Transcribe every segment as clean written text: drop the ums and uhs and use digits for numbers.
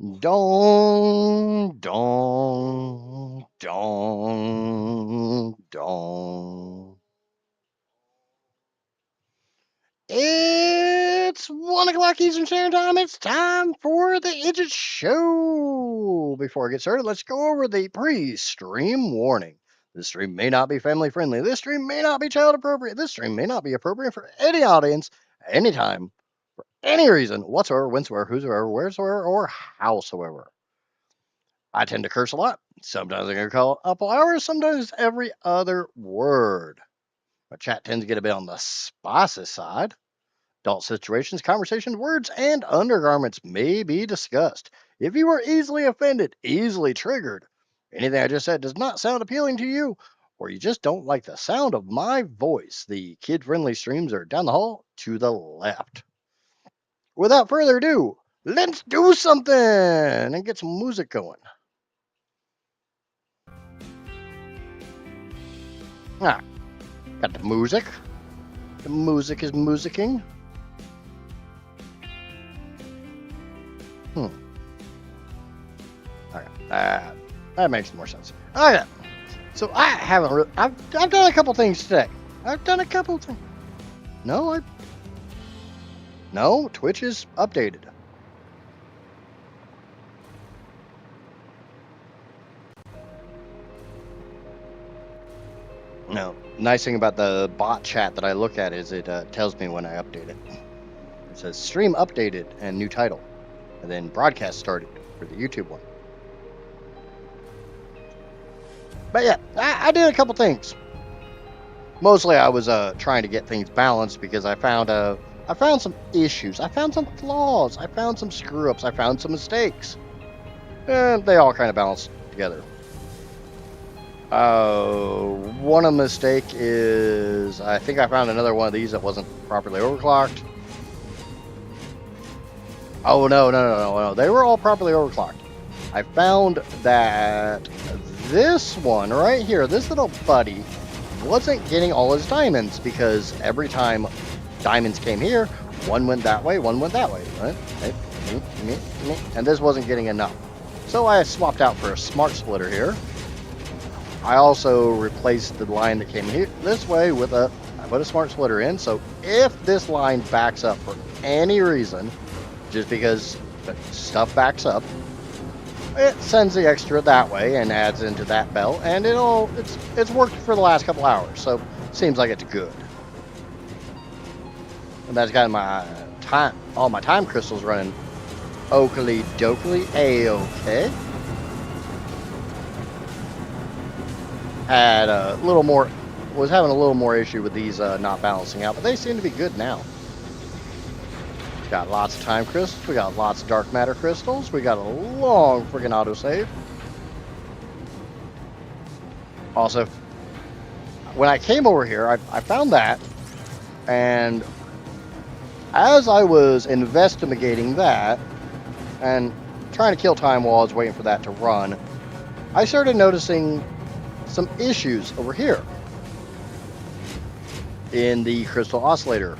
Dong, dong, dong, dong. It's 1 o'clock Eastern Standard Time. It's time for the Idget Show. Before I get started, let's go over the pre-stream warning. This stream may not be family friendly. This stream may not be child appropriate. This stream may not be appropriate for any audience, anytime, for any reason whatsoever, whensoever, whosoever, wheresoever, or howsoever. I tend to curse a lot. Sometimes I can call a couple hours, sometimes every other word. My chat tends to get a bit on the spicy side. Adult situations, conversations, words, and undergarments may be discussed. If you are easily offended, easily triggered, anything I just said does not sound appealing to you, or you just don't like the sound of my voice, the kid-friendly streams are down the hall to the left. Without further ado, let's do something and get some music going. Ah, got the music. The music is musicking. Okay, that makes more sense. Okay, so I haven't really. I've done a couple things today. I've done a couple things. No, Twitch is updated. No, nice thing about the bot chat that I look at is it tells me when I update it. It says stream updated and new title, and then broadcast started for the YouTube one. But yeah, I did a couple things. Mostly I was trying to get things balanced because I found some issues. I found some flaws. I found some screw-ups. I found some mistakes. And they all kind of balanced together. One of the mistake is I think I found another one of these that wasn't properly overclocked. Oh, no. They were all properly overclocked. I found that this one right here, this little buddy, wasn't getting all his diamonds because every time diamonds came here, one went that way, one went that way, right? And this wasn't getting enough. So I swapped out for a smart splitter here. I also replaced the line that came here this way with I put a smart splitter in, so if this line backs up for any reason, just because the stuff backs up, it sends the extra that way and adds into that belt, and it's worked for the last couple hours, so seems like it's good. And that's got my time, all my time crystals running oakley dokley a-okay. Had a little more, was having a little more issue with these not balancing out, but they seem to be good now. Got lots of time crystals, we got lots of dark matter crystals, we got a long freaking autosave. Also, when I came over here, I found that, and as I was investigating that and trying to kill time while I was waiting for that to run, I started noticing some issues over here in the crystal oscillator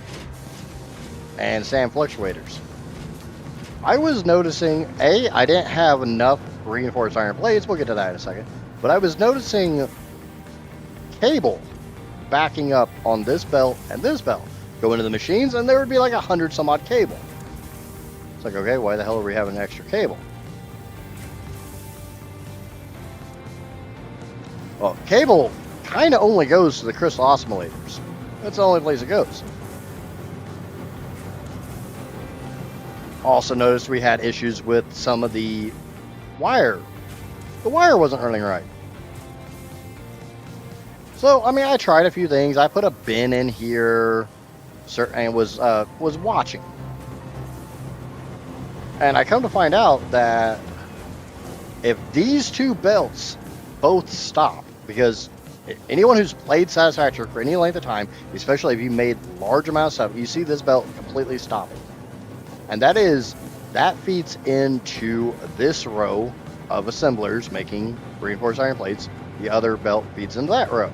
and sand fluctuators. I was noticing, I didn't have enough reinforced iron plates, we'll get to that in a second, but I was noticing cable backing up on this belt and this belt. Go into the machines and there would be like 100 some odd cable. It's like, okay, why the hell are we having an extra cable? Well, cable kind of only goes to the crystal oscillators. That's the only place it goes. Also noticed we had issues with some of the wire. The wire wasn't running right. So, I mean, I tried a few things. I put a bin in here and was watching. And I come to find out that if these two belts both stop, because anyone who's played Satisfactory for any length of time, especially if you made large amounts of stuff, you see this belt completely stopping. And that feeds into this row of assemblers making reinforced iron plates. The other belt feeds into that row.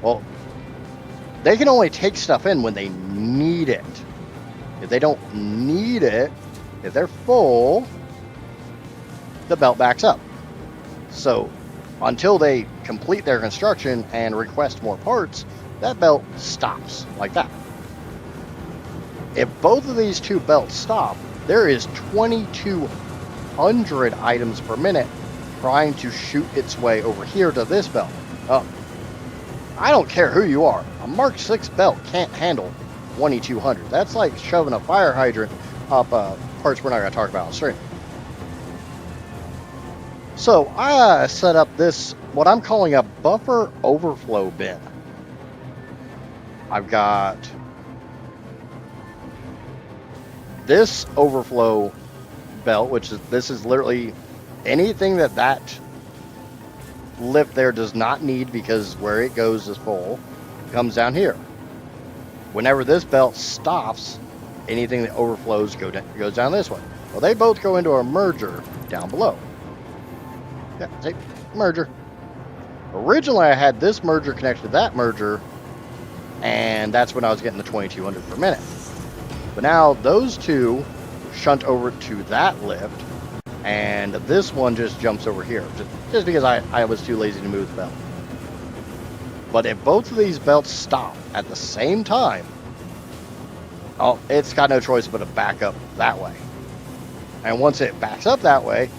Well, they can only take stuff in when they need it. If they don't need it, if they're full, the belt backs up. So until they complete their construction and request more parts, that belt stops like that. If both of these two belts stop, there is 2,200 items per minute trying to shoot its way over here to this belt. I don't care who you are. A Mark 6 belt can't handle 2,200. That's like shoving a fire hydrant up parts we're not going to talk about on stream. So I set up this, what I'm calling a buffer overflow bin. I've got this overflow belt, which is, this is literally anything that lift there does not need, because where it goes is full, comes down here. Whenever this belt stops, anything that overflows goes down this way. Well, they both go into a merger down below. Yeah, see, merger. Originally, I had this merger connected to that merger, and that's when I was getting the 2,200 per minute. But now those two shunt over to that lift, and this one just jumps over here, just because I was too lazy to move the belt. But if both of these belts stop at the same time, oh, it's got no choice but to back up that way. And once it backs up that way,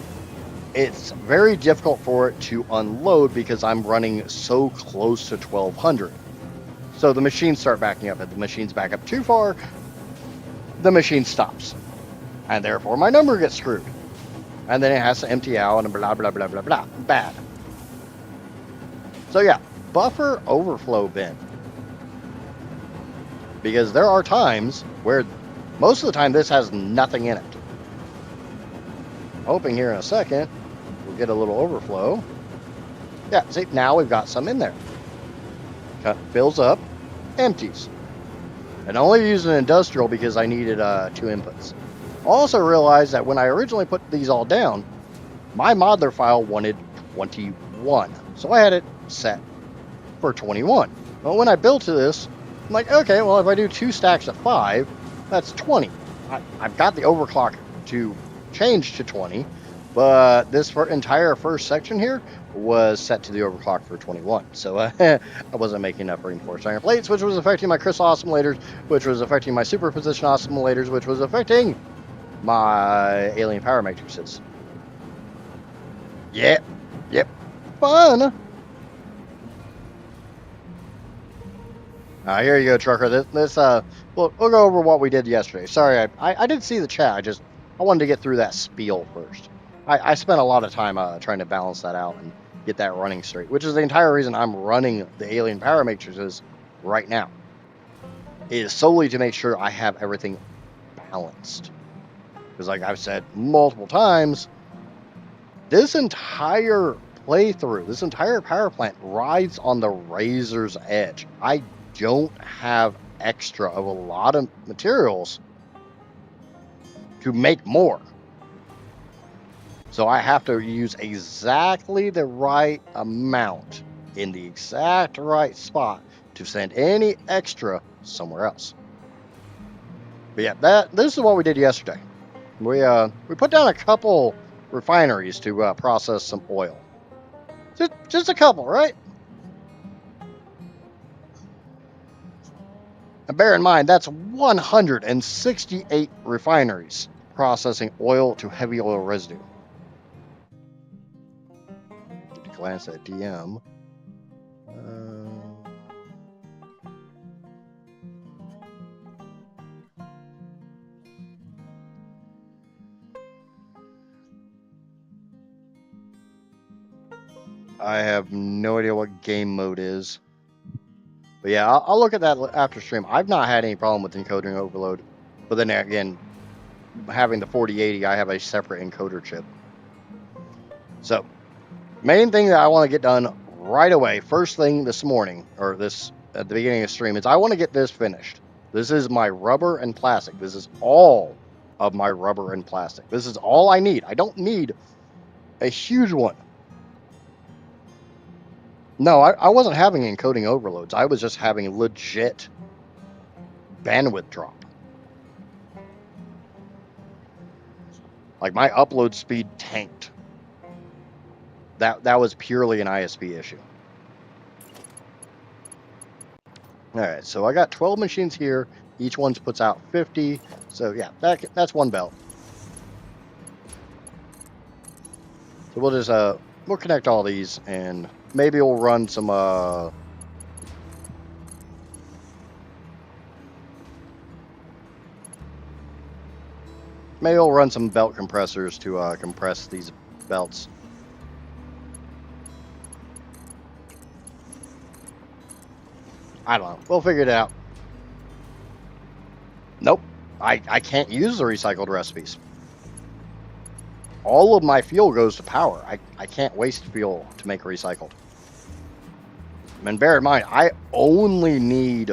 it's very difficult for it to unload because I'm running so close to 1,200. So the machines start backing up. If the machines back up too far, the machine stops. And therefore my number gets screwed. And then it has to empty out and blah, blah, blah, blah, blah. Bad. So yeah, buffer overflow bin. Because there are times where most of the time this has nothing in it. Hoping here in a second we'll get a little overflow. Yeah, see, now we've got some in there. Fills up, empties. And only using industrial because I needed 2 inputs. Also realized that when I originally put these all down, my modeler file wanted 21. So I had it set for 21. Well, when I built to this, I'm like, okay, well, if I do 2 stacks of 5, that's 20. I've got the overclock to change to 20, but this entire first section here was set to the overclock for 21. So I wasn't making enough reinforced iron plates, which was affecting my crystal oscillators, which was affecting my superposition oscillators, which was affecting my alien power matrices. Yep, fun. Here you go, trucker. We'll go over what we did yesterday. Sorry, I did see the chat. I wanted to get through that spiel first. I spent a lot of time trying to balance that out and get that running straight, which is the entire reason I'm running the alien power matrices right now. It is solely to make sure I have everything balanced. Because like I've said multiple times, this entire playthrough, this entire power plant rides on the razor's edge. I don't have extra of a lot of materials to make more. So I have to use exactly the right amount in the exact right spot to send any extra somewhere else. But yeah, this is what we did yesterday. We put down a couple refineries to process some oil. Just a couple, right? And bear in mind, that's 168 refineries processing oil to heavy oil residue. Get a glance at DM. I have no idea what game mode is. But yeah, I'll look at that after stream. I've not had any problem with encoding overload. But then again, having the 4080, I have a separate encoder chip. So, main thing that I want to get done right away, first thing this morning, or this at the beginning of the stream, is I want to get this finished. This is my rubber and plastic. This is all of my rubber and plastic. This is all I need. I don't need a huge one. No, I wasn't having encoding overloads. I was just having legit bandwidth drop. Like my upload speed tanked That was purely an ISP issue. All right, so I got 12 machines here. Each one puts out 50. So yeah, that's one belt. So we'll just we'll connect all these, and maybe we'll run some maybe we'll run some belt compressors to compress these belts. I don't know. We'll figure it out. Nope. I can't use the recycled recipes. All of my fuel goes to power. I can't waste fuel to make recycled. And bear in mind, I only need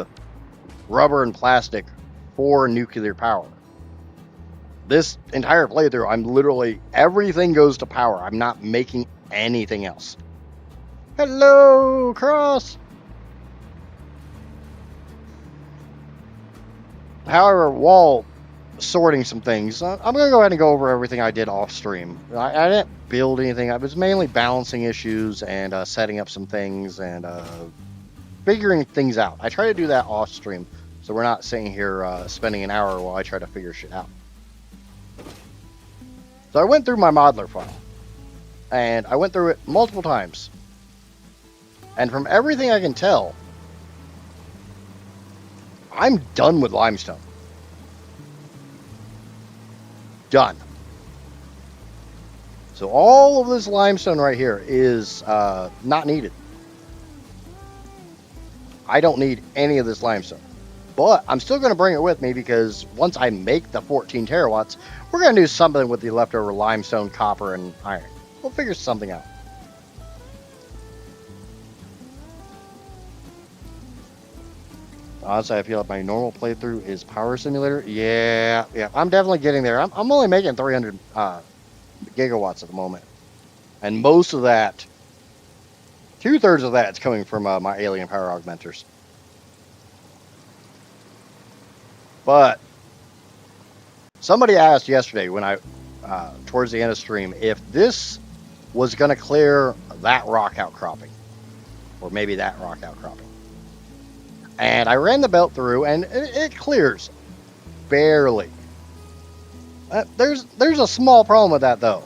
rubber and plastic for nuclear power. This entire playthrough, I'm literally, everything goes to power. I'm not making anything else. Hello, Cross! However, while sorting some things, I'm going to go ahead and go over everything I did off stream. I didn't build anything. I was mainly balancing issues and setting up some things and figuring things out. I try to do that off stream, so we're not sitting here spending an hour while I try to figure shit out. So I went through my modeler file, and I went through it multiple times. And from everything I can tell, I'm done with limestone. Done. So all of this limestone right here is not needed. I don't need any of this limestone. But I'm still going to bring it with me because once I make the 14 terawatts, we're going to do something with the leftover limestone, copper, and iron. We'll figure something out. Honestly, I feel like my normal playthrough is Power Simulator. Yeah, I'm definitely getting there. I'm only making 300 gigawatts at the moment. And most of that, 2/3 of that is coming from my alien power augmenters. But somebody asked yesterday when I, towards the end of stream, if this was going to clear that rock outcropping. Or maybe that rock outcropping. And I ran the belt through, and it clears. Barely. There's a small problem with that, though.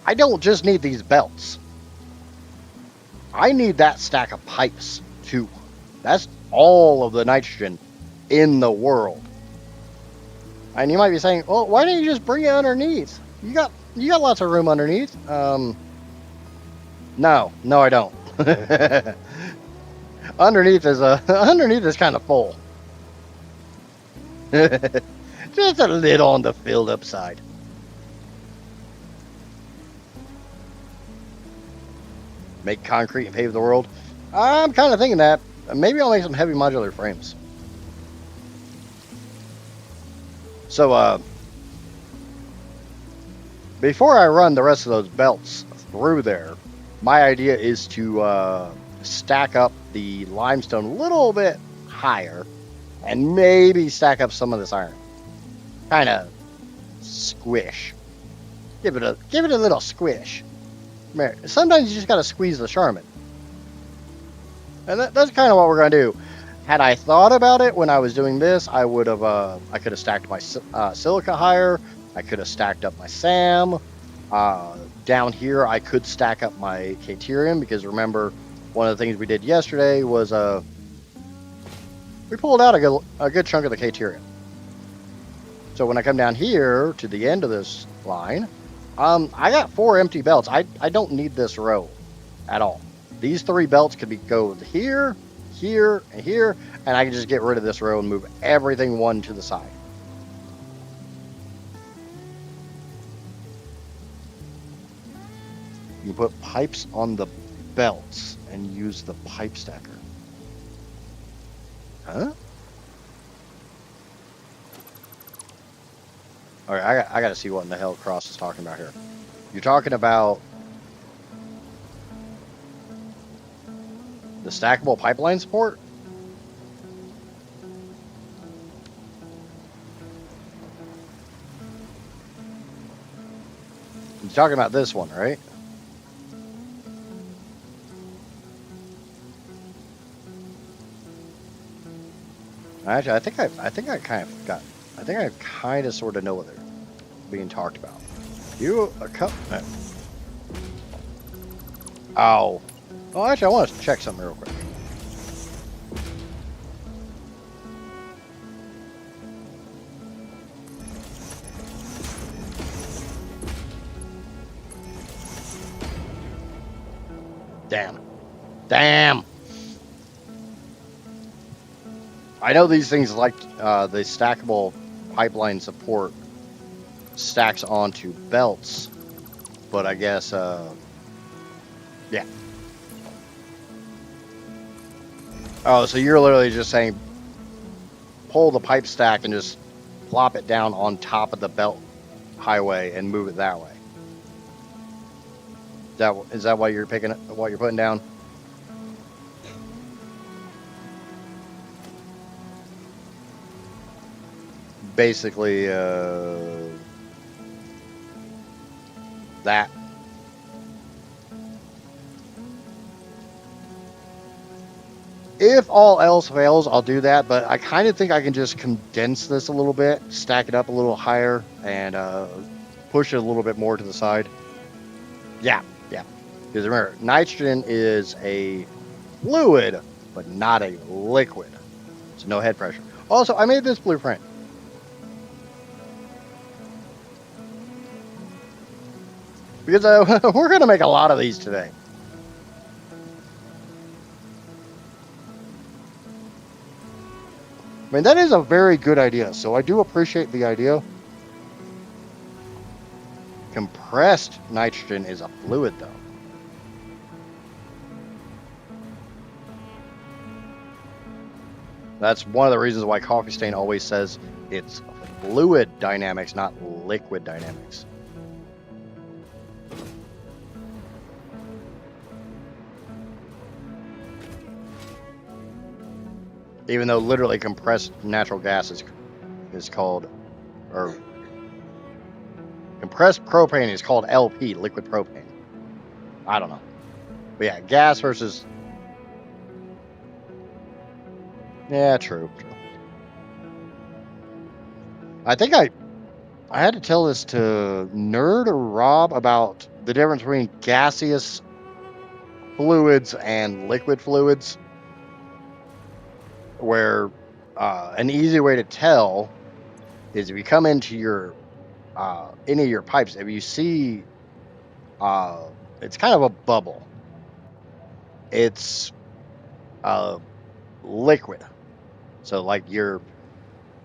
I don't just need these belts. I need that stack of pipes, too. That's all of the nitrogen in the world. And you might be saying, well, why don't you just bring it underneath? You got lots of room underneath. No, I don't. Underneath is kind of full. Just a little on the filled up side. Make concrete and pave the world. I'm kind of thinking that. Maybe I'll make some heavy modular frames. So, before I run the rest of those belts through there, my idea is to stack up the limestone a little bit higher and maybe stack up some of this iron. Kind of squish. Give it a little squish. Sometimes you just got to squeeze the Charmin. And that's kind of what we're going to do. Had I thought about it when I was doing this, I would have, I could have stacked my silica higher. I could have stacked up my SAM. Down here, I could stack up my Caterium, because remember, one of the things we did yesterday was, we pulled out a good chunk of the Caterium. So when I come down here to the end of this line, I got 4 empty belts. I don't need this row at all. These 3 belts could go here, here, and here, and I can just get rid of this row and move everything one to the side. You put pipes on the belts and use the pipe stacker. Huh? Alright, I gotta see what in the hell Cross is talking about here. You're talking about the stackable pipeline support? You're talking about this one, right? Actually, I think I kind of sort of know what they're being talked about. You a cup? Ow. Oh, actually, I want to check something real quick. Damn. Damn. I know these things like the stackable pipeline support stacks onto belts, but I guess, yeah. Oh, so you're literally just saying pull the pipe stack and just plop it down on top of the belt highway and move it that way. Is that what you're putting down? Basically, that. If all else fails, I'll do that, but I kind of think I can just condense this a little bit, stack it up a little higher, and push it a little bit more to the side. Yeah. Because remember, nitrogen is a fluid, but not a liquid. So no head pressure. Also, I made this blueprint. Because we're going to make a lot of these today. I mean, that is a very good idea, so I do appreciate the idea. Compressed nitrogen is a fluid, though. That's one of the reasons why Coffee Stain always says it's fluid dynamics, not liquid dynamics. Even though literally compressed natural gas is called, or compressed propane is called LP, liquid propane. I don't know. But yeah, gas versus... Yeah, true. I think I had to tell this to Nerd or Rob about the difference between gaseous fluids and liquid fluids, where an easy way to tell is if you come into your any of your pipes, if you see it's kind of a bubble, it's liquid. So like your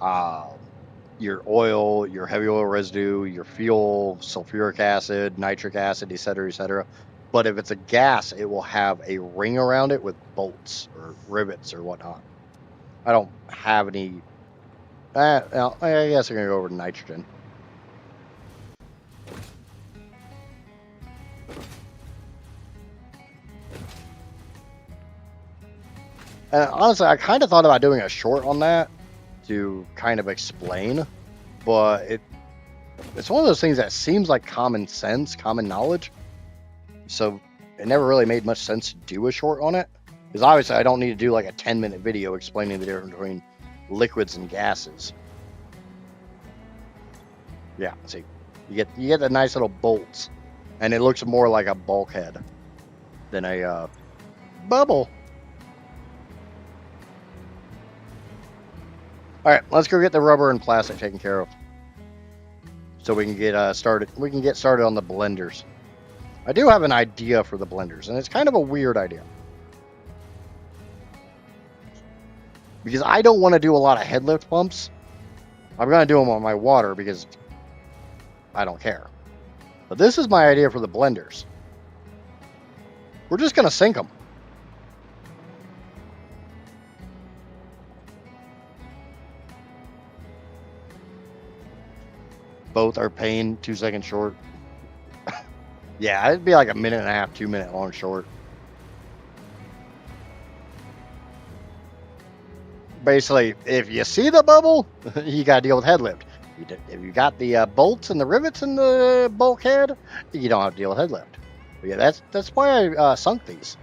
oil, your heavy oil residue, your fuel, sulfuric acid, nitric acid, etc., etc. But if it's a gas, it will have a ring around it with bolts or rivets or whatnot. I don't have any. I guess I'm gonna go over to nitrogen. Honestly, I kind of thought about doing a short on that to kind of explain, but it's one of those things that seems like common sense, common knowledge. So it never really made much sense to do a short on it, because obviously I don't need to do like a 10-minute video explaining the difference between liquids and gases. Yeah, see, you get the nice little bolts, and it looks more like a bulkhead than a bubble. All right, let's go get the rubber and plastic taken care of, so we can get started. We can get started on the blenders. I do have an idea for the blenders, and it's kind of a weird idea, because I don't want to do a lot of head lift pumps. I'm going to do them on my water because I don't care. But this is my idea for the blenders. We're just going to sink them. Both are paying 2 seconds short. Yeah, it'd be like a 1.5 minute, 2 minute long short. Basically, if you see the bubble, you got to deal with head lift. If you got the bolts and the rivets in the bulkhead, you don't have to deal with head lift. But yeah, that's why I sunk these,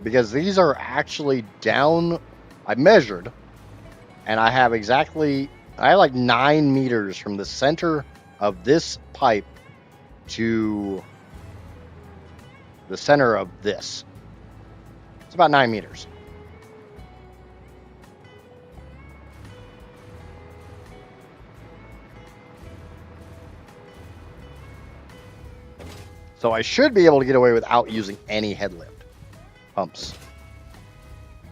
because these are actually down. I measured And I have like 9 meters from the center of this pipe to the center of this. It's about 9 meters. So I should be able to get away without using any head lift pumps.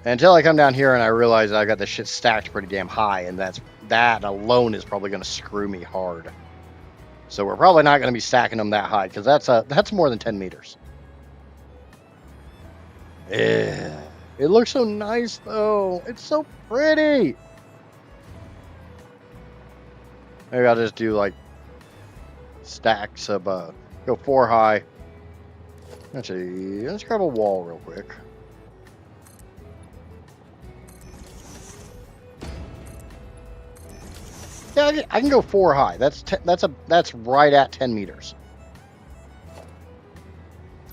Until I come down here and I realize I got this shit stacked pretty damn high, and that alone is probably going to screw me hard. So we're probably not going to be stacking them that high, because that's more than 10 meters. It looks so nice, though. It's so pretty. Maybe I'll just do like stacks of go 4 high. Actually, let's grab a wall real quick. Yeah, I can go 4 high. That's right at 10 meters.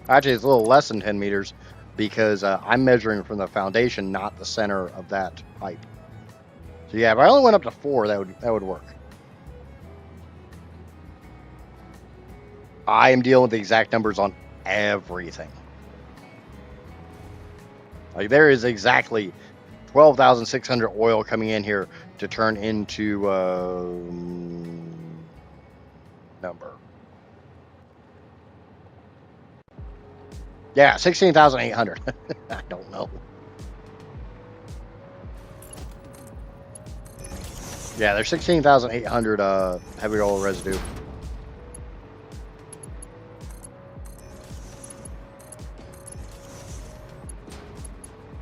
Actually, it's a little less than 10 meters because I'm measuring from the foundation, not the center of that pipe. So yeah, if I only went up to 4, that would work. I am dealing with the exact numbers on everything. Like, there is exactly 12,600 oil coming in here to turn into number. Yeah, 16,800. I don't know. Yeah, there's 16,800 heavy oil residue.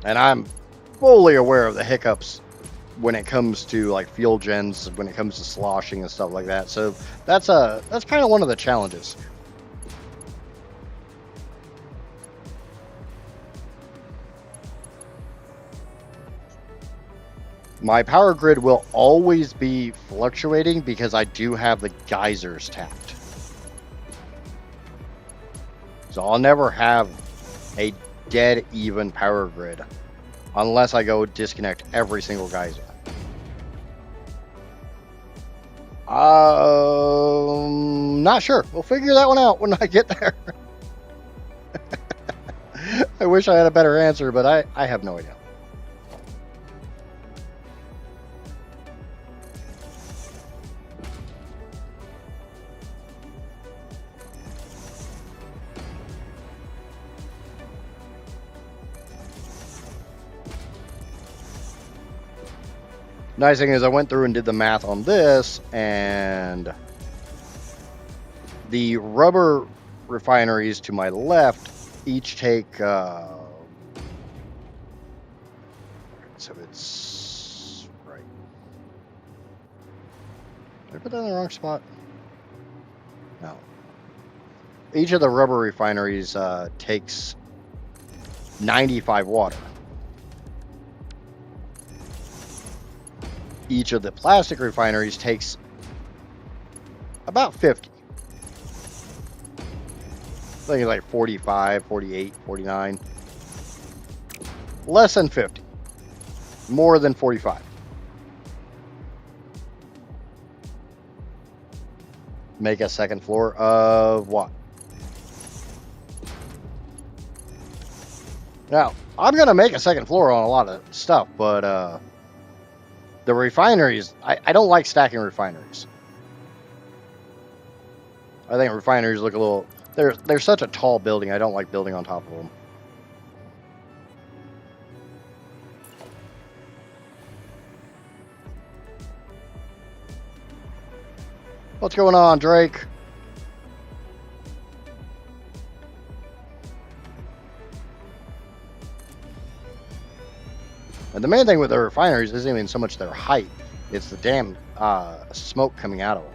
And I'm fully aware of the hiccups when it comes to like fuel gens, when it comes to sloshing and stuff like that. So that's kind of one of the challenges. My power grid will always be fluctuating because I do have the geysers tapped. So I'll never have a dead even power grid unless I go disconnect every single geyser. Not sure. We'll figure that one out when I get there. I wish I had a better answer, but I have no idea. Nice thing is I went through and did the math on this, and the rubber refineries to my left each take so it's right. Did I put that in the wrong spot? No. Each of the rubber refineries takes 95 water. Each of the plastic refineries takes about 50. I think it's like 45, 48, 49. Less than 50. More than 45. Make a second floor of what? Now, I'm going to make a second floor on a lot of stuff, but the refineries, I don't like stacking refineries. I think refineries look a little... They're such a tall building, I don't like building on top of them. What's going on, Drake? And the main thing with the refineries isn't even so much their height, it's the damn smoke coming out of them.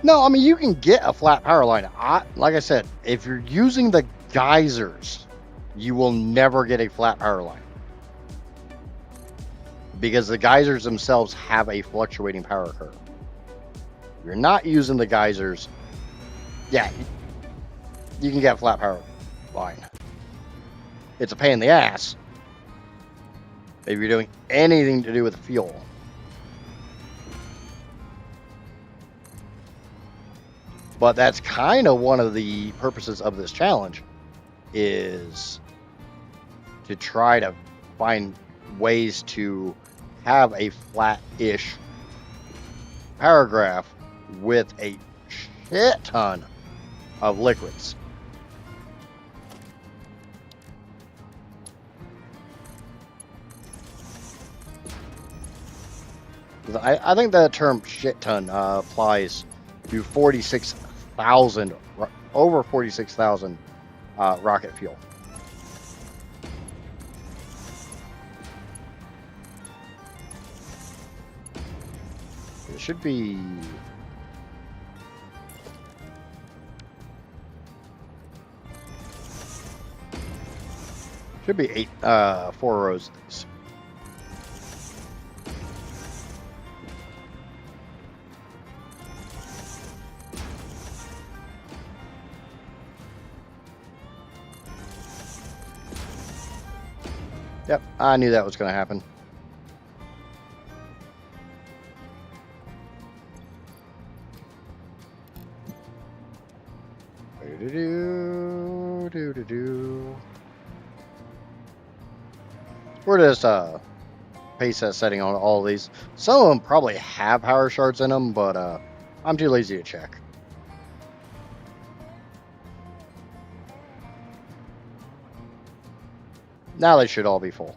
No, I mean, you can get a flat power line. Like I said, if you're using the geysers, you will never get a flat power line. because the geysers themselves have a fluctuating power curve. If you're not using the geysers, yeah, you can get flat power line. It's a pain in the ass if you're doing anything to do with fuel. But that's kind of one of the purposes of this challenge, is to try to find ways to have a flat-ish power graph with a shit ton of liquids. I think the term shit ton applies to 46,000, over 46,000 rocket fuel. It should be... Should be 4 rows of these. Yep, I knew that was going to happen. We're just pace set setting on all of these. Some of them probably have power shards in them, but I'm too lazy to check. Now they should all be full.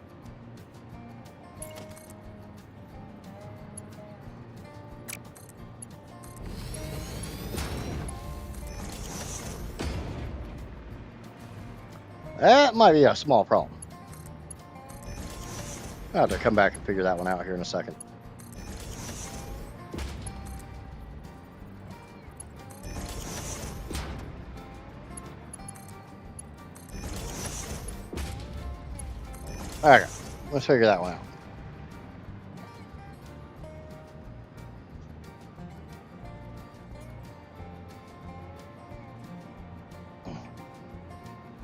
That might be a small problem. I'll have to come back and figure that one out here in a second. Okay, let's figure that one out.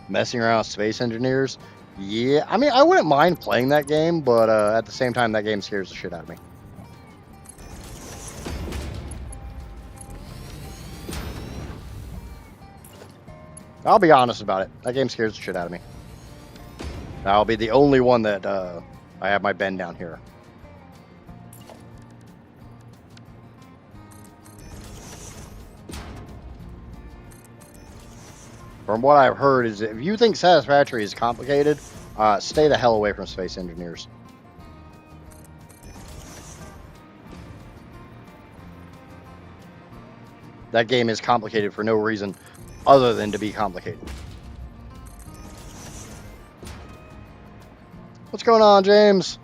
Messing around with Space Engineers? Yeah, I mean, I wouldn't mind playing that game, but at the same time, that game scares the shit out of me. I'll be honest about it. That game scares the shit out of me. I'll be the only one that I have my bend down here. From what I've heard is if you think Satisfactory is complicated, stay the hell away from Space Engineers. That game is complicated for no reason other than to be complicated. What's going on, James?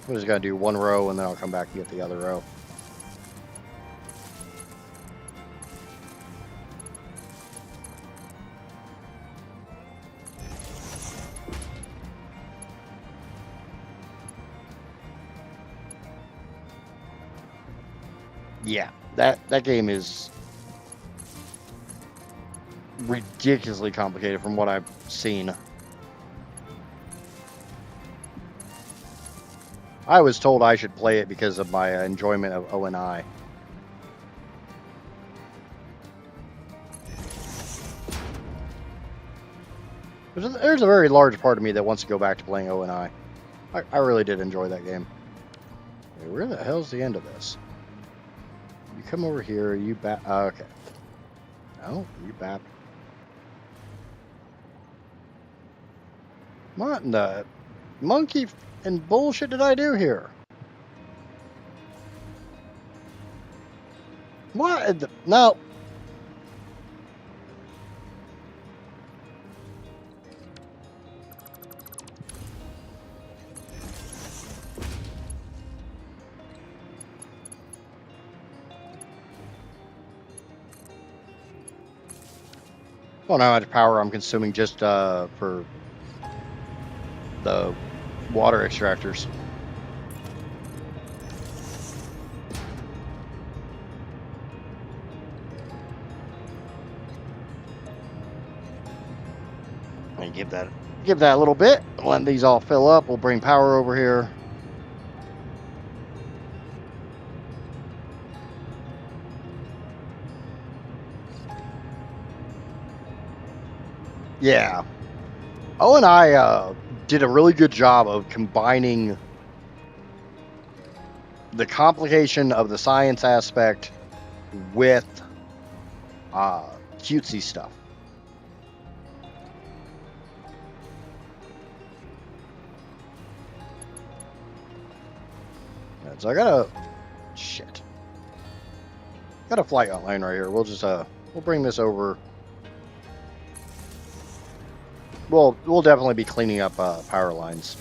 I'm just going to do one row and then I'll come back and get the other row. Yeah, that game is ridiculously complicated from what I've seen. I was told I should play it because of my enjoyment of O&I. There's a very large part of me that wants to go back to playing O&I. I really did enjoy that game. Hey, where the hell's the end of this? You come over here, you bat. Okay. No, you bat. What in the monkey and bullshit did I do here? What? No. don't know how much power I'm consuming just for the water extractors. And give that a little bit. Let these all fill up. We'll bring power over here. Yeah. Oh, and I did a really good job of combining the complication of the science aspect with cutesy stuff. And so I got a flight outline right here. We'll just we'll bring this over. We'll definitely be cleaning up power lines.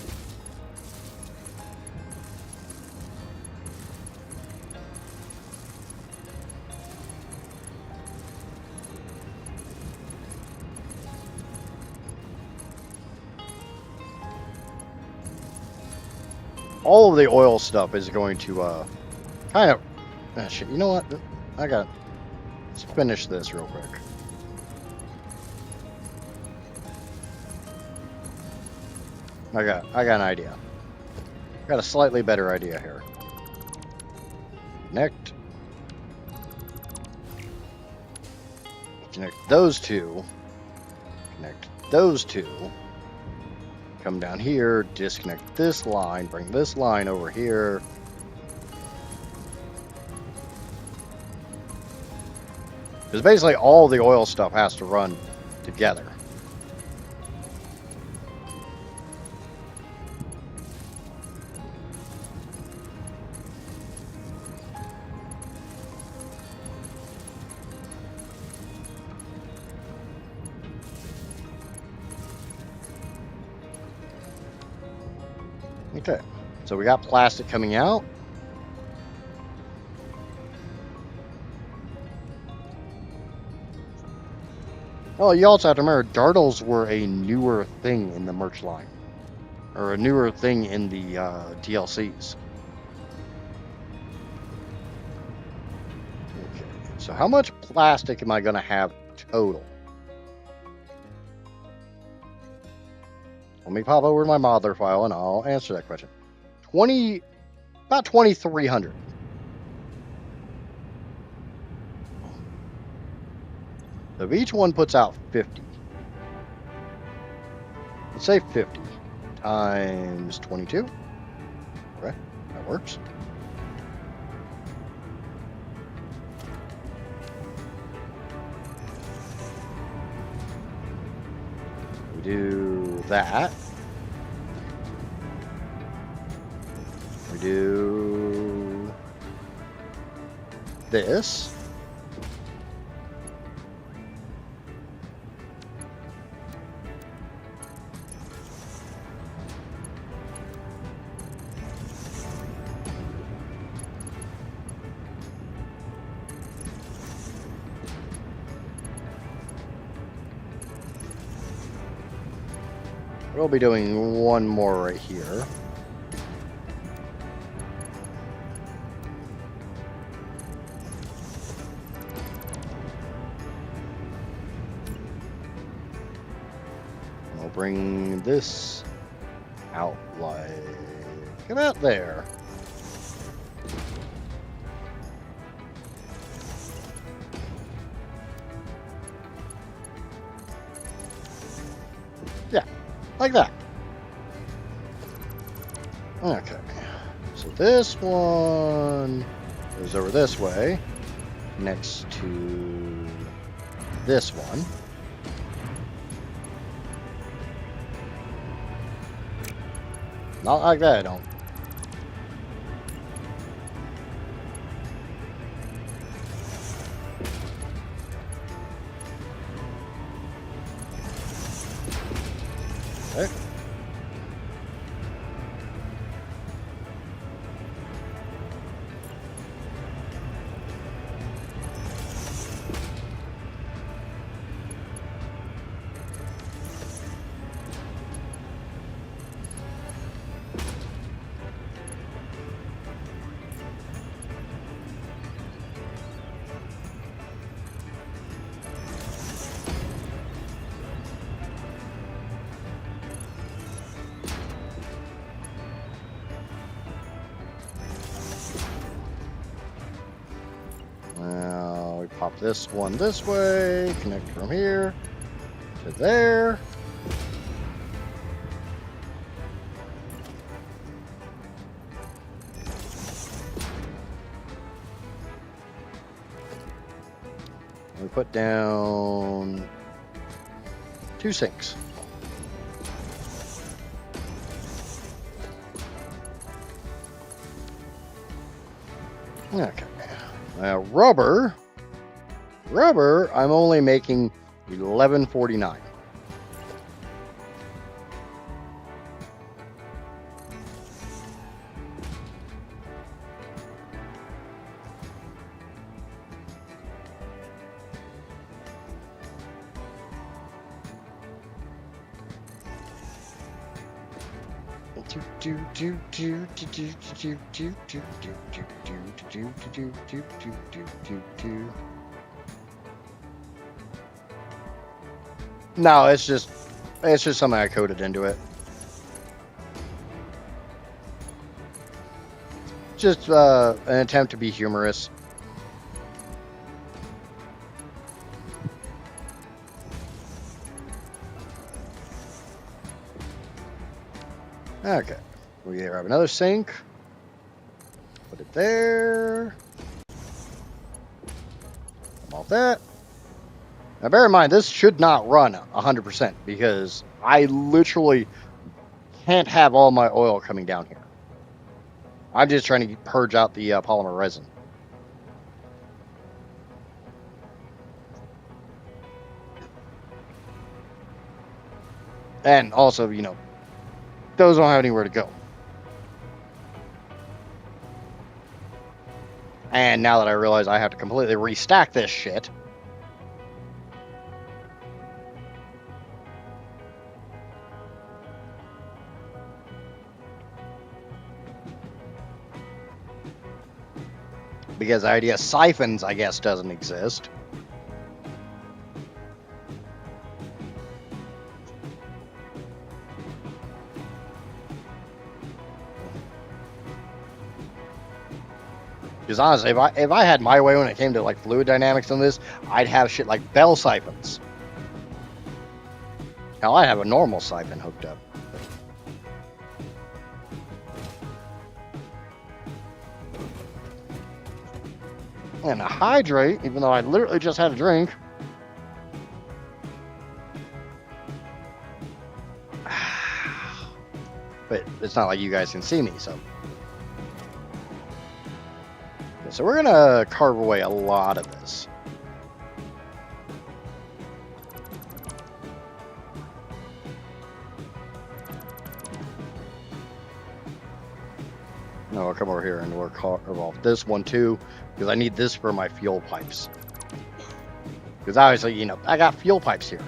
All of the oil stuff is going to kind of... shit, you know what? Let's finish this real quick. I got an idea. Got a slightly better idea here. Connect those two. Connect those two. Come down here, disconnect this line, bring this line over here. Because basically all the oil stuff has to run together. Okay, so we got plastic coming out. Oh, you also have to remember, dartles were a newer thing in the merch line. Or a newer thing in the DLCs. Okay, so how much plastic am I going to have total? Let me pop over to my modeler file and I'll answer that question. About 2,300. So if each one puts out 50, let's say 50 times 22. Okay, that works. We do that. We do this. We'll be doing one more right here. We'll bring this out like about there. Yeah. Like that. Okay. So this one goes over this way next to this one. Not like that, I don't. Okay. Pop this one this way, connect from here to there. We put down 2 sinks. Okay. Now rubber, I'm only making 1149. No, it's just something I coded into it. Just an attempt to be humorous. Okay, we have another sink. Put it there. Come off that. Now, bear in mind, this should not run 100% because I literally can't have all my oil coming down here. I'm just trying to purge out the polymer resin. And also, you know, those don't have anywhere to go. And now that I realize I have to completely restack this shit. Because the idea of siphons, I guess, doesn't exist. Because honestly, if I had my way when it came to like fluid dynamics on this, I'd have shit like bell siphons. Hell, I'd have a normal siphon hooked up. And to hydrate, even though I literally just had a drink. But it's not like you guys can see me, so. Okay, so we're gonna carve away a lot of this. No, I'll come over here and we'll carve off this one too, because I need this for my fuel pipes. Because obviously, you know, I got fuel pipes here.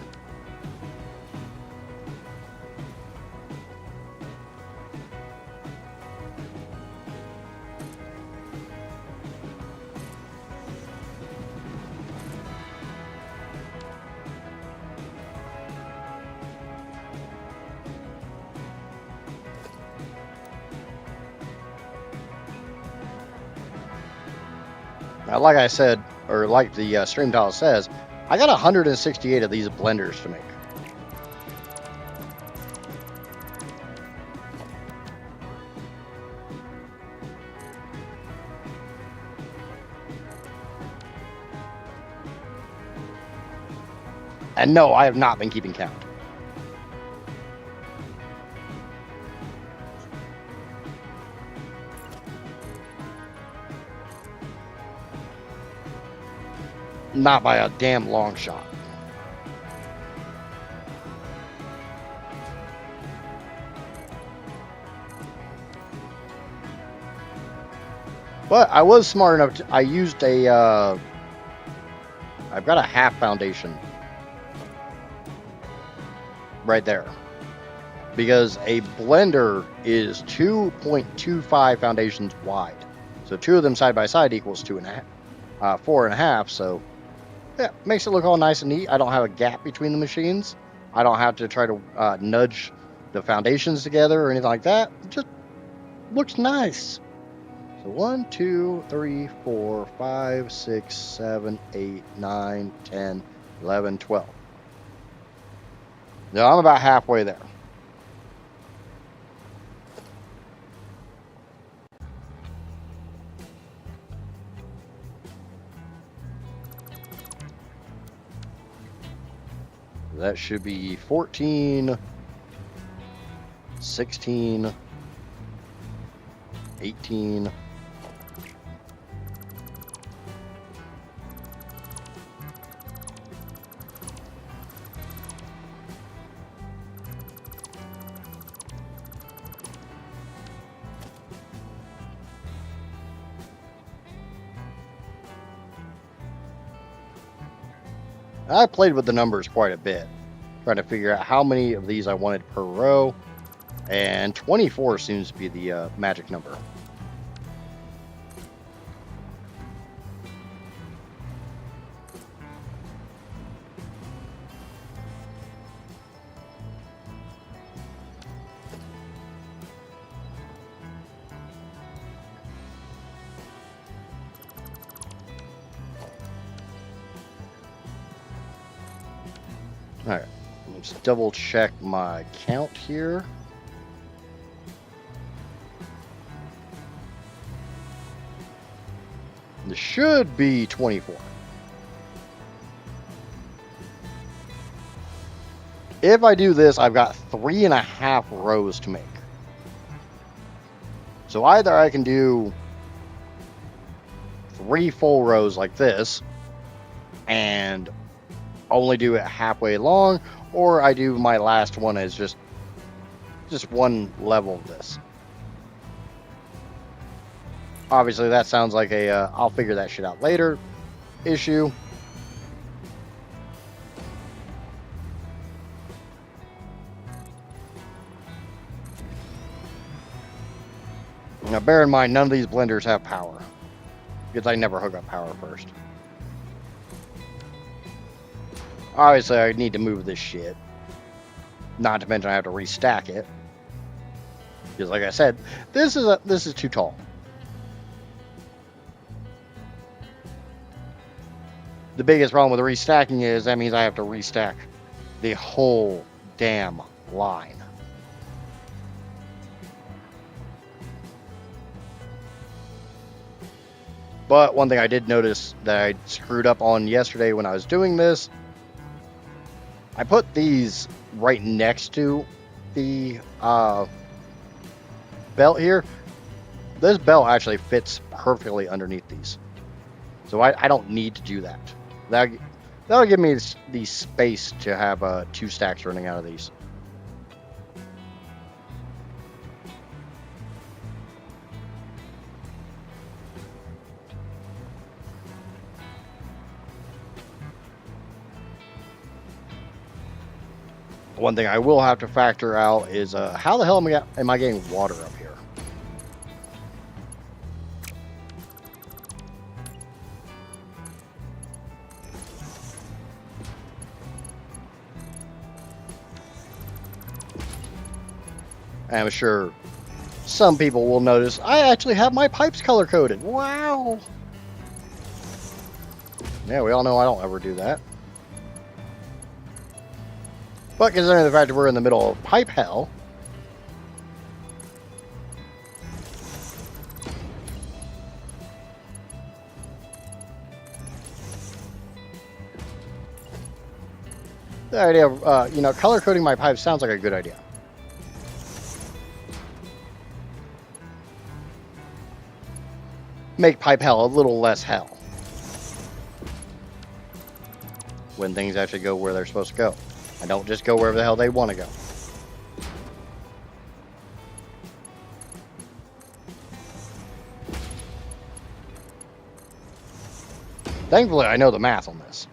Now, like I said, or like the stream title says, I got 168 of these blenders to make. And no, I have not been keeping count. Not by a damn long shot. But I was smart enough to, I used a, I've got a half foundation right there. Because a blender is 2.25 foundations wide. So 2 of them side by side equals 2.5, 4.5, so yeah, makes it look all nice and neat. I don't have a gap between the machines. I don't have to try to nudge the foundations together or anything like that. It just looks nice. So 1, 2, 3, 4, 5, 6, 7, 8, 9, 10, 11, 12. Now I'm about halfway there. That should be 14, 16, 18. I played with the numbers quite a bit, trying to figure out how many of these I wanted per row, and 24 seems to be the magic number. All right, let's double check my count here. This should be 24. If I do this, I've got 3.5 rows to make. So either I can do 3 full rows like this and only do it halfway long, or I do my last one as just one level of this. Obviously, that sounds like a I'll figure that shit out later issue. Now, bear in mind, none of these blenders have power, because I never hook up power first. Obviously, I need to move this shit. Not to mention I have to restack it. Because like I said, this is too tall. The biggest problem with restacking is that means I have to restack the whole damn line. But one thing I did notice that I screwed up on yesterday when I was doing this, I put these right next to the belt here. This belt actually fits perfectly underneath these. So I don't need to do that. That'll give me the space to have 2 stacks running out of these. One thing I will have to factor out is how the hell am I getting water up here? I'm sure some people will notice I actually have my pipes color coded. Wow. Yeah, we all know I don't ever do that. But considering the fact that we're in the middle of pipe hell, the idea of color coding my pipes sounds like a good idea. Make pipe hell a little less hell when things actually go where they're supposed to go. I don't just go wherever the hell they want to go. Thankfully, I know the math on this.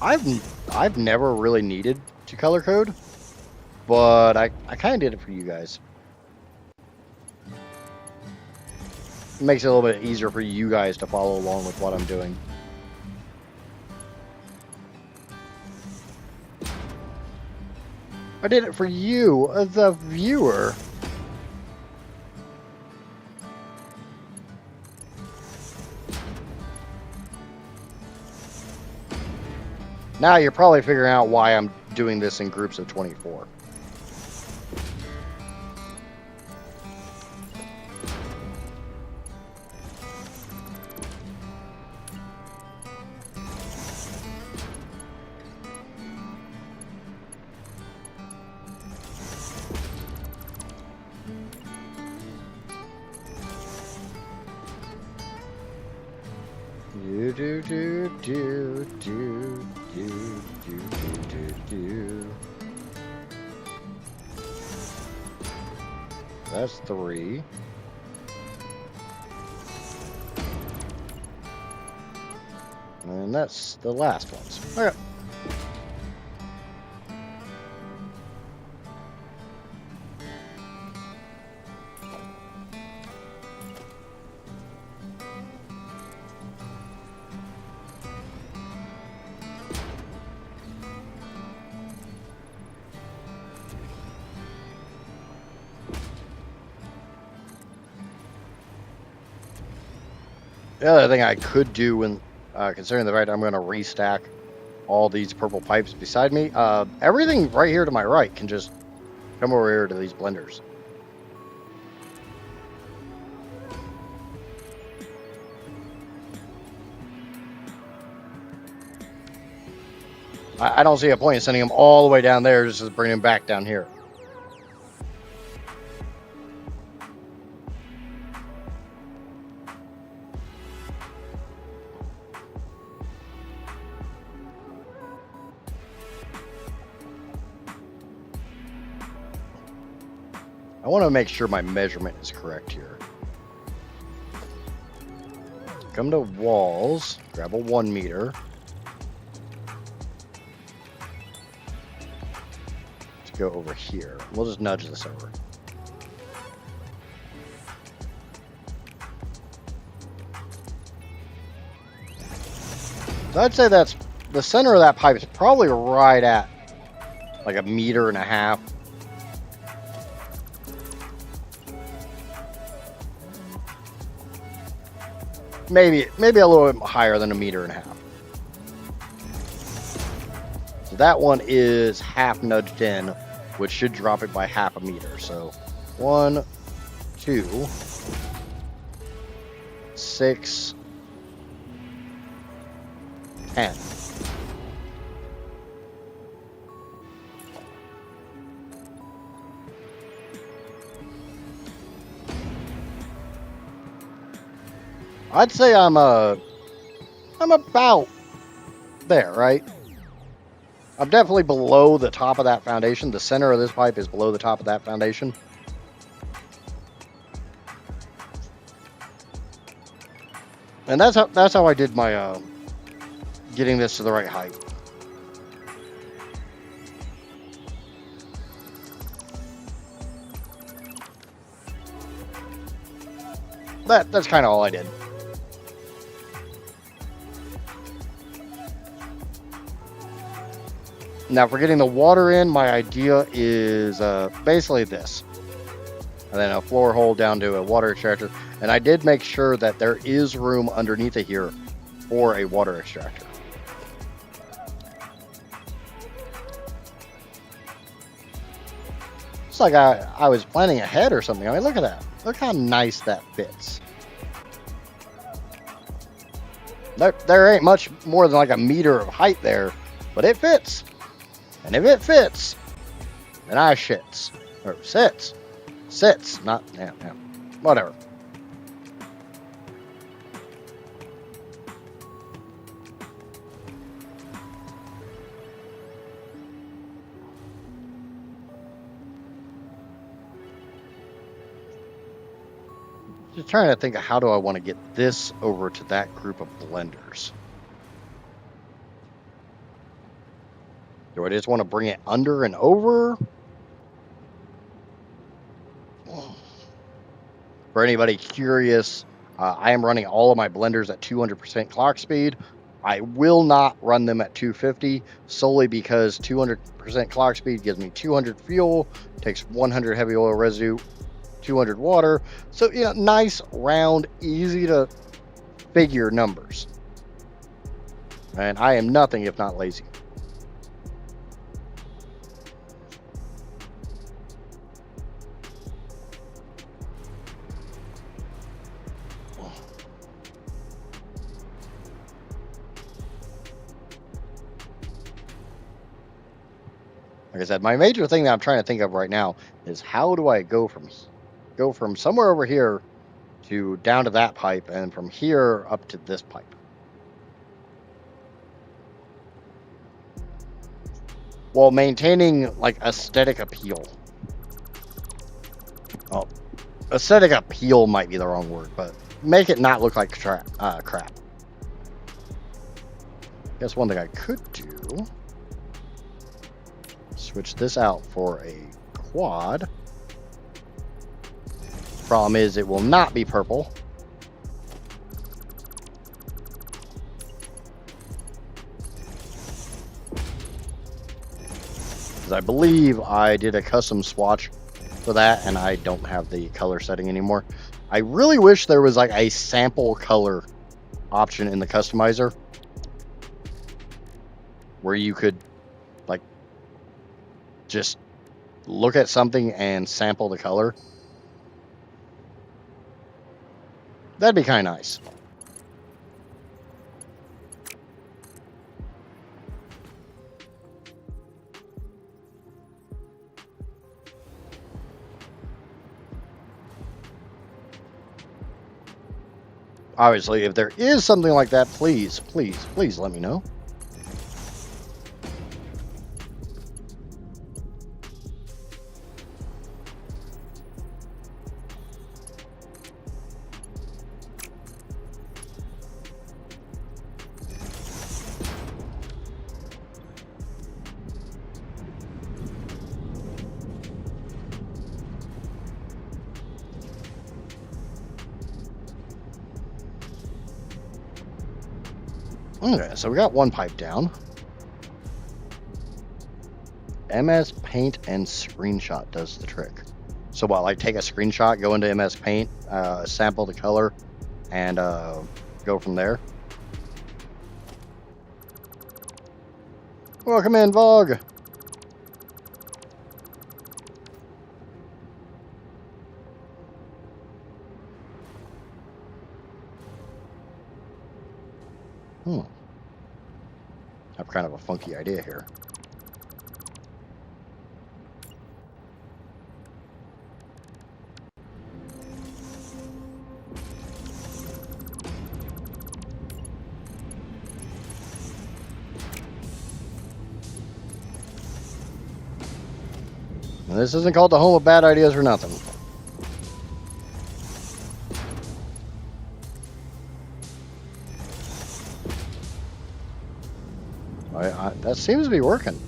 I've never really needed to color code, but I kind of did it for you guys. It makes it a little bit easier for you guys to follow along with what I'm doing. I did it for you, the viewer. Now you're probably figuring out why I'm doing this in groups of 24. That's 3. And that's the last ones. Okay. The other thing I could do when, considering the fact I'm going to restack all these purple pipes beside me, everything right here to my right can just come over here to these blenders. I don't see a point in sending them all the way down there just to bring them back down here. I want to make sure my measurement is correct here. Come to walls, grab a 1 meter. Let's go over here. We'll just nudge this over. So I'd say that's the center of that pipe is probably right at like 1.5 meters. Maybe a little bit higher than 1.5 meters. So that one is half nudged in, which should drop it by 0.5 meter. So 1, 2, 6, 10. I'd say I'm about there, right? I'm definitely below the top of that foundation. The center of this pipe is below the top of that foundation. And that's how I did my getting this to the right height. That's kind of all I did. Now, for getting the water in, my idea is basically this. And then a floor hole down to a water extractor. And I did make sure that there is room underneath it here for a water extractor. It's like I was planning ahead or something. I mean, look at that. Look how nice that fits. There ain't much more than like 1 meter of height there, but it fits. And if it fits, then I shits. Or sits. Sits. Not, yeah. Whatever. Just trying to think of how do I want to get this over to that group of blenders. Do I just want to bring it under and over? For anybody curious, I am running all of my blenders at 200% clock speed. I will not run them at 250 solely because 200% clock speed gives me 200 fuel, takes 100 heavy oil residue, 200 water. So, nice, round, easy to figure numbers. And I am nothing if not lazy. Like I said, my major thing that I'm trying to think of right now is how do I go from somewhere over here to down to that pipe, and from here up to this pipe. While maintaining like aesthetic appeal. Oh, aesthetic appeal might be the wrong word, but make it not look like crap. Guess one thing I could do, switch this out for a quad. Problem is it will not be purple. Because I believe I did a custom swatch for that and I don't have the color setting anymore. I really wish there was like a sample color option in the customizer where you could like just look at something and sample the color. That'd be kind of nice. Obviously, if there is something like that, please, please, please let me know. Okay, so we got one pipe down. MS Paint and screenshot does the trick. So what, like take a screenshot, go into MS Paint, sample the color, and go from there? Welcome in, Vogue. I have kind of a funky idea here. Now, this isn't called the home of bad ideas for nothing. That seems to be working.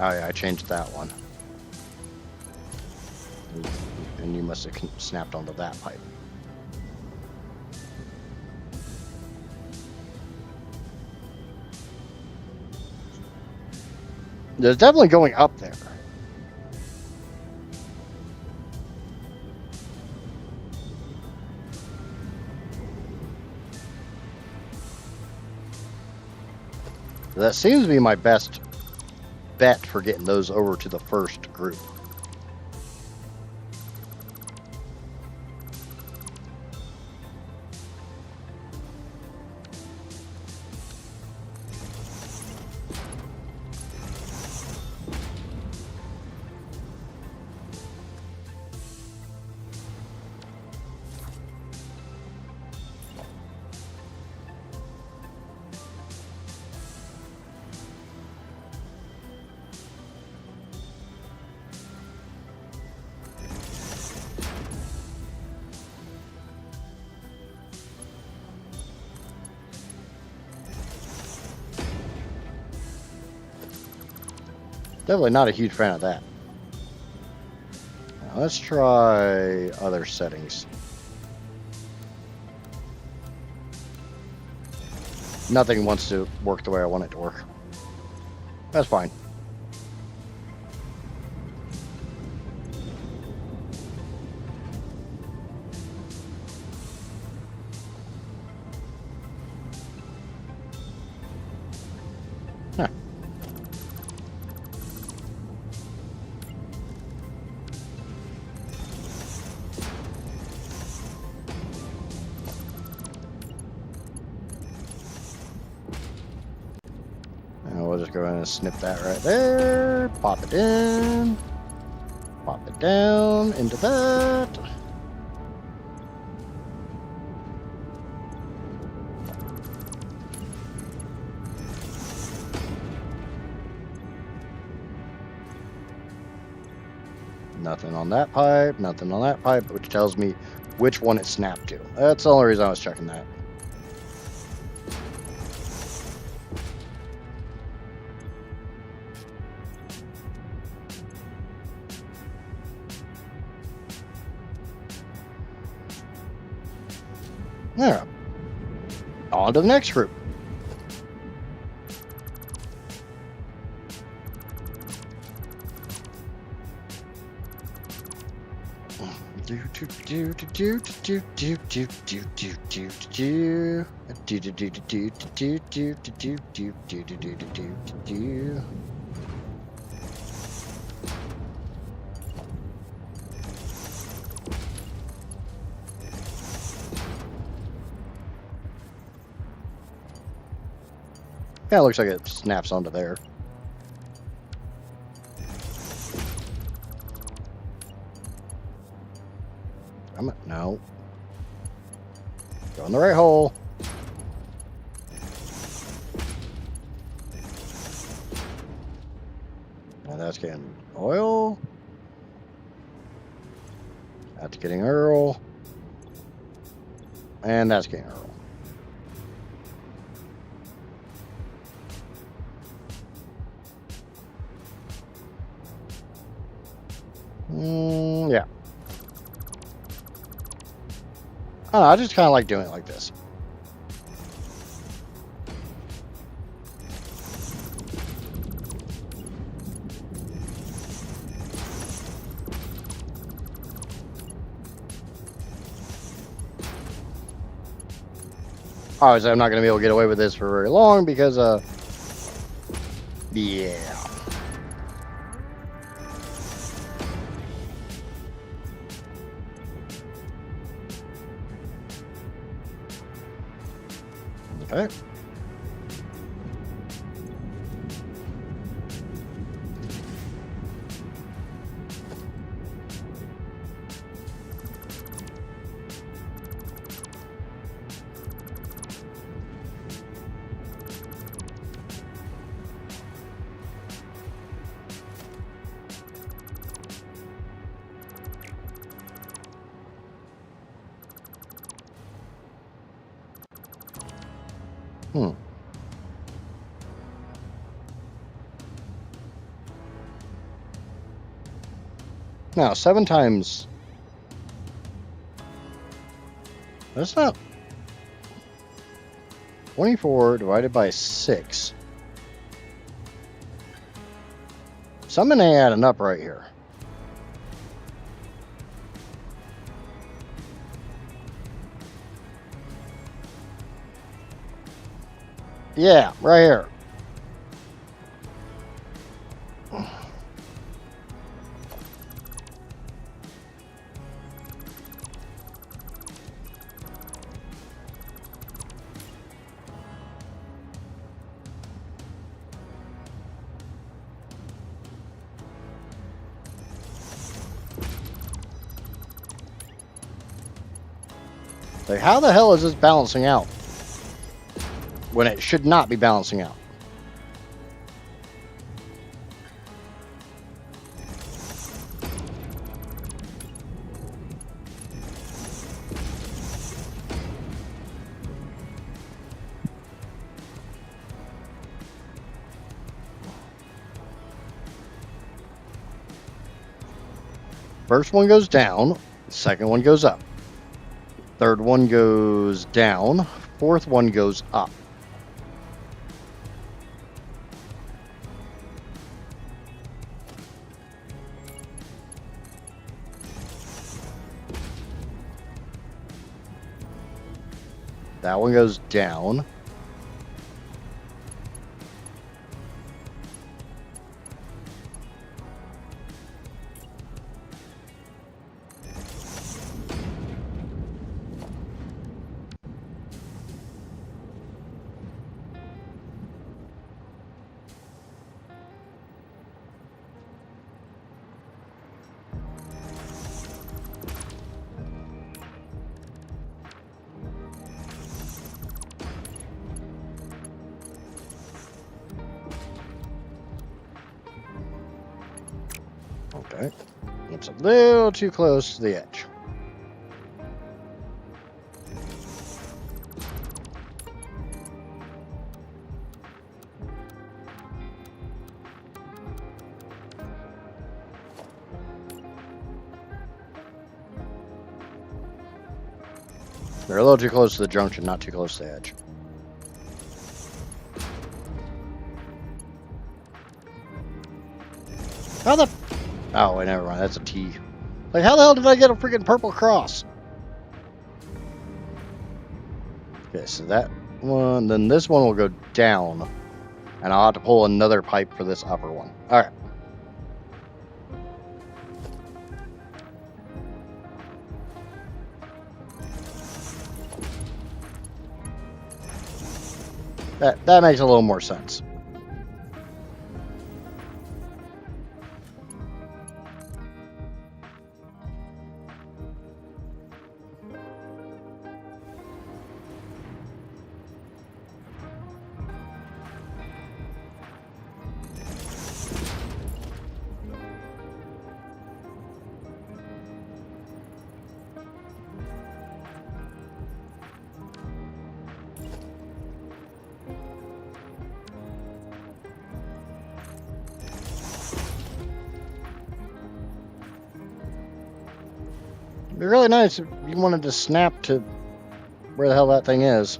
Oh yeah, I changed that one. And you must have snapped onto that pipe. There's definitely going up there. That seems to be my best bet for getting those over to the first group. Definitely not a huge fan of that. Let's try other settings. Nothing wants to work the way I want it to work. That's fine. Huh. And we'll just go ahead and snip that right there. Pop it in. Pop it down into that. Nothing on that pipe, nothing on that pipe, which tells me which one it snapped to. That's the only reason I was checking that. Yeah. On to the next group. Yeah, it looks like it snaps onto there. No. Go in the right hole. And that's getting oil. That's getting Earl. And that's getting Earl. Yeah. I don't know, I just kind of like doing it like this. Obviously, I'm not going to be able to get away with this for very long because, yeah. Okay. Now, 7 times. That's not 24 divided by 6. Something ain't adding up right here. Yeah, right here. Like, how the hell is this balancing out when it should not be balancing out? First one goes down. The second one goes up. Third one goes down. Fourth one goes up. That one goes down. Okay. It's a little too close to the edge. They're a little too close to the junction, not too close to the edge. How the... Oh, wait, never mind. That's a T. Like, how the hell did I get a freaking purple cross? Okay, so that one... Then this one will go down. And I'll have to pull another pipe for this upper one. All right. That makes a little more sense. It'd be really nice if you wanted to snap to where the hell that thing is.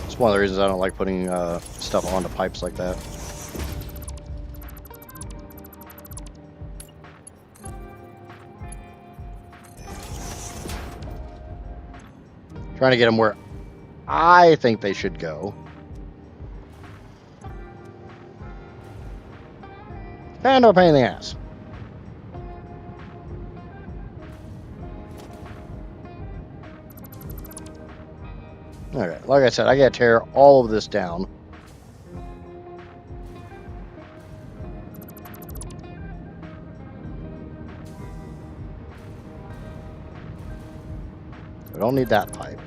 It's one of the reasons I don't like putting stuff onto pipes like that. Trying to get them where I think they should go. Kind of a pain in the ass. Okay, like I said, I gotta tear all of this down. We don't need that pipe.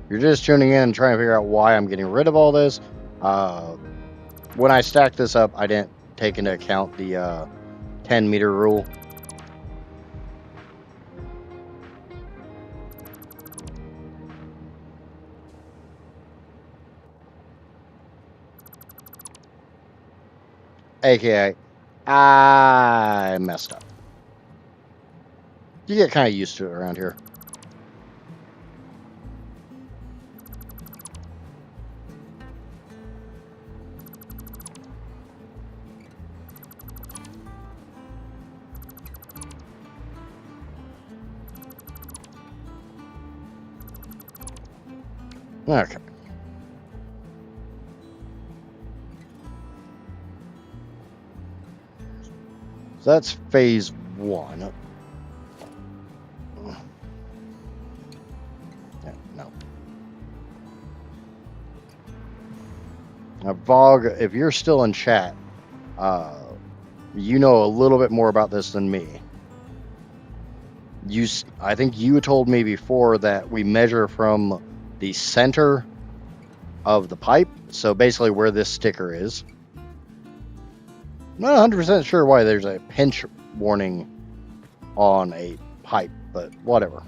You're just tuning in and trying to figure out why I'm getting rid of all this. When I stacked this up, I didn't take into account the 10-meter rule. AKA, I messed up. You get kind of used to it around here. Okay. So that's phase one. Yeah, no. Now, Vog, if you're still in chat, you know a little bit more about this than me. I think you told me before that we measure from the center of the pipe, so basically where this sticker is. I'm not 100% sure why there's a pinch warning on a pipe, but whatever.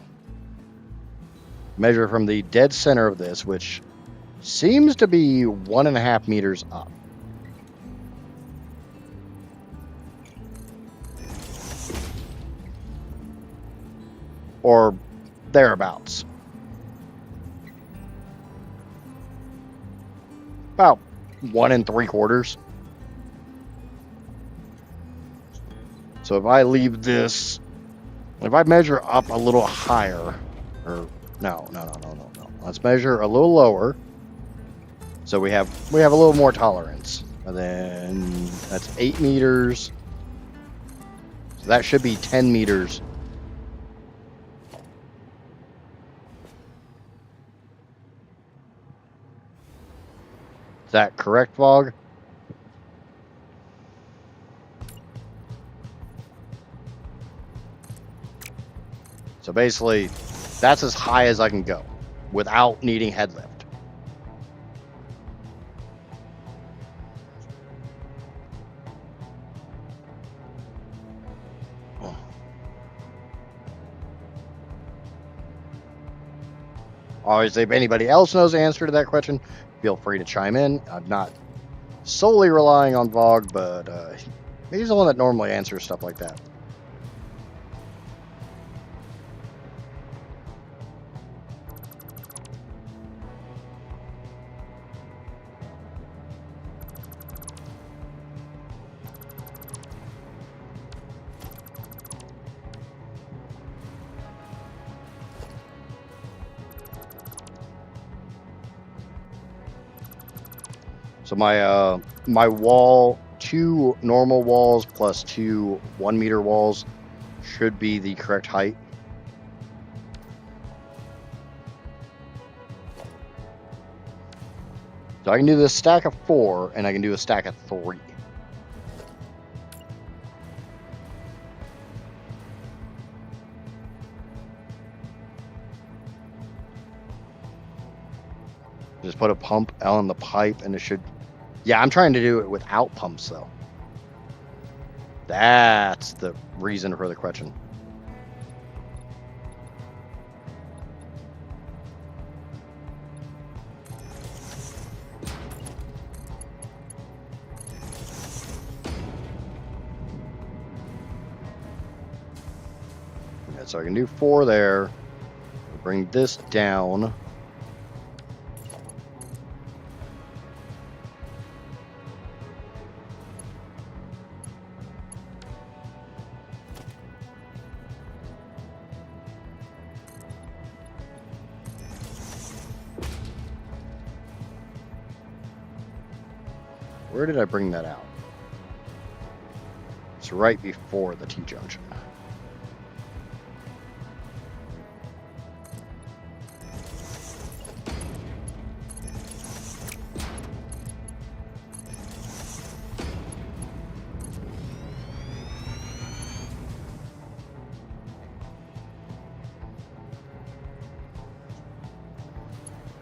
Measure from the dead center of this, which seems to be 1.5 meters up. Or thereabouts. About 1 3/4. So if I leave this, if I measure up a little higher, or no. Let's measure a little lower. So we have a little more tolerance. And then that's 8 meters. So that should be 10 meters. Is that correct, Vog? So basically, that's as high as I can go without needing head lift. Obviously, if anybody else knows the answer to that question, feel free to chime in. I'm not solely relying on Vog, but he's the one that normally answers stuff like that. So my wall, 2 normal walls plus 2 1-meter walls should be the correct height. So I can do this stack of 4 and I can do a stack of 3. Just put a pump on the pipe and it should... Yeah, I'm trying to do it without pumps, though. That's the reason for the question. Okay, so I can do 4 there. Bring this down. Where did I bring that out? It's right before the T-junction.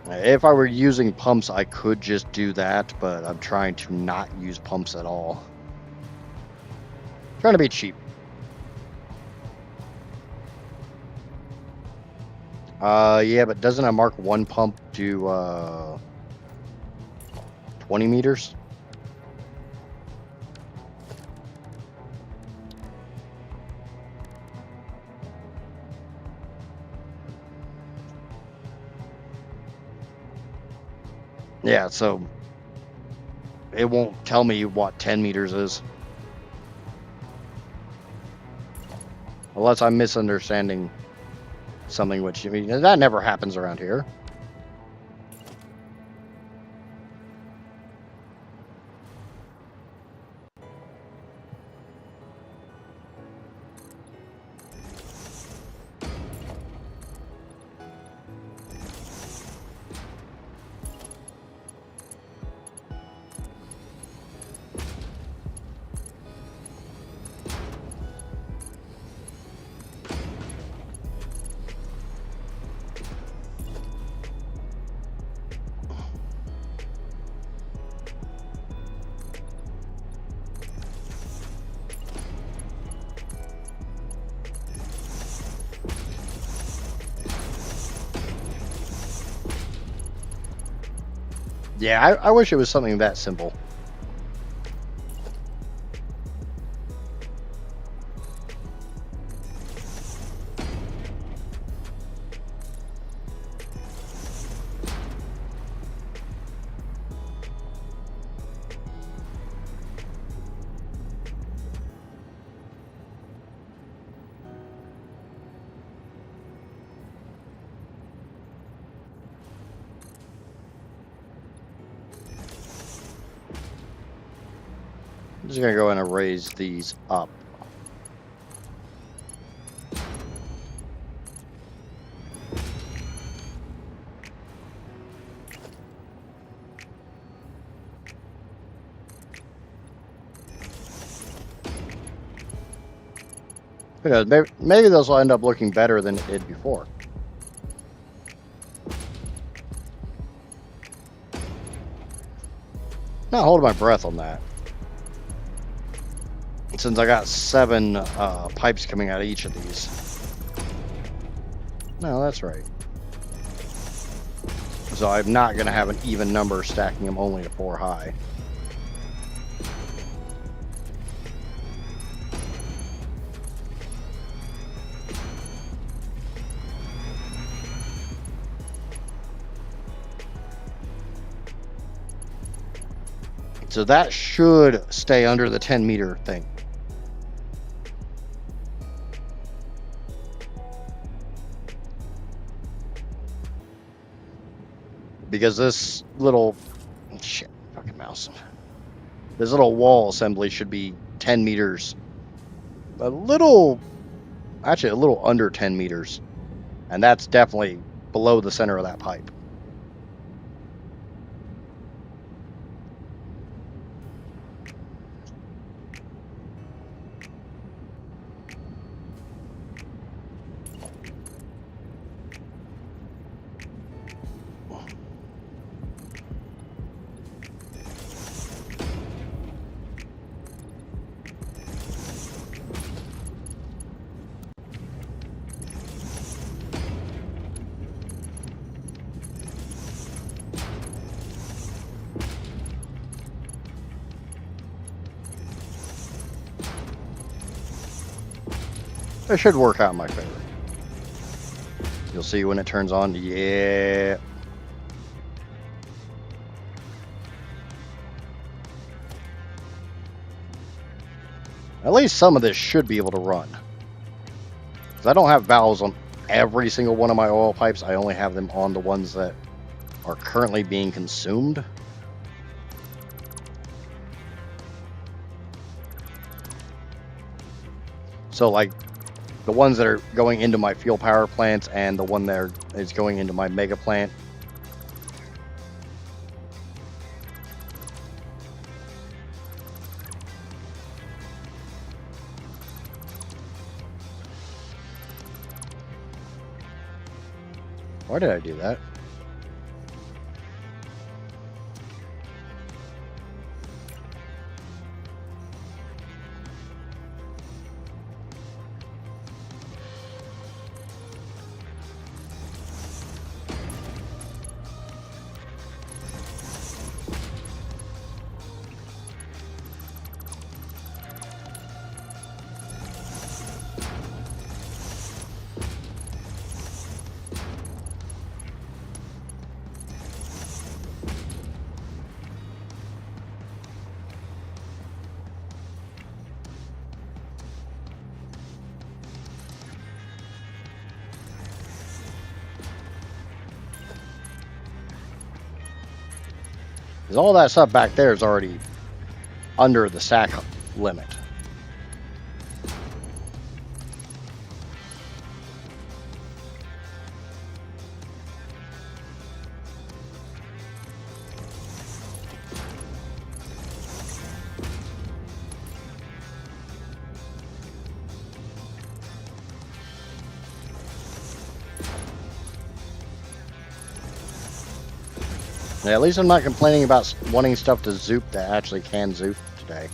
If I were using pumps, I could just do that, but I'm trying to not use pumps at all. Trying to be cheap. Yeah, but doesn't a Mark 1 pump do 20 meters? Yeah, so it won't tell me what 10 meters is. Unless I'm misunderstanding something, which, I mean, that never happens around here. Yeah, I wish it was something that simple. I'm just gonna go in and raise these up. Who knows? Maybe those will end up looking better than it did before. Not holding my breath on that. Since I got 7 pipes coming out of each of these. No, that's right. So I'm not going to have an even number stacking them only to 4 high. So that should stay under the 10-meter thing. Because this little... Shit, fucking mouse. This little wall assembly should be 10 meters. Actually a little under 10 meters. And that's definitely below the center of that pipe. It should work out in my favor. You'll see when it turns on. Yeah. At least some of this should be able to run. Because I don't have valves on every single one of my oil pipes. I only have them on the ones that are currently being consumed. So like the ones that are going into my fuel power plants and the one that is going into my mega plant. Why did I do that? Because all that stuff back there is already under the stack limit. Yeah, at least I'm not complaining about wanting stuff to zoop that actually can zoop today.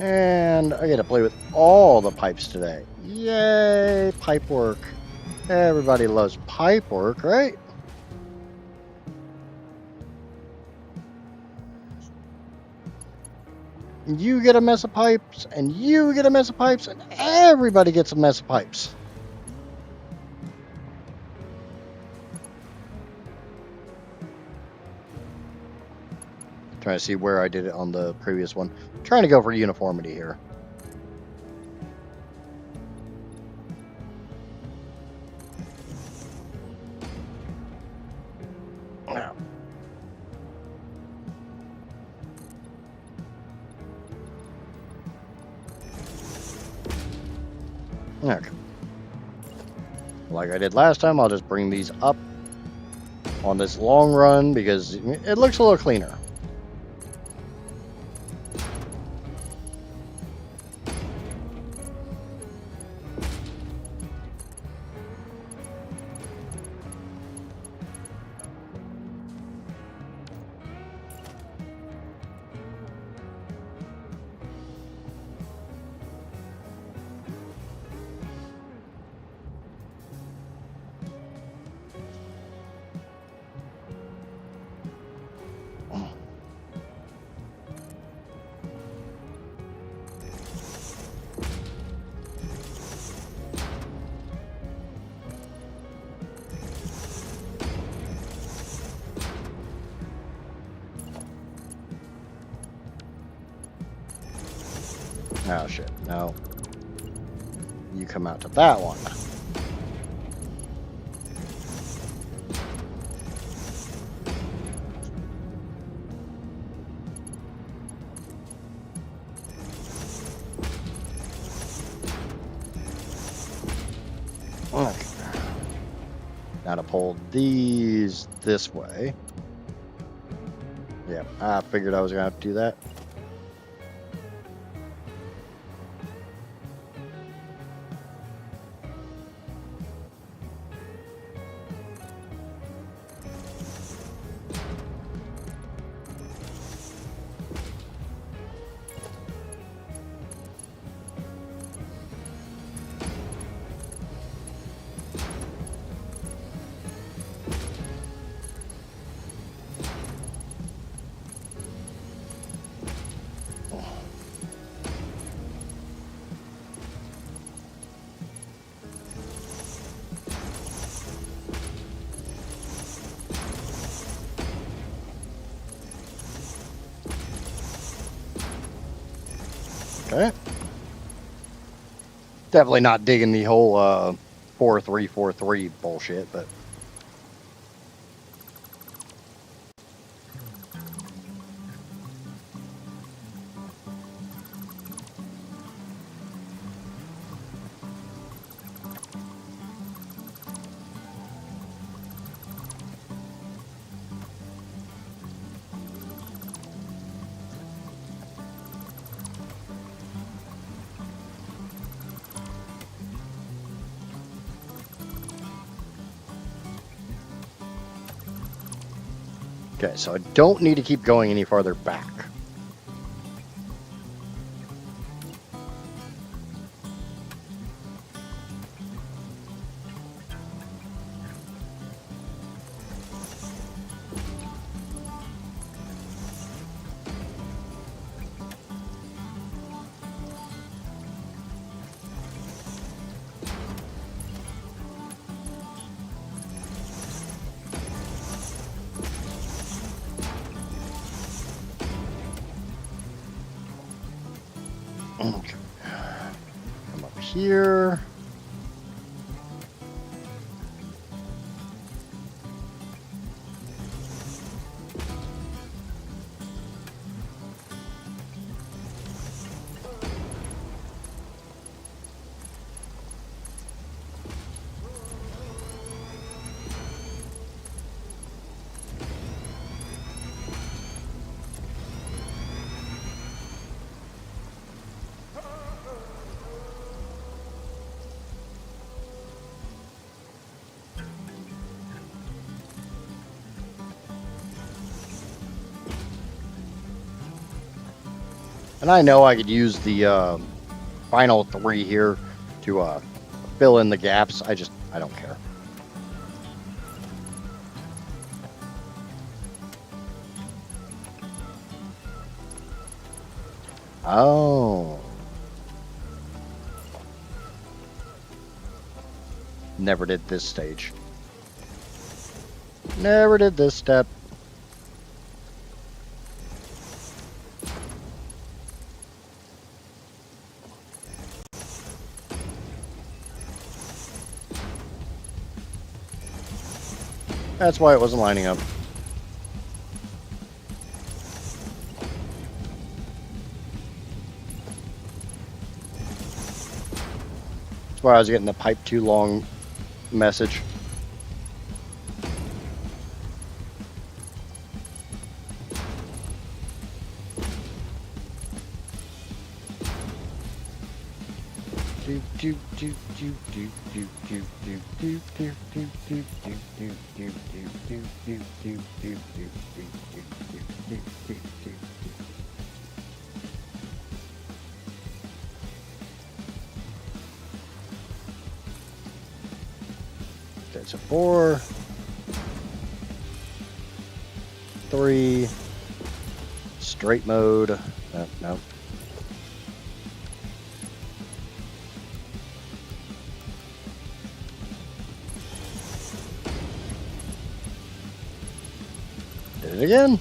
And I get to play with all the pipes today. Yay, pipe work. Everybody loves pipe work, right? You get a mess of pipes, and you get a mess of pipes, and everybody gets a mess of pipes. Trying to see where I did it on the previous one. Trying to go for uniformity here. Okay. Like I did last time, I'll just bring these up on this long run because it looks a little cleaner. Oh shit, no. You come out to that one. Okay. Now to pull these this way. Yeah, I figured I was gonna have to do that. Okay. Definitely not digging the whole 4-3-4-3 bullshit, but okay, so I don't need to keep going any farther back. Okay. Come up here. And I know I could use the final 3 here to fill in the gaps. I don't care. Oh. Never did this stage. Never did this step. That's why it wasn't lining up. That's why I was getting the pipe too long message. Okay, so 4, 3, straight mode. No. Did it again.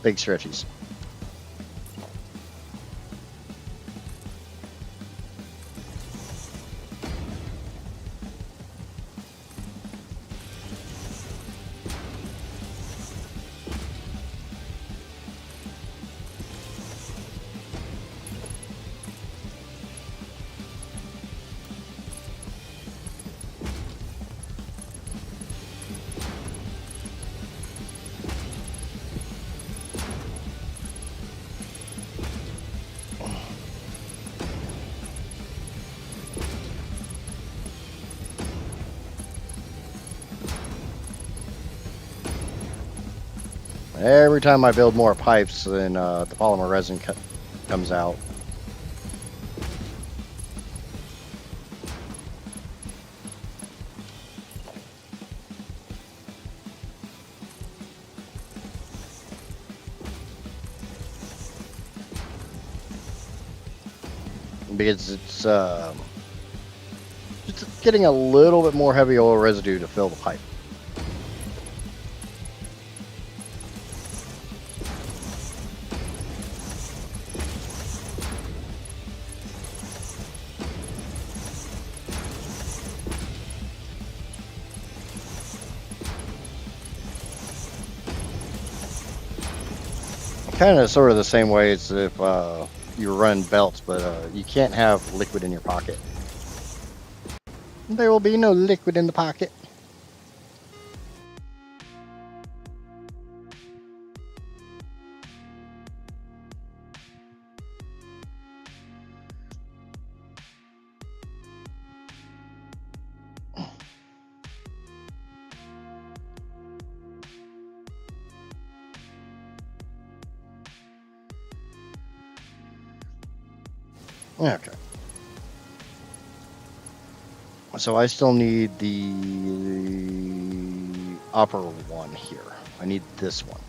Big stretchies. Every time I build more pipes, then the polymer resin comes out. Because it's just getting a little bit more heavy oil residue to fill the pipe. Kind of sort of the same way as if you run belts, but you can't have liquid in your pocket. There will be no liquid in the pocket. Okay. So I still need the upper one here. I need this one.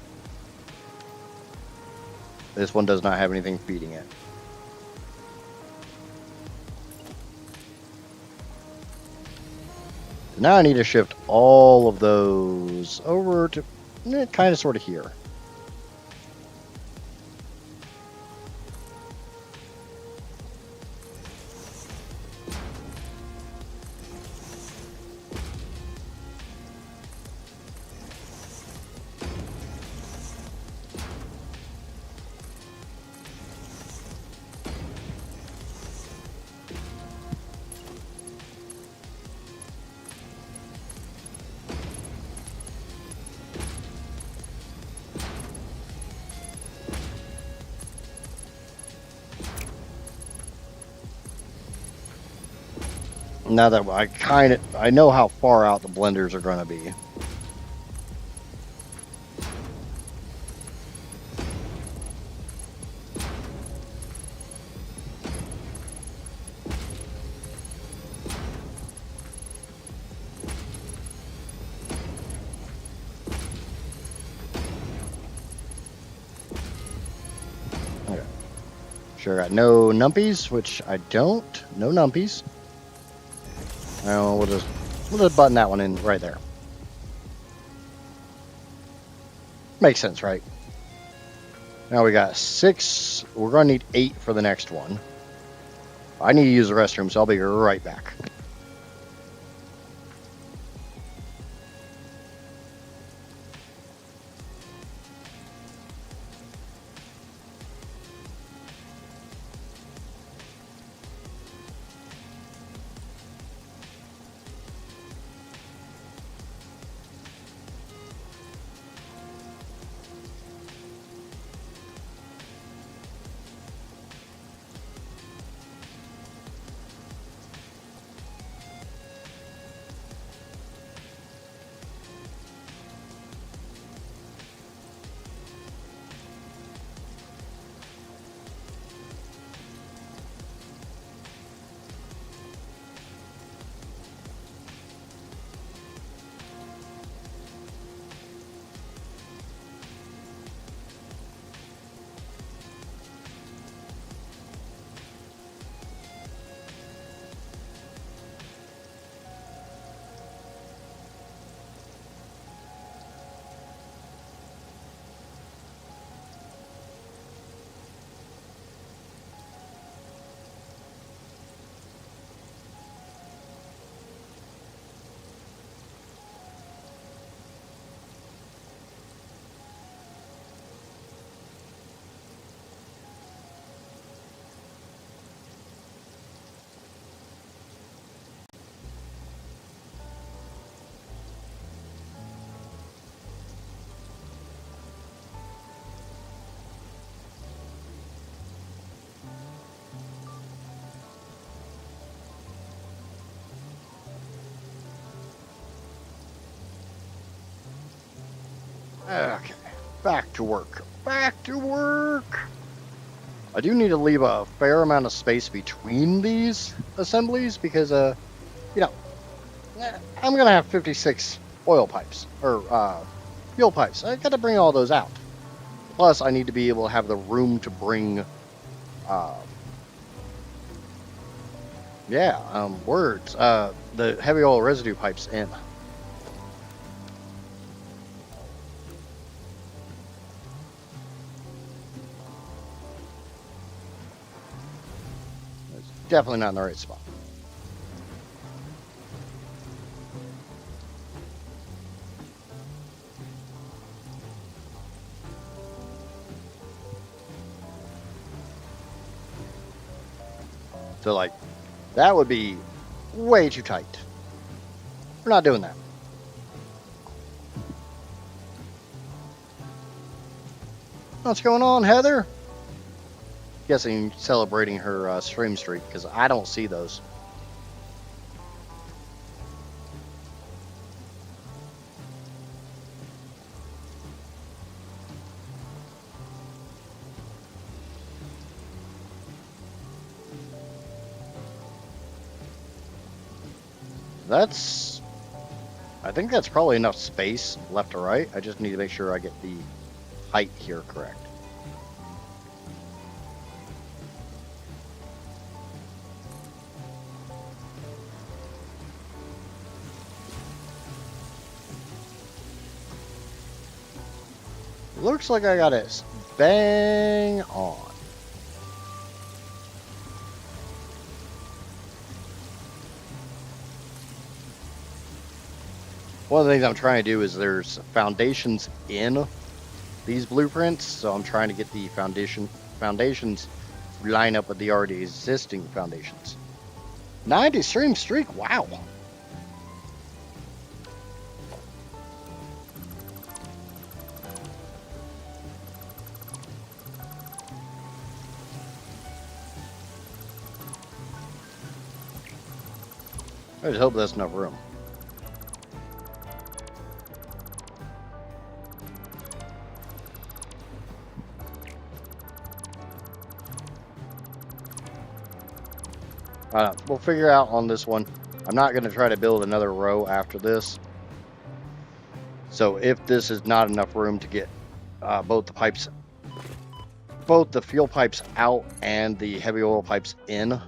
This one does not have anything feeding it. Now I need to shift all of those over to kind of sort of here. Now that I know how far out the blenders are going to be. Okay. Sure, got no numpies, which I don't. No numpies. No, we'll just button that one in right there. Makes sense, right? Now we got 6. We're going to need 8 for the next one. I need to use the restroom, so I'll be right back. Okay, back to work. Back to work. I do need to leave a fair amount of space between these assemblies because, you know, I'm going to have 56 oil pipes, or fuel pipes. I got to bring all those out. Plus, I need to be able to have the room to bring, the heavy oil residue pipes in. It's definitely not in the right spot. So, like, that would be way too tight. We're not doing that. What's going on, Heather? Guessing celebrating her stream streak, because I don't see those. I think that's probably enough space left to right. I just need to make sure I get the height here correct. Looks like I got it bang on. One of the things I'm trying to do is there's foundations in these blueprints, so I'm trying to get the foundations line up with the already existing foundations. 90 stream streak, wow. I just hope that's enough room. We'll figure out on this one. I'm not going to try to build another row after this. So if this is not enough room to get both the pipes, both the fuel pipes out and the heavy oil pipes in,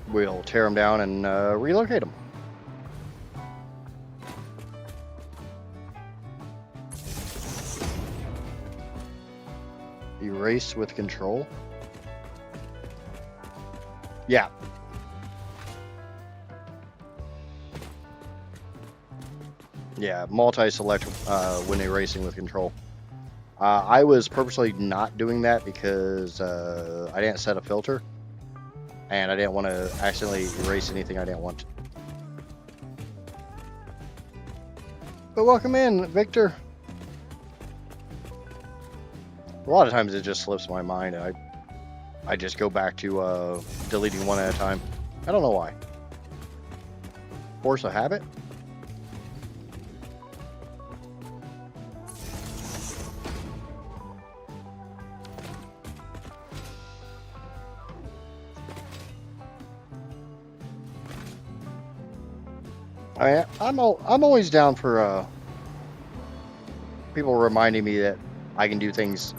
we'll tear them down and relocate them. Erase with control. Yeah. Yeah, multi-select when erasing with control. I was purposely not doing that because I didn't set a filter. And I didn't want to accidentally erase anything I didn't want to. But welcome in, Victor. A lot of times it just slips my mind. I just go back to deleting one at a time. I don't know why. Force a habit? I'm always down for people reminding me that I can do things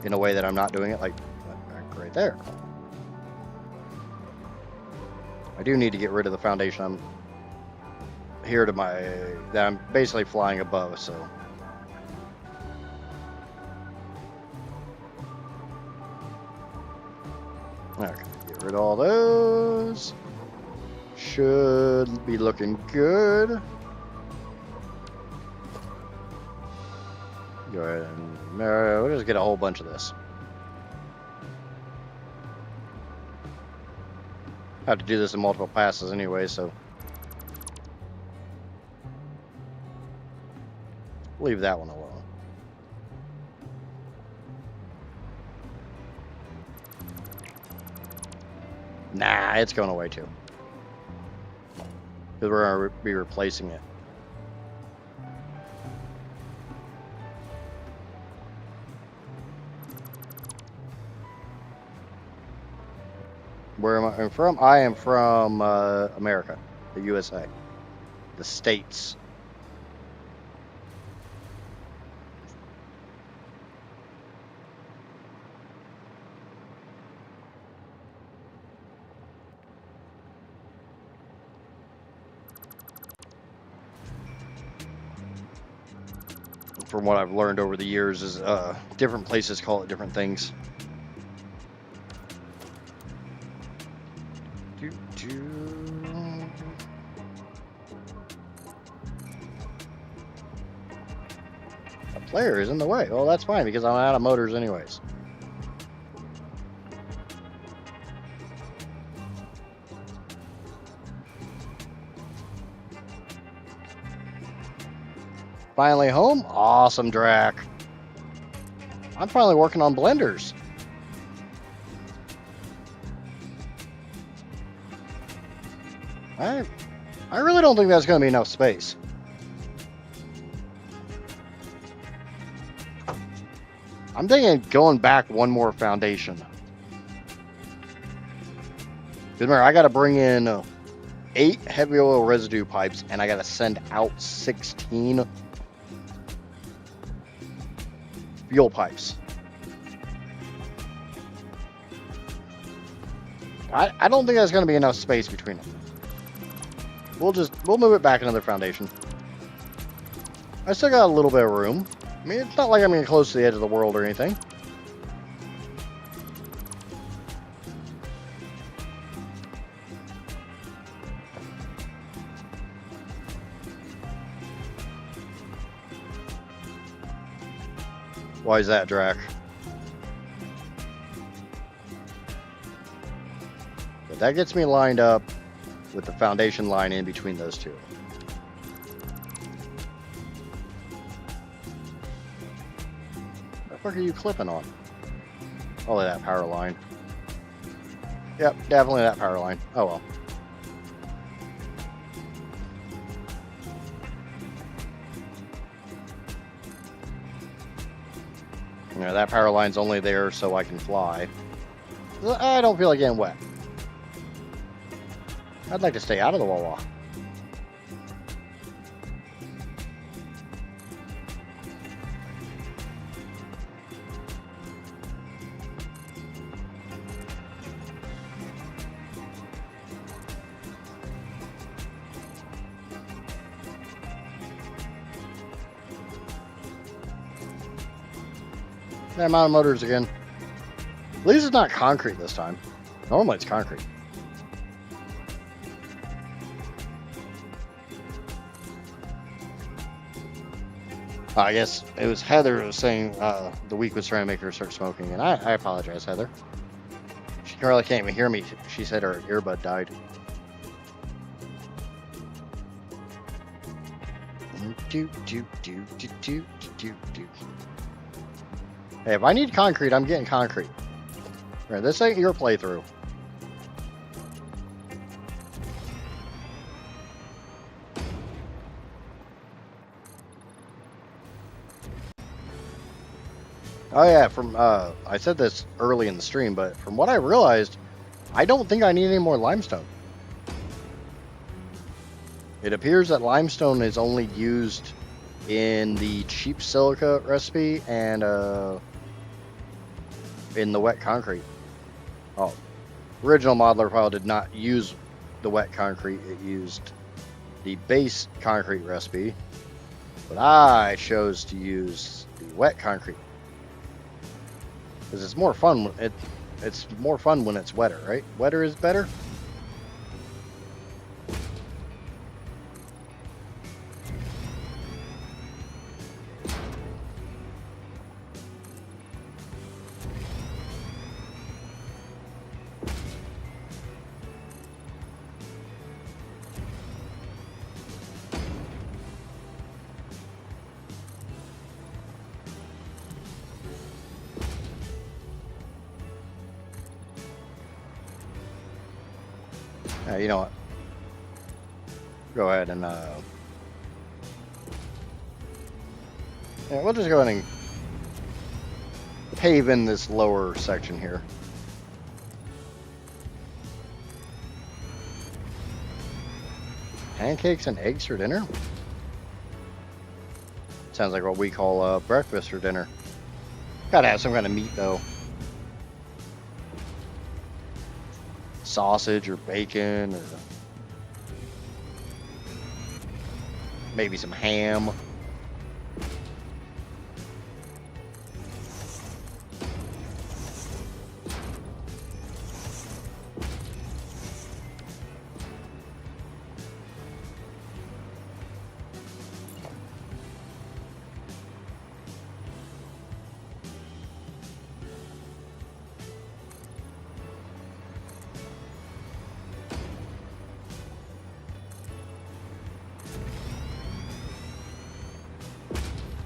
in a way that I'm not doing it, like right there. I do need to get rid of the foundation. I'm here to that I'm basically flying above, so. Okay, get rid of all those. Should be looking good. Go ahead and we'll just get a whole bunch of this. I have to do this in multiple passes anyway, so leave that one alone. Nah, it's going away too. Because we're going to be replacing it. Where am I from? I am from America, the USA, the States. From what I've learned over the years is different places call it different things. A player is in the way. Well, that's fine because I'm out of motors anyways. Finally home? Awesome, Drac. I'm finally working on blenders. I really don't think that's going to be enough space. I'm thinking going back one more foundation. Remember, I got to bring in 8 heavy oil residue pipes, and I got to send out 16 fuel pipes. I don't think that's going to be enough space between them. We'll move it back another foundation. I still got a little bit of room. I mean, it's not like I'm getting close to the edge of the world or anything. Why is that, Drac? But that gets me lined up with the foundation line in between those two. What the fuck are you clipping on? Oh, that power line. Yep, definitely that power line. Oh well. You know, that power line's only there so I can fly. I don't feel like getting wet. I'd like to stay out of the Wawa. That amount of motors again. At least it's not concrete this time. Normally it's concrete. I guess it was Heather who was saying the week was trying to make her start smoking, and I apologize, Heather. She really can't even hear me. She said her earbud died. Hey, if I need concrete, I'm getting concrete. Right, this ain't your playthrough. Oh yeah, I said this early in the stream, but from what I realized, I don't think I need any more limestone. It appears that limestone is only used in the cheap silica recipe and in the wet concrete. Oh, original modeler file did not use the wet concrete. It used the base concrete recipe, but I chose to use the wet concrete because it's more fun. It's more fun when it's wetter, right? Wetter is better. You know what? Go ahead and yeah, we'll just go ahead and pave in this lower section here. Pancakes and eggs for dinner? Sounds like what we call breakfast for dinner. Gotta have some kind of meat though. Sausage or bacon or maybe some ham.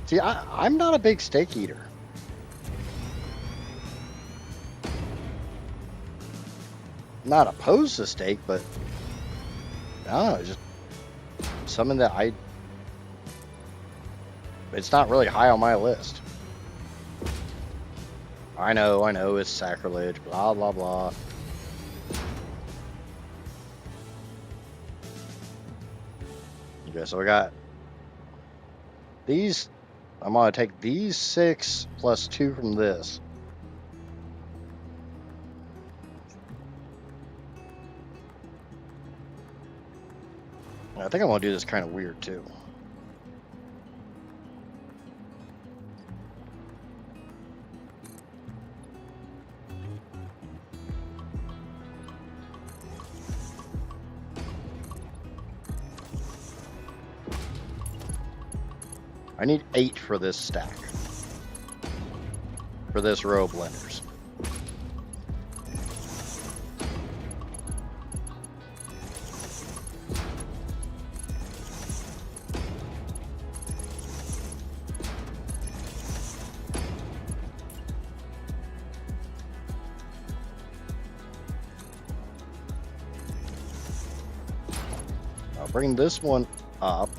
See, I'm not a big steak eater. Not opposed to steak, but I don't know, just something that it's not really high on my list. I know, it's sacrilege, blah, blah, blah. Okay, so we got these. I'm going to take these 6 plus 2 from this. I think I'm going to do this kind of weird too. I need 8 for this stack. For this row of blenders. bring this one up.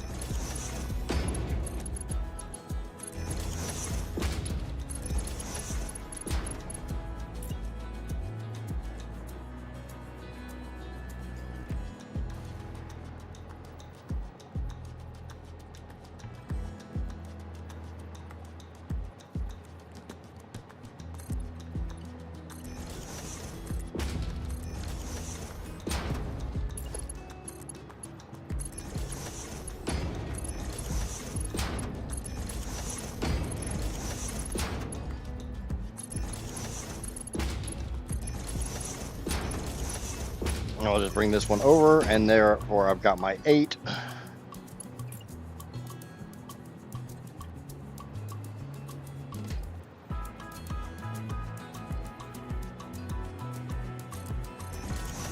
I'll just bring this one over, and therefore I've got my 8.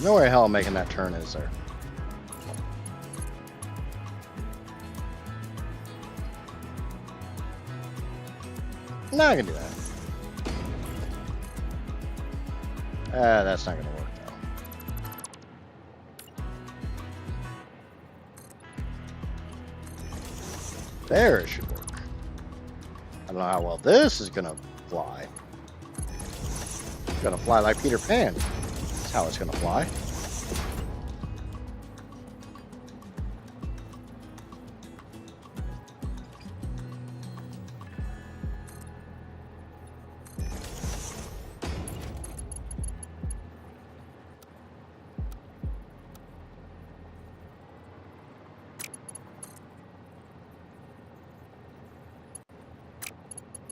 No way hell I'm making that turn, is there? No, I can do that. That's not going to work, though. There it should work. I don't know how well this is going to fly. It's going to fly like Peter Pan. That's how it's going to fly.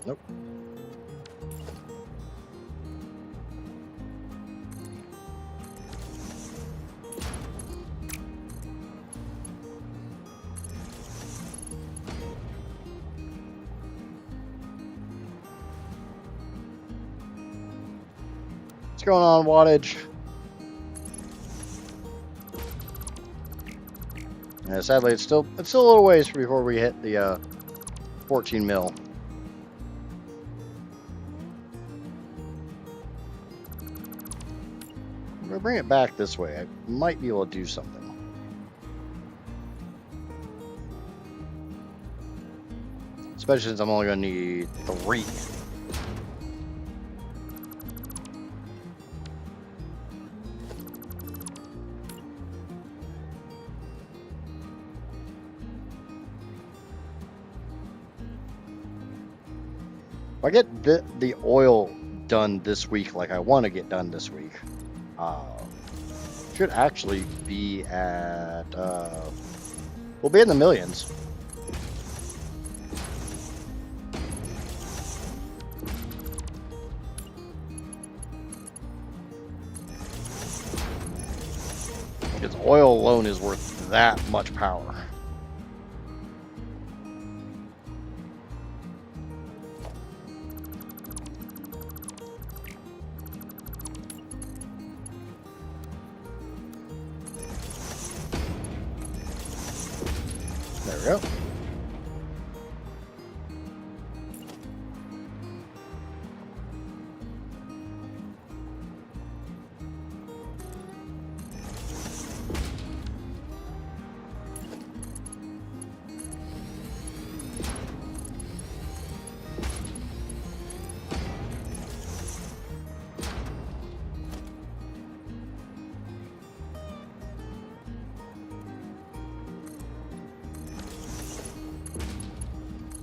Nope. What's going on, wattage? Yeah, sadly, it's still a little ways before we hit the 14 mil. If I bring it back this way, I might be able to do something. Especially since I'm only going to need 3. If I get the oil done this week, like I want to get done this week, should actually be at, we'll be in the millions. Because oil alone is worth that much power. There we go.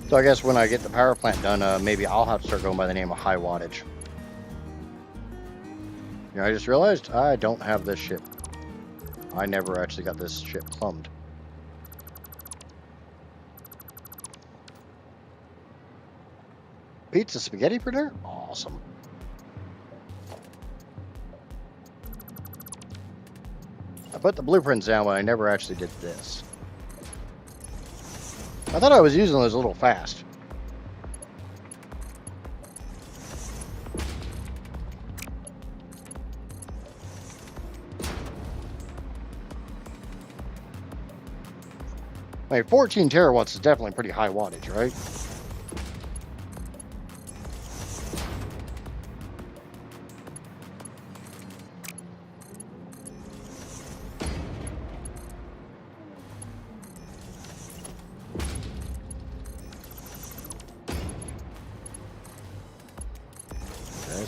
So I guess when I get the power plant done, maybe I'll have to start going by the name of high wattage. You know, I just realized I don't have this ship. I never actually got this ship plumbed. Pizza spaghetti printer? Awesome. I put the blueprints down, but I never actually did this. I thought I was using those a little fast. I mean, 14 terawatts is definitely pretty high wattage, right?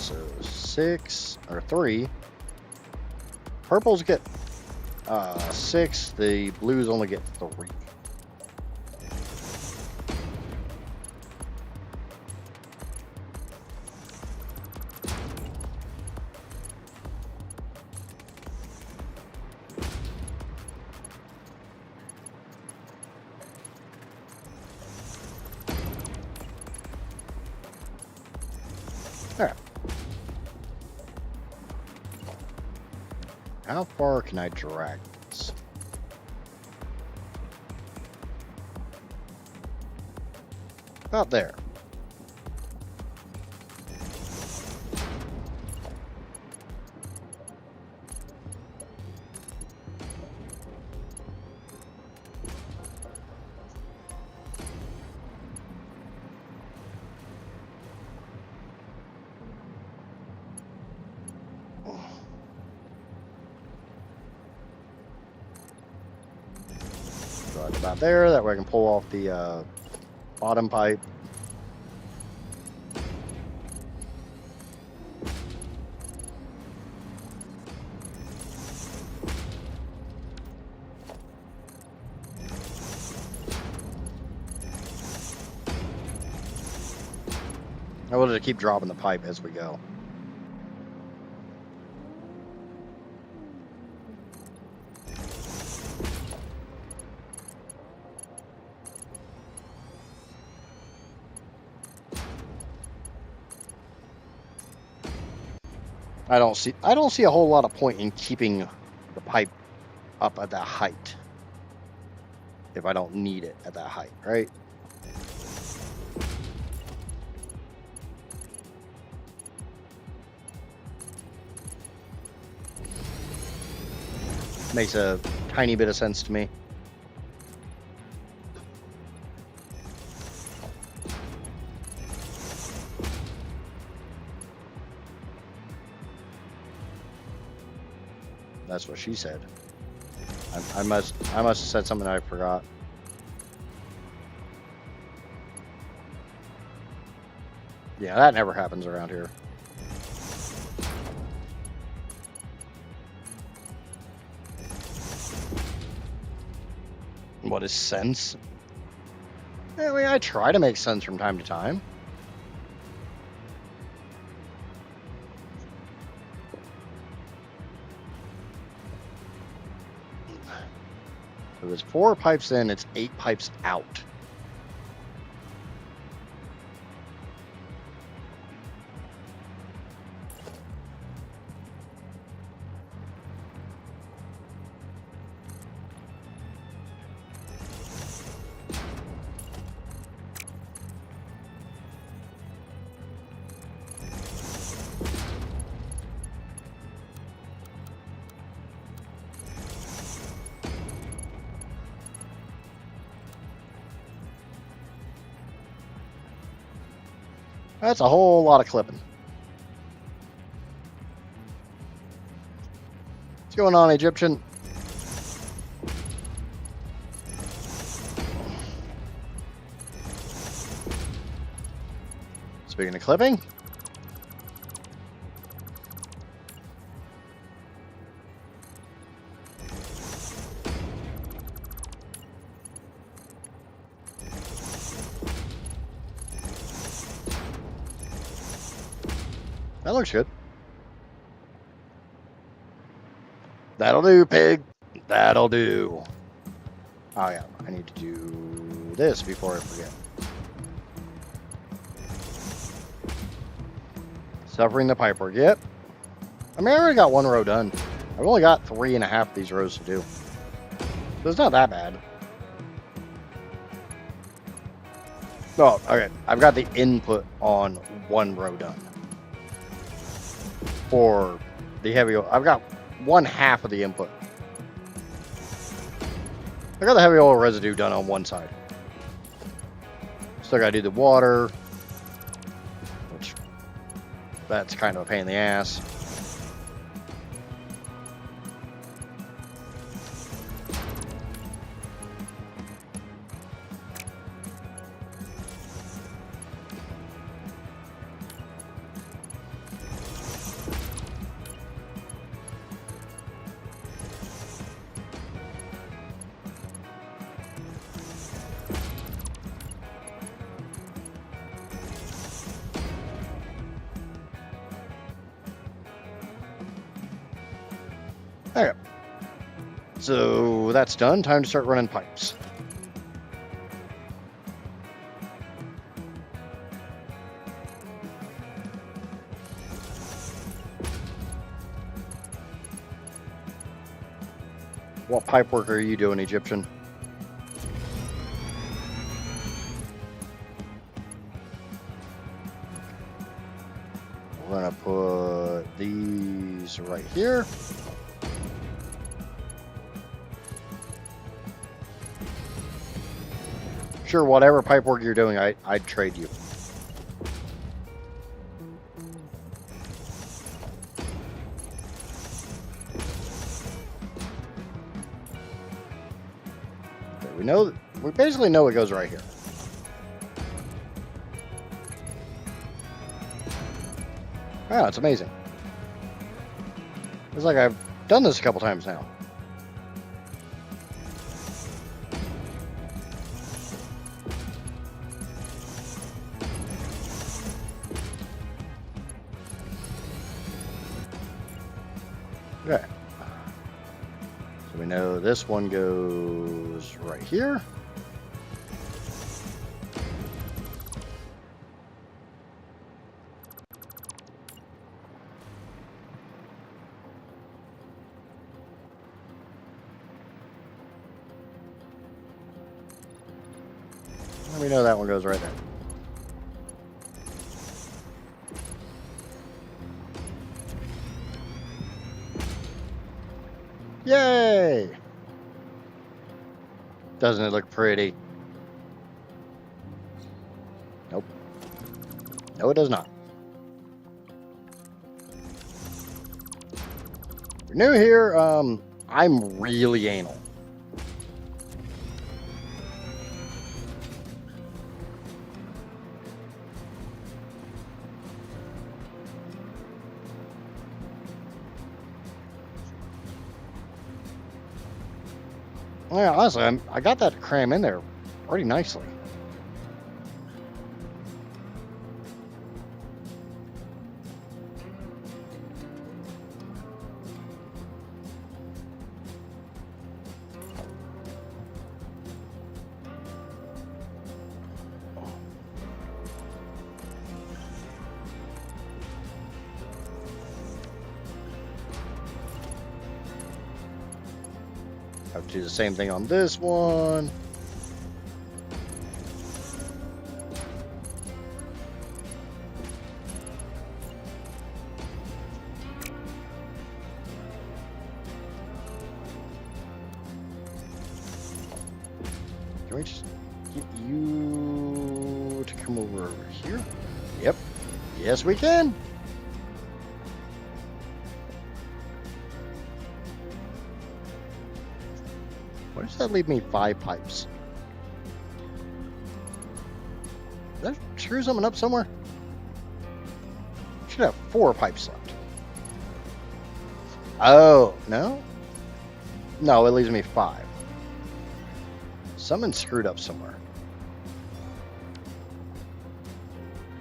So 6 or 3. Purples get 6. The blues only get 3. Alright. How far can I drag this? About there. Right about there. That way I can pull off the bottom pipe. I wanted to keep dropping the pipe as we go. I don't see a whole lot of point in keeping the pipe up at that height if I don't need it at that height, right? Makes a tiny bit of sense to me. That's what she said. I must have said something I forgot. Yeah, that never happens around here. What is sense? I mean, I try to make sense from time to time. So there's 4 pipes in, it's 8 pipes out. That's a whole lot of clipping. What's going on, Egyptian? Speaking of clipping, that looks good. That'll do, pig. That'll do. Oh yeah, I need to do this before I forget. Severing the pipework. Yep. I mean, I already got 1 row done. I've only got 3.5 of these rows to do. So it's not that bad. Oh, okay. I've got the input on 1 row done. For the heavy oil. I've got 1/2 of the input. I got the heavy oil residue done on 1 side. Still gotta do the water, which that's kind of a pain in the ass. Okay. So that's done. Time to start running pipes. What pipe work are you doing, Egyptian? We're gonna put these right here. Sure, whatever pipe work you're doing, I'd trade you. Okay, we basically know it goes right here. Wow, it's amazing. It's like I've done this a couple times now. Okay. So we know this one goes right here. And we know that one goes right there. Yay! Doesn't it look pretty? Nope. No, it does not. If you're new here, I'm really anal. Yeah, honestly, I got that to cram in there pretty nicely. Have to do the same thing on this one. Can we just get you to come over here? Yep. Yes, we can. Why does that leave me 5 pipes? Did I screw something up somewhere? Should have 4 pipes left. Oh, no? No, it leaves me 5. Something screwed up somewhere.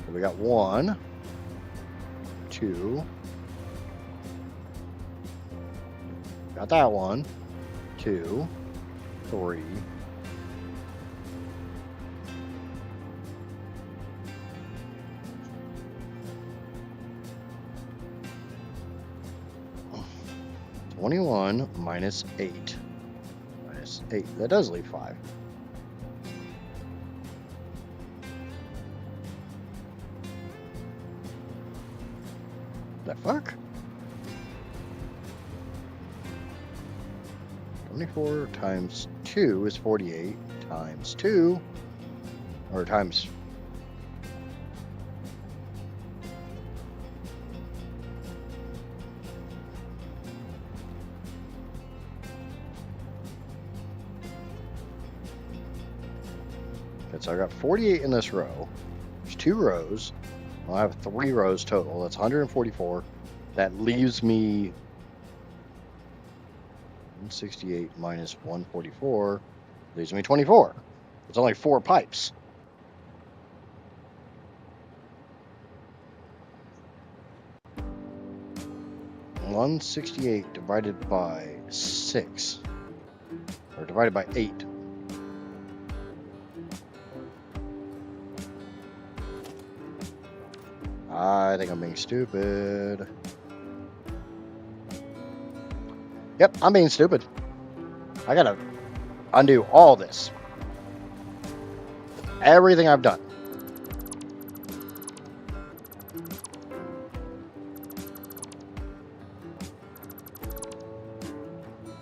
So we got 1, 2. Got that one. 2, 3. $21 minus 8. Minus 8. That does leave 5. The fuck? 24 times 2 is 48 times 2, or times... Okay, so I got 48 in this row. There's 2 rows. I'll have 3 rows total. That's 144. That leaves me 168 minus 144 leaves me 24. It's only 4 pipes. 168 divided by 6. Or divided by 8. I think I'm being stupid. Yep, I'm being stupid. I gotta undo all this. Everything I've done.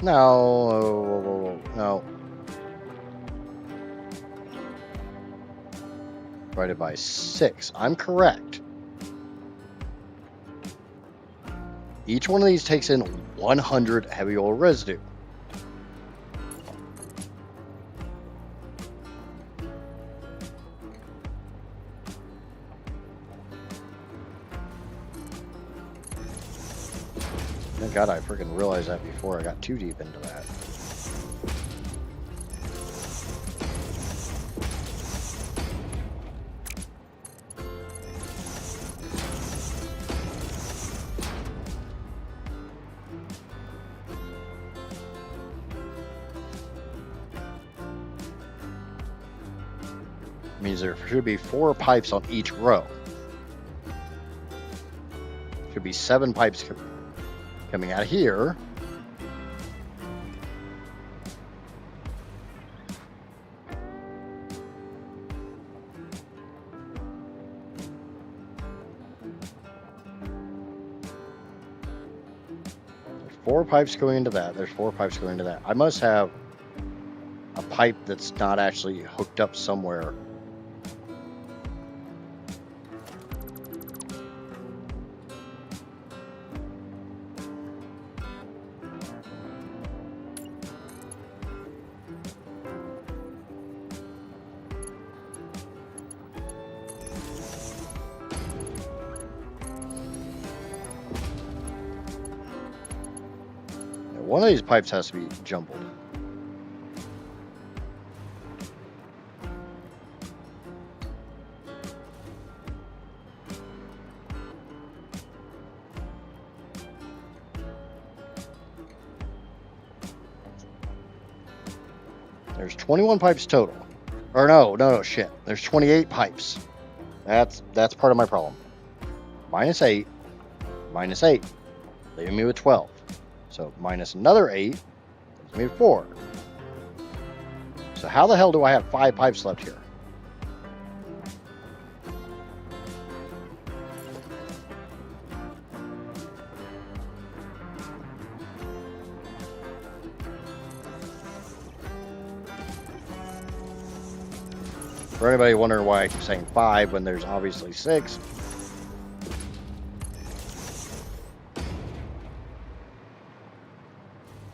No. No. Divided by 6. I'm correct. Each one of these takes in 100 heavy oil residue. Thank God I freaking realized that before I got too deep into that. Means there should be 4 pipes on each row. Should be 7 pipes coming out of here. There's 4 pipes going into that. There's 4 pipes going into that. I must have a pipe that's not actually hooked up somewhere. One of these pipes has to be jumbled. There's 21 pipes total. Or no, shit. There's 28 pipes. That's part of my problem. Minus 8. Minus 8. Leaving me with 12. So minus another 8, gives me 4. So how the hell do I have 5 pipes left here? For anybody wondering why I keep saying 5 when there's obviously 6.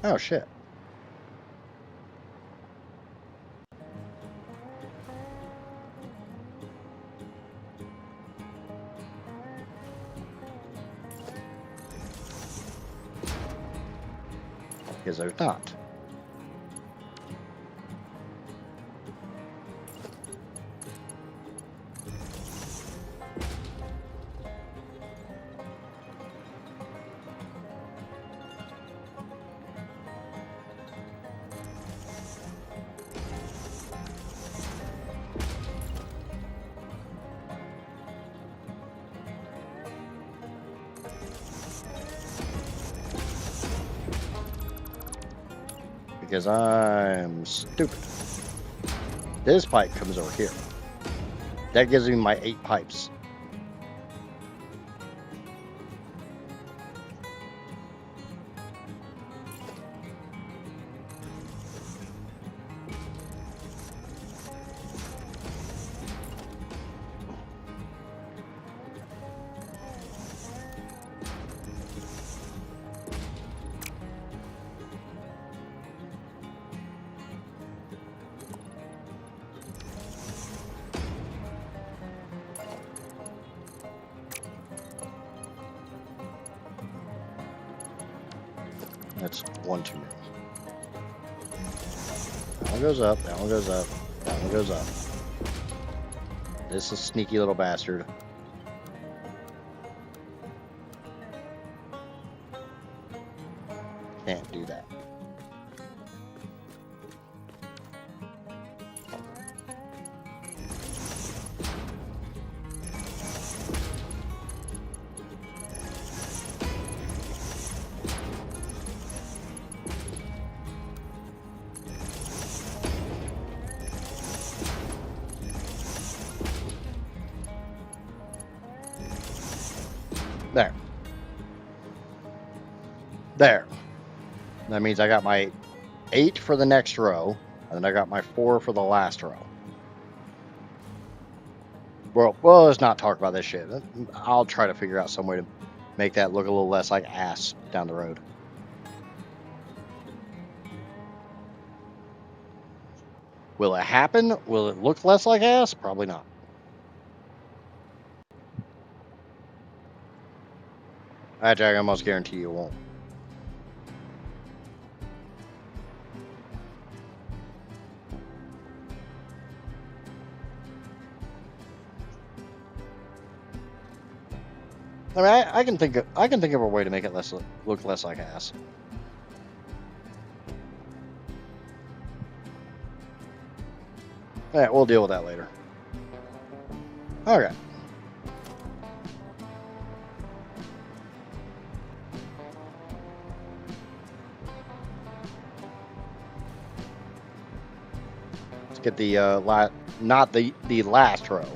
Oh, shit. Because there's not. Because I'm stupid. This pipe comes over here. That gives me my 8 pipes. That's 1 too many. That one goes up, that one goes up, that one goes up. This is sneaky little bastard. Can't do that. There. There. That means I got my 8 for the next row, and then I got my 4 for the last row. Well, let's not talk about this shit. I'll try to figure out some way to make that look a little less like ass down the road. Will it happen? Will it look less like ass? Probably not. Actually, I can almost guarantee you won't. I mean, I can think of a way to make it look less like ass. Yeah, we'll deal with that later. Okay. Let's get the not the last row.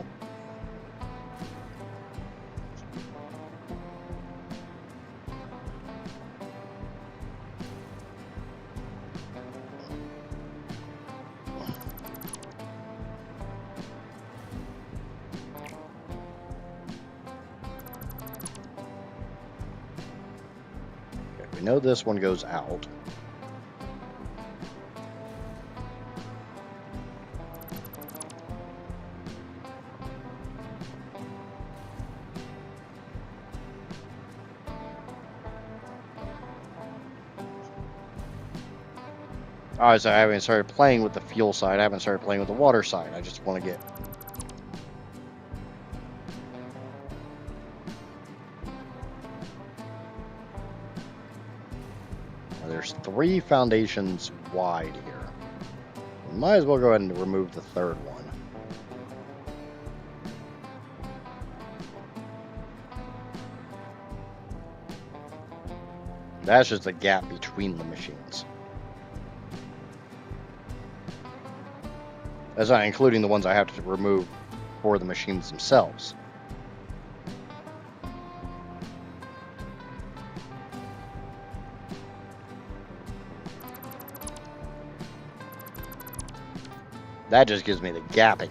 We know this one goes out. Alright, so I haven't started playing with the fuel side. I haven't started playing with the water side. I just want to get... There's 3 foundations wide here. Might as well go ahead and remove the third one. That's just the gap between the machines. That's not including the ones I have to remove for the machines themselves. That just gives me the gapping.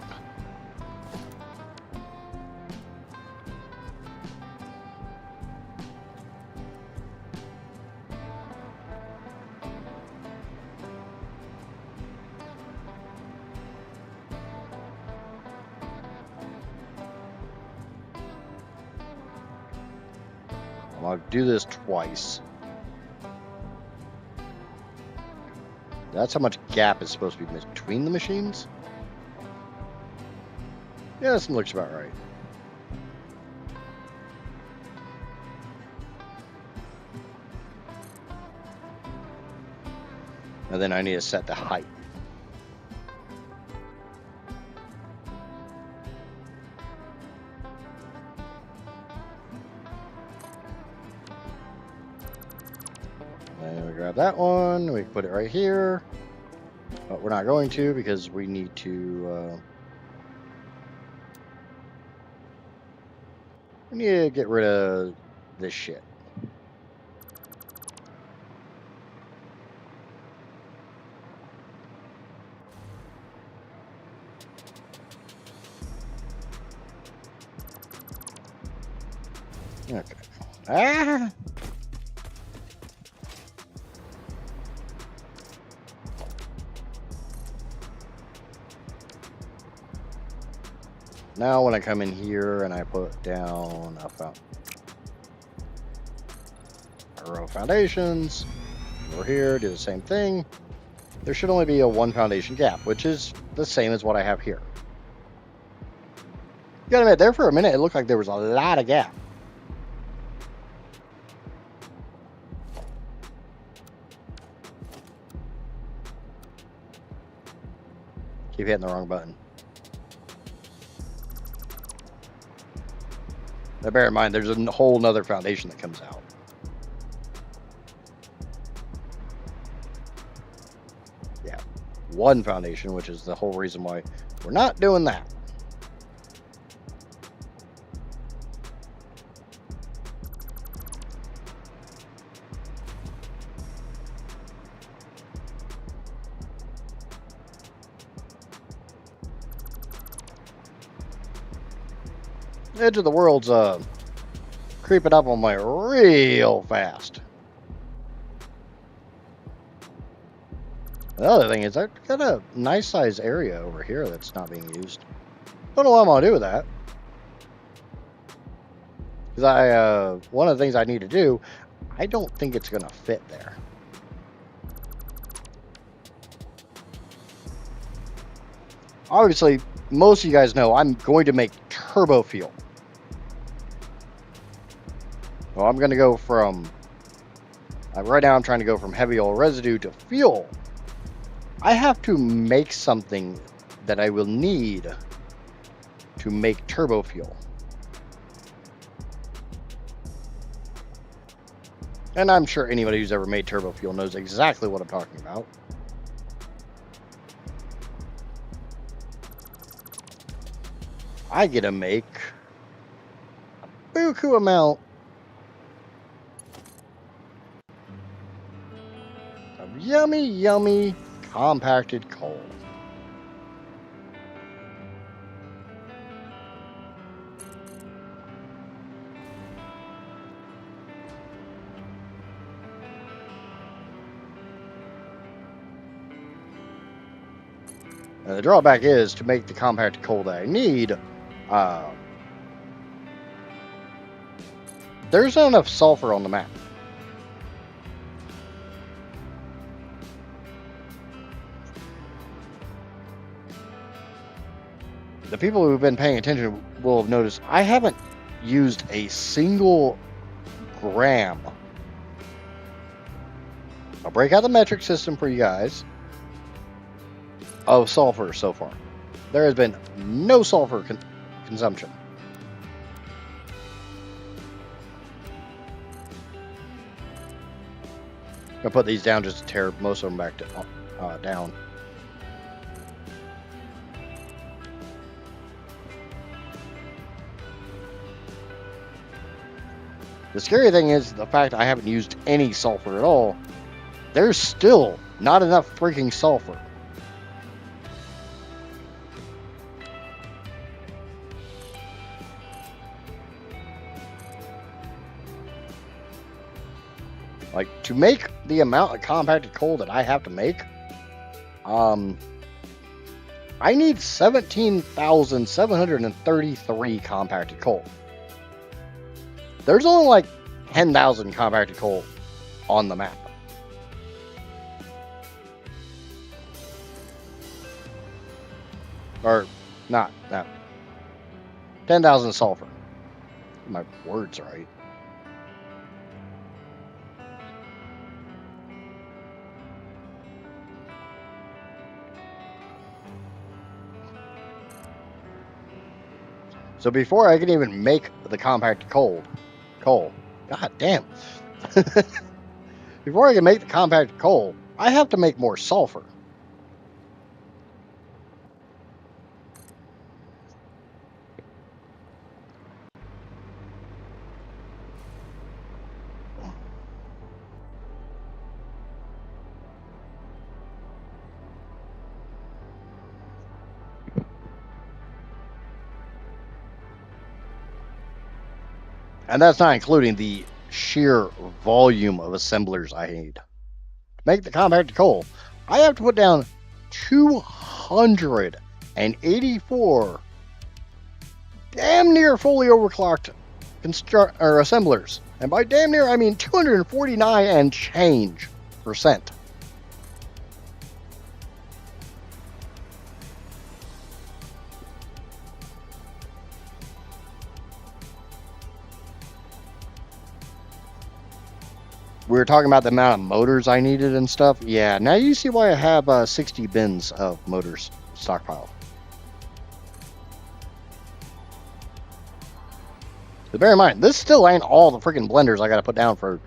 I'm going to do this twice. That's how much gap is supposed to be between the machines? Yeah, this looks about right. And then I need to set the height. And we grab that one, we can put it right here. But we're not going to because we need to get rid of this shit. Okay. Ah! Now when I come in here and I put down a row of foundations, over here, do the same thing. There should only be a 1 foundation gap, which is the same as what I have here. You gotta admit, there for a minute, it looked like there was a lot of gap. Keep hitting the wrong button. Now bear in mind, there's a whole nother foundation that comes out. Yeah, one foundation, which is the whole reason why we're not doing that. Edge of the world's creeping up on me real fast. The other thing is I've got a nice size area over here that's not being used. Don't know what I'm gonna do with that. Because one of the things I need to do, I don't think it's gonna fit there. Obviously, most of you guys know I'm going to make turbo fuel. Well, I'm going to go from, right now I'm trying to go from heavy oil residue to fuel. I have to make something that I will need to make turbo fuel. And I'm sure anybody who's ever made turbo fuel knows exactly what I'm talking about. I get to make a buku amount of yummy, yummy compacted coal. And the drawback is, to make the compacted coal that I need, there's not enough sulfur on the map. The people who've been paying attention will have noticed I haven't used a single gram. I'll break out the metric system for you guys of sulfur so far. There has been no sulfur consumption. I'll put these down just to tear most of them back to, down. The scary thing is the fact I haven't used any sulfur at all. There's still not enough freaking sulfur. Like, to make the amount of compacted coal that I have to make, I need 17,733 compacted coal. There's only like 10,000 compacted coal on the map. Or, not. 10,000 sulfur. My words right. So before I can even make the compacted coal, god damn. Before I can make the compacted coal, I have to make more sulfur. And that's not including the sheer volume of assemblers I need. To make the compacted coal, I have to put down 284 damn near fully overclocked assemblers. And by damn near, I mean 249 and change %. We were talking about the amount of motors I needed and stuff. Yeah, now you see why I have 60 bins of motors stockpile. But bear in mind, this still ain't all the freaking blenders I got to put down for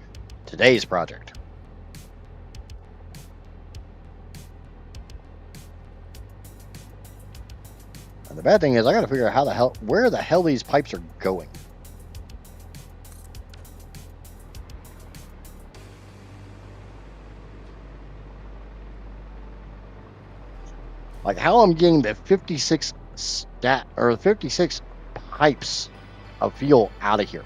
today's project. And the bad thing is I got to figure out where the hell these pipes are going. Like how I'm getting the 56 pipes of fuel out of here.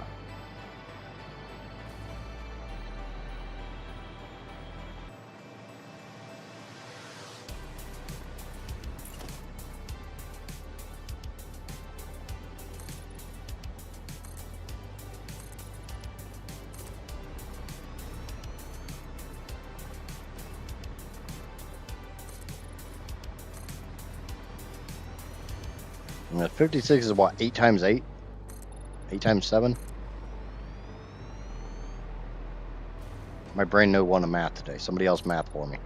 And 56 is what, 8 times 8? 8 times 7? My brain no one to math today. Somebody else math for me.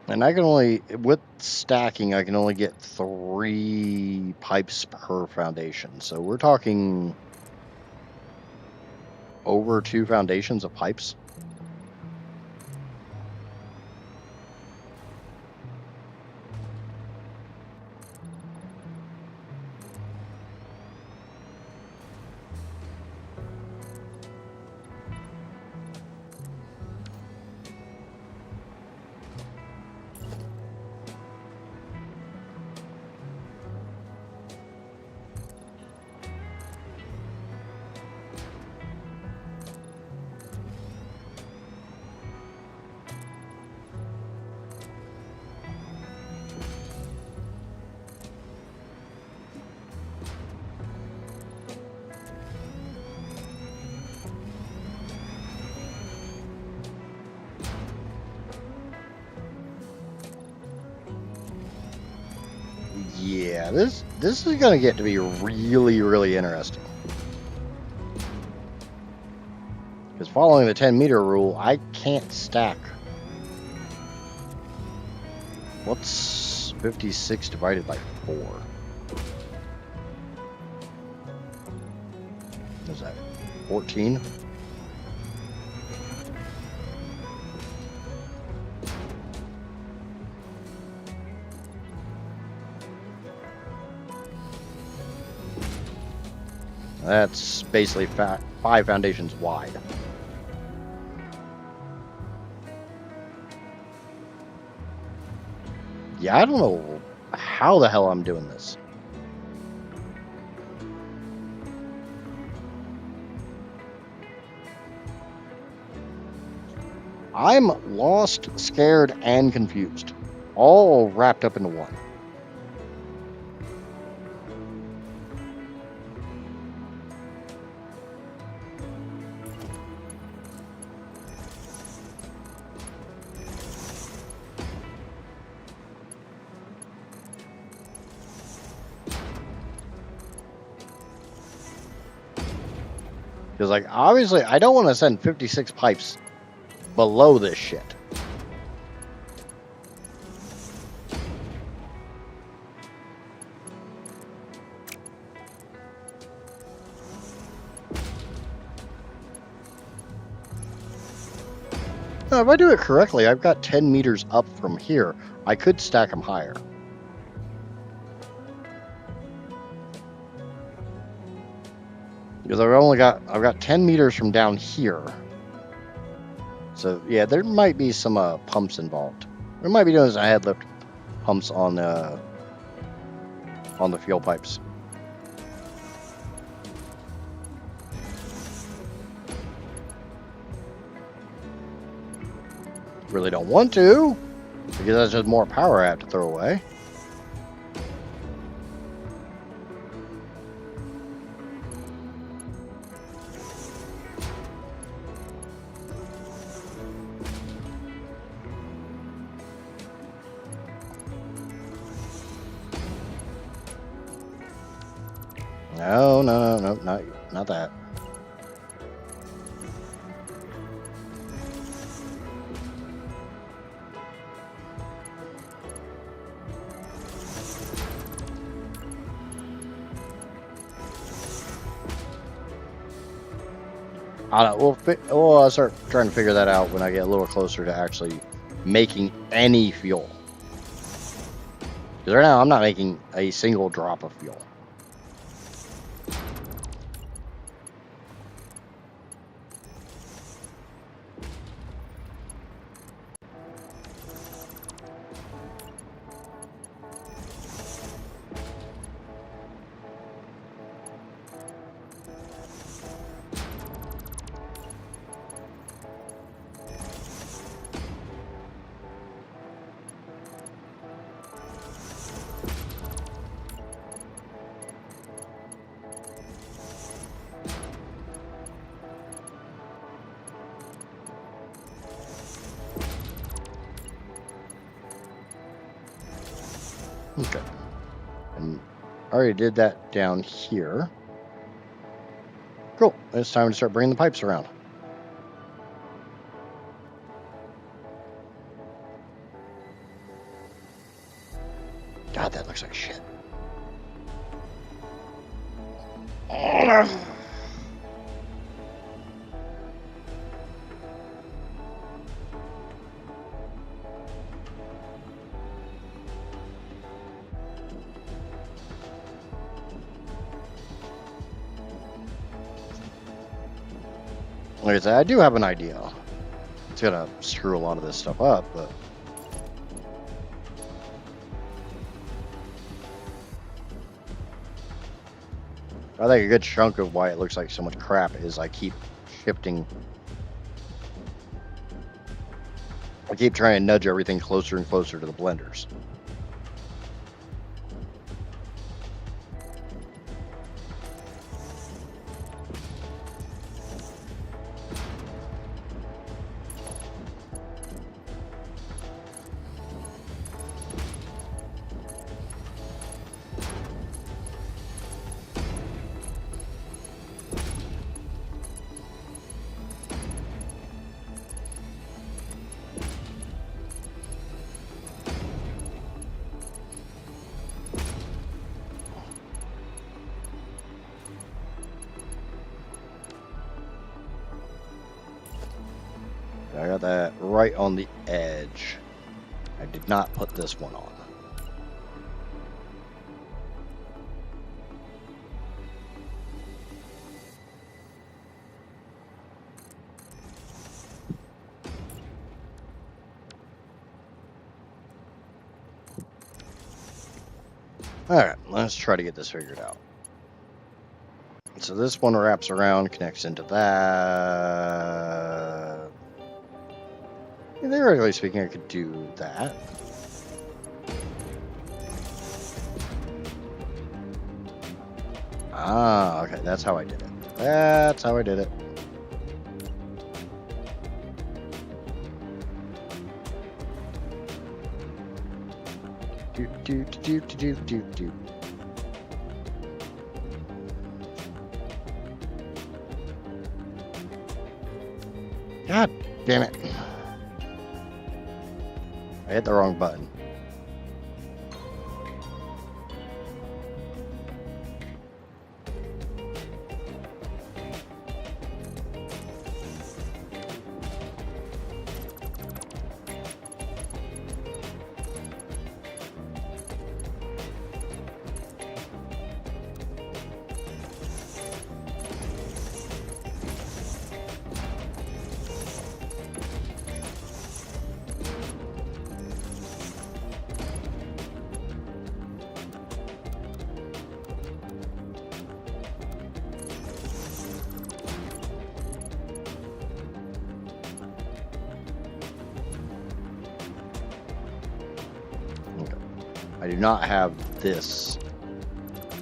And I can only, with stacking, I can only get 3 pipes per foundation. So we're talking over 2 foundations of pipes. Yeah, this is going to get to be really, really interesting. Because following the 10-meter rule, I can't stack. What's 56 divided by 4? What's that? 14? That's basically 5 foundations wide. Yeah, I don't know how the hell I'm doing this. I'm lost, scared, and confused. All wrapped up into one. Because, like, obviously, I don't want to send 56 pipes below this shit. Now, if I do it correctly, I've got 10 meters up from here. I could stack them higher. Because I've got 10 meters from down here. So yeah, there might be some pumps involved. We might be doing some head lift pumps on the fuel pipes. Really don't want to, because that's just more power I have to throw away. No, no, no, no, not that. I don't know. We'll start trying to figure that out when I get a little closer to actually making any fuel. Because right now I'm not making a single drop of fuel. Okay. And I already did that down here. Cool. It's time to start bringing the pipes around. God, that looks like shit. Like I said, I do have an idea. It's gonna screw a lot of this stuff up, but I think a good chunk of why it looks like so much crap is I keep shifting. I keep trying to nudge everything closer and closer to the blenders. I got that right on the edge. I did not put this one on. Alright, let's try to get this figured out. So this one wraps around, connects into that. Theoretically speaking, I could do that. Ah, okay, that's how I did it. That's how I did it. Do. God damn it. I hit the wrong button. I do not have this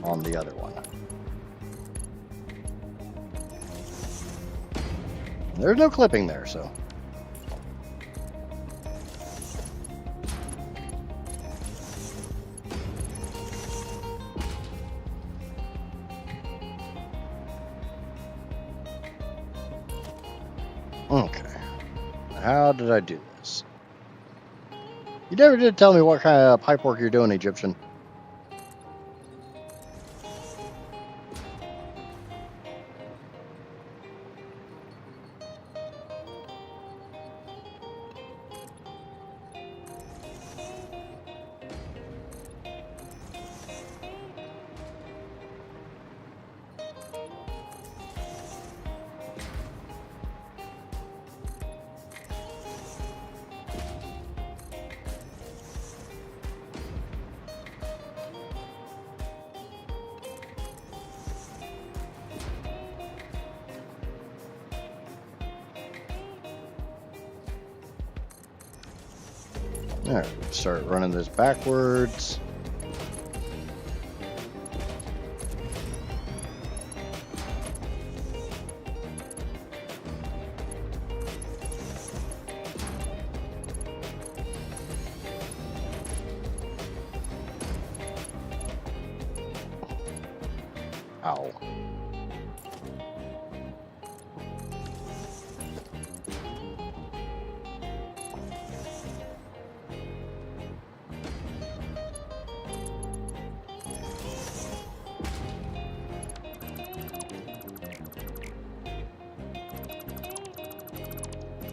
on the other one. There's no clipping there, so. how did I do this? You never did tell me what kind of pipe work you're doing, Egyptian. All right, start running this backwards. Ow.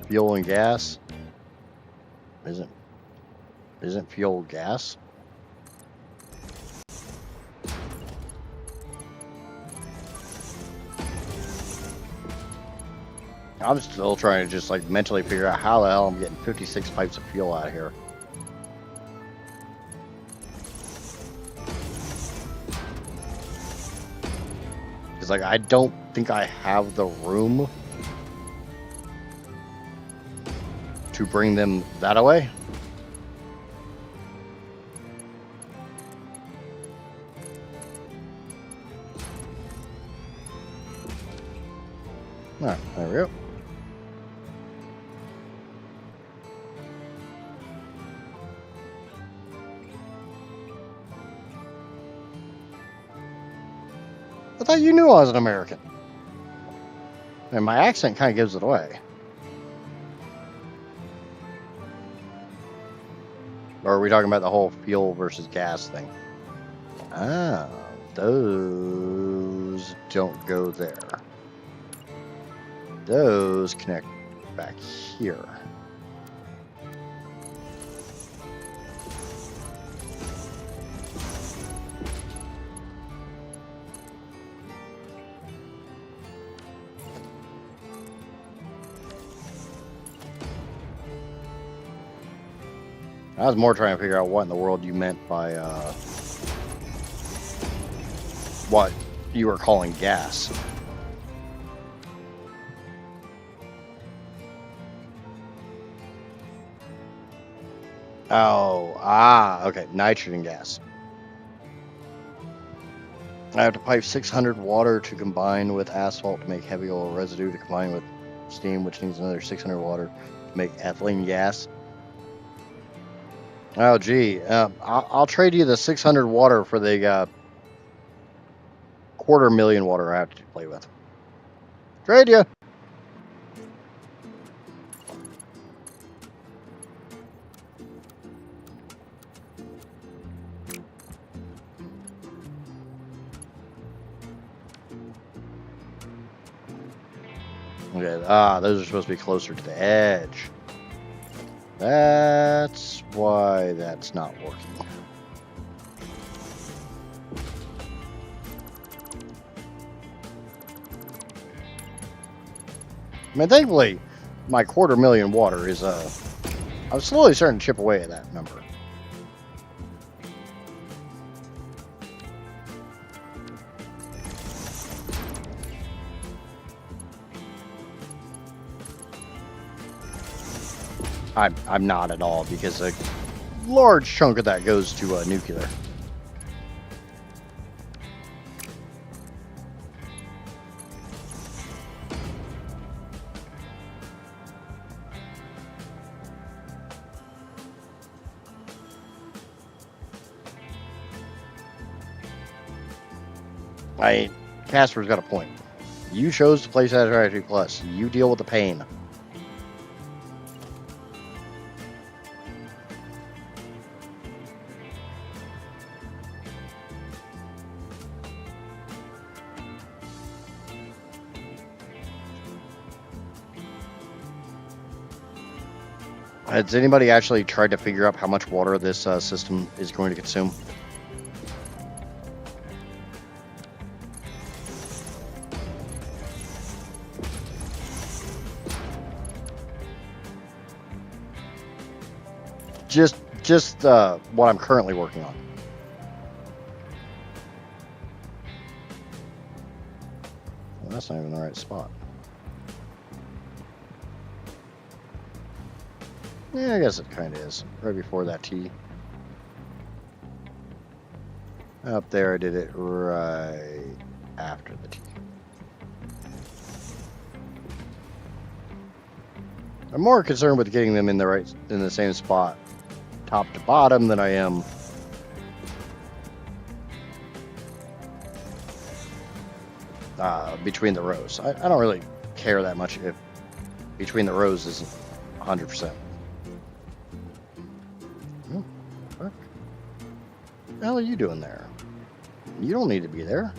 Fuel and gas. Isn't fuel gas? I'm still trying to just like mentally figure out how the hell I'm getting 56 pipes of fuel out of here. Because like I don't think I have the room to bring them that away. All right, there we go. I thought you knew I was an American. And my accent kind of gives it away. Or are we talking about the whole fuel versus gas thing? Ah, those don't go there. Those connect back here. I was more trying to figure out what in the world you meant by what you were calling gas. Oh, okay, nitrogen gas. I have to pipe 600 water to combine with asphalt to make heavy oil residue to combine with steam, which needs another 600 water to make ethylene gas. Oh, gee. I'll trade you the 600 water for the 250,000 water I have to play with. Trade you. Okay, those are supposed to be closer to the edge. That's why that's not working. I mean, thankfully, my 250,000 water is, I'm slowly starting to chip away at that number. I'm not at all, because a large chunk of that goes to nuclear. Casper's got a point. You chose to play Satisfactory Plus. You deal with the pain. Has anybody actually tried to figure out how much water this system is going to consume? Just what I'm currently working on. Well, that's not even the right spot. Yeah, I guess it kind of is. Right before that T. Up there, I did it right after the T. I'm more concerned with getting them in the same spot, top to bottom, than I am between the rows. I don't really care that much if between the rows isn't 100%. What the hell are you doing there? You don't need to be there.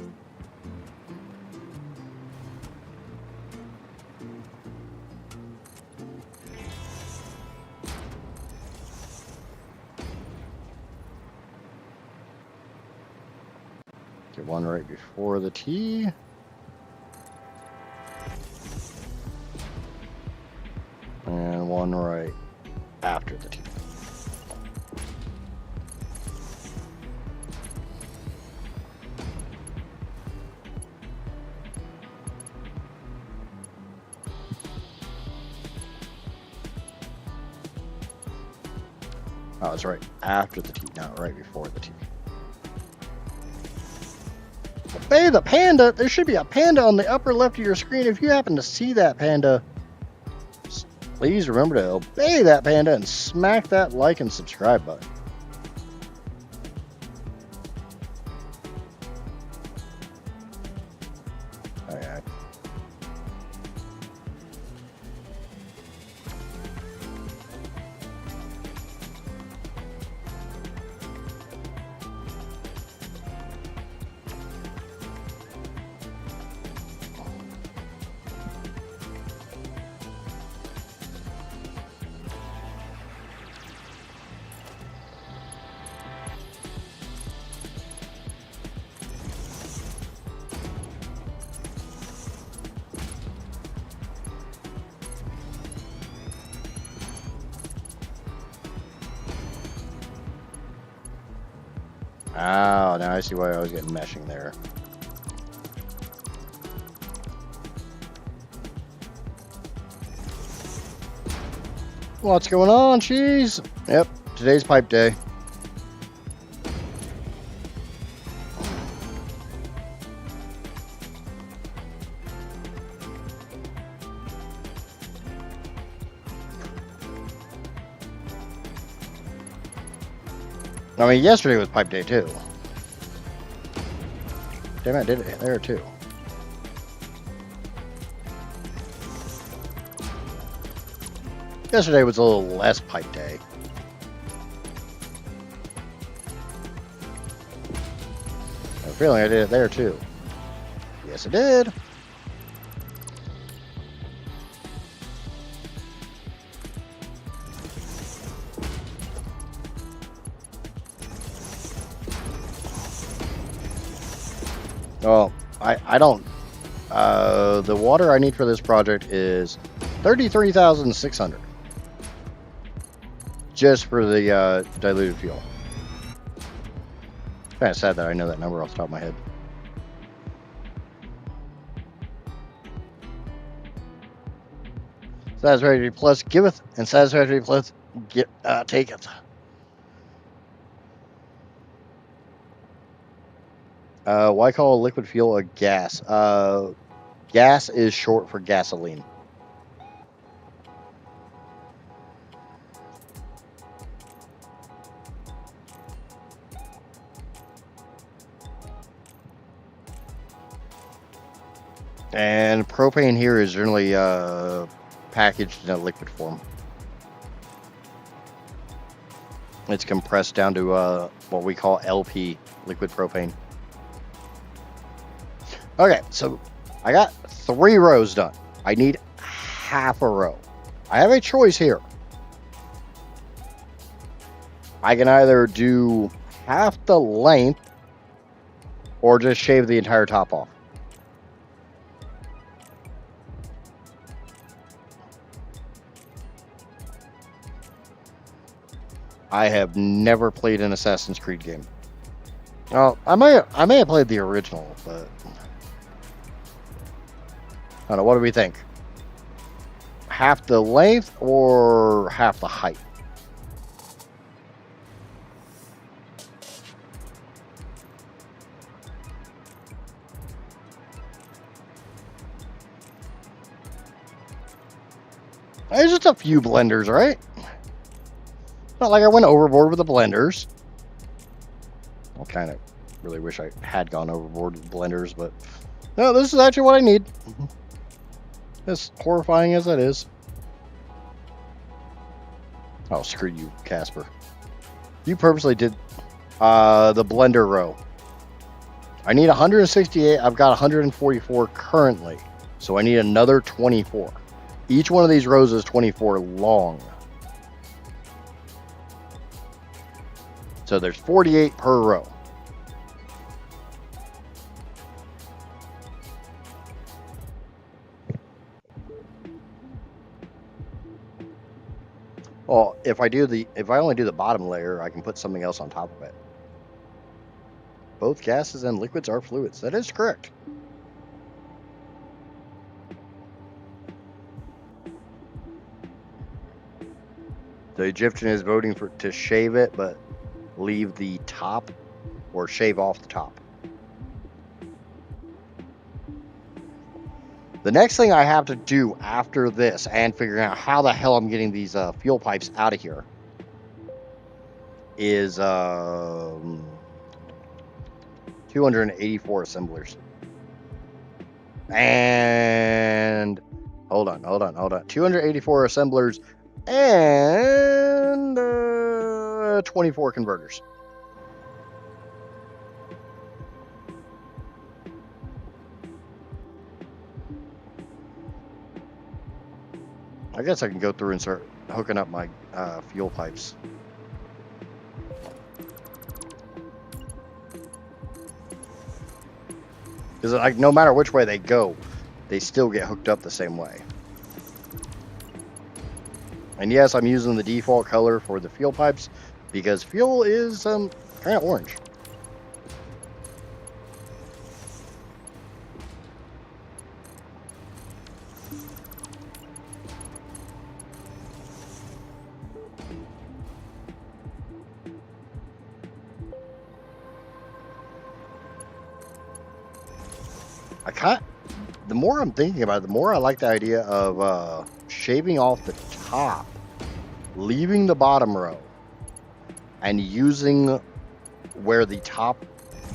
Get one right before the T. And one right after the T. Oh, it's right after the T, not right before the T. Obey the panda! There should be a panda on the upper left of your screen. If you happen to see that panda, please remember to obey that panda and smack that like and subscribe button. Okay. Oh, now I see why I was getting meshing there. What's going on, cheese? Yep, today's pipe day. I mean, yesterday was pipe day too. Damn it, I did it there too. Yesterday was a little less pipe day. I have a feeling I did it there too. Yes, I did. Oh, I don't. The water I need for this project is 33,600. Just for the diluted fuel. Kind of sad that I know that number off the top of my head. Satisfactory plus giveth, and Satisfactory plus taketh. Why call liquid fuel a gas? Gas is short for gasoline. And propane here is generally packaged in a liquid form. It's compressed down to what we call LP, liquid propane. Okay, so I got 3 rows done. I need half a row. I have a choice here. I can either do half the length or just shave the entire top off. I have never played an Assassin's Creed game. Well, I may have played the original, but I don't know. What do we think? Half the length or half the height? There's just a few blenders, right? Not like I went overboard with the blenders. I kind of really wish I had gone overboard with blenders, but no, this is actually what I need. As horrifying as that is. Oh, screw you, Casper. You purposely did the blender row. I need 168. I've got 144 currently. So I need another 24. Each one of these rows is 24 long. So there's 48 per row. Well, if I only do the bottom layer, I can put something else on top of it. Both gases and liquids are fluids. That is correct. The Egyptian is voting to shave it, but leave the top or shave off the top. The next thing I have to do after this and figuring out how the hell I'm getting these fuel pipes out of here is 284 assemblers. And hold on. 284 assemblers and 24 converters. I guess I can go through and start hooking up my fuel pipes. Because no matter which way they go, they still get hooked up the same way. And yes, I'm using the default color for the fuel pipes because fuel is kind of orange. The more I'm thinking about it, the more I like the idea of shaving off the top, leaving the bottom row, and using where the top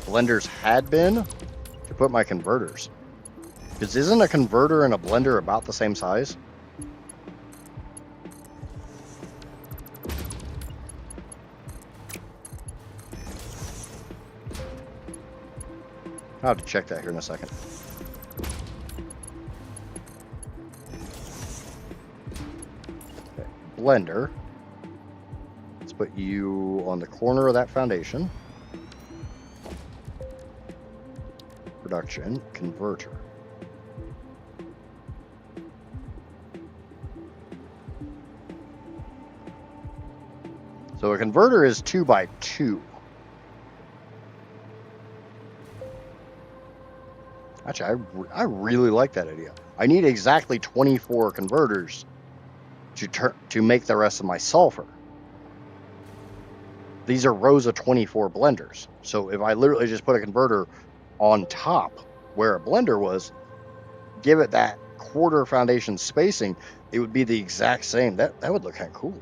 blenders had been to put my converters. Because isn't a converter and a blender about the same size? I'll have to check that here in a second. Okay, blender. Let's put you on the corner of that foundation. Production, converter. So a converter is 2 by 2. Actually, I really like that idea. I need exactly 24 converters to make the rest of my sulfur. These are rows of 24 blenders. So if I literally just put a converter on top where a blender was, give it that quarter foundation spacing, it would be the exact same. That would look kind of cool.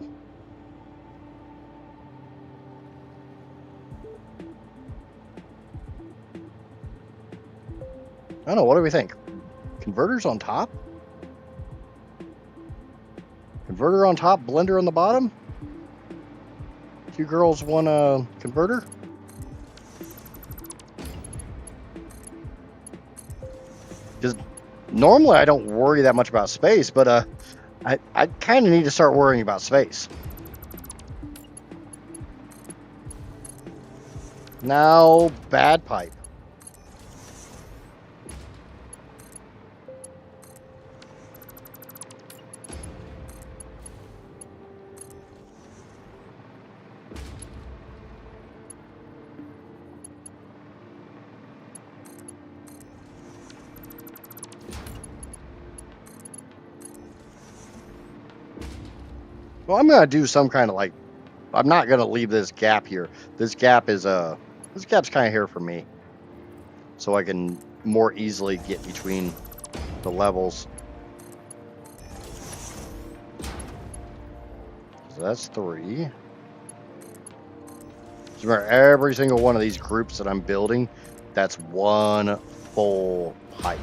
I don't know, what do we think? Converters on top? Converter on top, blender on the bottom? 2 girls, 1 converter? Because normally I don't worry that much about space, but I kind of need to start worrying about space. Now, bad pipe. Well, I'm gonna do some kind of like, I'm not gonna leave this gap here. This gap is this gap's kind of here for me, so I can more easily get between the levels. So that's 3. So remember, every single one of these groups that I'm building, that's 1 full pipe.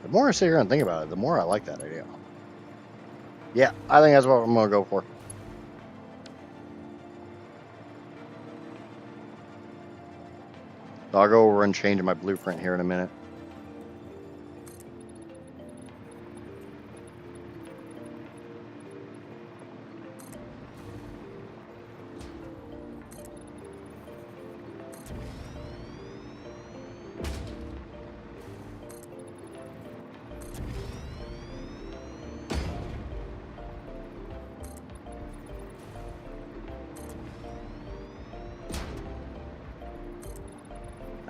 The more I sit here and think about it, the more I like that idea. Yeah, I think that's what I'm gonna go for. I'll go over and change my blueprint here in a minute.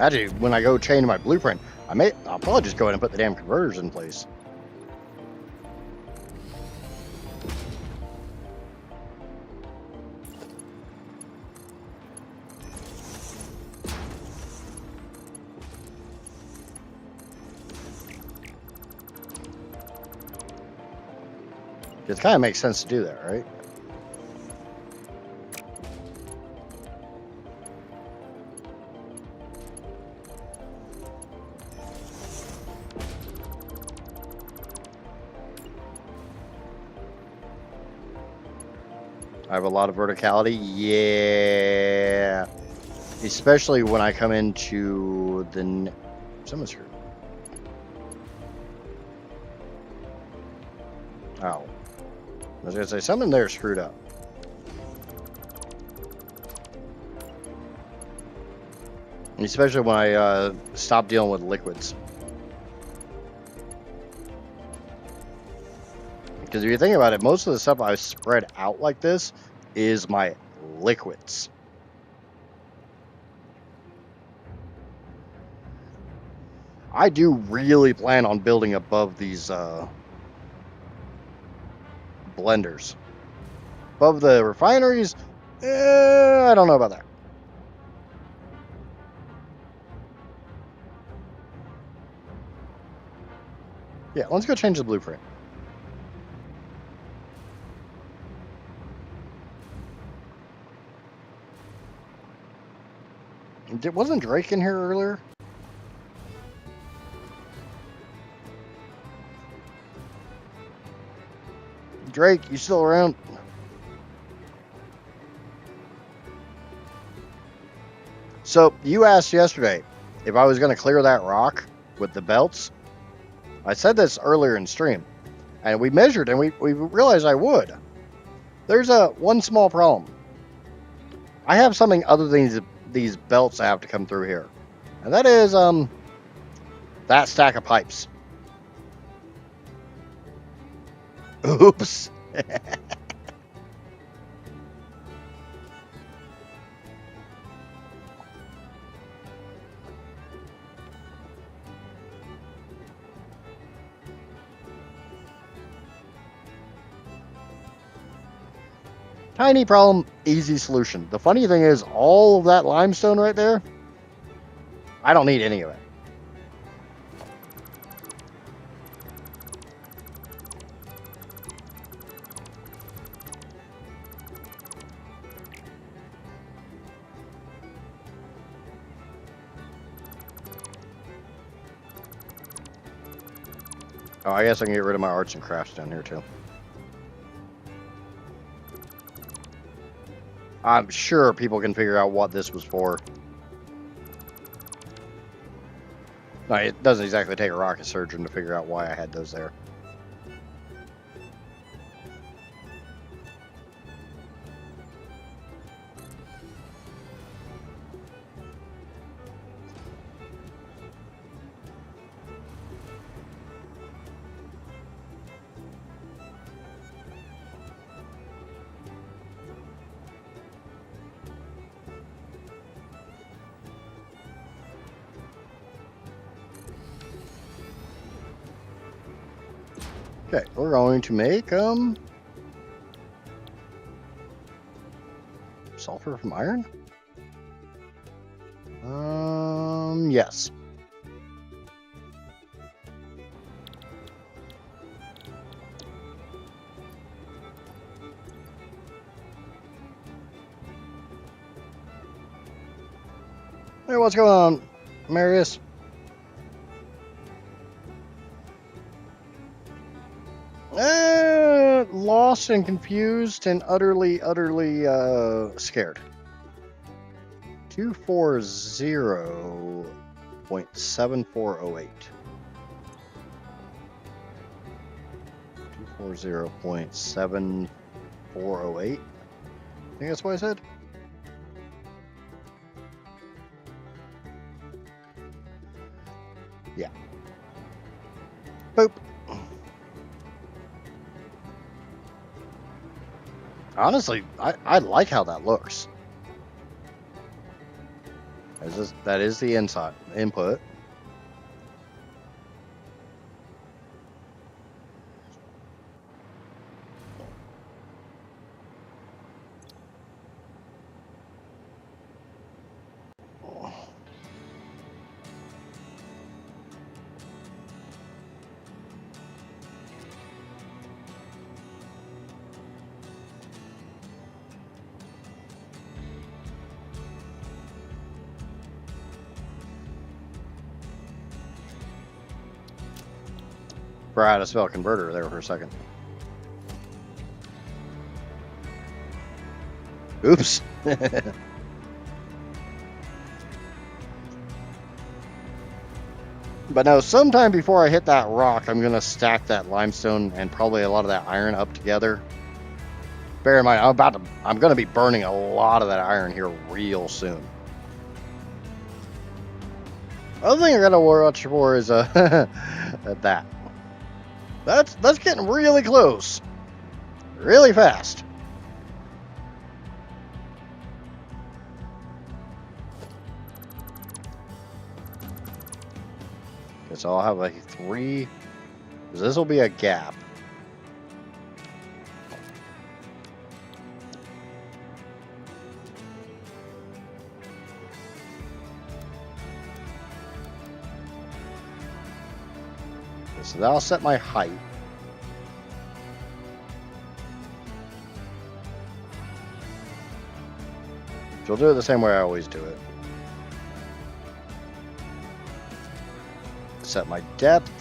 Actually, when I go change my blueprint, I'll probably just go ahead and put the damn converters in place. It kind of makes sense to do that, right? I have a lot of verticality. Yeah. Especially when I come into the... Someone's screwed. Oh. I was going to say, something there screwed up. Especially when I stop dealing with liquids. Because if you think about it, most of the stuff I spread out like this is my liquids. I do really plan on building above these blenders. Above the refineries, I don't know about that. Yeah, let's go change the blueprint. Wasn't Drake in here earlier? Drake, you still around? So, you asked yesterday if I was going to clear that rock with the belts. I said this earlier in stream, and we measured and we realized I would. There's one small problem. I have something other than these belts I have to come through here, and that is that stack of pipes. Oops. Tiny problem, easy solution. The funny thing is, all of that limestone right there, I don't need any of it. Oh, I guess I can get rid of my arts and crafts down here too. I'm sure people can figure out what this was for. No, it doesn't exactly take a rocket surgeon to figure out why I had those there. Okay, we're going to make sulfur from iron. Yes. Hey, what's going on, Marius? Lost and confused and utterly scared. 240.7408. 240.7408. I think that's what I said. Yeah. Boop. Honestly, I like how that looks. That is the inside input. Forgot to spell converter there for a second. Oops. But no, sometime before I hit that rock, I'm gonna stack that limestone and probably a lot of that iron up together. Bear in mind, I'm gonna be burning a lot of that iron here real soon. Other thing I gotta watch for is that. That's getting really close, really fast. Okay, so I'll have a 3. Because this will be a gap. So that'll set my height. So I'll do it the same way I always do it. Set my depth.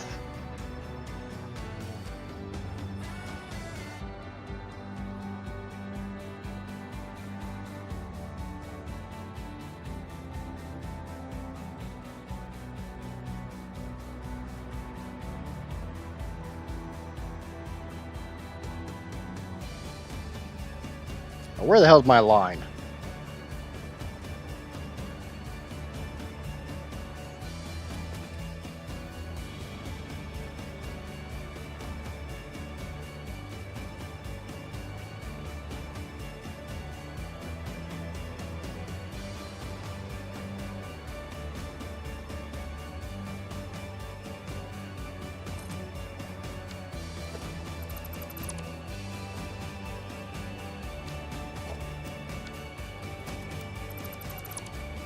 Now, where the hell's my line?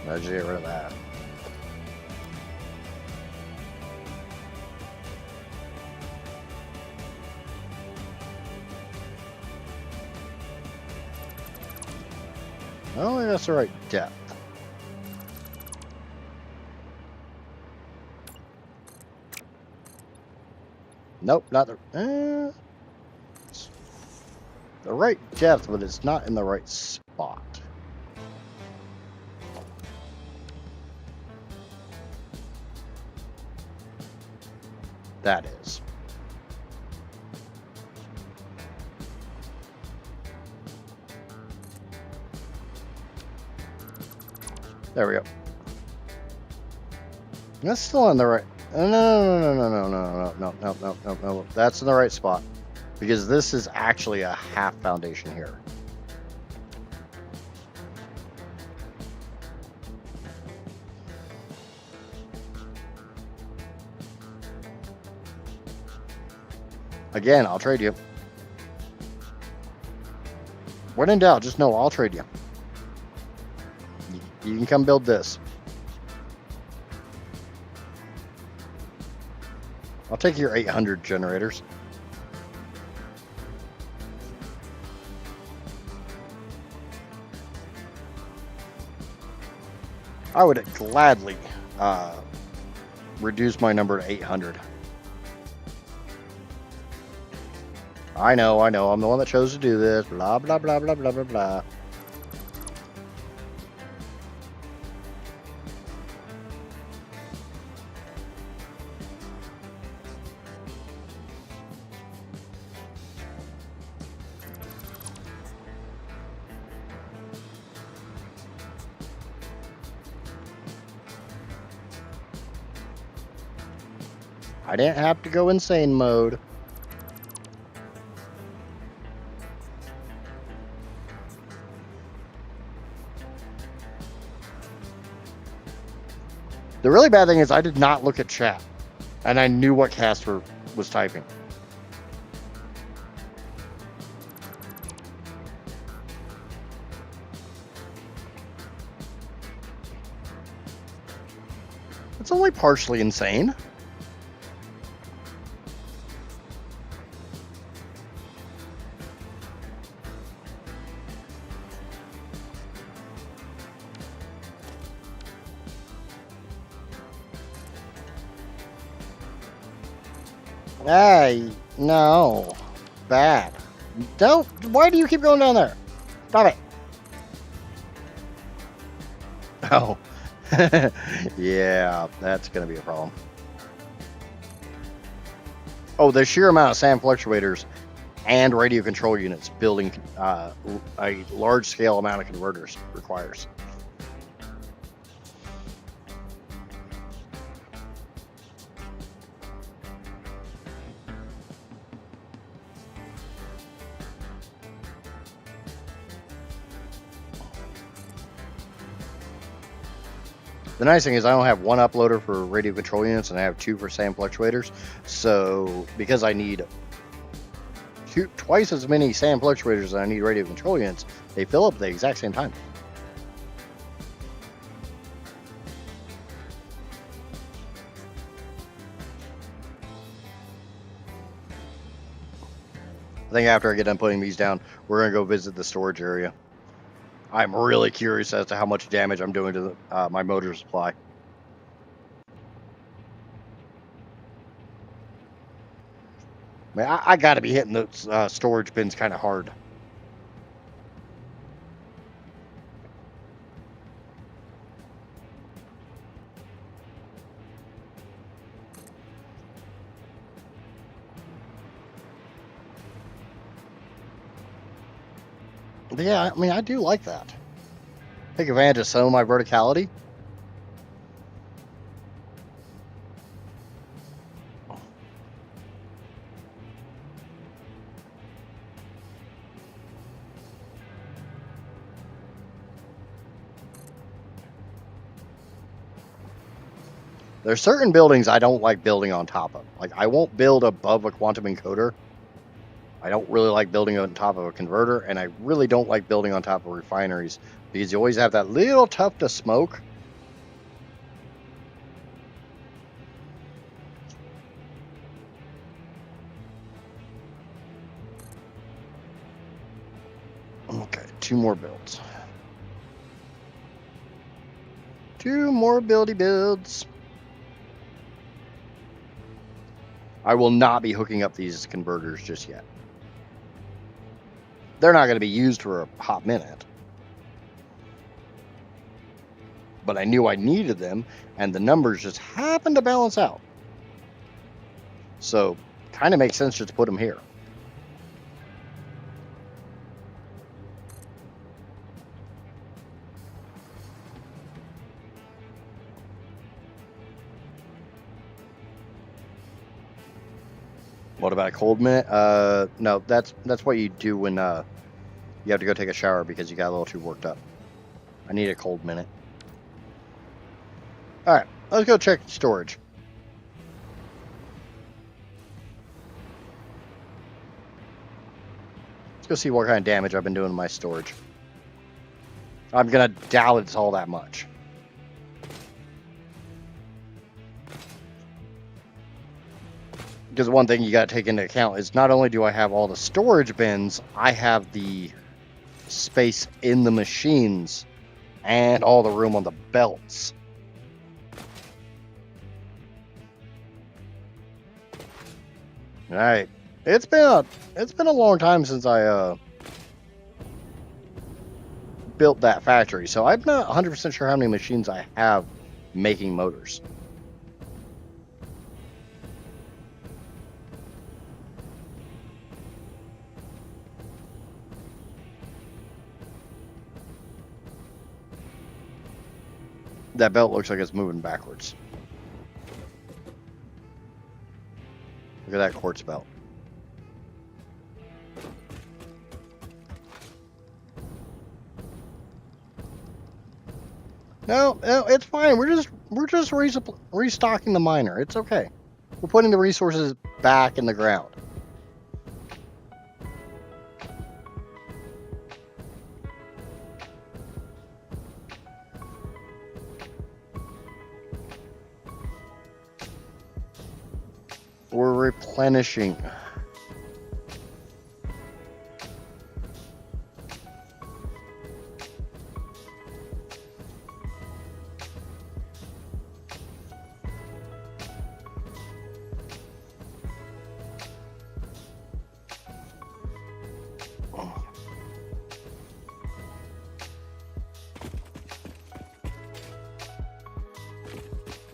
Let's get rid of that. I don't think that's the right depth. Nope, not the right depth, but it's not in the right spot. that is. There we go. That's still on the right. No. That's in the right spot. Because this is actually a half foundation here. Again, I'll trade you. When in doubt, just know I'll trade you. You can come build this. I'll take your 800 generators. I would gladly reduce my number to 800. I know. I'm the one that chose to do this. Blah, blah, blah, blah, blah, blah, blah. I didn't have to go insane mode. The really bad thing is I did not look at chat, and I knew what Casper was typing. It's only partially insane. Hey, no. Bad. Don't. Why do you keep going down there? Stop it. Oh. Yeah, that's going to be a problem. Oh, the sheer amount of sand fluctuators and radio control units building a large scale amount of converters requires. The nice thing is I don't have one uploader for radio control units and I have 2 for sand fluctuators. So because I need twice as many sand fluctuators as I need radio control units, they fill up at the exact same time. I think after I get done putting these down, we're going to go visit the storage area. I'm really curious as to how much damage I'm doing to my motor supply. Man, I got to be hitting those storage bins kind of hard. But yeah, I mean, I do like that. Take advantage of some of my verticality. There's certain buildings I don't like building on top of. Like, I won't build above a quantum encoder. I don't really like building on top of a converter, and I really don't like building on top of refineries because you always have that little tuft of smoke. Okay, 2 more builds. 2 more builds. I will not be hooking up these converters just yet. They're not going to be used for a hot minute. But I knew I needed them, and the numbers just happened to balance out. So, kind of makes sense just to put them here. What about a cold minute? No, that's what you do when you have to go take a shower because you got a little too worked up. I need a cold minute. All right, let's go check storage. Let's go see what kind of damage I've been doing to my storage. I'm gonna doubt it's all that much. Because one thing you got to take into account is not only do I have all the storage bins, I have the space in the machines and all the room on the belts. All right, it's been a long time since I built that factory, so I'm not 100% sure how many machines I have making motors. That belt looks like it's moving backwards. Look at that quartz belt. No, it's fine. We're just restocking the miner. It's okay. We're putting the resources back in the ground. We're replenishing.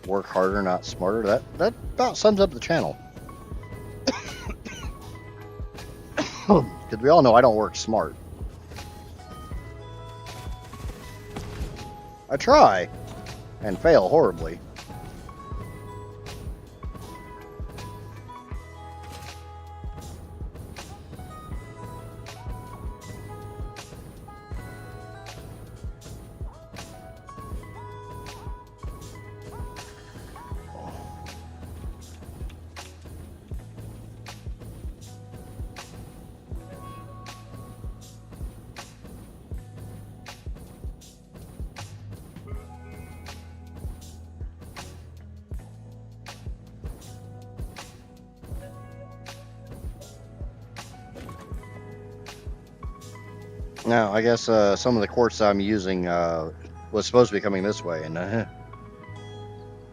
Work harder, not smarter. That about sums up the channel. Because we all know I don't work smart. I try and fail horribly. Now, I guess some of the quartz I'm using was supposed to be coming this way, and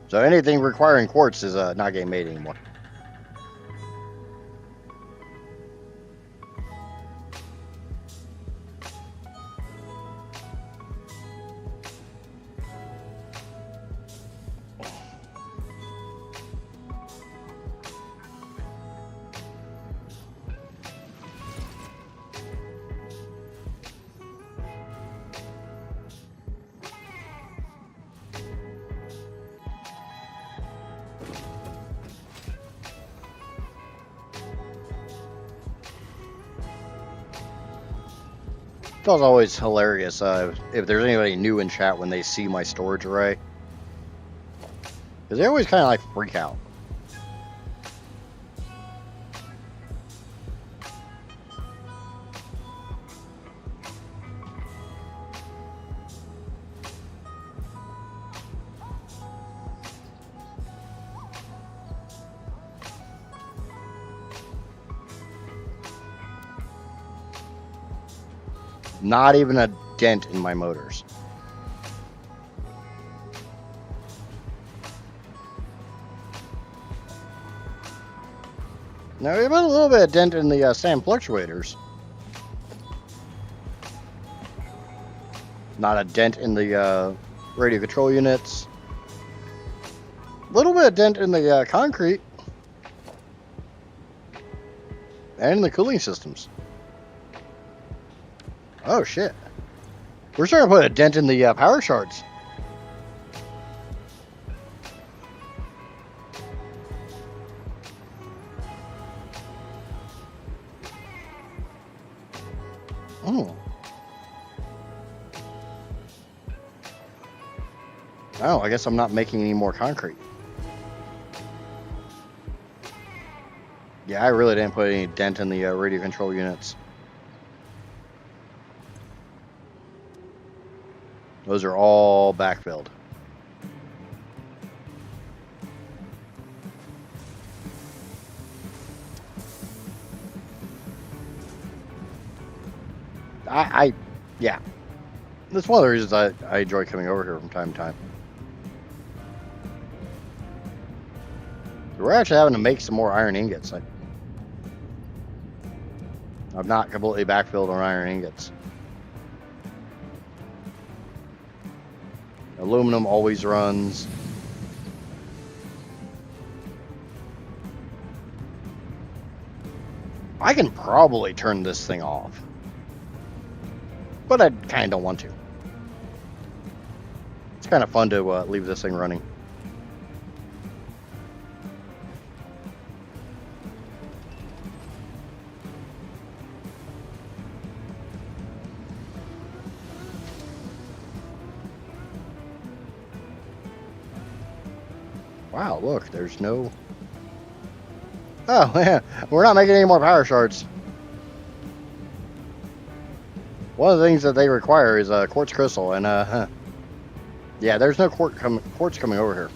so anything requiring quartz is not getting made anymore. It's always hilarious if there's anybody new in chat when they see my storage array. Because they always kind of like freak out. Not even a dent in my motors. Now, we have a little bit of dent in the sand fluctuators. Not a dent in the radio control units. A little bit of dent in the concrete. And the cooling systems. Oh, shit. We're starting to put a dent in the power shards. Oh. Oh, I guess I'm not making any more concrete. Yeah, I really didn't put any dent in the radio control units. Those are all backfilled. Yeah. That's one of the reasons I enjoy coming over here from time to time. We're actually having to make some more iron ingots. I've not completely backfilled on iron ingots. Aluminum always runs. I can probably turn this thing off, but I kind of don't want to. It's kind of fun to leave this thing running. Wow, look, there's no... Oh, yeah, we're not making any more power shards. One of the things that they require is a quartz crystal, and yeah, there's no quartz coming over here.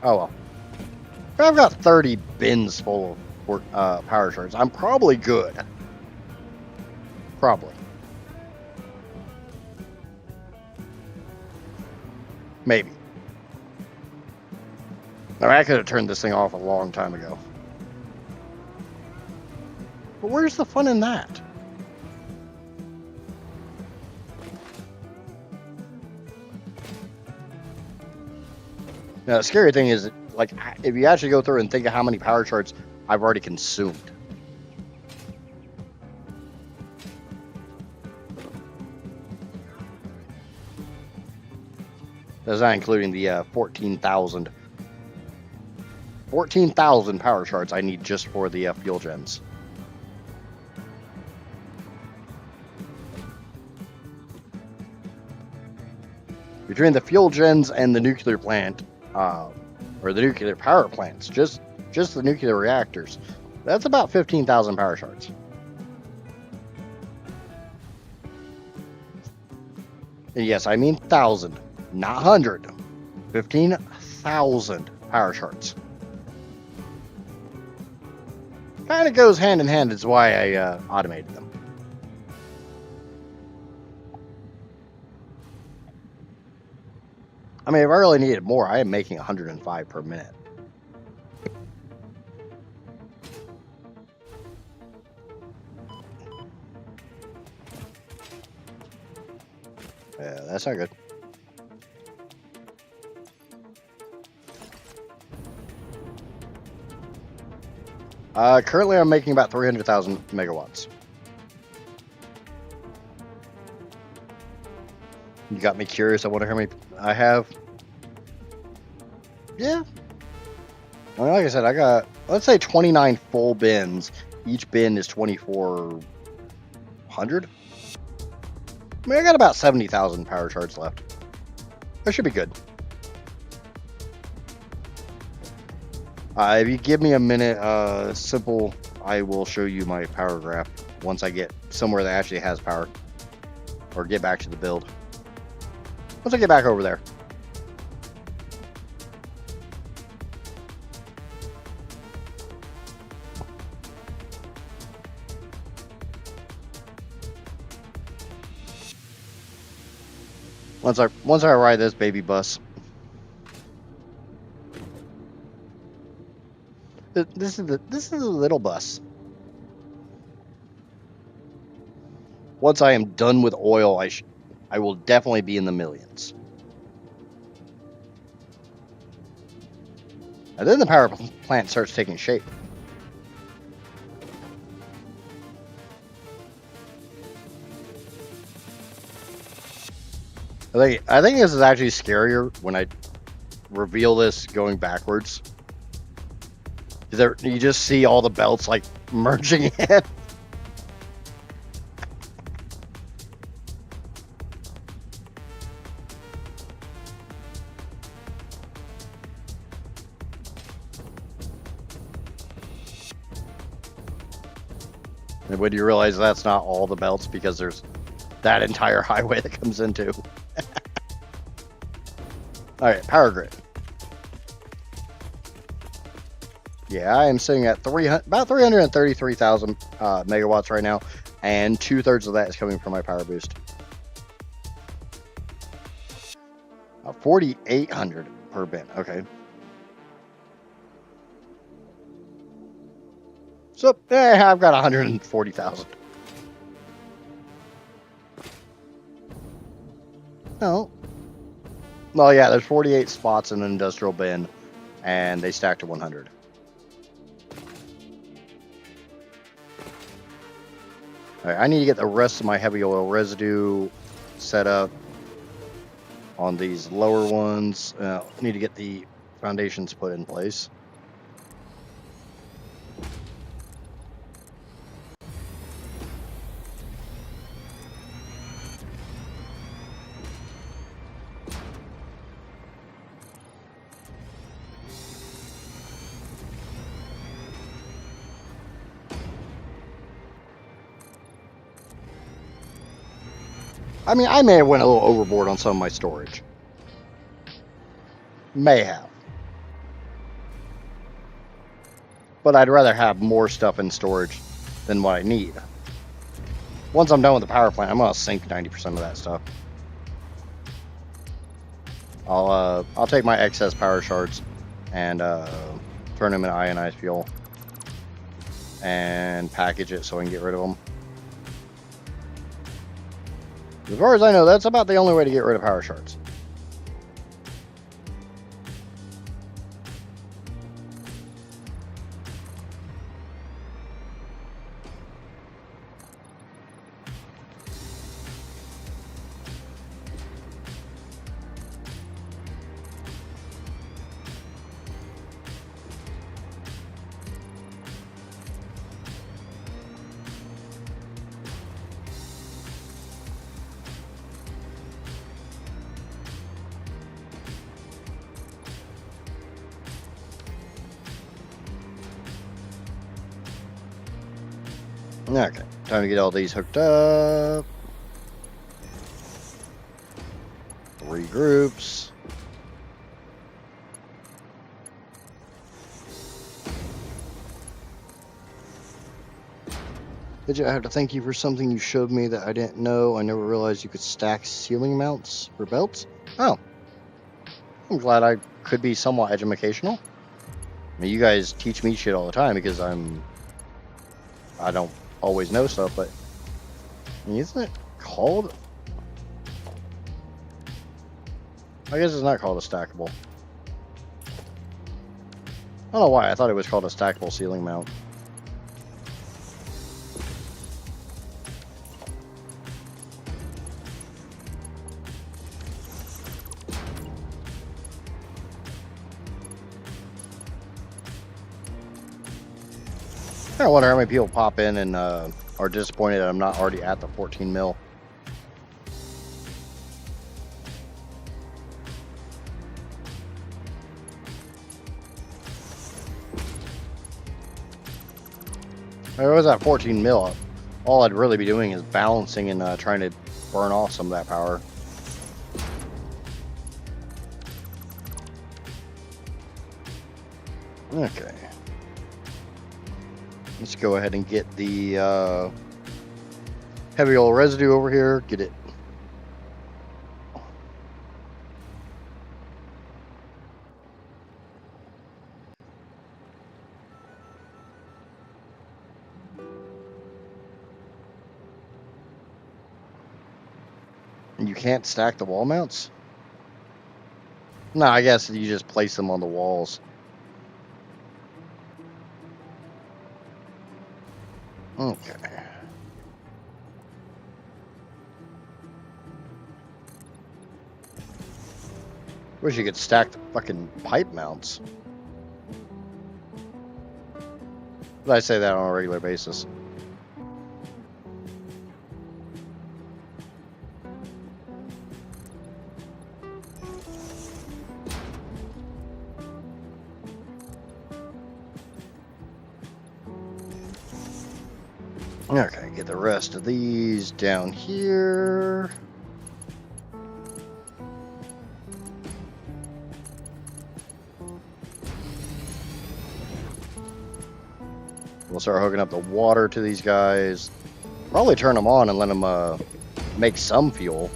Oh well. I've got 30 bins full of power shards. I'm probably good. Probably. Maybe. I mean, I could have turned this thing off a long time ago. But where's the fun in that? Now, the scary thing is, like, if you actually go through and think of how many power shards I've already consumed. That's not including the 14,000 power shards I need just for the fuel gens. Between the fuel gens and the nuclear plant, or the nuclear power plants, just the nuclear reactors, that's about 15,000 power shards. And yes, I mean 1,000, not 100. 15,000 power shards. Kind of goes hand in hand, is why I automated them. I mean, if I really needed more, I am making 105 per minute. Yeah, that's not good. Currently, I'm making about 300,000 megawatts. You got me curious. I wonder how many I have. Yeah. I mean, like I said, I got, let's say 29 full bins. Each bin is 2,400. I mean, I got about 70,000 power shards left. That should be good. If you give me a minute, simple, I will show you my power graph once I get somewhere that actually has power. Or get back to the build. Once I get back over there. Once I ride this baby bus. This is a little bus. Once I am done with oil, I will definitely be in the millions. And then the power plant starts taking shape. I think this is actually scarier when I reveal this going backwards. You just see all the belts like merging in. And when you realize that's not all the belts because there's that entire highway that comes into. Alright, power grid. Yeah, I am sitting at about 333,000 megawatts right now, and 2/3 of that is coming from my power boost. 4,800 per bin. Okay. So, I've got 140,000. Oh. Well, yeah, there's 48 spots in an industrial bin, and they stack to 100. All right, I need to get the rest of my heavy oil residue set up on these lower ones. Need to get the foundations put in place. I mean, I may have went a little overboard on some of my storage. May have. But I'd rather have more stuff in storage than what I need. Once I'm done with the power plant, I'm gonna sink 90% of that stuff. I'll take my excess power shards and turn them into ionized fuel and package it so I can get rid of them. As far as I know, that's about the only way to get rid of power shards. Okay, time to get all these hooked up. 3 groups. I have to thank you for something you showed me that I didn't know. I never realized you could stack ceiling mounts for belts. Oh. I'm glad I could be somewhat educational. I mean, you guys teach me shit all the time because I don't always know stuff, but isn't it called? I guess it's not called a stackable. I don't know why. I thought it was called a stackable ceiling mount. I wonder how many people pop in and are disappointed that I'm not already at the 14 mil. If I was at 14 mil, all I'd really be doing is balancing and trying to burn off some of that power. Okay. Let's go ahead and get the heavy oil residue over here. Get it. And you can't stack the wall mounts? No, I guess you just place them on the walls. Okay. Wish you could stack the fucking pipe mounts. But I say that on a regular basis. Okay, get the rest of these down here. We'll start hooking up the water to these guys. Probably turn them on and let them make some fuel.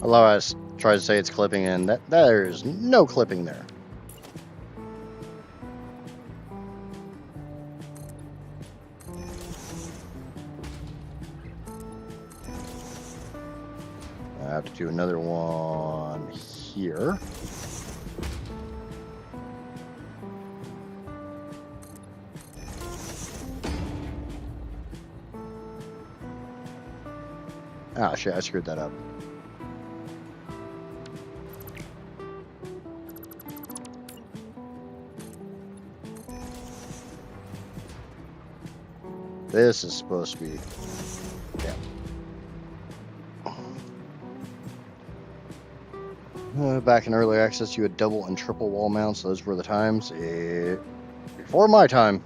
I love how I try to say it's clipping, and there's no clipping there. I have to do another one here. Ah, shit, I screwed that up. This is supposed to be... yeah. Back in early access, you had double and triple wall mounts. Those were the times. Before my time.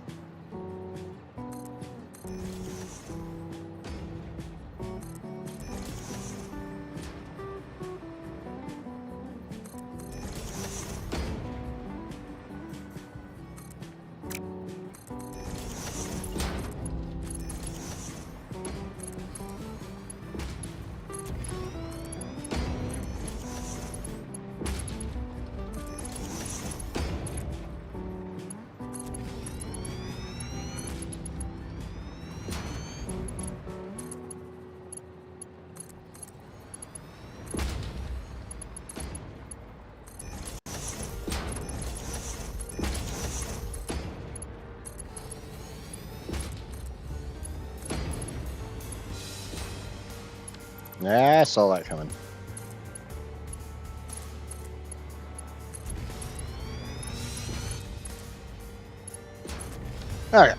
Yeah, I saw that coming. Alright.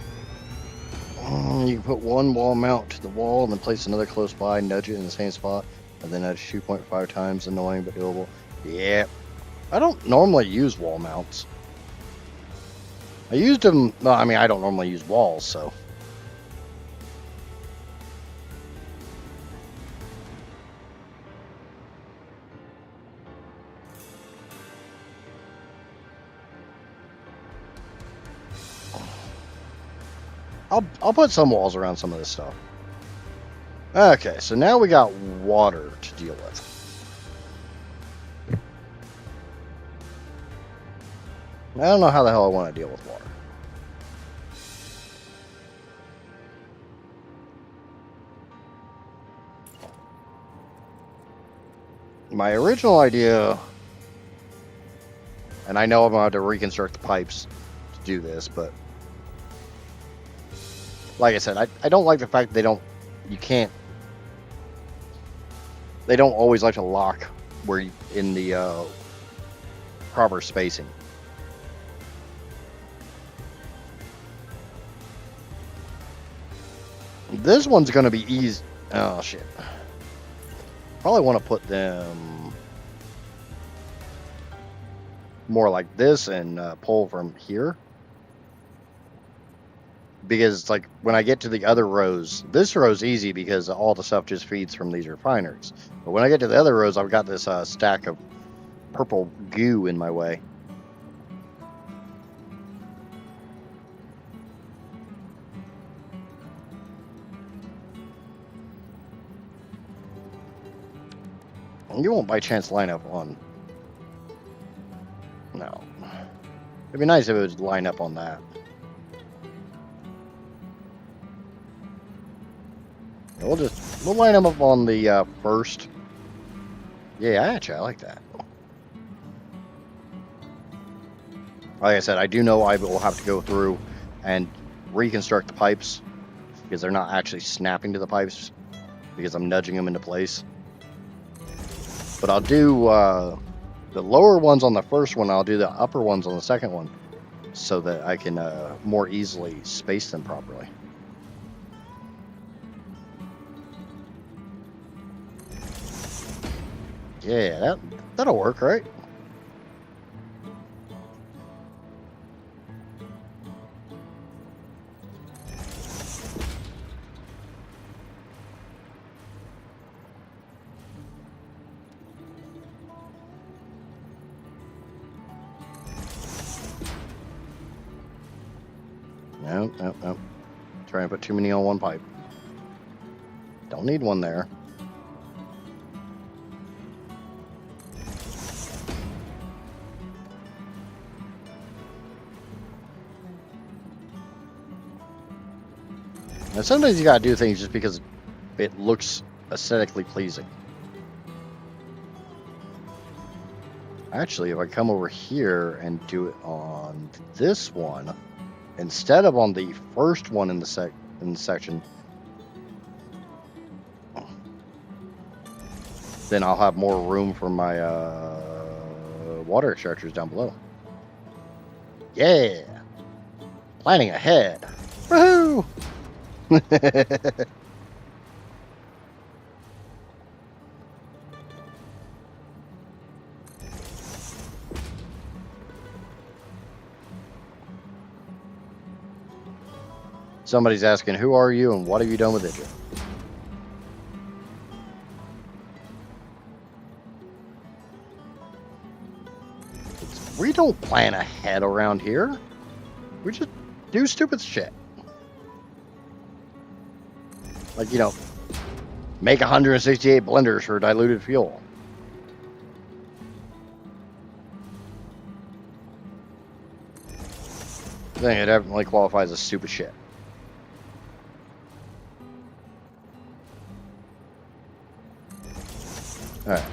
You can put one wall mount to the wall and then place another close by, nudge it in the same spot, and then nudge 2.5 times. Annoying but doable. Yeah. I don't normally use wall mounts. I used them... Well, I mean, I don't normally use walls, so... I'll put some walls around some of this stuff. Okay, so now we got water to deal with. I don't know how the hell I want to deal with water. My original idea, and I know I'm going to have to reconstruct the pipes to do this, but like I said, I don't like the fact they don't always like to lock where in the proper spacing. This one's going to be easy. Oh, shit. Probably want to put them more like this and pull from here. Because it's like when I get to the other rows, this row's easy because all the stuff just feeds from these refineries. But when I get to the other rows, I've got this stack of purple goo in my way. You won't by chance line up on... No. It'd be nice if it would line up on that. We'll line them up on the first. Yeah, actually, I like that. Like I said, I do know I will have to go through and reconstruct the pipes because they're not actually snapping to the pipes because I'm nudging them into place. But I'll do the lower ones on the first one. I'll do the upper ones on the second one so that I can more easily space them properly. Yeah, that'll work, right? Nope. Trying to put too many on one pipe. Don't need one there. Now, sometimes you gotta do things just because it looks aesthetically pleasing. Actually, if I come over here and do it on this one, instead of on the first one in the section, then I'll have more room for my water extractors down below. Yeah! Planning ahead. Woohoo! Somebody's asking, who are you and what have you done with it? We don't plan ahead around here. We just do stupid shit. Like, you know, make 168 blenders for diluted fuel. I think it definitely qualifies as stupid shit. Alright,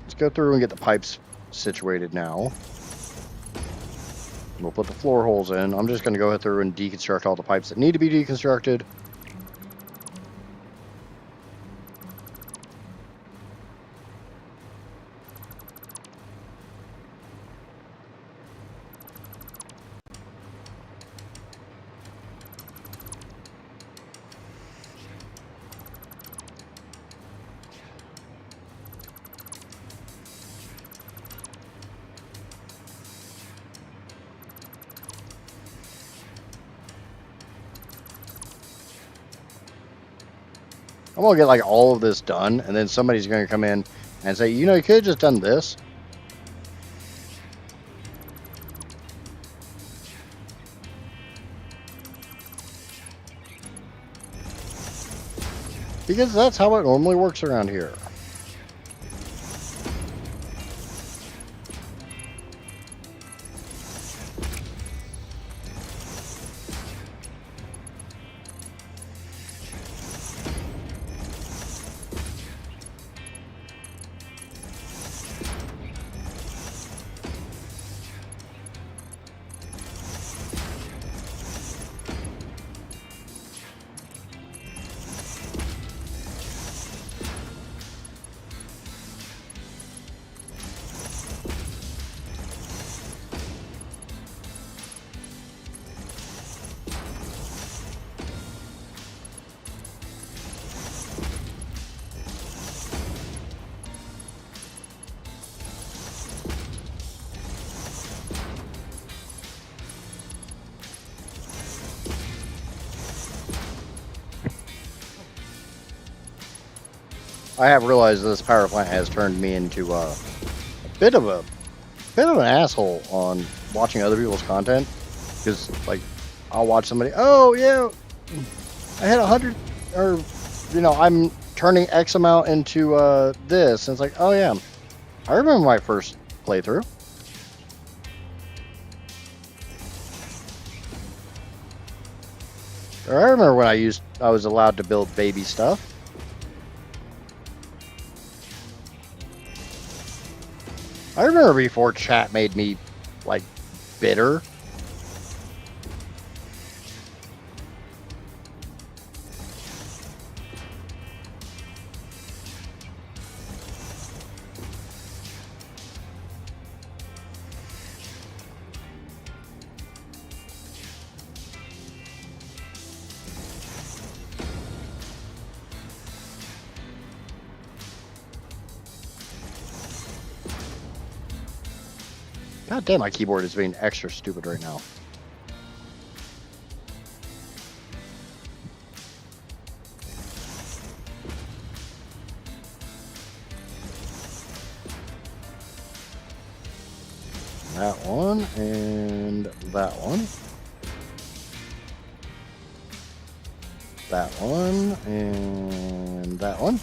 let's go through and get the pipes situated now. We'll put the floor holes in. I'm just going to go through and deconstruct all the pipes that need to be deconstructed. I'm going to get like all of this done, and then somebody's going to come in and say, you know, you could have just done this. Because that's how it normally works around here. I have realized this power plant has turned me into a bit of an asshole on watching other people's content, because like I'll watch somebody, oh yeah, I had 100, or you know, I'm turning X amount into this, and it's like, oh yeah, I remember my first playthrough. Or I remember when I was allowed to build baby stuff. I remember before chat made me, like, bitter. God damn, my keyboard is being extra stupid right now. That one and that one. That one and that one.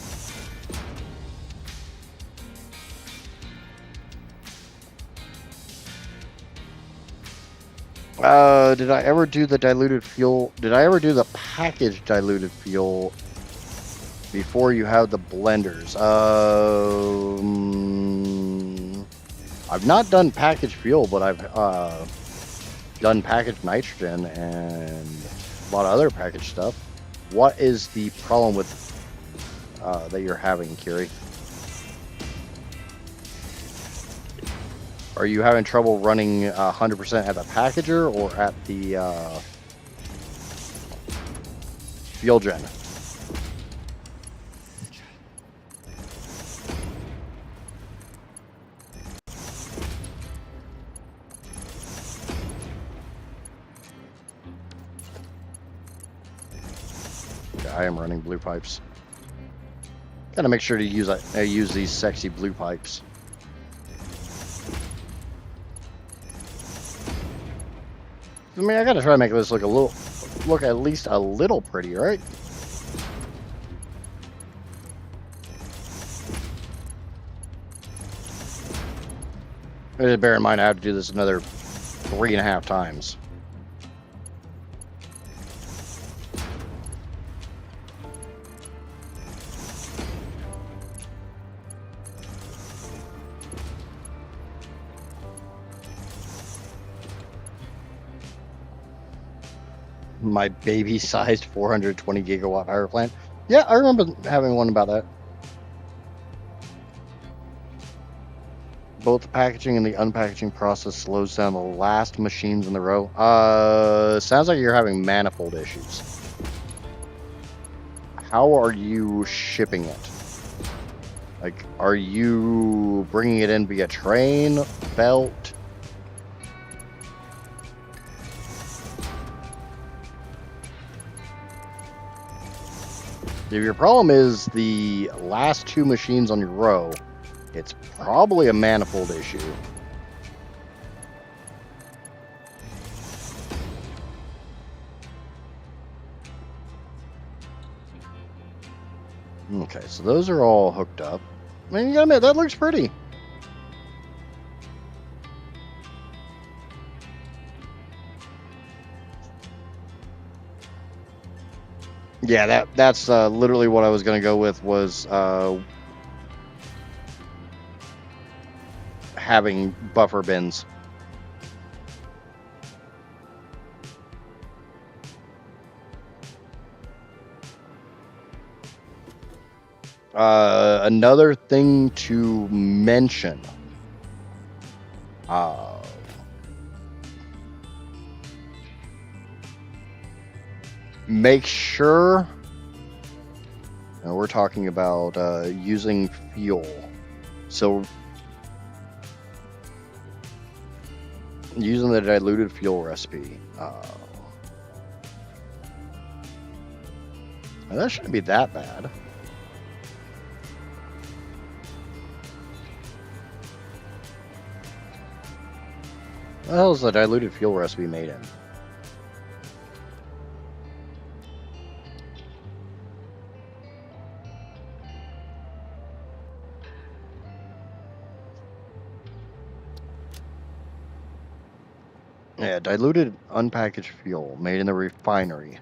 Did I ever do the diluted fuel? Did I ever do the packaged diluted fuel before you have the blenders? I've not done packaged fuel, but I've done packaged nitrogen and a lot of other packaged stuff. What is the problem with that you're having, Kiri? Are you having trouble running 100% at the packager or at the fuel gen? Okay, I am running blue pipes. Gotta make sure to use these sexy blue pipes. I mean, I gotta try to make this look at least a little pretty, right? Bear in mind, I have to do this another 3.5 times. My baby-sized 420 gigawatt power plant. Yeah, I remember having one about that. Both the packaging and the unpackaging process slows down the last machines in the row. Sounds like you're having manifold issues. How are you shipping it? Like, are you bringing it in via train, belt? If your problem is the last 2 machines on your row, it's probably a manifold issue. Okay, so those are all hooked up. I mean, you gotta admit, that looks pretty. Yeah, that's literally what I was gonna go with, was having buffer bins. Another thing to mention. Make sure, and we're talking about using fuel. So using the diluted fuel recipe. That shouldn't be that bad. What the hell is the diluted fuel recipe made in? Yeah, diluted unpackaged fuel made in the refinery.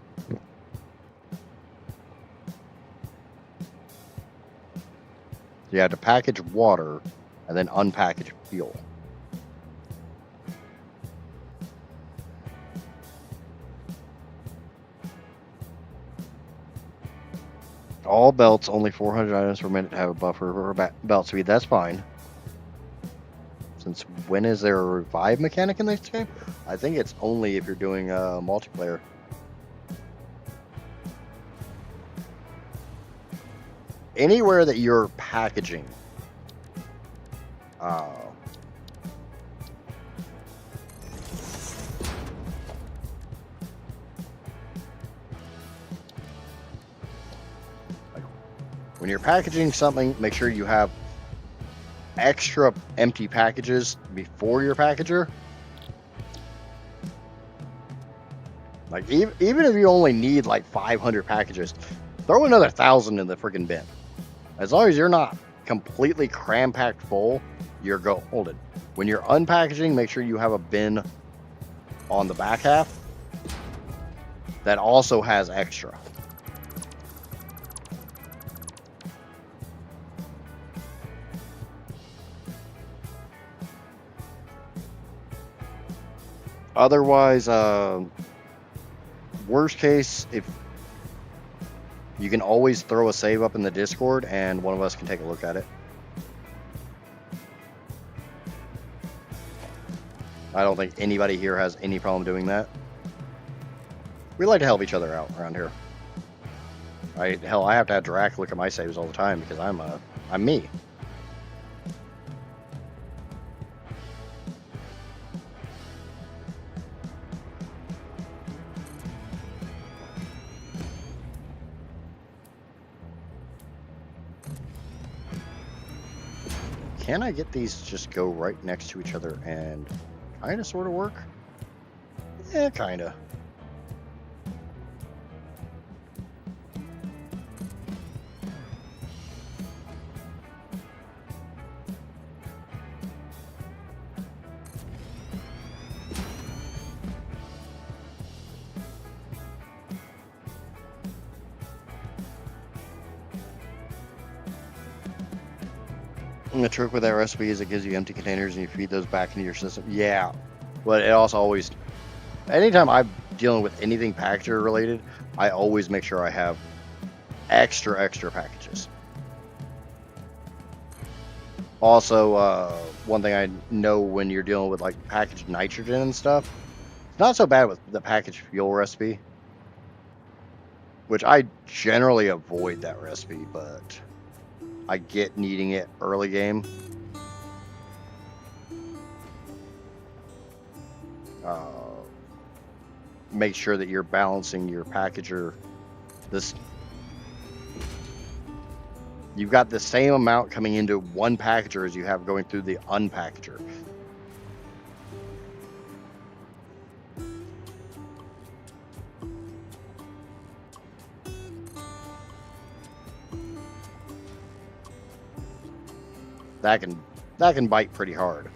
You have to package water and then unpackage fuel. All belts, only 400 items per minute have a buffer for belt speed. That's fine. Since when is there a revive mechanic in this game? I think it's only if you're doing multiplayer. Anywhere that you're packaging, when you're packaging something, make sure you have extra empty packages before your packager. Like even if you only need like 500 packages, throw another 1,000 in the freaking bin. As long as you're not completely cram-packed full, you're golden. When you're unpackaging, make sure you have a bin on the back half that also has extra. Otherwise, worst case, if you can always throw a save up in the Discord and one of us can take a look at it. I don't think anybody here has any problem doing that. We like to help each other out around here. Hell, I have to have Drac look at my saves all the time because I'm me. Can I get these to just go right next to each other and kind of sort of work? Yeah, kind of. And the trick with that recipe is it gives you empty containers and you feed those back into your system. Yeah, but it also always, anytime I'm dealing with anything packager related, I always make sure I have extra packages. Also, one thing I know when you're dealing with like packaged nitrogen and stuff, it's not so bad with the packaged fuel recipe, which I generally avoid that recipe, but I get needing it early game. Make sure that you're balancing your packager. You've got the same amount coming into one packager as you have going through the unpackager. That can bite pretty hard.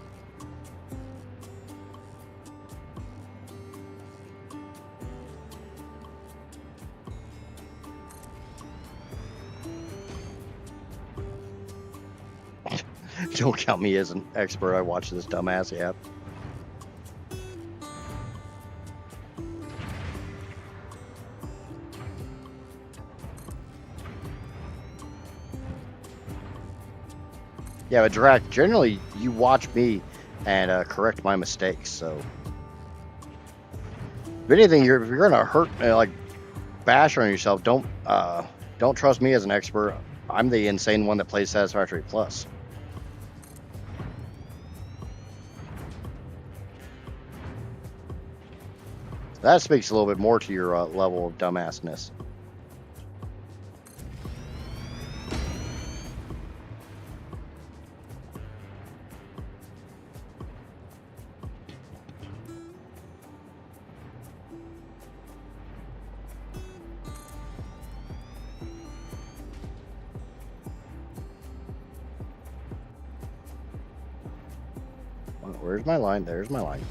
Don't count me as an expert. I watch this dumbass app. Yeah, but Drac, generally you watch me and correct my mistakes. So, if anything, if you're gonna hurt, like bash on yourself, don't trust me as an expert. I'm the insane one that plays Satisfactory Plus. That speaks a little bit more to your level of dumbassness. Where's my line? There's my line.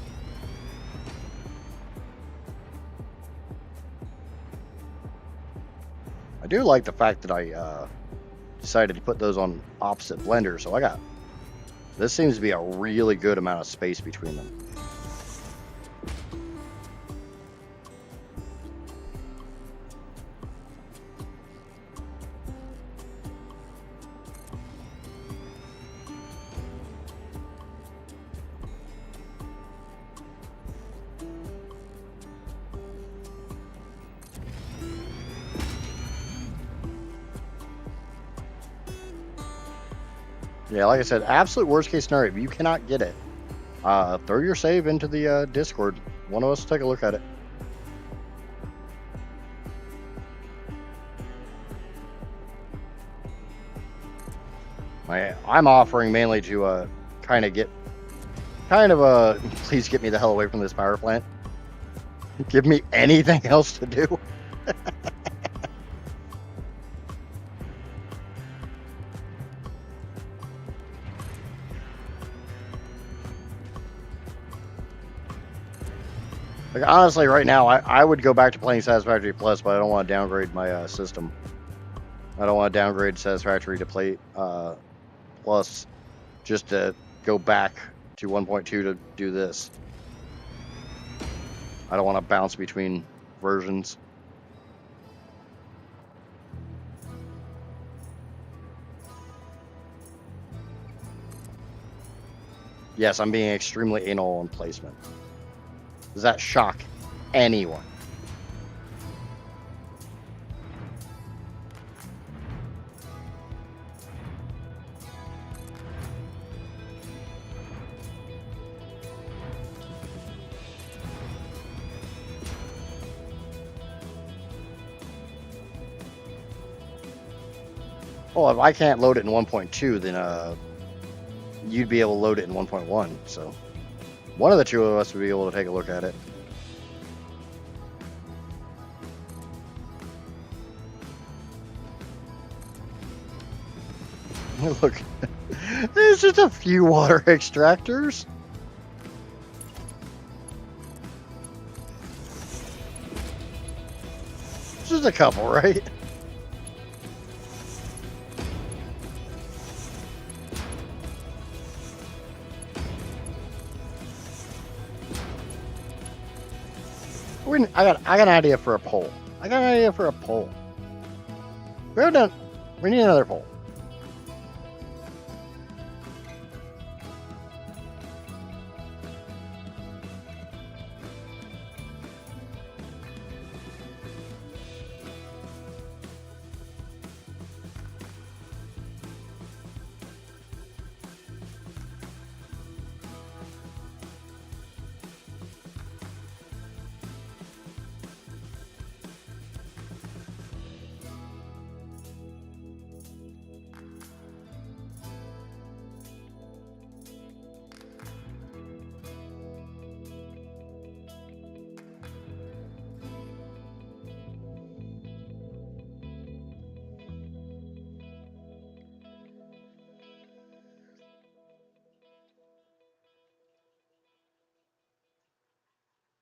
do like the fact that I decided to put those on opposite blenders, so I got... This seems to be a really good amount of space between them. Yeah, like I said, absolute worst case scenario, if you cannot get it, throw your save into the Discord. One of us will take a look at it. I'm offering mainly to kind of please get me the hell away from this power plant. Give me anything else to do. Like, honestly, right now, I would go back to playing Satisfactory Plus, but I don't want to downgrade my system. I don't want to downgrade Satisfactory to play Plus just to go back to 1.2 to do this. I don't want to bounce between versions. Yes, I'm being extremely anal on placement. Does that shock anyone? Well, if I can't load it in 1.2, then you'd be able to load it in 1.1. So one of the two of us would be able to take a look at it. Look, there's just a few water extractors. Just a couple, right? I got an idea for a pole. We need another pole.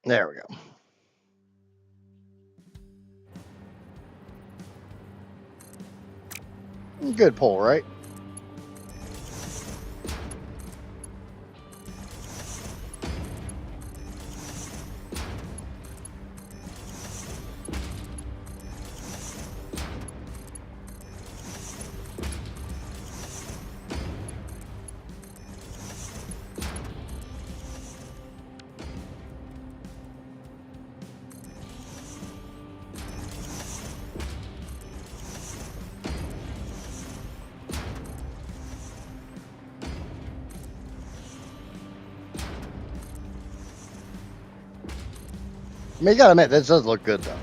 There we go. Good pull, right? I mean, you gotta admit, this does look good, though.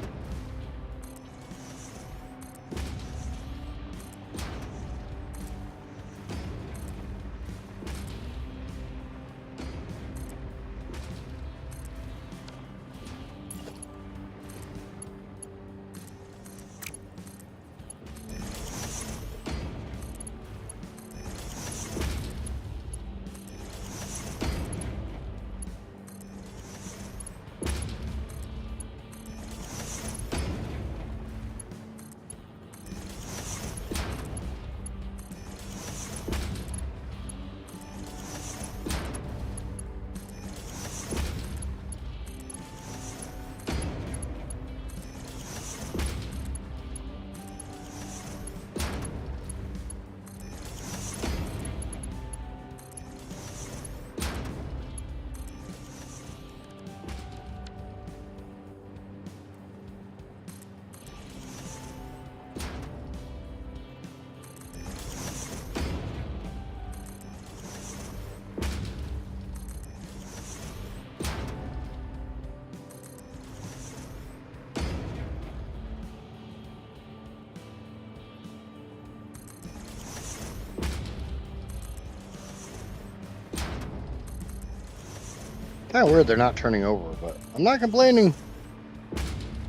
Kind of weird they're not turning over, but I'm not complaining.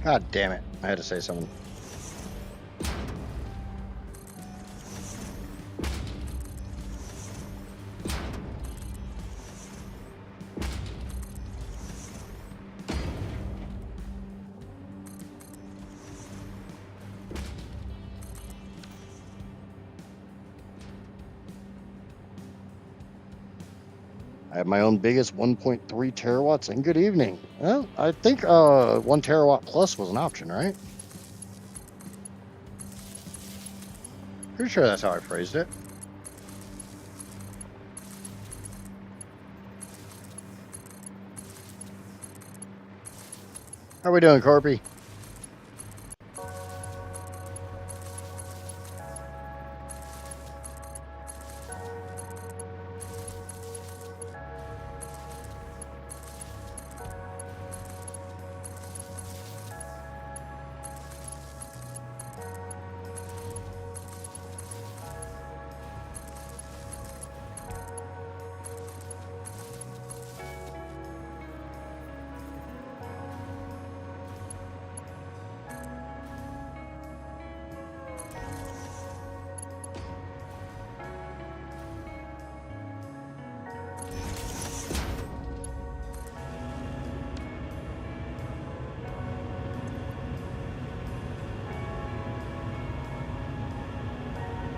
God damn it. I had to say something. I have my own biggest 1.3 terawatts, and good evening. Well, I think 1 terawatt plus was an option, right? Pretty sure that's how I phrased it. How we doing, Corpy?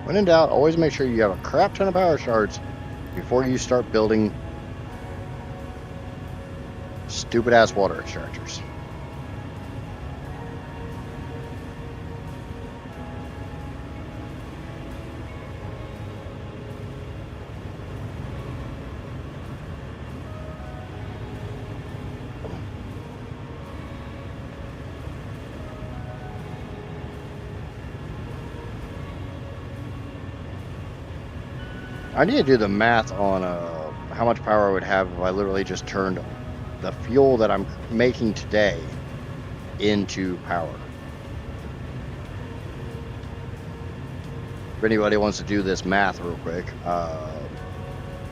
When in doubt, always make sure you have a crap ton of power shards before you start building stupid ass water extractors. I need to do the math on how much power I would have if I literally just turned the fuel that I'm making today into power. If anybody wants to do this math real quick, I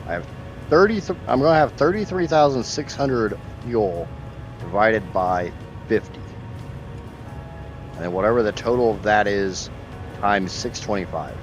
have I'm going to have 33,600 fuel divided by 50. And then whatever the total of that is times 625.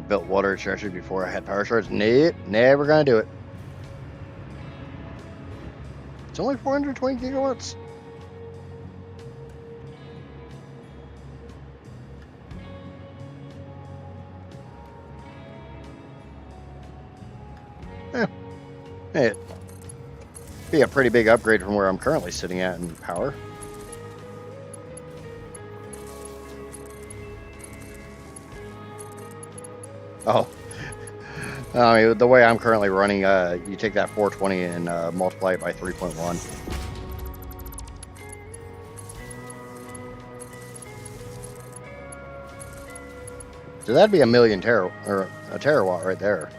Built water extraction before I had power shards. Nope, never gonna do it. It's only 420 gigawatts. Yeah, it'd be a pretty big upgrade from where I'm currently sitting at in power. Oh, I mean, the way I'm currently running, you take that 420 and multiply it by 3.1. So that'd be a terawatt right there.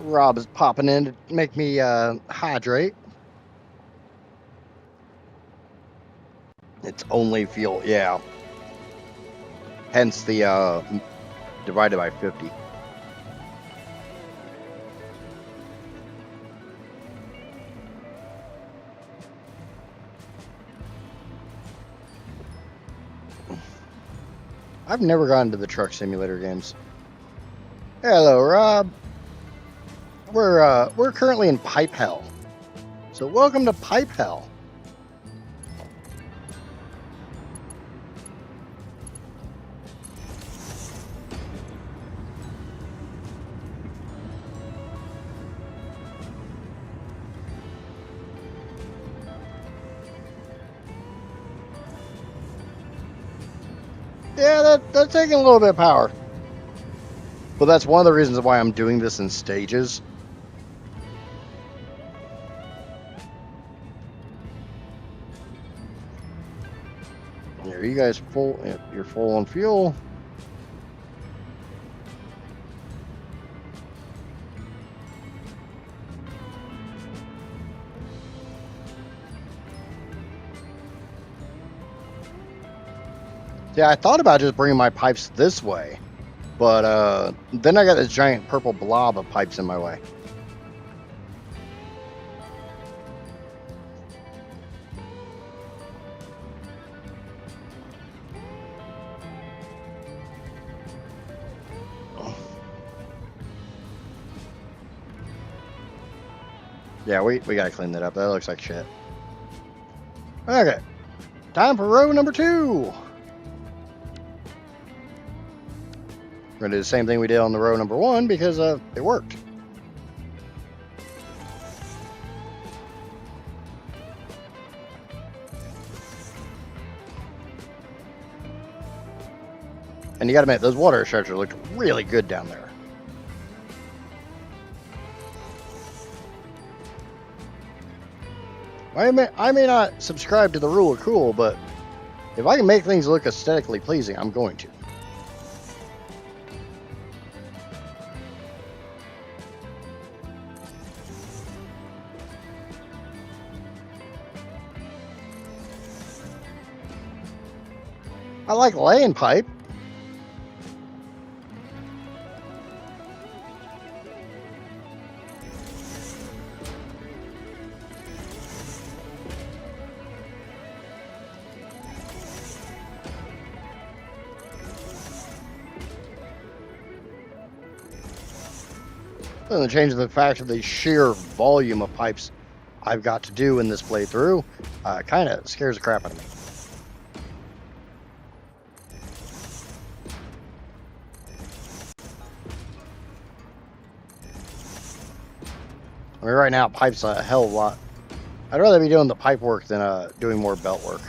Rob is popping in to make me hydrate. It's only fuel, yeah. Hence the divided by 50. I've never gotten to the truck simulator games. Hello, Rob. We're currently in pipe hell. So welcome to pipe hell. Yeah, that's taking a little bit of power. But that's one of the reasons why I'm doing this in stages. Here, you guys full. You're full on fuel. Yeah, I thought about just bringing my pipes this way, but then I got this giant purple blob of pipes in my way. Yeah, we gotta clean that up. That looks like shit. Okay, time for row number 2. We're gonna do the same thing we did on the row number 1 because it worked. And you gotta admit, those water extractors looked really good down there. I may not subscribe to the rule of cool, but if I can make things look aesthetically pleasing, I'm going to. I like laying pipe. Doesn't change the fact of the sheer volume of pipes I've got to do in this playthrough. Kind of scares the crap out of me. I mean, right now, pipe's a hell of a lot. I'd rather be doing the pipe work than doing more belt work.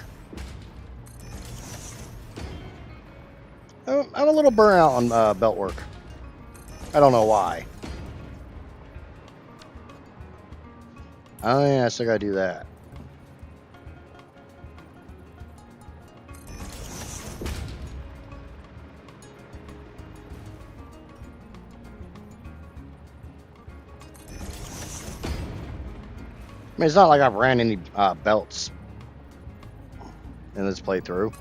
I'm a little burnt out on belt work. I don't know why. Oh yeah, I still gotta do that. I mean, it's not like I've ran any belts in this playthrough.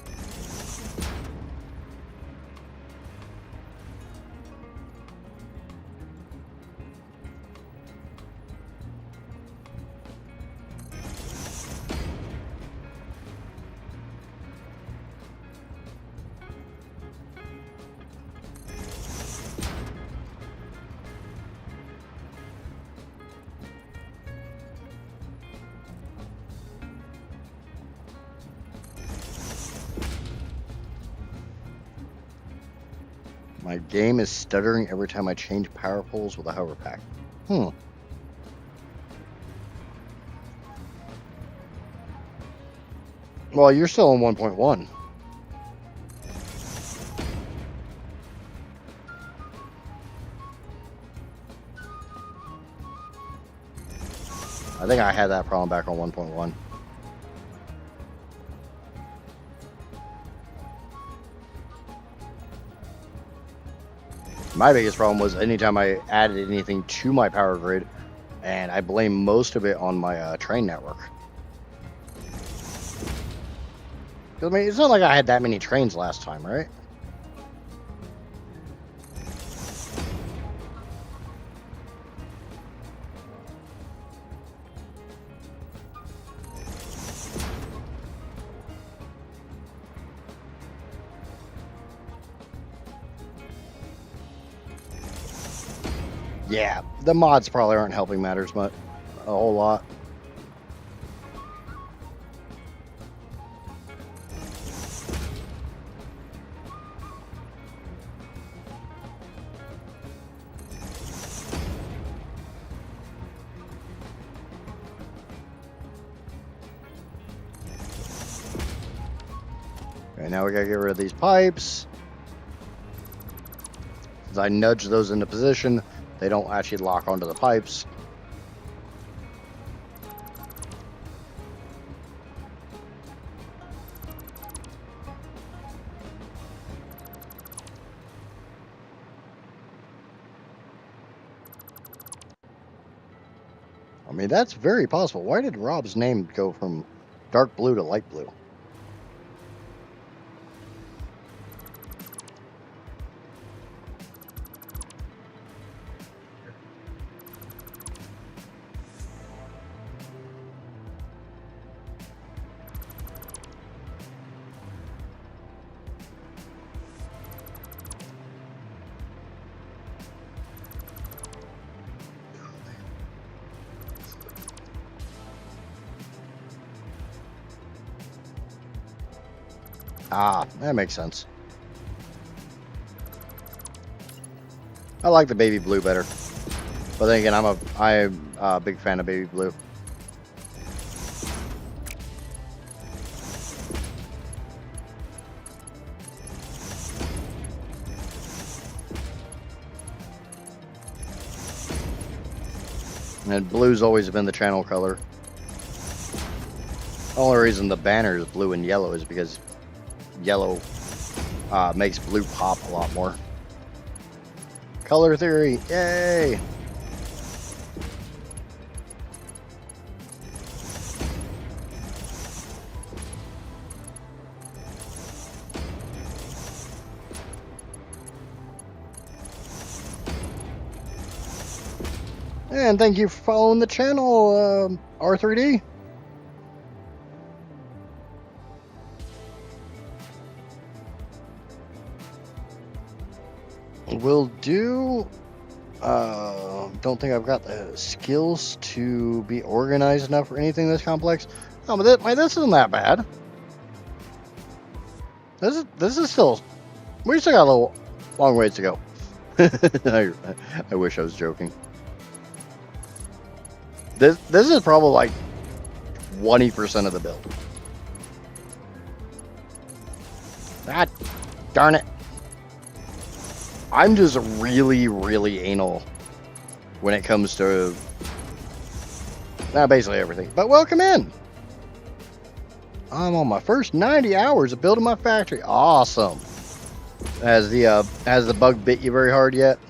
My game is stuttering every time I change power poles with a hover pack. Well, you're still on 1.1. I think I had that problem back on 1.1. My biggest problem was anytime I added anything to my power grid, and I blame most of it on my train network. I mean, it's not like I had that many trains last time, right? Yeah, the mods probably aren't helping matters much, a whole lot. And now we gotta get rid of these pipes. As I nudge those into position, they don't actually lock onto the pipes. I mean, that's very possible. Why did Rob's name go from dark blue to light blue? Ah, that makes sense. I like the baby blue better. But then again, I'm a big fan of baby blue. And blue's always been the channel color. The only reason the banner is blue and yellow is because yellow makes blue pop a lot more. Color theory, yay! And thank you for following the channel, R3D. Will do. Don't think I've got the skills to be organized enough for anything this complex. Oh, but this isn't that bad. This is still. We still got a little long ways to go. I wish I was joking. This is probably like 20% of the build. God darn it. I'm just really, really anal when it comes to basically everything. But welcome in. I'm on my first 90 hours of building my factory. Awesome. Has the bug bit you very hard yet?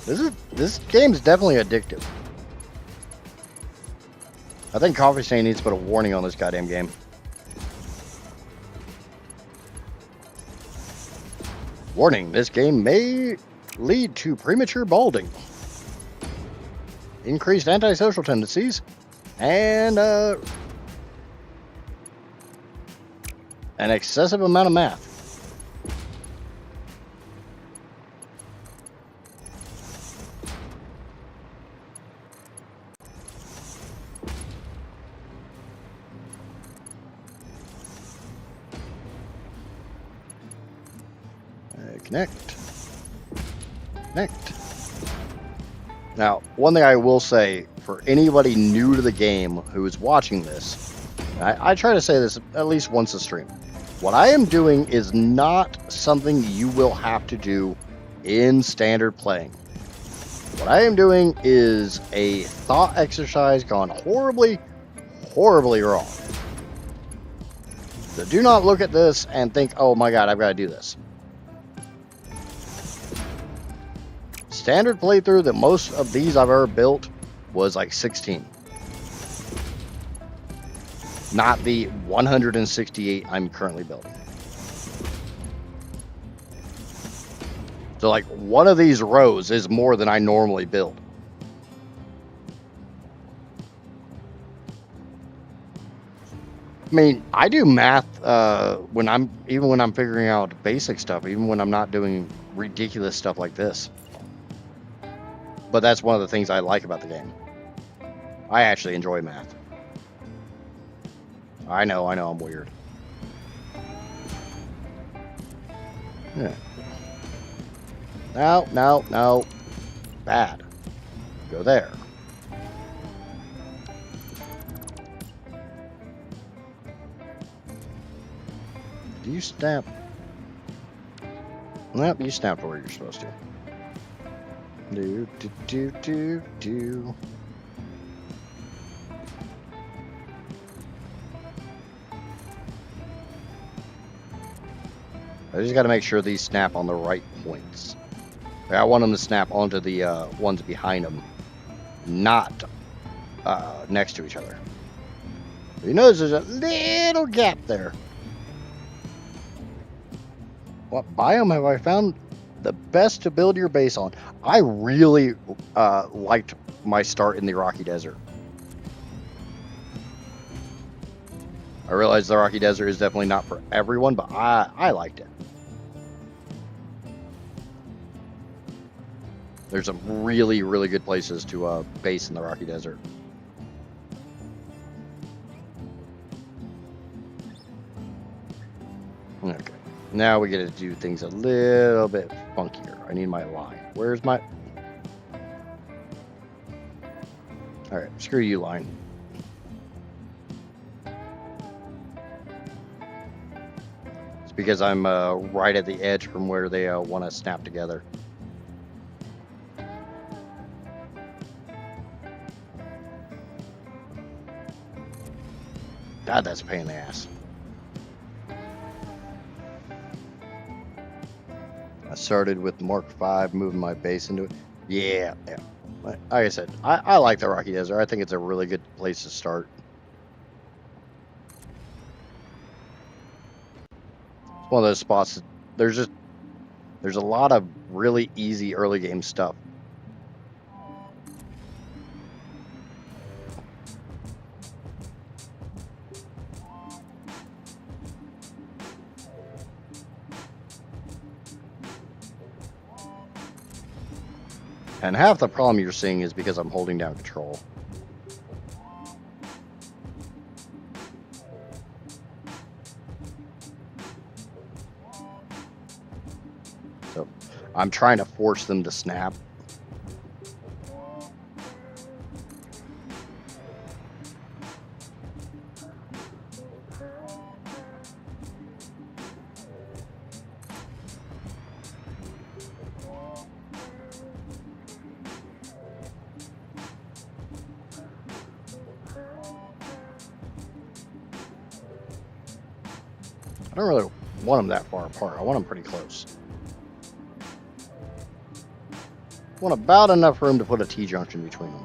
This game's definitely addictive. I think Coffee Stain needs to put a warning on this goddamn game. Warning, this game may lead to premature balding, increased antisocial tendencies, and an excessive amount of math. Connect. Now, one thing I will say for anybody new to the game who is watching this, I try to say this at least once a stream. What I am doing is not something you will have to do in standard playing. What I am doing is a thought exercise gone horribly, horribly wrong. So do not look at this and think, oh my god, I've got to do this. Standard playthrough that most of these I've ever built was like 16. Not the 168 I'm currently building. So like one of these rows is more than I normally build. I mean, I do math when I'm figuring out basic stuff, even when I'm not doing ridiculous stuff like this. But that's one of the things I like about the game. I actually enjoy math. I know, I'm weird. Yeah. No. Bad. Go there. Do you snap? Nope, you snapped where you're supposed to. Do. I just got to make sure these snap on the right points. I want them to snap onto the ones behind them, not next to each other. You notice there's a little gap there. What biome have I found the best to build your base on? I really liked my start in the Rocky Desert. I realize the Rocky Desert is definitely not for everyone, but I liked it. There's some really, really good places to base in the Rocky Desert. Okay, now we get to do things a little bit funkier. I need my line. Where's my... Alright, screw you, line. It's because I'm right at the edge from where they want to snap together. God, that's a pain in the ass. I started with Mark V, moving my base into it. Yeah. Like I said, I like the Rocky Desert. I think it's a really good place to start. It's one of those spots that there's a lot of really easy early game stuff. And half the problem you're seeing is because I'm holding down control. So I'm trying to force them to snap. I don't really want them that far apart. I want them pretty close. I want about enough room to put a T-junction between them.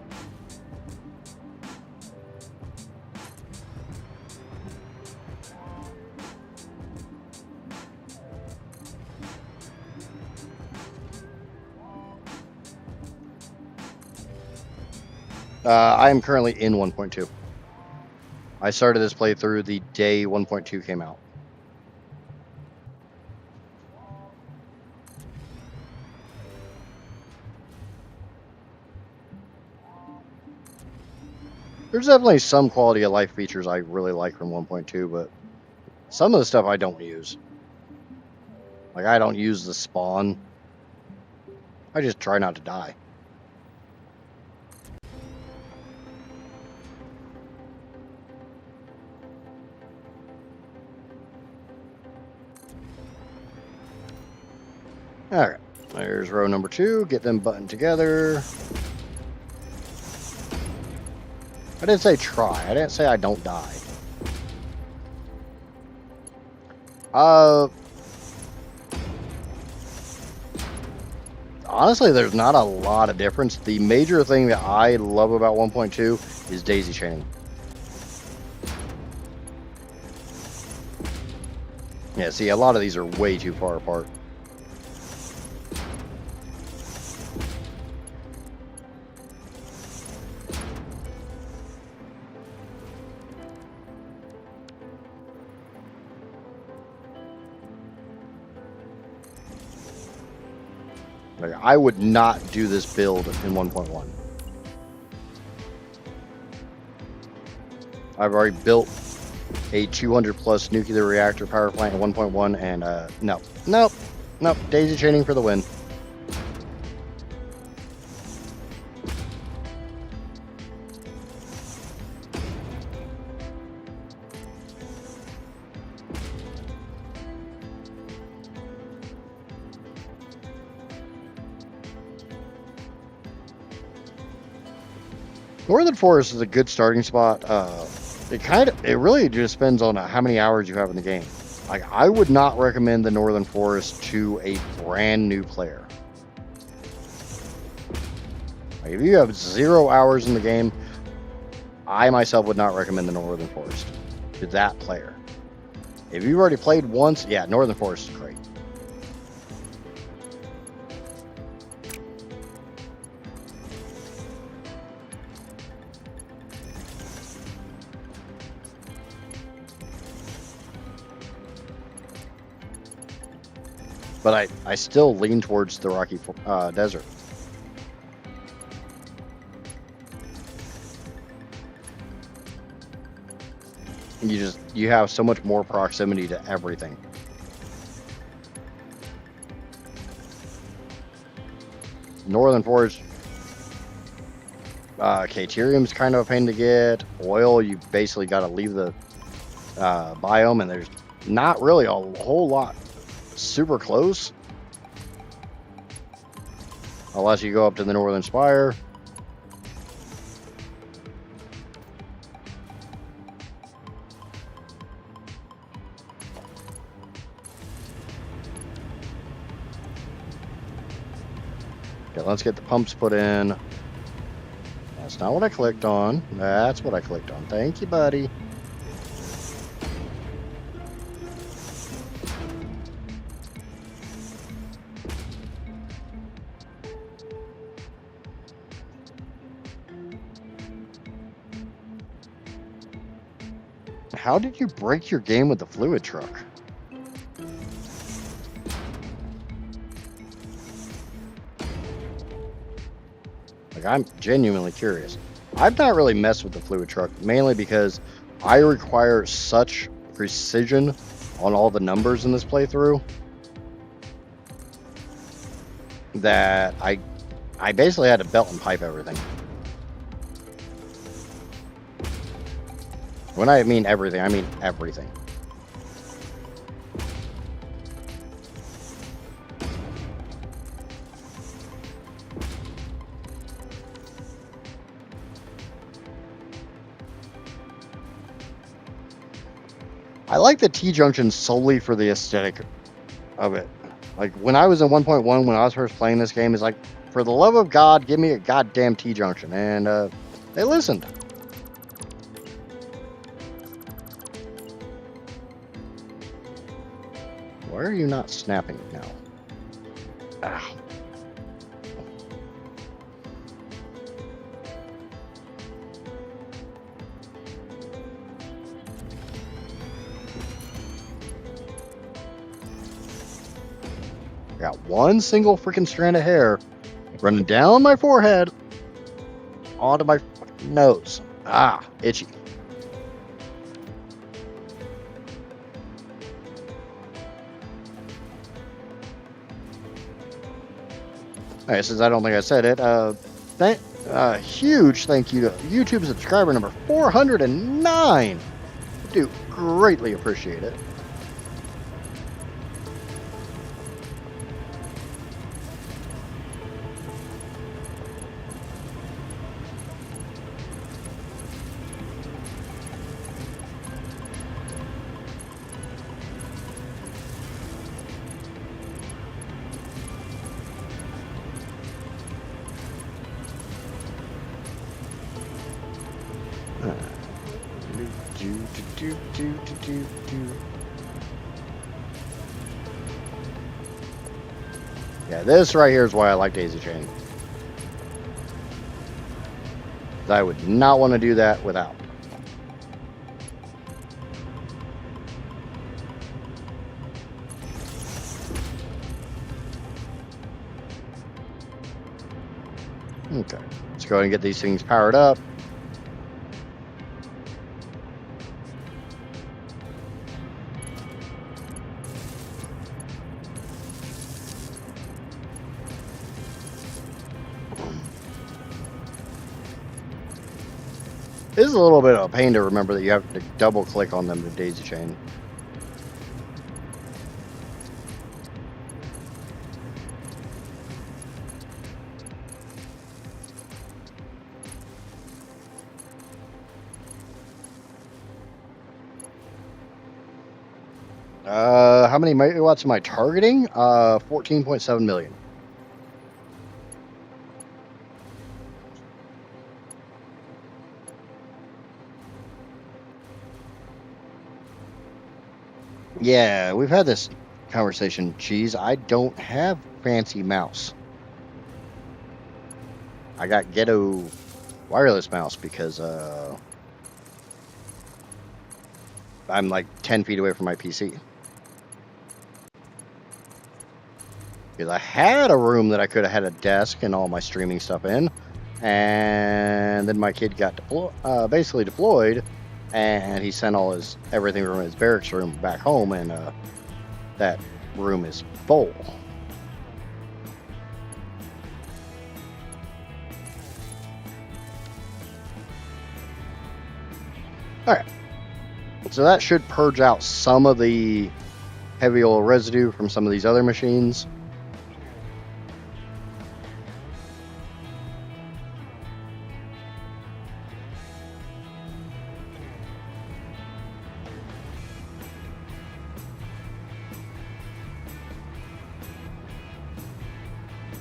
I am currently in 1.2. I started this playthrough the day 1.2 came out. There's definitely some quality of life features I really like from 1.2, but some of the stuff I don't use. Like, I don't use the spawn. I just try not to die. Alright, there's row number 2. Get them buttoned together. I didn't say try. I didn't say I don't die. Honestly, there's not a lot of difference. The major thing that I love about 1.2 is daisy chaining. Yeah, see, a lot of these are way too far apart. Like, I would not do this build in 1.1. I've already built a 200 plus nuclear reactor power plant in 1.1 and nope, daisy chaining for the win. Northern Forest is a good starting spot. It really just depends on how many hours you have in the game. Like, I would not recommend the Northern Forest to a brand new player. Like, if you have 0 hours in the game, I myself would not recommend the Northern Forest to that player. If you've already played once, yeah, Northern Forest is great. But I still lean towards the Rocky Desert. You have so much more proximity to everything. Northern Forest, Caterium's kind of a pain to get. Oil, you basically got to leave the biome, and there's not really a whole lot super close, unless you go up to the Northern Spire. Okay, let's get the pumps put in. That's not what I clicked on. That's what I clicked on. Thank you, buddy. How did you break your game with the fluid truck? Like, I'm genuinely curious. I've not really messed with the fluid truck, mainly because I require such precision on all the numbers in this playthrough that I basically had to belt and pipe everything. When I mean everything, I mean everything. I like the T-junction solely for the aesthetic of it. Like, when I was in 1.1, when I was first playing this game, it's like, for the love of God, give me a goddamn T-junction. And they listened. Why are you not snapping now? Ah. I got one single freaking strand of hair running down my forehead onto my nose. Ah, itchy. All right, since I don't think I said it, huge thank you to YouTube subscriber number 409. Do greatly appreciate it. Yeah, this right here is why I like Daisy Chain. I would not want to do that without. Okay, let's go ahead and get these things powered up. This is a little bit of a pain to remember that you have to double click on them to daisy chain. How many megawatts am I targeting? 14.7 million. Yeah, we've had this conversation, Cheese. I don't have fancy mouse. I got ghetto wireless mouse because I'm like 10 feet away from my PC. Because I had a room that I could have had a desk and all my streaming stuff in, and then my kid got basically deployed, and he sent all his everything from his barracks room back home, and that room is full. All right, so that should purge out some of the heavy oil residue from some of these other machines.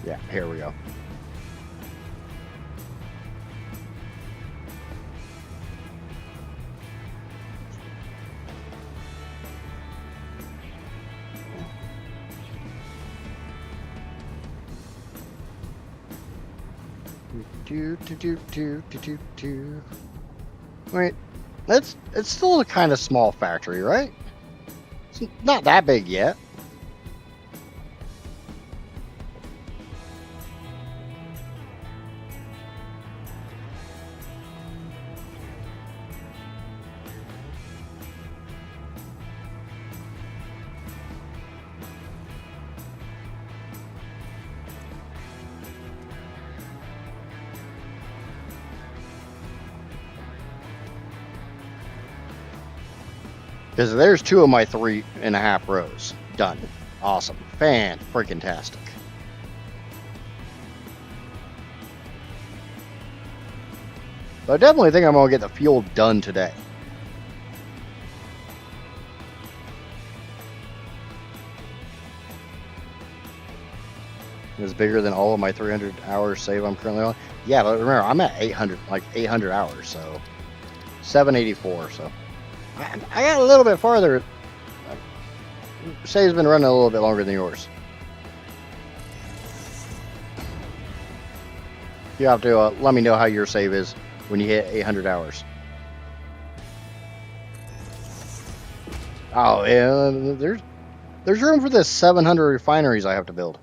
Yeah, here we go. Wait, it's still a kind of small factory, right? It's not that big yet. Because there's 2 of my 3.5 rows done. Awesome. Fan-freaking-tastic. But I definitely think I'm going to get the fuel done today. It's bigger than all of my 300 hours save I'm currently on. Yeah, but remember, I'm at 800 hours, so 784, so I got a little bit farther. Save's been running a little bit longer than yours. You have to let me know how your save is when you hit 800 hours. Oh, yeah, there's room for this 700 refineries I have to build.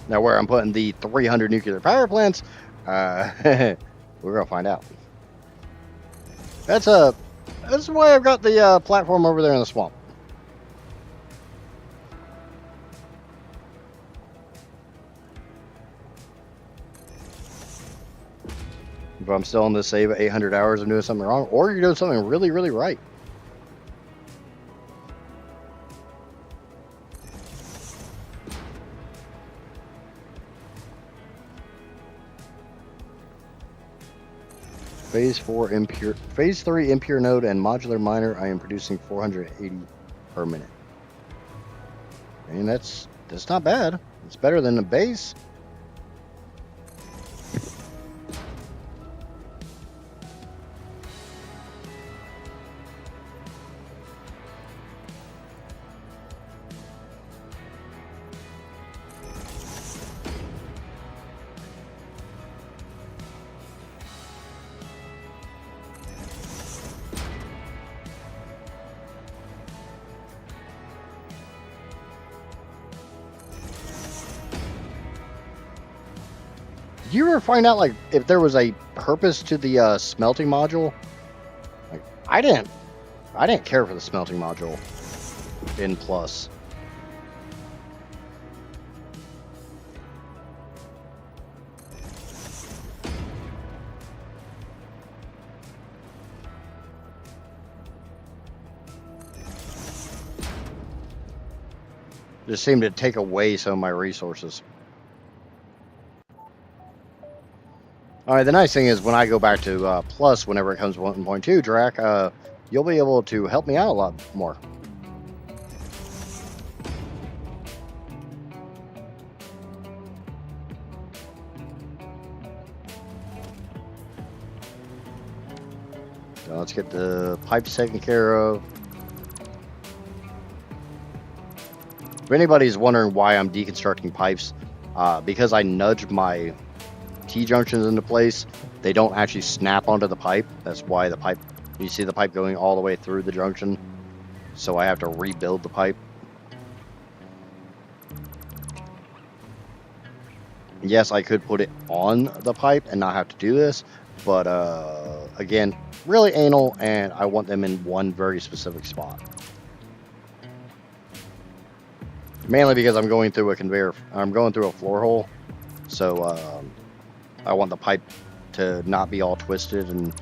Now, where I'm putting the 300 nuclear power plants, we're gonna find out. That's why I've got the platform over there in the swamp. If I'm still on this save at 800 hours, I'm doing something wrong, or you're doing something really, really right. Phase 3 impure node and modular miner. I am producing 480 per minute. I mean, that's not bad. It's better than the base. Did you ever find out, like, if there was a purpose to the smelting module? Like, I didn't care for the smelting module in Plus. It just seemed to take away some of my resources. All right, the nice thing is when I go back to Plus, whenever it comes 1.2, Drac, you'll be able to help me out a lot more. So let's get the pipes taken care of. If anybody's wondering why I'm deconstructing pipes, because I nudged my T-junctions into place, they don't actually snap onto the pipe. That's why the pipe, you see the pipe going all the way through the junction. So I have to rebuild the pipe. Yes, I could put it on the pipe and not have to do this, but again, really anal, and I want them in one very specific spot. Mainly because I'm going through a conveyor, I'm going through a floor hole, so I want the pipe to not be all twisted and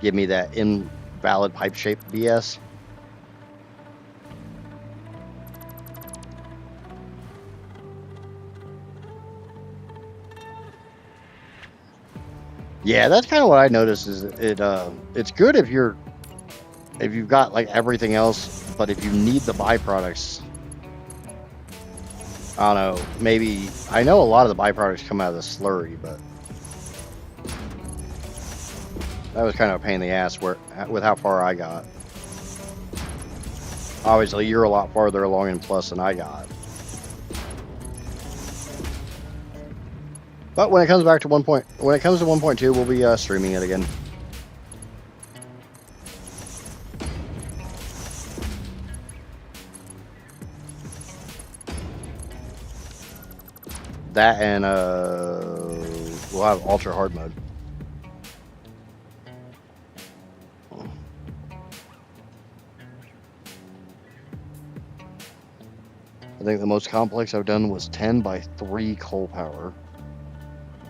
give me that invalid pipe shape BS. Yeah, that's kind of what I noticed. Is it's good if you've got like everything else, but if you need the byproducts, I don't know. Maybe I know a lot of the byproducts come out of the slurry, but that was kind of a pain in the ass with how far I got. Obviously, you're a lot farther along in plus than I got. But when it comes back to 1.2, we'll be streaming it again. That and we'll have ultra hard mode. I think the most complex I've done was 10 by 3 coal power.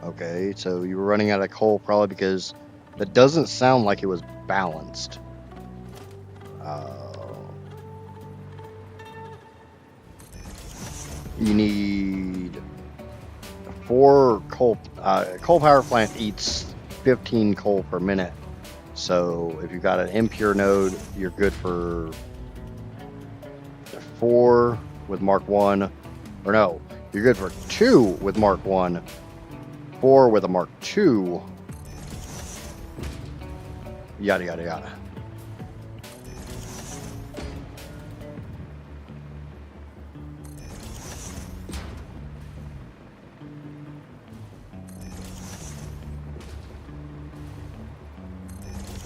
Okay, so you were running out of coal probably because that doesn't sound like it was balanced. You need 4 coal. Coal power plant eats 15 coal per minute. So if you've got an impure node, you're good for 4 with Mark 1. Or no, you're good for 2 with Mark 1. 4 with a Mark 2. Yada, yada, yada.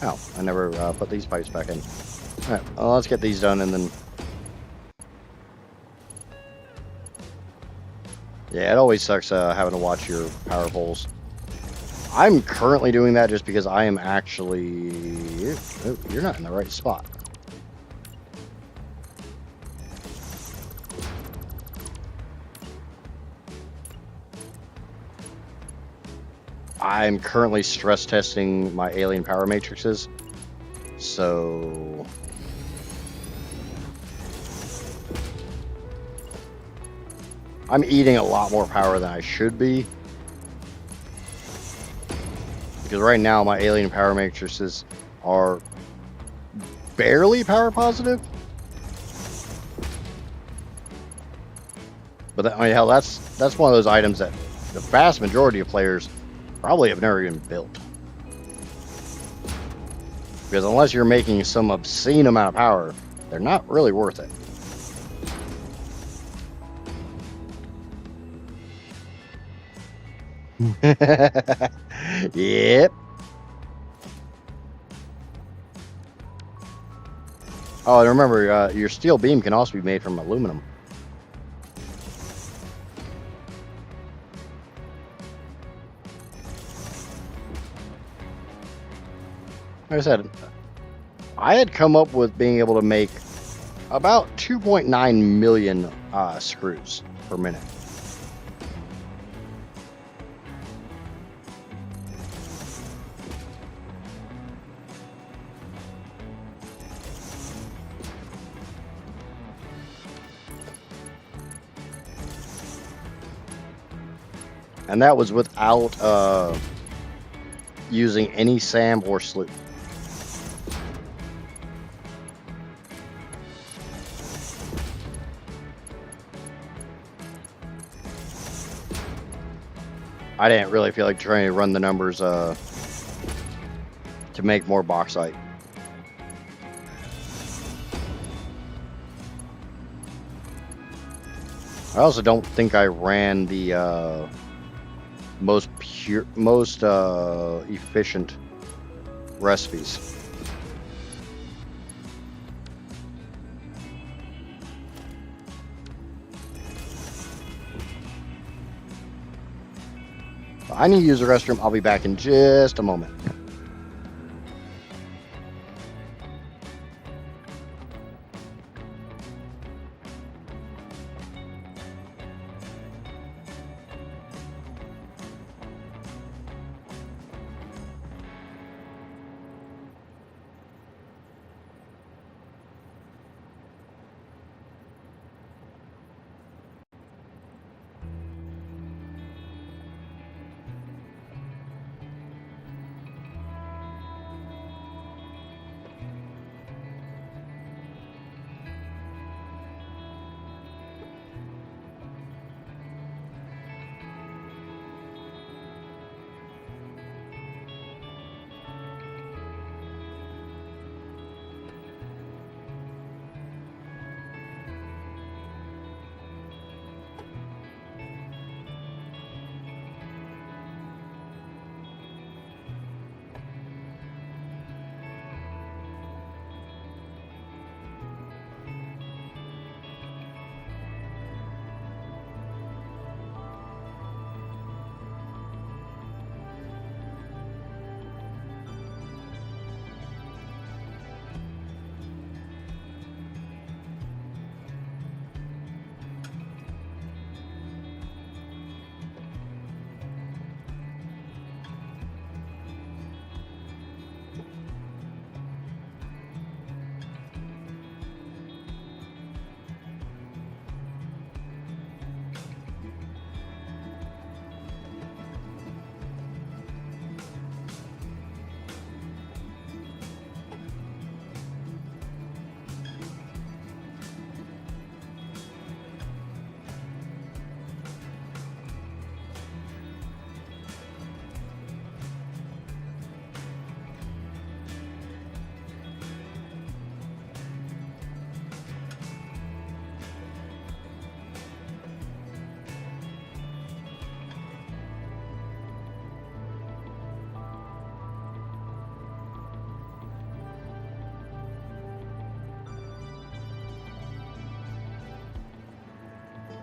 Oh, I never put these pipes back in. Alright, well, let's get these done and then... Yeah, it always sucks having to watch your power poles. I'm currently doing that just because I am actually... Oh, you're not in the right spot. I'm currently stress testing my alien power matrices. So... I'm eating a lot more power than I should be. Because right now my alien power matrices are barely power positive. But I mean, hell, that's one of those items that the vast majority of players probably have never even built. Because unless you're making some obscene amount of power, they're not really worth it. Yep. Oh, and remember, your steel beam can also be made from aluminum. Like I said, I had come up with being able to make about 2.9 million screws per minute. And that was without using any SAM or sloop. I didn't really feel like trying to run the numbers to make more bauxite. I also don't think I ran the most efficient recipes. I need to use the restroom. I'll be back in just a moment.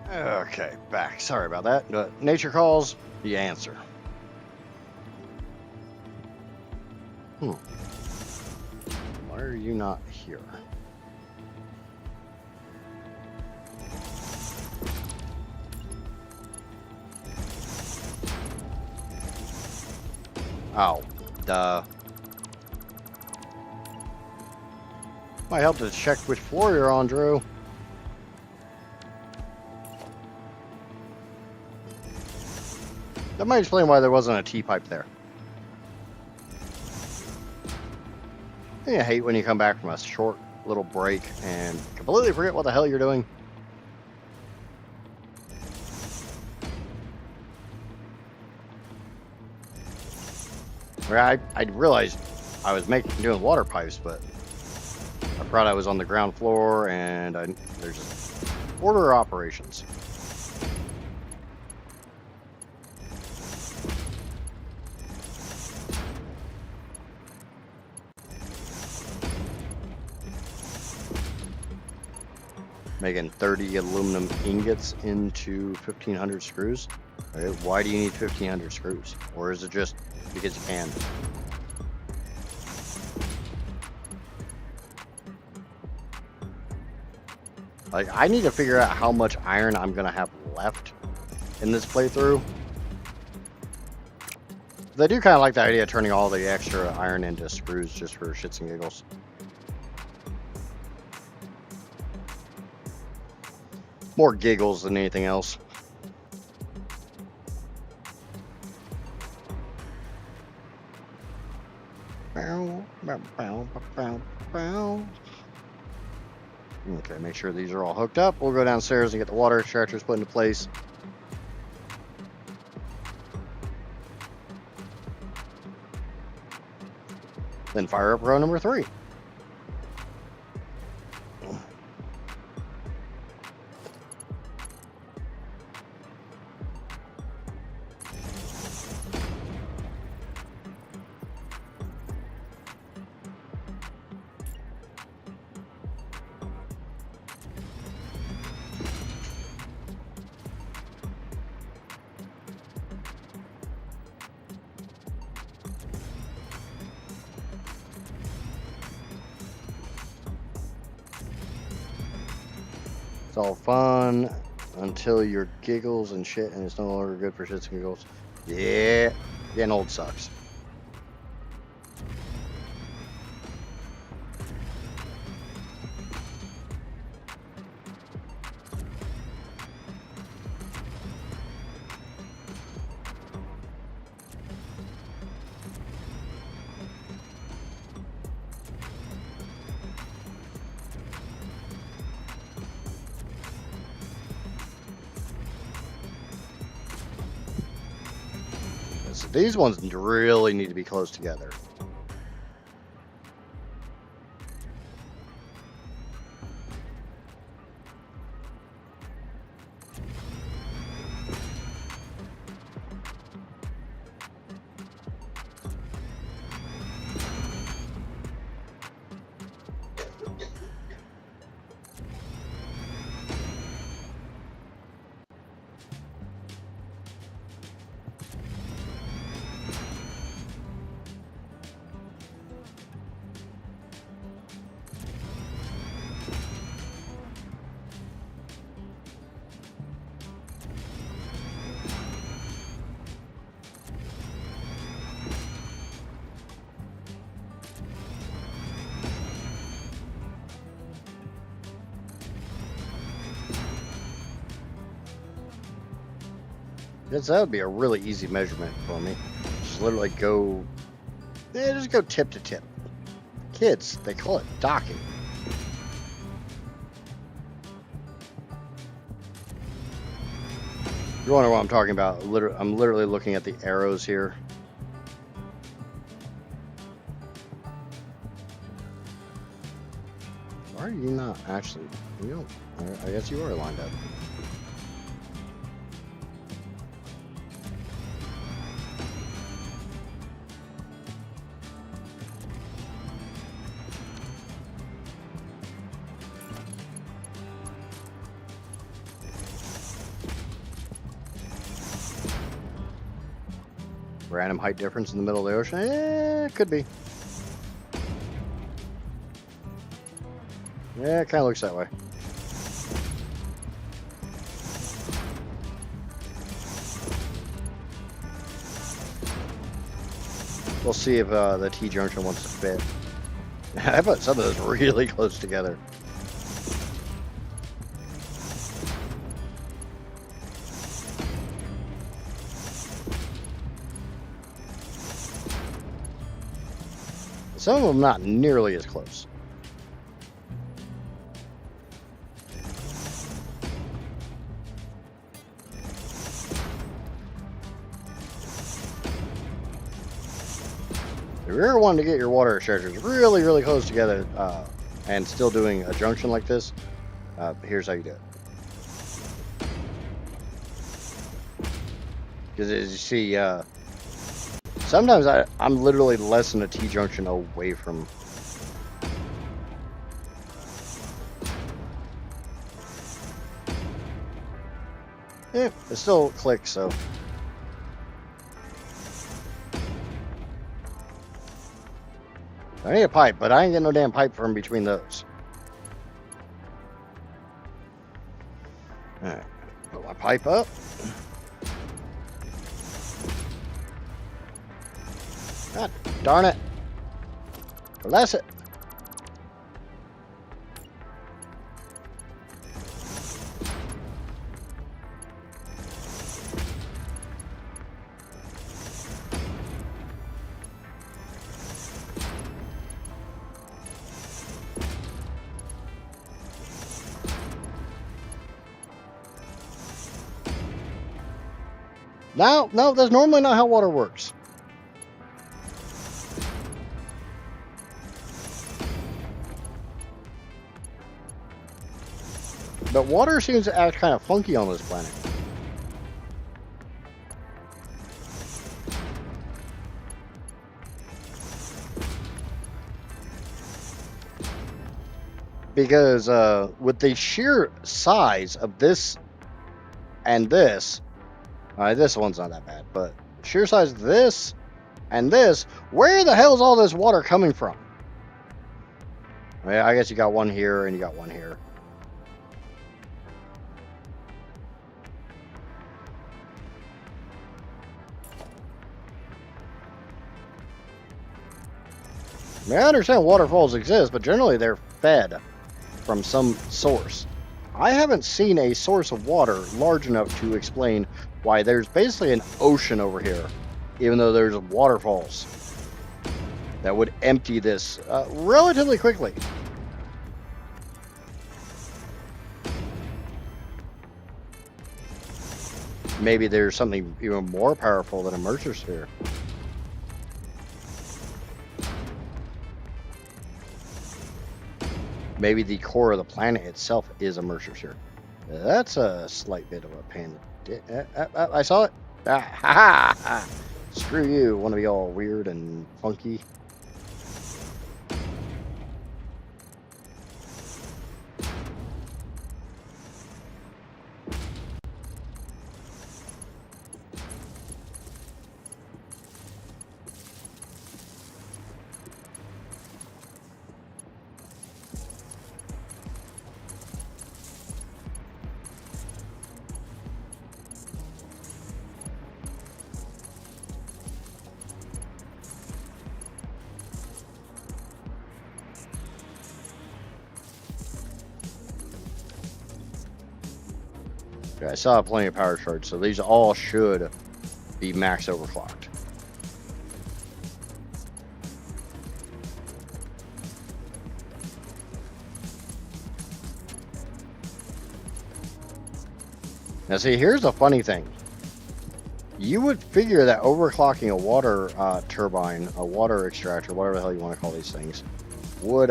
Okay, back. Sorry about that. But nature calls, the answer. Why are you not here? Oh, duh. Might help to check which floor you're on, Drew. That might explain why there wasn't a T-pipe there. I hate when you come back from a short little break and completely forget what the hell you're doing. I realized I was doing water pipes, but I forgot I was on the ground floor and there's just order operations. Making 30 aluminum ingots into 1,500 screws. Okay, why do you need 1,500 screws? Or is it just because you can? Like, I need to figure out how much iron I'm gonna have left in this playthrough. I do kind of like the idea of turning all the extra iron into screws just for shits and giggles. More giggles than anything else. Okay, make sure these are all hooked up. We'll go downstairs and get the water extractors put into place. Then fire up row number 3. It's all fun until your giggles and shit, and it's no longer good for shits and giggles. Yeah, getting old sucks. So these ones really need to be close together. Because that would be a really easy measurement for me. Just literally go, just go tip to tip. Kids, they call it docking. You wonder what I'm talking about? I'm literally looking at the arrows here. Why are you not actually? You don't. I guess you are lined up. Random height difference in the middle of the ocean? It could be. Yeah, it kind of looks that way. We'll see if the T-junction wants to fit. I put some of those really close together. Some of them not nearly as close. If you're ever wanting to get your water extractors really, really close together and still doing a junction like this, here's how you do it. Because as you see, sometimes I'm literally less than a T-junction away from. Yeah, it still clicks, so. I need a pipe, but I ain't getting no damn pipe from between those. Alright, put my pipe up. God darn it. Bless it. No, that's normally not how water works. But water seems to act kind of funky on this planet. Because with the sheer size of this and this one's not that bad, but sheer size of this and this, where the hell is all this water coming from? I mean, I guess you got one here and you got one here. I mean, I understand waterfalls exist, but generally they're fed from some source. I haven't seen a source of water large enough to explain why there's basically an ocean over here, even though there's waterfalls that would empty this relatively quickly. Maybe there's something even more powerful than a Mercer sphere. Maybe the core of the planet itself is a Mercer sphere. That's a slight bit of a pain. I saw it. Ha ha ha! Screw you. Want to be all weird and funky? I saw plenty of power charge, so these all should be max overclocked. Now see, here's the funny thing. You would figure that overclocking a water turbine, a water extractor, whatever the hell you want to call these things, would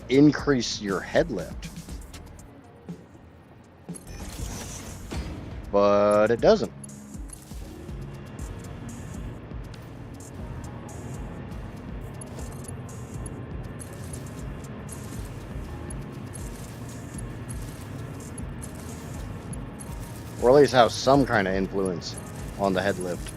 increase your head lift. But it doesn't. Or at least have some kind of influence on the head lift.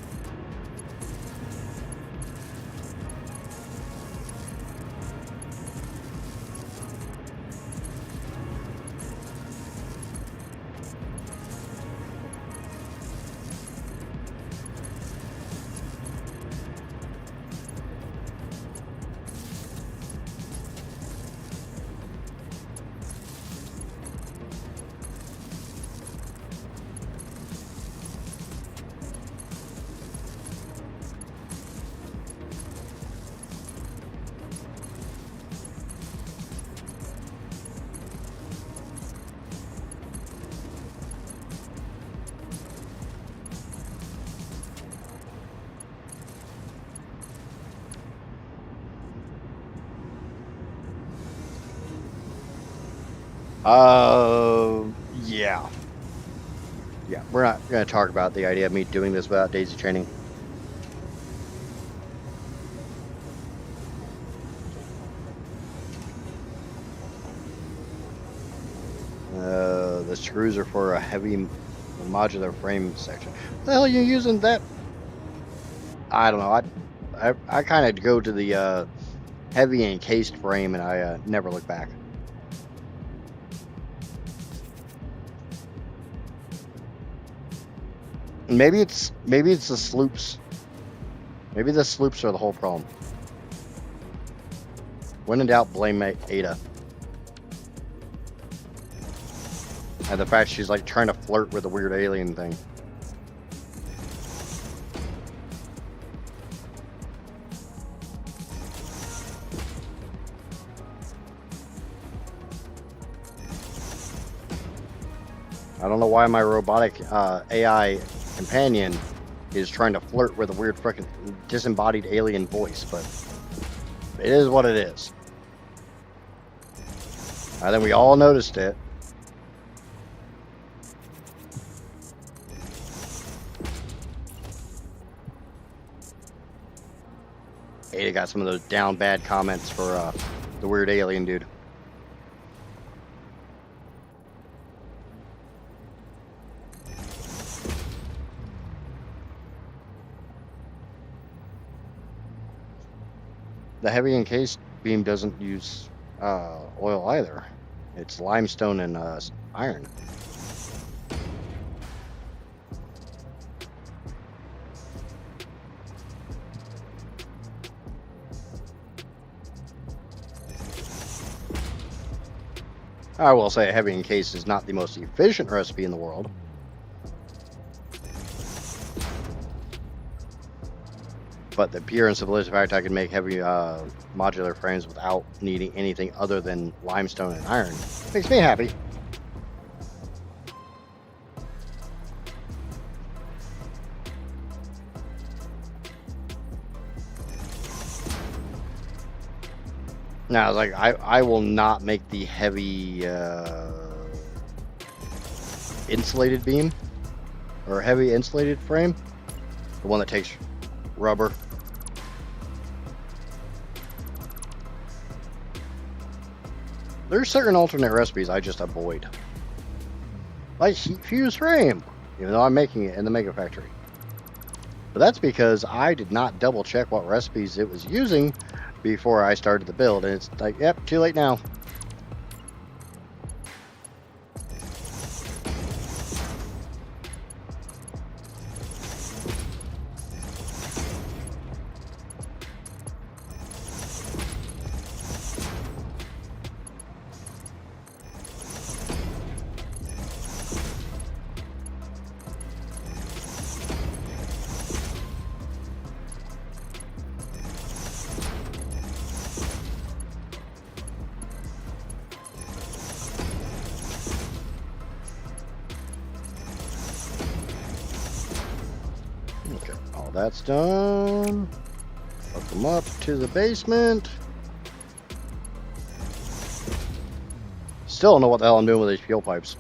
Yeah. Yeah, we're not going to talk about the idea of me doing this without daisy chaining. The screws are for a heavy modular frame section. What the hell are you using that? I don't know. I kind of go to the heavy encased frame and I never look back. Maybe it's the sloops. Maybe the sloops are the whole problem. When in doubt, blame Ada. And the fact she's like trying to flirt with a weird alien thing. I don't know why my robotic AI companion is trying to flirt with a weird freaking disembodied alien voice, but it is what it is. I think we all noticed it. It got some of those down bad comments for the weird alien dude. The heavy encased beam doesn't use oil either. It's limestone and iron. I will say a heavy encased is not the most efficient recipe in the world. But the pure and simplistic fact I can make heavy modular frames without needing anything other than limestone and iron makes me happy. Now, like I will not make the heavy insulated beam or heavy insulated frame, the one that takes rubber. There's certain alternate recipes I just avoid, like heat fuse frame, even though I'm making it in the Mega Factory. But that's because I did not double check what recipes it was using before I started the build, and it's like, yep, too late now. That's done. Hook them up to the basement. Still don't know what the hell I'm doing with these fuel pipes.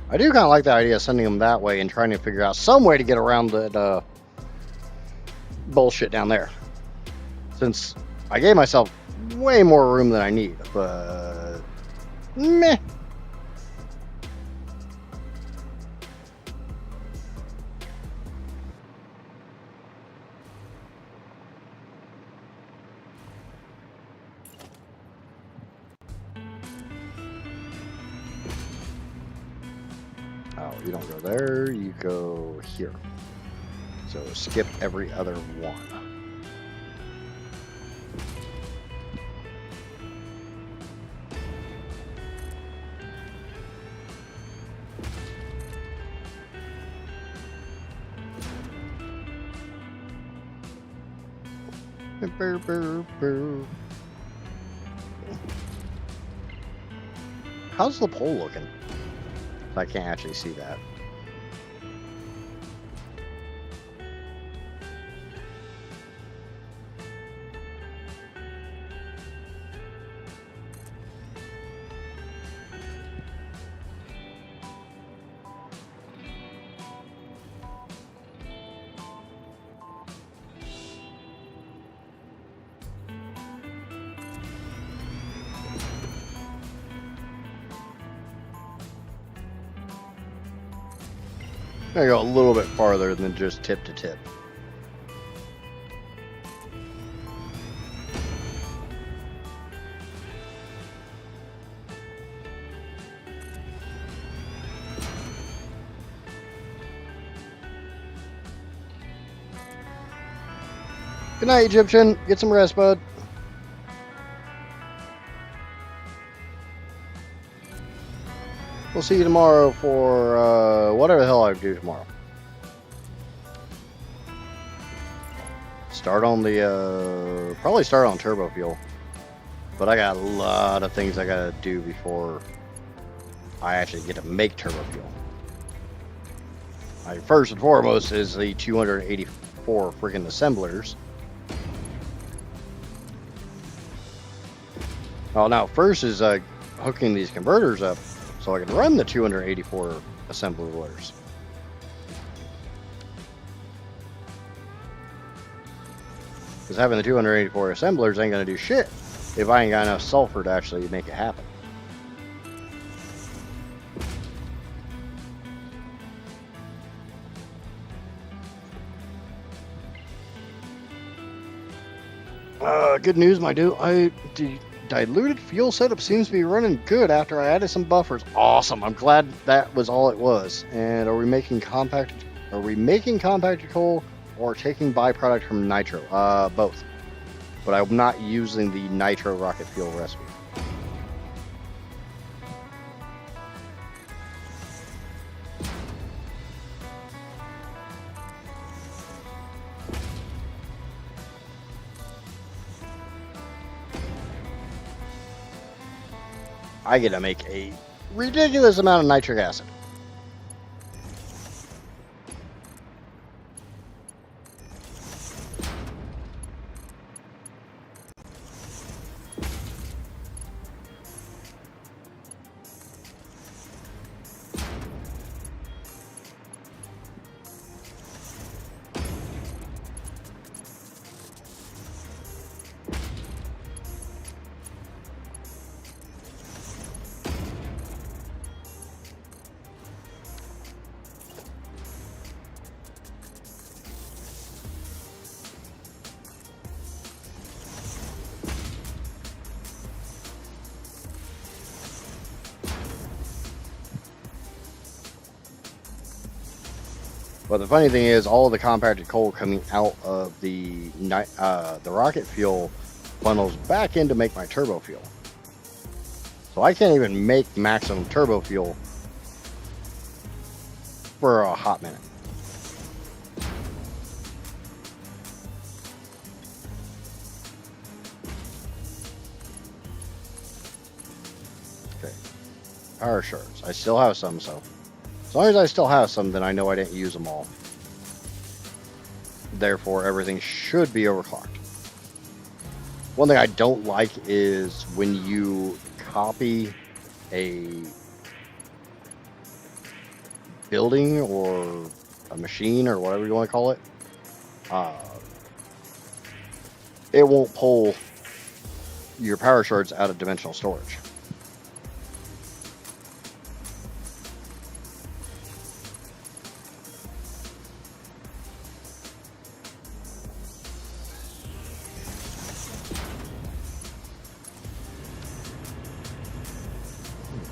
I do kind of like the idea of sending them that way and trying to figure out some way to get around that bullshit down there. Since I gave myself way more room than I need, but meh. Oh, you don't go there, you go here. So skip every other one. How's the pole looking? I can't actually see that. I go a little bit farther than just tip to tip. Good night, Egyptian. Get some rest, bud. We'll see you tomorrow for whatever the hell I do tomorrow. Start on the, probably start on turbo fuel. But I got a lot of things I gotta do before I actually get to make turbo fuel. First and foremost is the 284 freaking assemblers. Well, now first is hooking these converters up so I can run the 284 assemblers. Because having the 284 assemblers ain't going to do shit if I ain't got enough sulfur to actually make it happen. Good news, my dude. The diluted fuel setup seems to be running good after I added some buffers. Awesome. I'm glad that was all it was. And are we making compacted coal or taking byproduct from nitro? Both. But I'm not using the nitro rocket fuel recipe. I get to make a ridiculous amount of nitric acid. But the funny thing is, all of the compacted coal coming out of the rocket fuel funnels back in to make my turbo fuel. So I can't even make maximum turbo fuel for a hot minute. Okay, power shards. I still have some, so as long as I still have some, then I know I didn't use them all. Therefore, everything should be overclocked. One thing I don't like is when you copy a building or a machine or whatever you want to call it, it won't pull your power shards out of dimensional storage.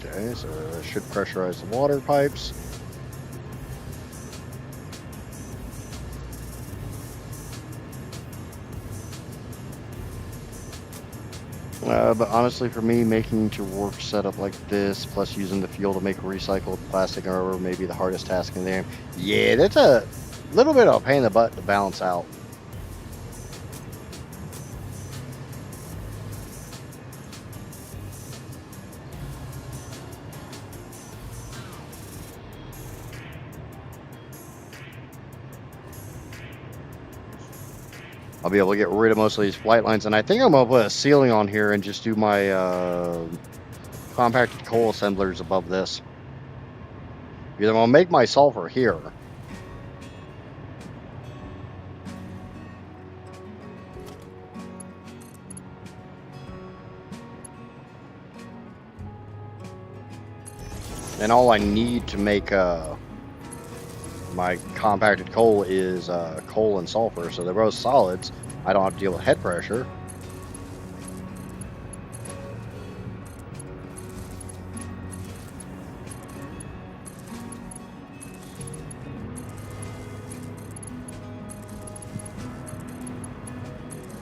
Okay, so I should pressurize the water pipes. But honestly, for me, making to work setup like this, plus using the fuel to make recycled plastic or rubber, may be the hardest task in there. Yeah, that's a little bit of a pain in the butt to balance out. I'll be able to get rid of most of these flight lines, and I think I'm going to put a ceiling on here and just do my compacted coal assemblers above this. Either I'm going to make my sulfur here, and all I need to make my compacted coal is coal and sulfur, so they're both solids. I don't have to deal with head pressure.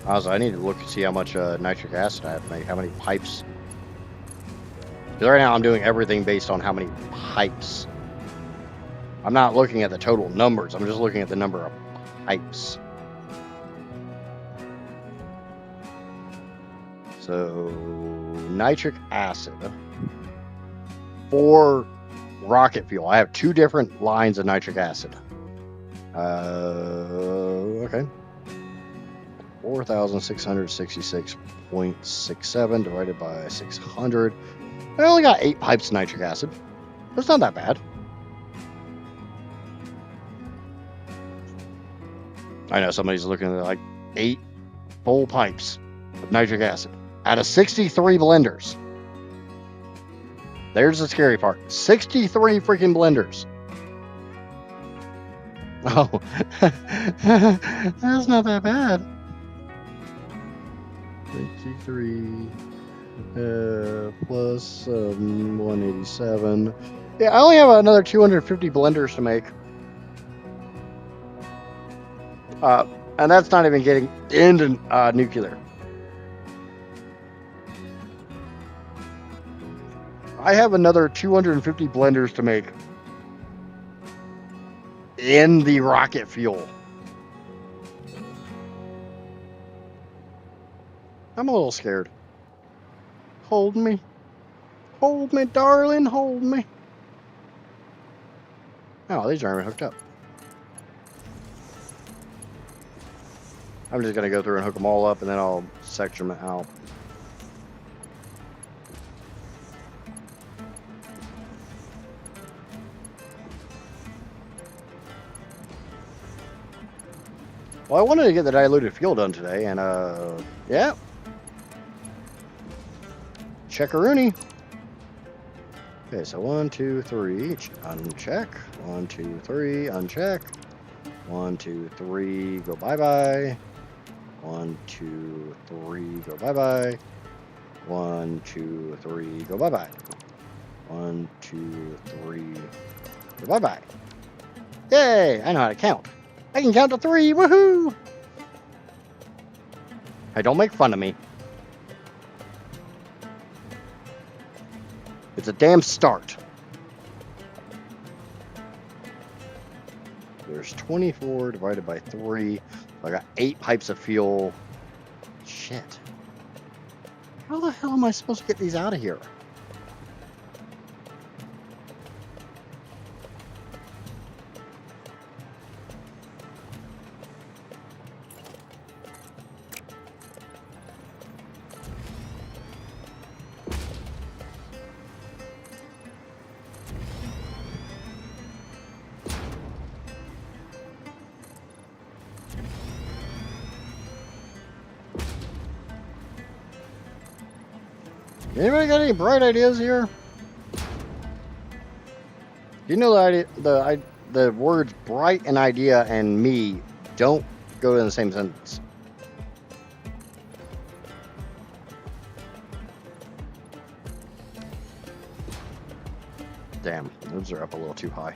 Also, I need to look and see how much nitric acid I have to make, how many pipes. Because right now I'm doing everything based on how many pipes. I'm not looking at the total numbers, I'm just looking at the number of pipes. So, nitric acid. for rocket fuel. I have 2 different lines of nitric acid. Okay. 4,666.67 divided by 600. I only got 8 pipes of nitric acid. That's not that bad. I know somebody's looking at like 8 full pipes of nitric acid out of 63 blenders. There's the scary part. 63 freaking blenders. Oh, that's not that bad. 63 plus 187. Yeah, I only have another 250 blenders to make. And that's not even getting into nuclear. I have another 250 blenders to make in the rocket fuel. I'm a little scared. Hold me. Hold me, darling. Hold me. Oh, these aren't even hooked up. I'm just going to go through and hook them all up, and then I'll section them out. Well, I wanted to get the diluted fuel done today, and yeah. Checkaroony. Okay, so 1, 2, 3, uncheck. 1, 2, 3, uncheck. 1, 2, 3, go bye-bye. 1, 2, 3, go bye-bye. 1, 2, 3, go bye-bye. 1, 2, 3, go bye-bye. Yay! I know how to count. I can count to 3. Woohoo! Hey, don't make fun of me. It's a damn start. There's 24 divided by 3. I got 8 pipes of fuel. Shit. How the hell am I supposed to get these out of here? Anybody got any bright ideas here? You know the words bright and idea and me don't go in the same sentence. Damn, those are up a little too high.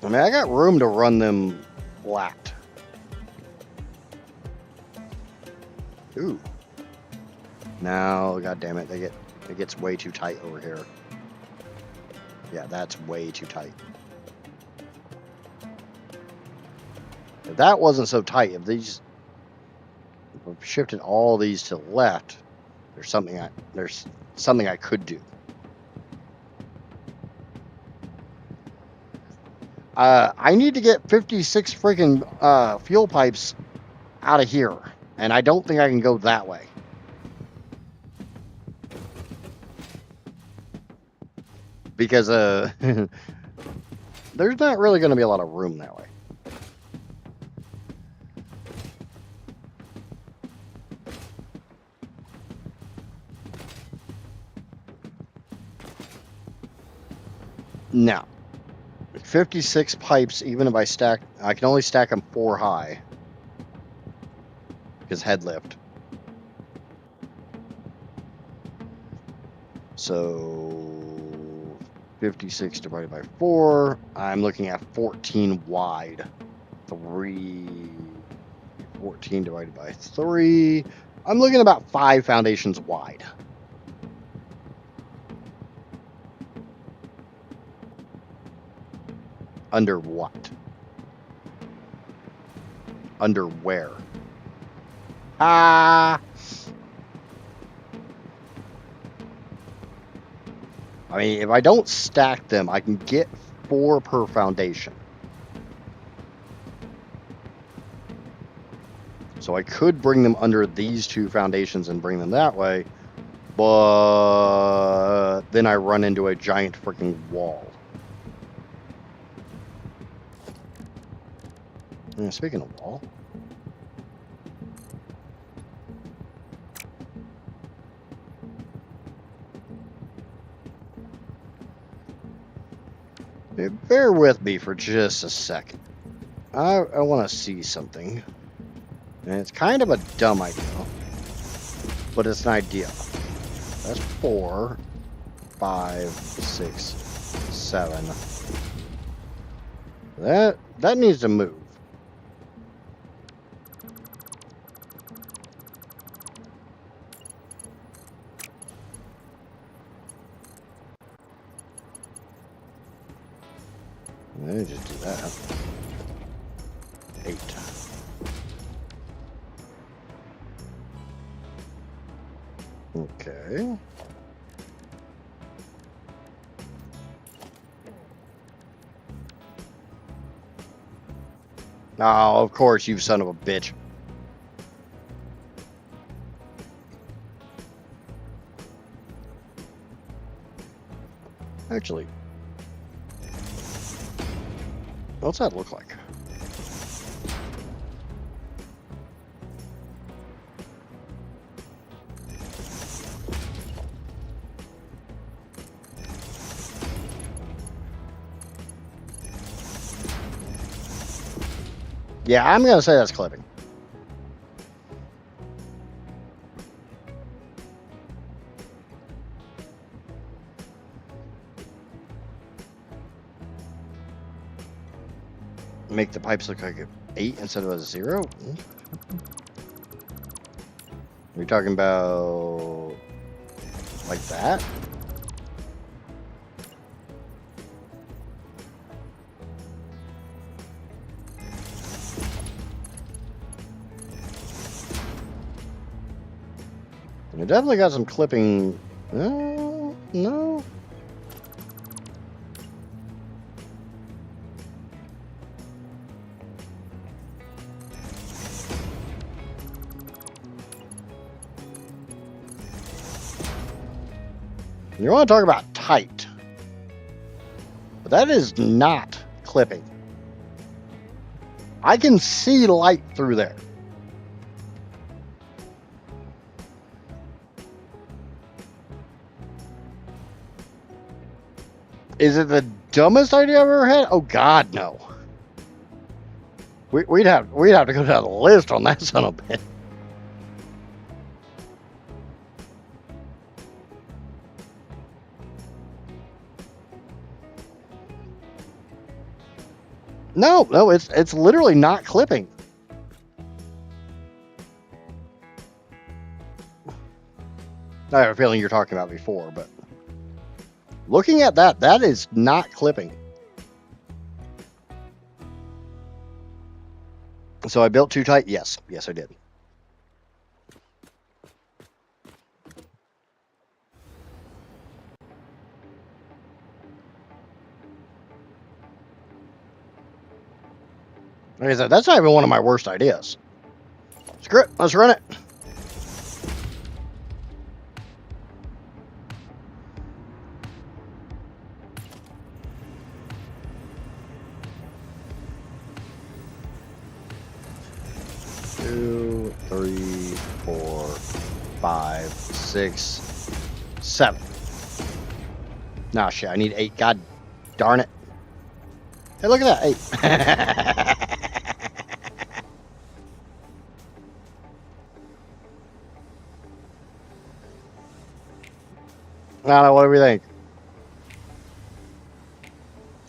I mean, I got room to run them flat. Ooh. No, god damn it, it gets way too tight over here. Yeah, that's way too tight. If that wasn't so tight, if I've shifted all these to the left, there's something I could do. I need to get 56 freaking fuel pipes out of here, and I don't think I can go that way. Because there's not really going to be a lot of room that way. No. 56 pipes, even if I can only stack them 4 high. Because head lift. So 56 divided by 4, I'm looking at 14 wide. 14 divided by 3, I'm looking at about 5 foundations wide. Under what? Under where? I mean, if I don't stack them, I can get 4 per foundation. So I could bring them under these 2 foundations and bring them that way, but then I run into a giant freaking wall. Yeah, speaking of wall. Bear with me for just a second. I want to see something. And it's kind of a dumb idea, but it's an idea. That's 4, 5, 6, 7. That needs to move. Let me just do that. 8. Okay. Oh, of course, you son of a bitch. Actually, what's that look like? Yeah, I'm going to say that's clipping. Make the pipes look like an 8 instead of a 0? Are you talking about like that? It definitely got some clipping. No. You want to talk about tight, but that is not clipping. I can see light through there. Is it the dumbest idea I've ever had? Oh God, no. We'd have to go down the list on that son of a bitch. No, it's literally not clipping. I have a feeling you're talking about before, but looking at that is not clipping. So I built too tight? Yes, I did. Like I said, that's not even one of my worst ideas. Screw it, let's run it. Two, 3, 4, 5, 6, 7. Nah, shit, I need 8. God darn it. Hey, look at that, 8. I don't know, what do we think?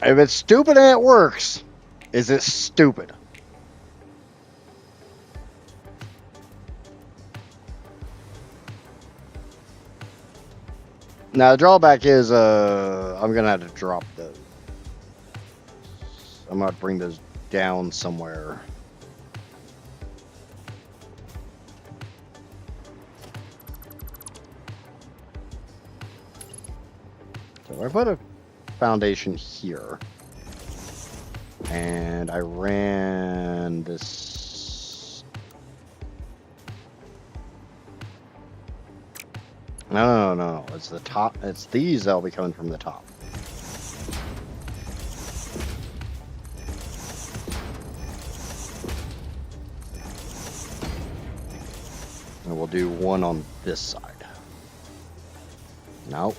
If it's stupid and it works, is it stupid? Now the drawback is I'm gonna have to drop those. I'm going to bring those down somewhere. So I put a foundation here. And I ran this. No. It's the top. It's these that'll be coming from the top. And we'll do one on this side. No.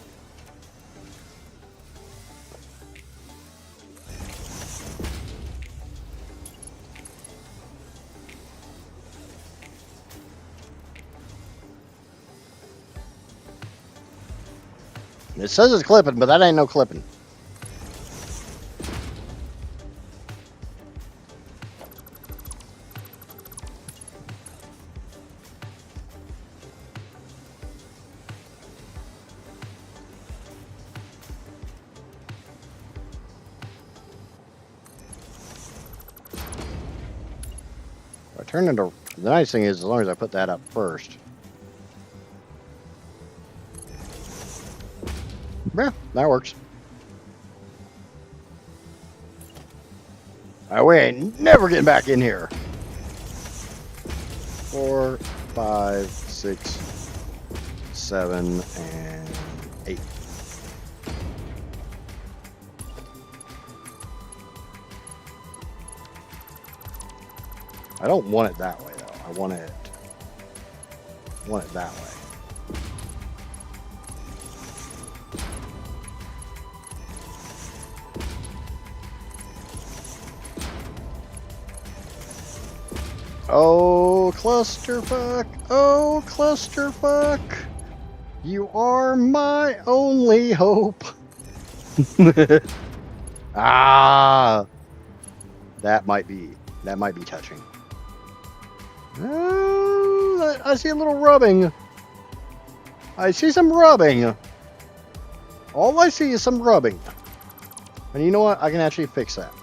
It says it's clipping, but that ain't no clipping. I turn into. The nice thing is, as long as I put that up first. Yeah, that works. We ain't never getting back in here. 4, 5, 6, 7, and 8. I don't want it that way though. I want it that way. Oh, clusterfuck. Oh, clusterfuck. You are my only hope. Ah. That might be touching. Oh, I see a little rubbing. I see some rubbing. All I see is some rubbing. And you know what? I can actually fix that.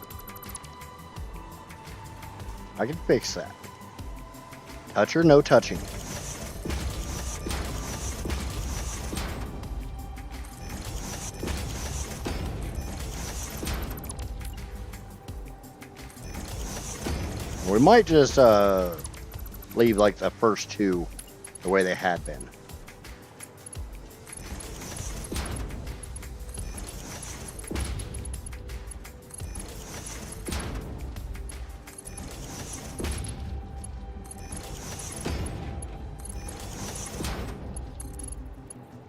I can fix that. Touch or no touching. We might just leave like the first two the way they had been.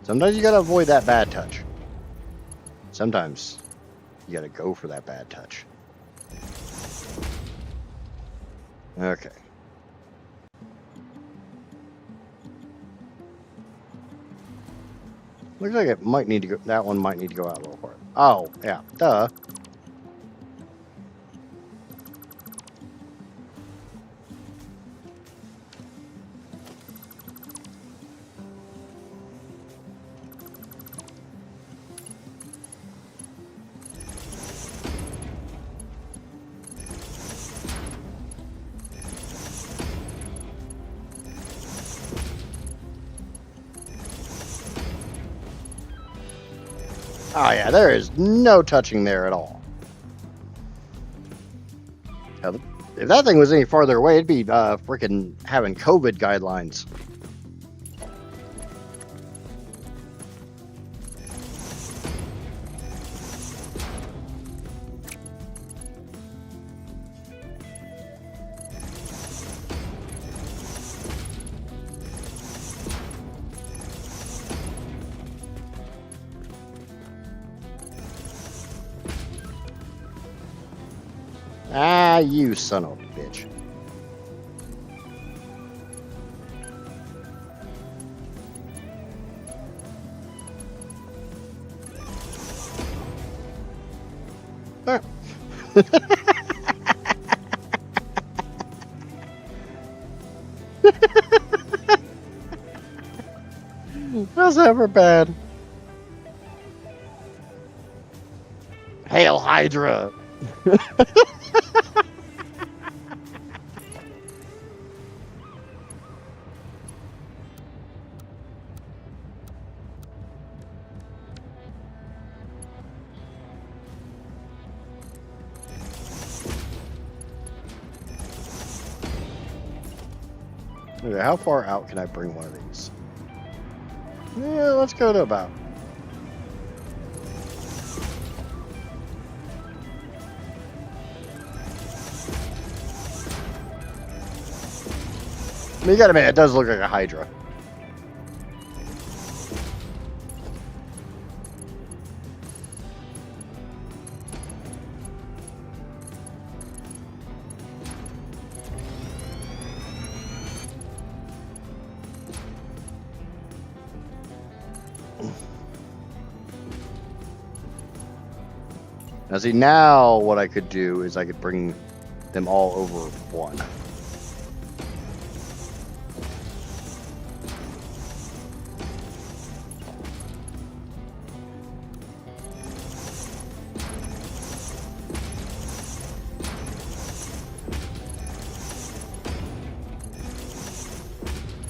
Sometimes you gotta avoid that bad touch. Sometimes you gotta go for that bad touch. Okay. Looks like it might need to go. That one might need to go out a little far. Oh, yeah. Duh. Oh yeah, there is no touching there at all. If that thing was any farther away, it'd be freaking having COVID guidelines. Ah, you son of a bitch. Ah. That's ever bad. Hail Hydra! Okay, how far out can I bring one of these? Yeah, let's go to about. I mean, you gotta admit, it does look like a Hydra. Now, see, now what I could do is I could bring them all over one.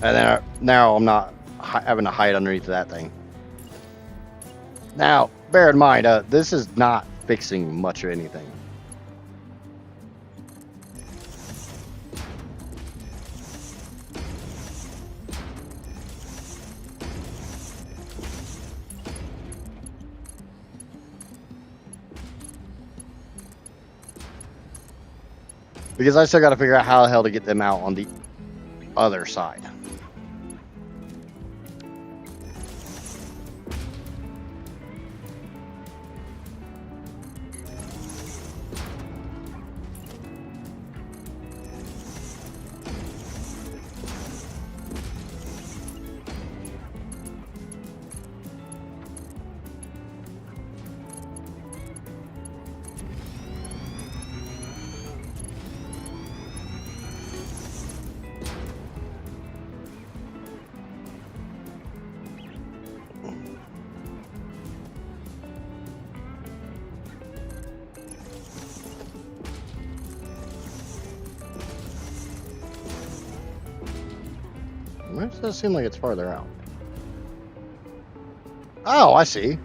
And then now I'm not having to hide underneath that thing. Now, bear in mind, this is not fixing much of anything. Because I still got to figure out how the hell to get them out on the other side. Why does that seem like it's farther out? Oh, I see.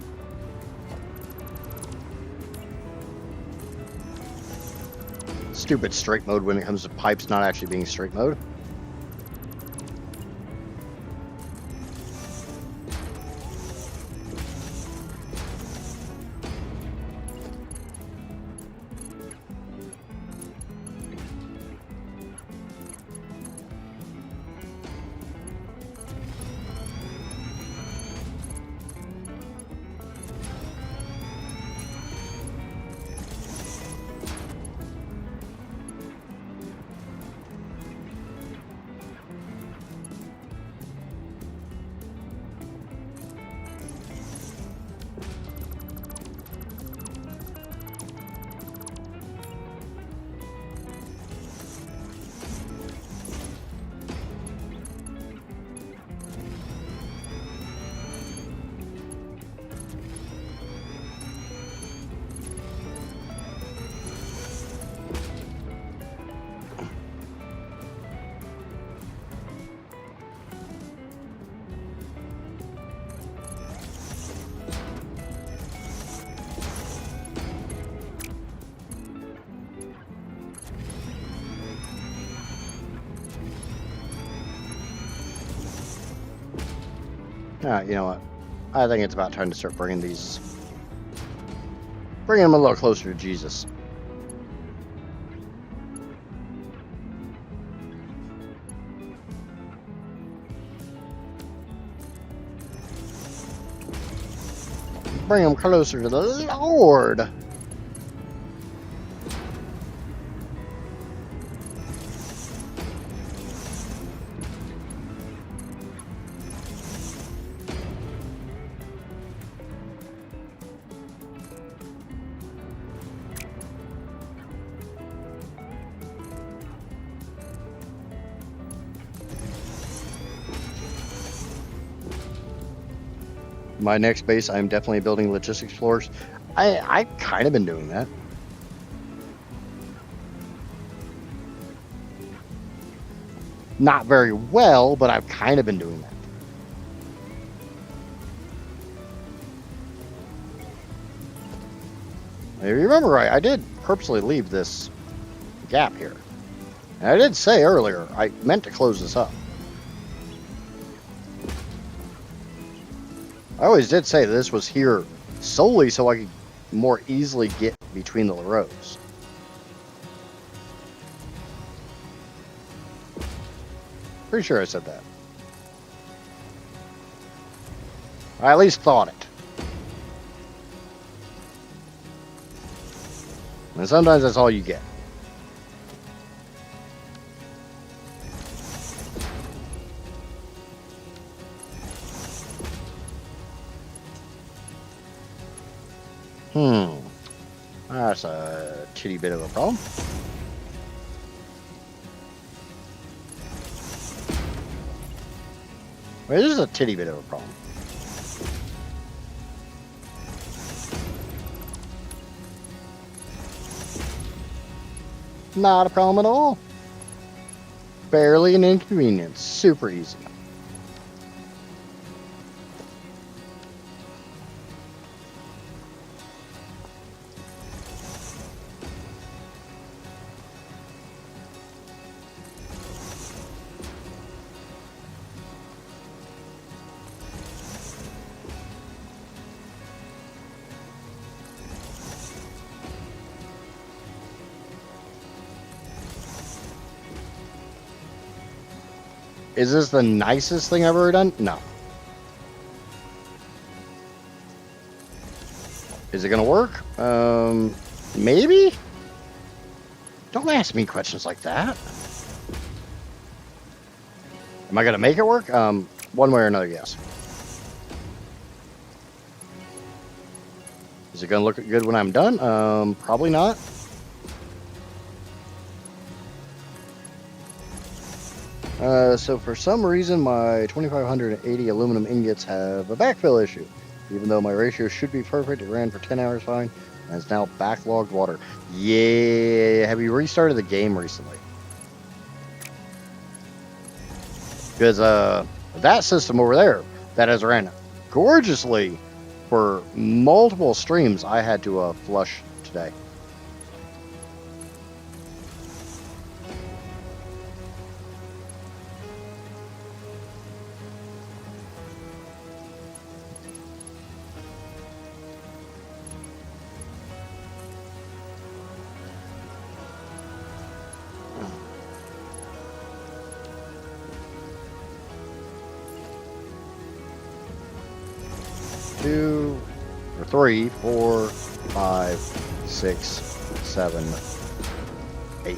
Stupid straight mode when it comes to pipes not actually being straight mode. You know what? I think it's about time to start bringing them a little closer to Jesus. Bring them closer to the Lord. My next base, I'm definitely building logistics floors. I kind of been doing that. Not very well, but I've kind of been doing that. If you remember right, I did purposely leave this gap here. And I did say earlier, I meant to close this up. I always did say this was here solely so I could more easily get between the rows. Pretty sure I said that. I at least thought it. And sometimes that's all you get. That's a titty bit of a problem. Well, this is a titty bit of a problem. Not a problem at all. Barely an inconvenience. Super easy. Is this the nicest thing I've ever done? No. Is it gonna work? Maybe? Don't ask me questions like that. Am I gonna make it work? One way or another, yes. Is it gonna look good when I'm done? Probably not. So for some reason, my 2580 aluminum ingots have a backfill issue. Even though my ratio should be perfect, it ran for 10 hours fine, and it's now backlogged water. Yeah, have you restarted the game recently? Because that system over there, that has ran gorgeously for multiple streams, I had to flush today. Two, or 3, 4, 5, 6, 7, 8.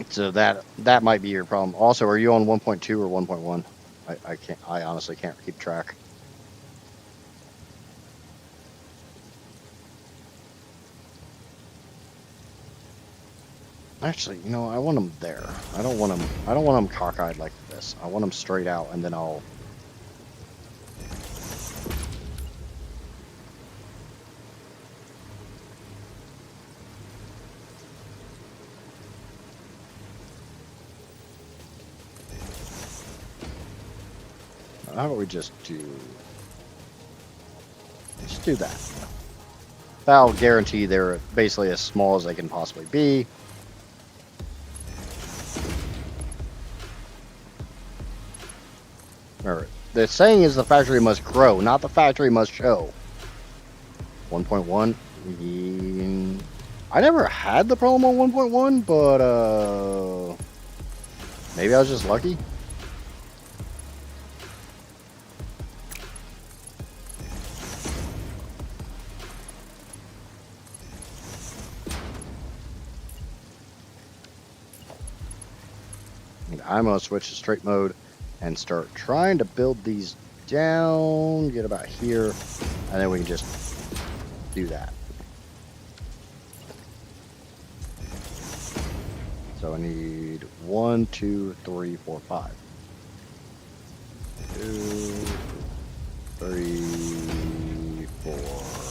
So that might be your problem. Also, are you on 1.2 or 1.1? I honestly can't keep track. Actually, you know, I want them there. I don't want them cockeyed like this. I want them straight out, and then I'll. How about we just do that? That'll guarantee they're basically as small as they can possibly be. Remember, the saying is the factory must grow, not the factory must show. 1.1. I never had the problem on 1.1, but maybe I was just lucky. I'm going to switch to straight mode and start trying to build these down, get about here, and then we can just do that. So I need 1, 2, 3, 4, 5. 2, 3, 4, 5.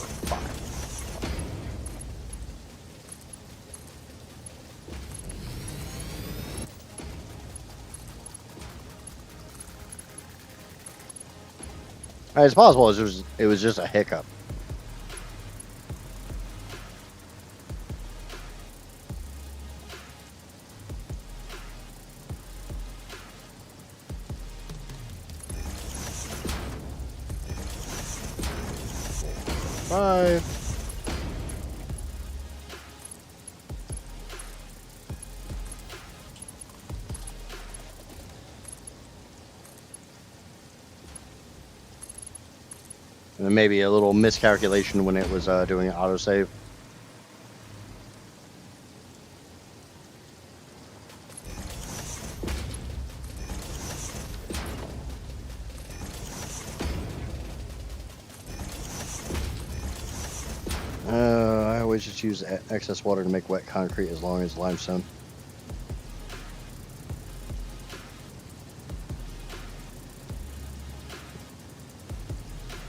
It's possible it was just a hiccup. Bye. And then maybe a little miscalculation when it was doing an autosave. I always just use excess water to make wet concrete as long as limestone.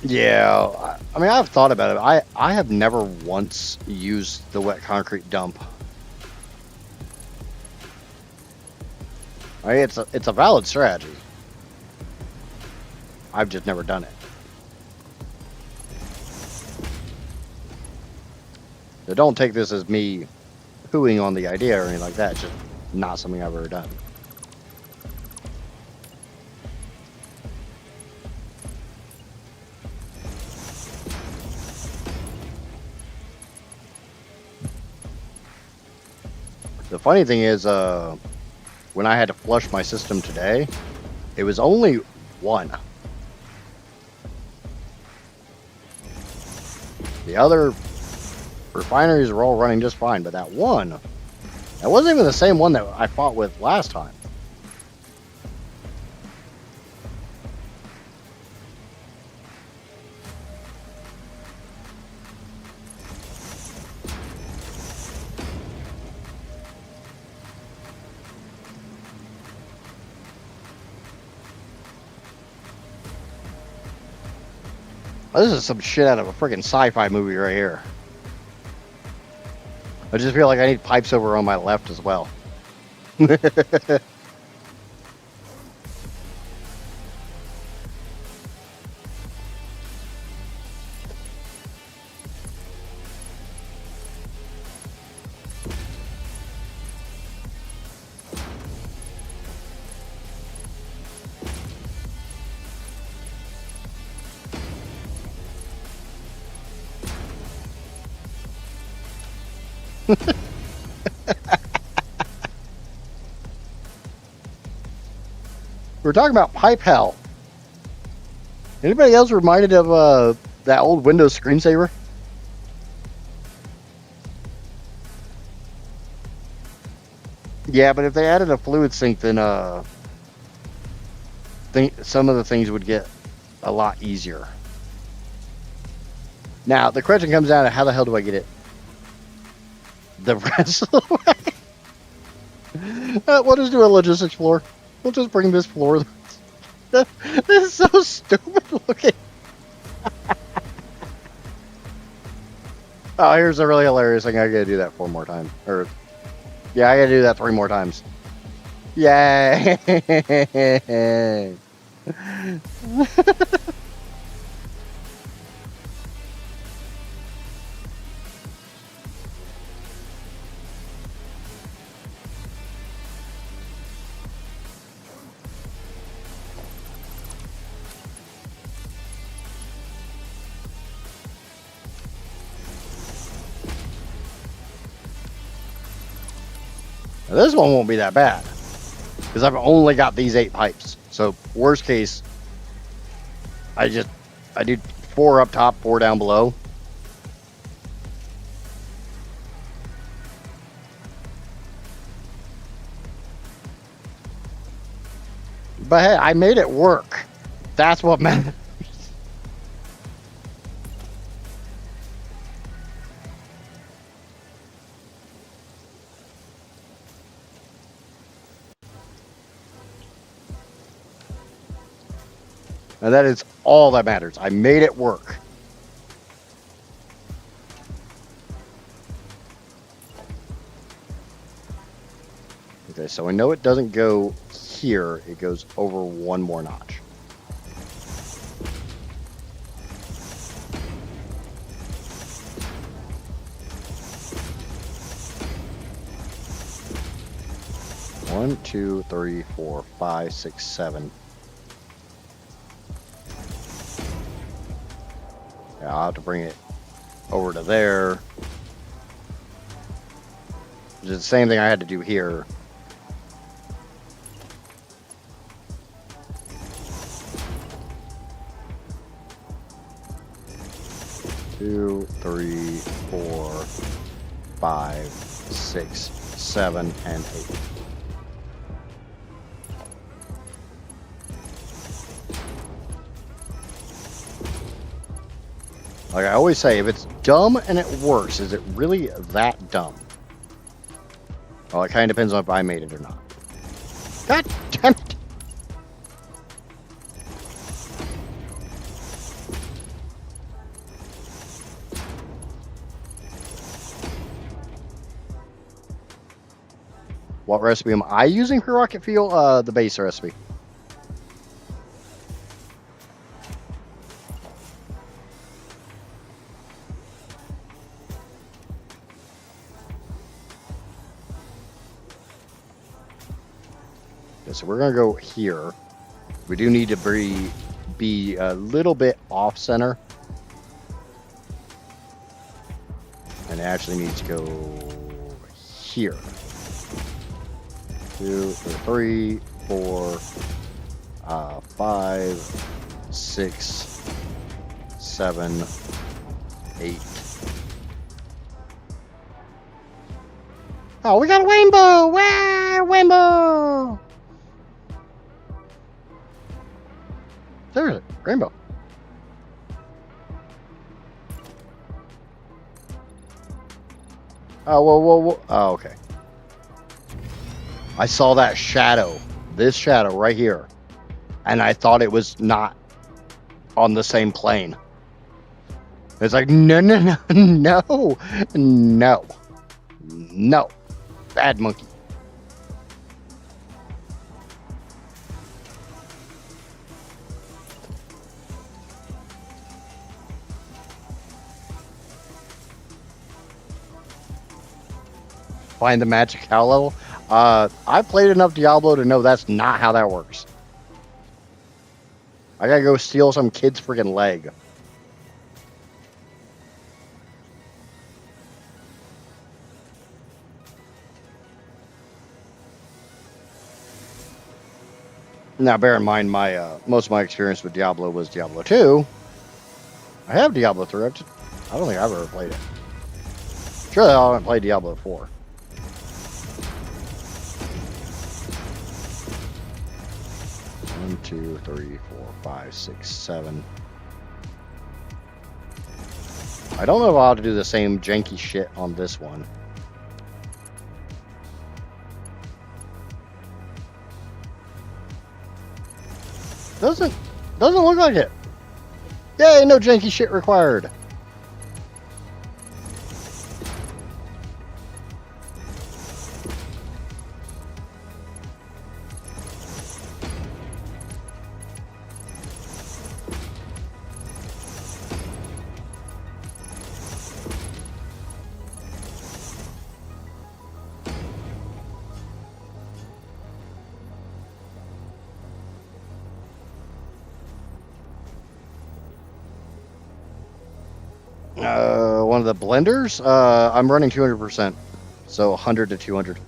Yeah, I mean, I've thought about it. I have never once used the wet concrete dump. I mean, it's a valid strategy. I've just never done it. So don't take this as me hooing on the idea or anything like that. It's just not something I've ever done. The funny thing is, when I had to flush my system today, it was only 1. The other refineries were all running just fine, but that one, that wasn't even the same one that I fought with last time. Oh, this is some shit out of a freaking sci-fi movie right here. I just feel like I need pipes over on my left as well. We're talking about pipe hell. Anybody else reminded of that old Windows screensaver? Yeah, but if they added a fluid sink, then some of the things would get a lot easier. Now, the question comes down to how the hell do I get it the rest of the way? We'll just do a logistics floor. We'll just bring this floor. This is so stupid looking. Oh, here's a really hilarious thing. I gotta do that 4 more times. Or, yeah, I gotta do that 3 more times. Yay! Now, this one won't be that bad because I've only got these 8 pipes. So worst case, I do 4 up top, 4 down below. But hey, I made it work. That's what matters. And that is all that matters. I made it work. Okay, so I know it doesn't go here. It goes over one more notch. One, two, three, four, five, six, seven. Yeah, I'll have to bring it over to there. It's the same thing I had to do here. Two, three, four, five, six, seven, and 8. Like I always say, if it's dumb and it works, is it really that dumb? Well, it kind of depends on if I made it or not. God damn it! What recipe am I using for rocket fuel? The base recipe. So we're gonna go here. We do need to be a little bit off center, and it actually needs to go here. 2, 3, 4, 5, 6, 7, 8. Oh, we got a rainbow! Wow, rainbow! There's it, rainbow. Oh, whoa. Oh, okay. I saw that shadow, this shadow right here, and I thought it was not on the same plane. It's like, no. Bad monkey. Find the magic cow level. I played enough Diablo to know that's not how that works. I gotta go steal some kid's freaking leg. Now, bear in mind, my most of my experience with Diablo was Diablo 2. I have Diablo 3. I don't think I've ever played it. Surely I haven't played Diablo 4. One, 2, 3, 4, 5, 6, 7. I don't know if I'll have to do the same janky shit on this one. Doesn't look like it. Yay, no janky shit required. One of the blenders, I'm running 200%, so 100 to 200.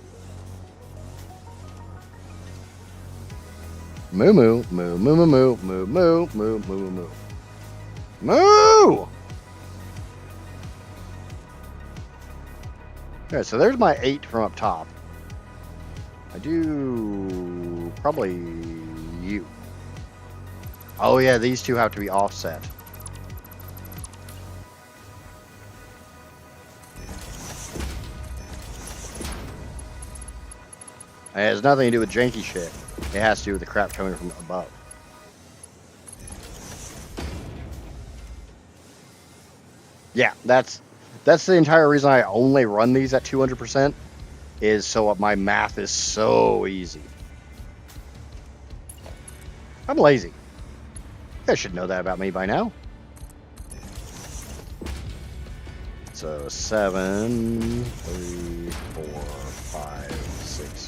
Moo. Okay, so there's my 8 from up top. I do probably you. Oh yeah, these two have to be offset. It has nothing to do with janky shit. It has to do with the crap coming from above. Yeah, that's the entire reason I only run these at 200%, is so my math is so easy. I'm lazy. You guys should know that about me by now. So 7, 3, 4, 5, 6,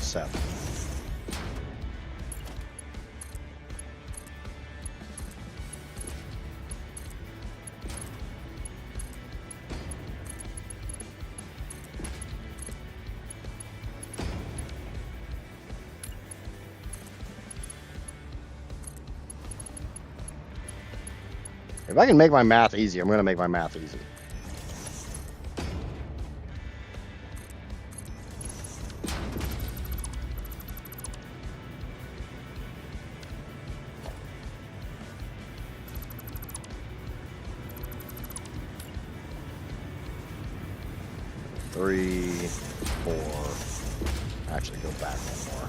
7. If I can make my math easy, I'm going to make my math easy. Three, 4. Actually, go back one more.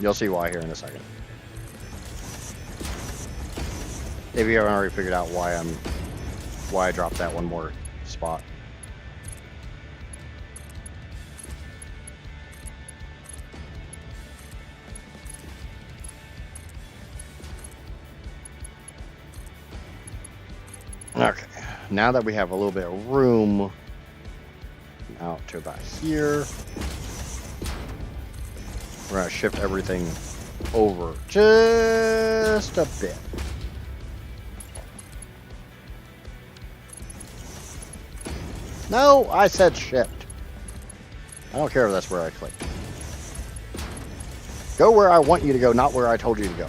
You'll see why here in a second. If you haven't already figured out why I dropped that one more spot. Okay, now that we have a little bit of room out to about here, we're going to shift everything over just a bit. No, I said shift. I don't care if that's where I clicked. Go where I want you to go, not where I told you to go.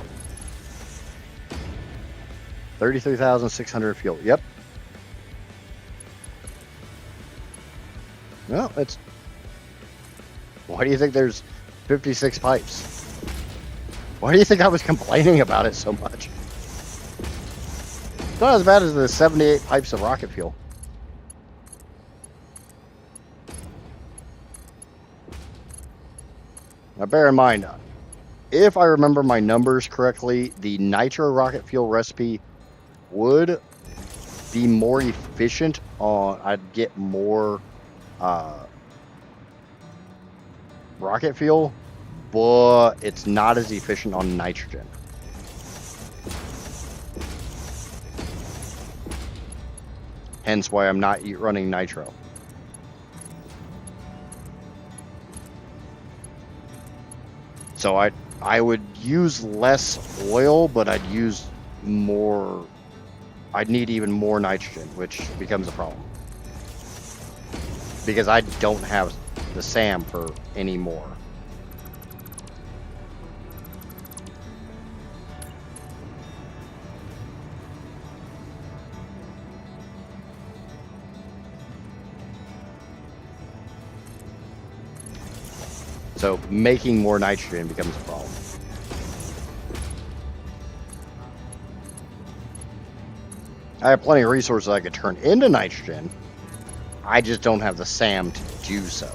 33,600 fuel. Yep. Well, it's... Why do you think there's 56 pipes? Why do you think I was complaining about it so much? It's not as bad as the 78 pipes of rocket fuel. Now bear in mind, if I remember my numbers correctly, the nitro rocket fuel recipe would be more efficient on... I'd get more rocket fuel, but it's not as efficient on nitrogen. Hence why I'm not running nitro. So I would use less oil, but I'd use more... I'd need even more nitrogen, which becomes a problem. Because I don't have the SAM for any more. So making more nitrogen becomes a problem. I have plenty of resources I could turn into nitrogen. I just don't have the SAM to do so.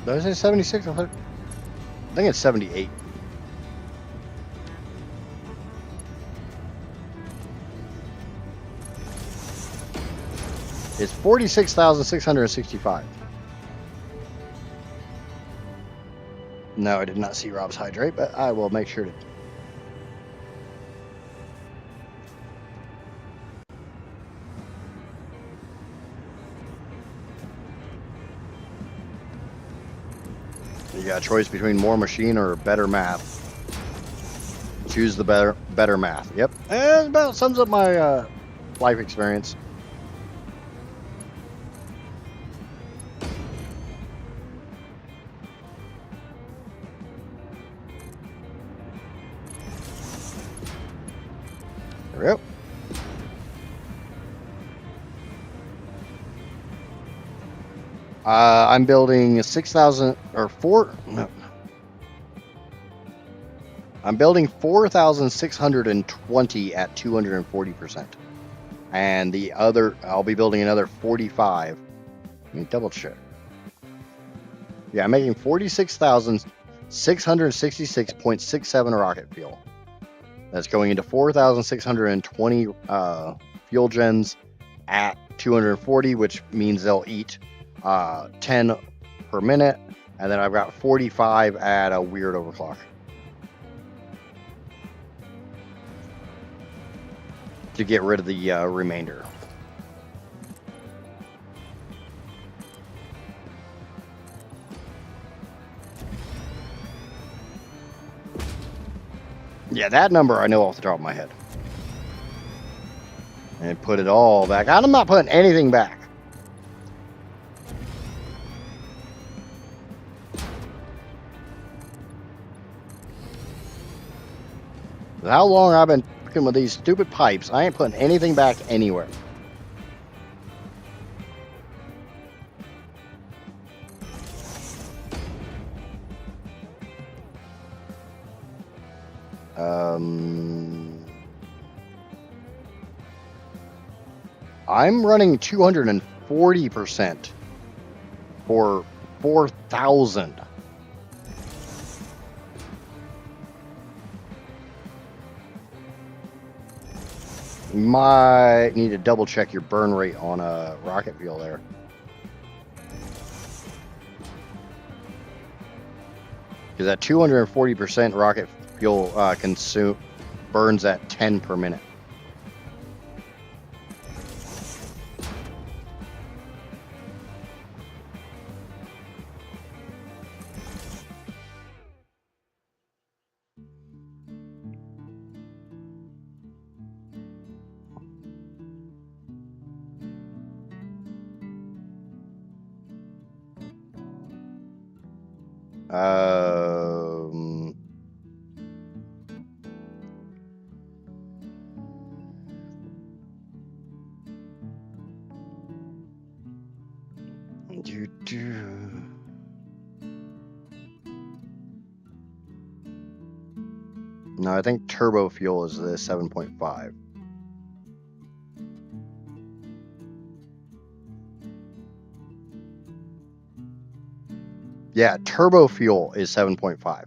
Did I say 76? I think it's 78. It's 46,665. No, I did not see Rob's hydrate, but I will make sure to. You got a choice between more machine or better math. Choose the better math. Yep, and about sums up my life experience. Yep. I'm building 6,000 or 4. No. I'm building 4,620 at 240%. And the other, I'll be building another 45. Let me double check. Yeah, I'm making 46,666.67 rocket fuel. That's going into 4,620 fuel gens at 240, which means they'll eat 10 per minute. And then I've got 45 at a weird overclock. To get rid of the remainder. Yeah, that number I know off the top of my head. And put it all back. I'm not putting anything back. How long I've been working with these stupid pipes, I ain't putting anything back anywhere. I'm running 240% for 4,000. You might need to double check your burn rate on a rocket fuel there. Because that 240% rocket fuel burns at 10 per minute. No, I think turbo fuel is the 7.5. Yeah, turbo fuel is 7.5.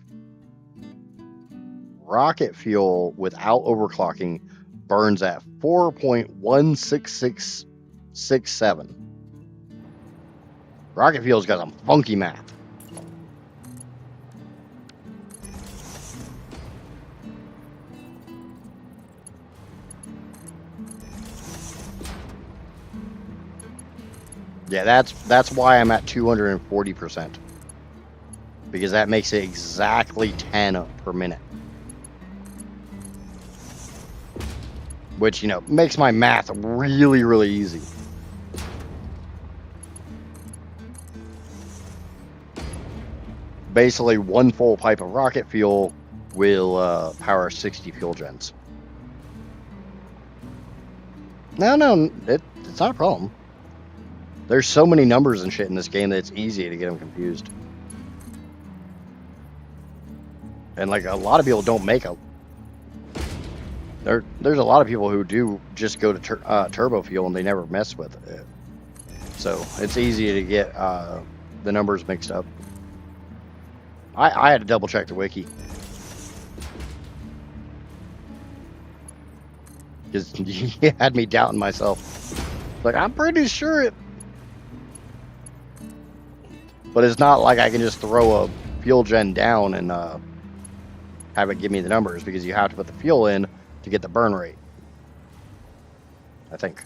Rocket fuel without overclocking burns at 4.16667. Rocket fuel's got some funky math. Yeah, that's why I'm at 240%. Because that makes it exactly 10 per minute. Which, you know, makes my math really, really easy. Basically, one full pipe of rocket fuel will power 60 fuel gens. No, it's not a problem. There's so many numbers and shit in this game that it's easy to get them confused. And like a lot of people don't make a. There's a lot of people who do just go to turbo fuel and they never mess with it. So it's easy to get the numbers mixed up. I had to double check the wiki. Because you had me doubting myself. Like, I'm pretty sure it. But it's not like I can just throw a fuel gen down and have it give me the numbers, because you have to put the fuel in to get the burn rate, I think.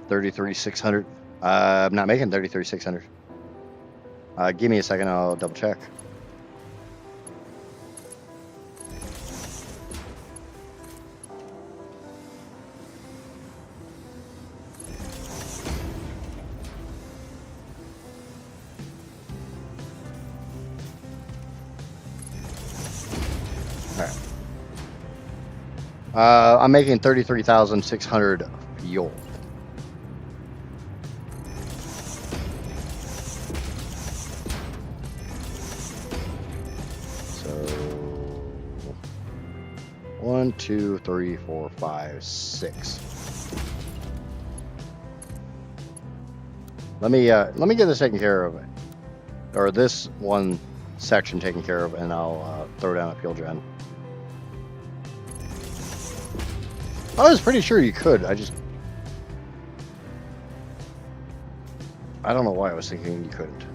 $33,600. I'm not making $33,600. Give me a second, I'll double check. I'm making 33,600 fuel. So 1, 2, 3, 4, 5, 6. Let me get this taken care of, or this one section taken care of, and I'll throw down a fuel gen. I was pretty sure you could. I don't know why I was thinking you couldn't.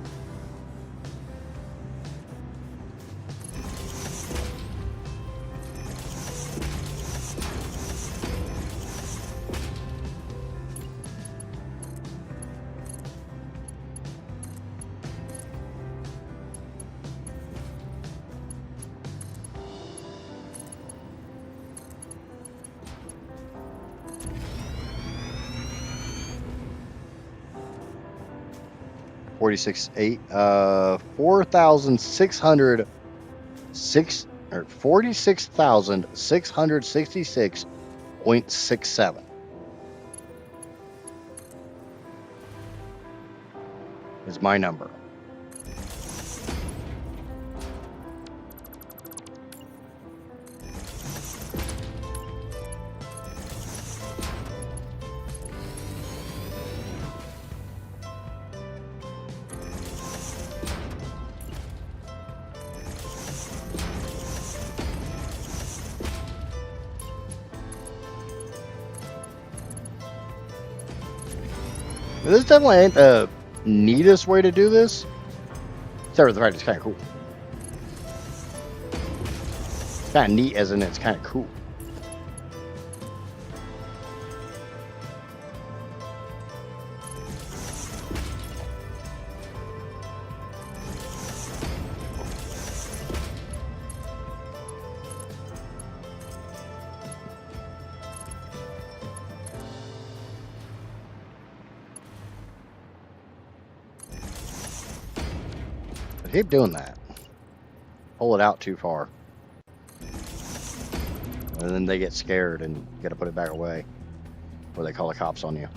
$46,800, 46,666.67 is my number. This definitely ain't the neatest way to do this. Except for the fact it's kind of cool. It's kind of neat as in it's kind of cool. Keep doing that. Pull it out too far. And then they get scared and you gotta put it back away. Or they call the cops on you.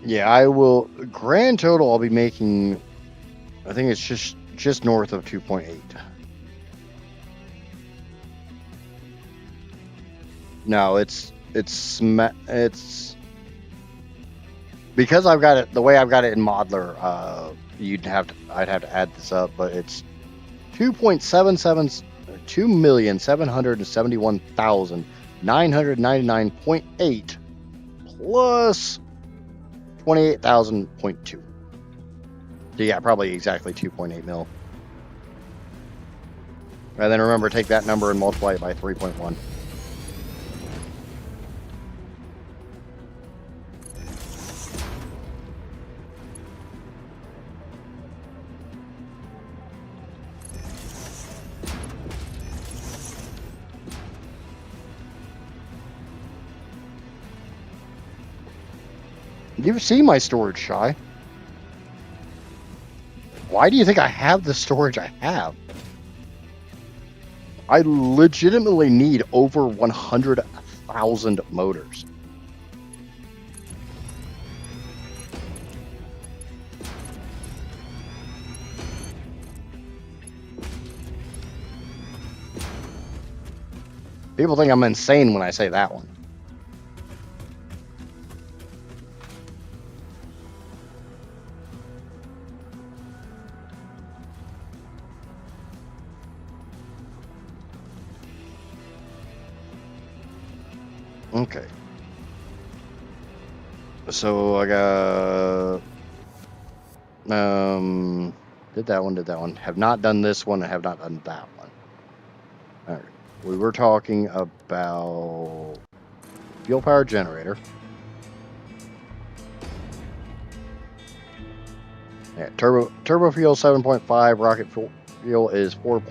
Yeah, I will. Grand total, I'll be making. I think it's just north of 2.8. No, it's because I've got it the way I've got it in Modeler. I'd have to add this up, but it's 2,771,999.8 plus 28,000.2. So yeah, probably exactly 2.8 mil. And then remember, take that number and multiply it by 3.1. You see my storage, Shy. Why do you think I have the storage I have? I legitimately need over 100,000 motors. People think I'm insane when I say that one. Okay. So I got did that one. Have not done this one, and have not done that one. All right. We were talking about fuel power generator. Yeah, turbo fuel 7.5, rocket fuel is 4.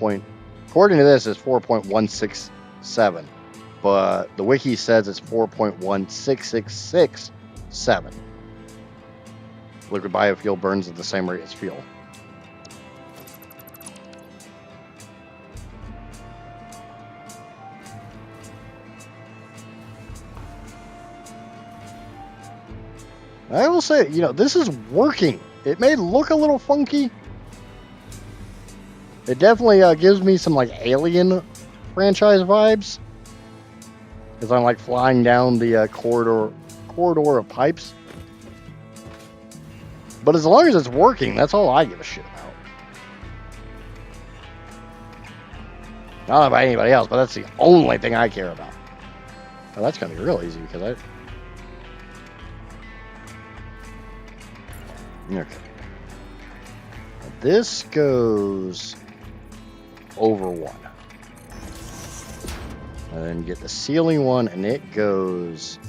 According to this, is 4.167, but the wiki says it's 4.16667. Liquid biofuel burns at the same rate as fuel. I will say, this is working. It may look a little funky. It definitely gives me some like Alien franchise vibes, as I'm like flying down the corridor of pipes. But as long as it's working, that's all I give a shit about. I don't know about anybody else, but that's the only thing I care about. Oh, that's gonna be real easy because okay. This goes over 1. And then get the ceiling one, and it goes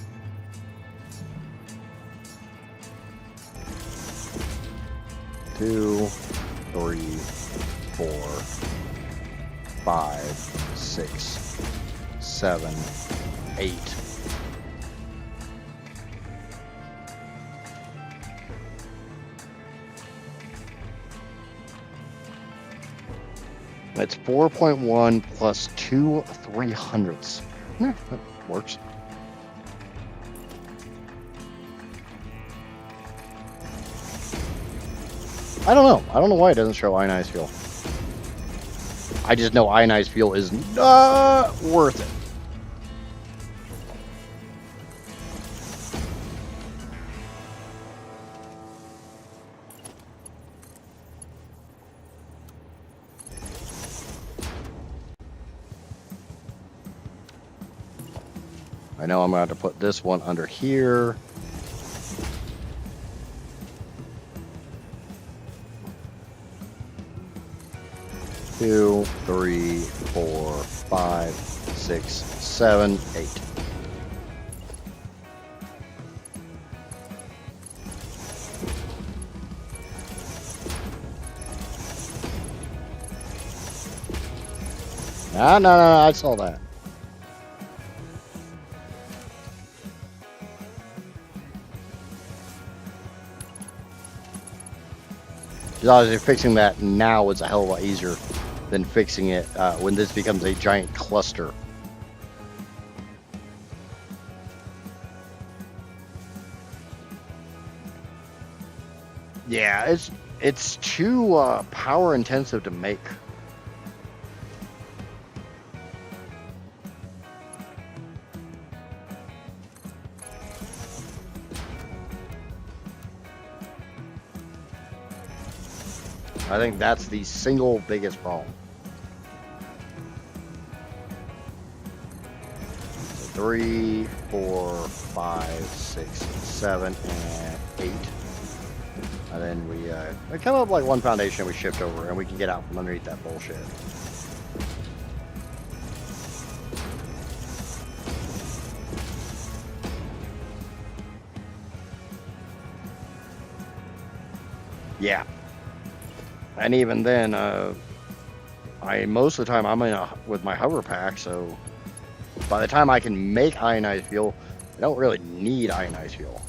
two, 3, 4, 5, 6, 7, 8. That's 4.1 plus 2 300ths. Yeah, that works. I don't know. I don't know why it doesn't show ionized fuel. I just know ionized fuel is not worth it. I know I'm going to have to put this one under here. Two, 3, 4, 5, 6, 7, 8. No, I saw that. Obviously, fixing that now is a hell of a lot easier than fixing it when this becomes a giant cluster. Yeah, it's too power intensive to make. I think that's the single biggest problem. So 3, 4, 5, 6, 7, and 8. And then we come up like one foundation, we shift over, and we can get out from underneath that bullshit. Yeah. And even then, most of the time I'm with my hover pack, so by the time I can make ionized fuel, I don't really need ionized fuel.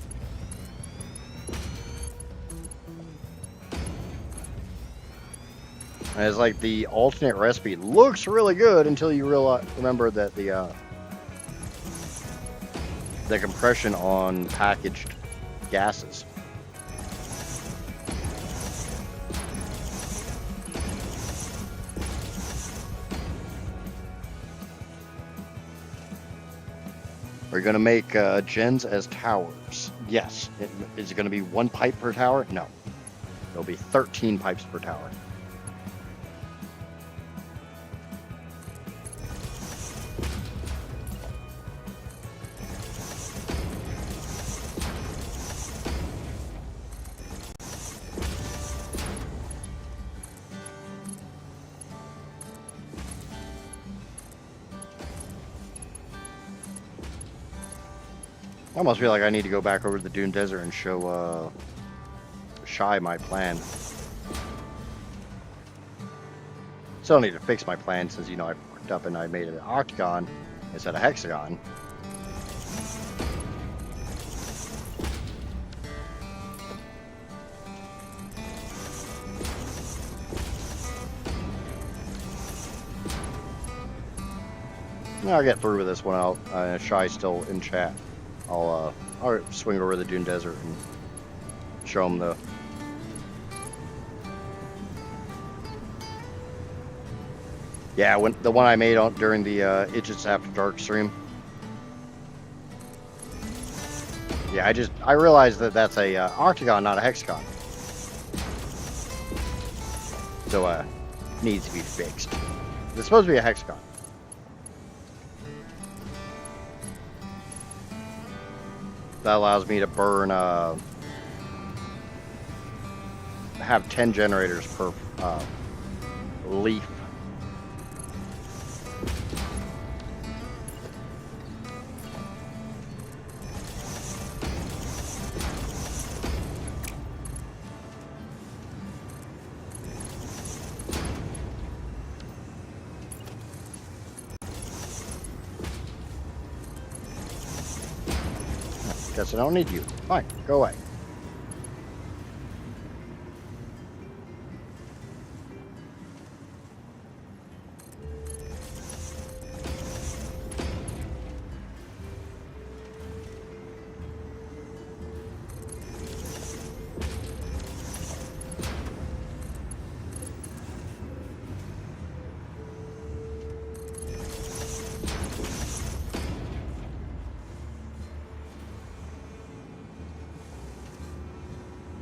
And it's like the alternate recipe looks really good until you remember that the compression on packaged gases. Are you going to make gens as towers? Yes. Is it going to be 1 pipe per tower? No. There'll be 13 pipes per tower. I almost feel like I need to go back over to the Dune Desert and show shy my plan. Still need to fix my plan since, you know, I fucked up and I made it an octagon instead of hexagon. I'll get through with this one out. Shy's still in chat. I'll swing over the Dune Desert and show him the... Yeah, the one I made during the Idiots After Dark stream. Yeah, I realized that that's a octagon, not a hexagon. So needs to be fixed. It's supposed to be a hexagon. That allows me to burn, have 10 generators per leaf. Guess I don't need you. Fine, go away.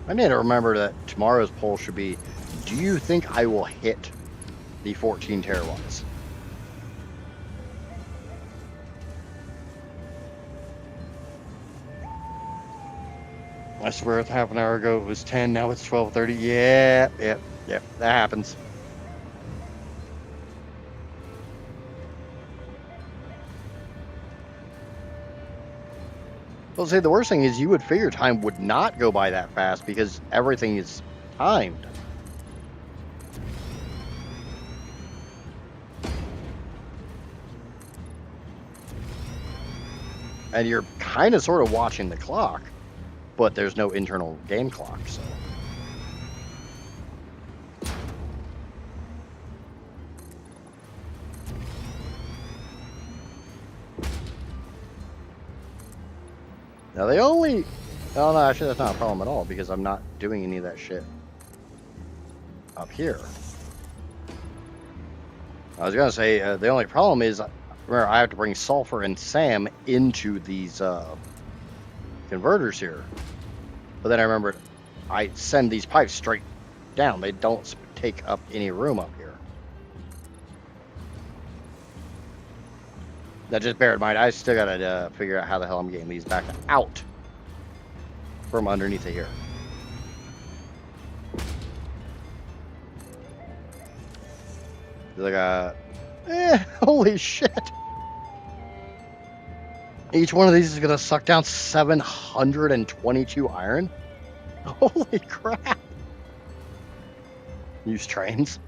I need to remember that tomorrow's poll should be, do you think I will hit the 14 terawatts? I swear half an hour ago it was 10, now it's 12:30. Yeah, that happens. Well, see, the worst thing is you would figure time would not go by that fast because everything is timed. And you're kind of sort of watching the clock, but there's no internal game clock, so. Now they only... Oh no, actually that's not a problem at all because I'm not doing any of that shit up here. I was gonna say, the only problem is, remember, I have to bring Sulfur and Sam into these converters here. But then I remembered, I send these pipes straight down. They don't take up any room up here. Now just bear in mind, I still gotta figure out how the hell I'm getting these back out from underneath of here. Like holy shit. Each one of these is gonna suck down 722 iron. Holy crap. Use trains.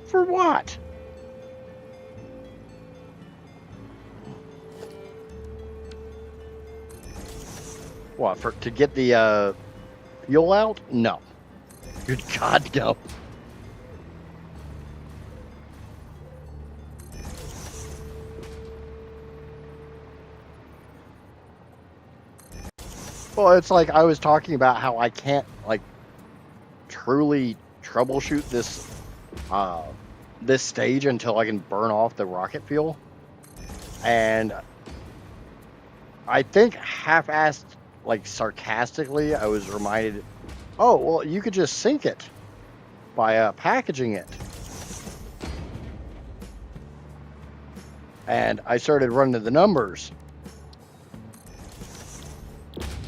For what? What, to get the fuel out? No. Good God, no. Well, it's like I was talking about how I can't, like, truly troubleshoot this this stage until I can burn off the rocket fuel. And I think half-assed, like, sarcastically, I was reminded, oh, well, you could just sink it by packaging it. And I started running the numbers.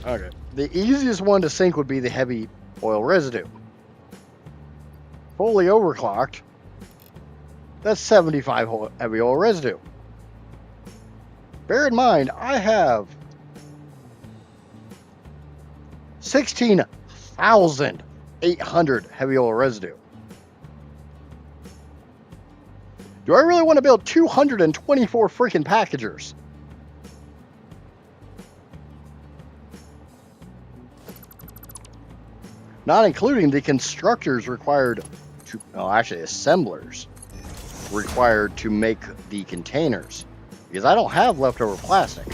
Okay. The easiest one to sink would be the heavy oil residue. Fully overclocked, that's 75 heavy oil residue. Bear in mind, I have 16,000 4,800 heavy oil residue. Do I really want to build 224 freaking packagers? Not including the constructors required to, actually assemblers required to make the containers, because I don't have leftover plastic.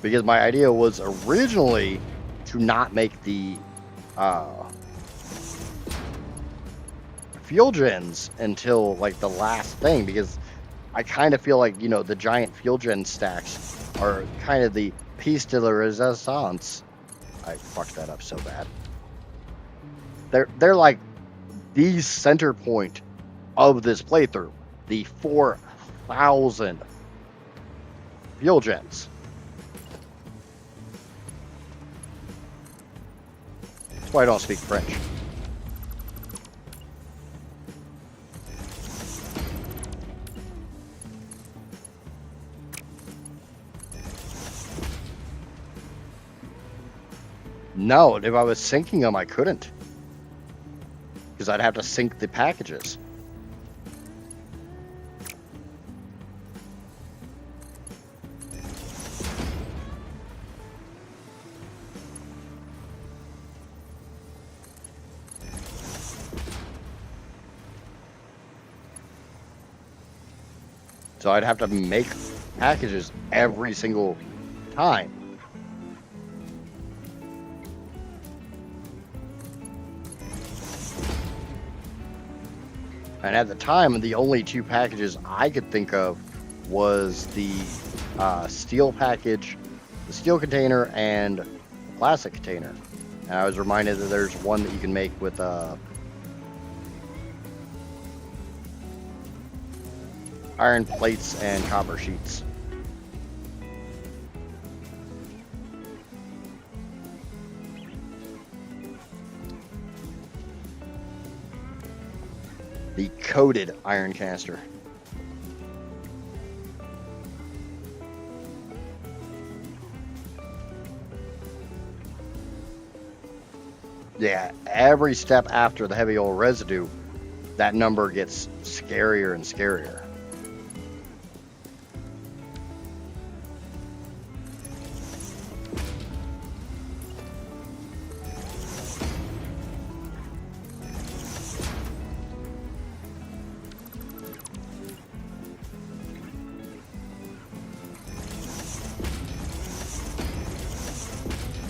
Because my idea was originally to not make the fuel gens until like the last thing, because I kind of feel like, you know, the giant fuel gen stacks are kind of the piece de la resistance. I fucked that up so bad. They're like the center point of this playthrough. The 4,000 fuel gens. That's why I don't speak French. No, if I was syncing them, I couldn't. Because I'd have to sync the packages. So I'd have to make packages every single time. And at the time, the only two packages I could think of was the steel package, the steel container, and the plastic container. And I was reminded that there's one that you can make with iron plates and copper sheets. The coated iron canister. Yeah, every step after the heavy oil residue, that number gets scarier and scarier.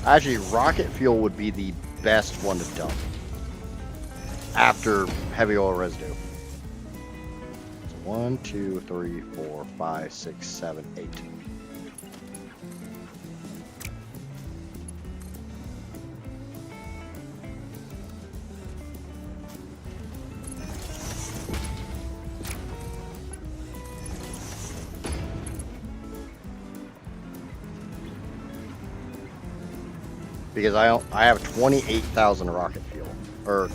Actually, rocket fuel would be the best one to dump after heavy oil residue. So 1, 2, 3, 4, 5, 6, 7, 8. Because I have 28,000 rocket fuel, or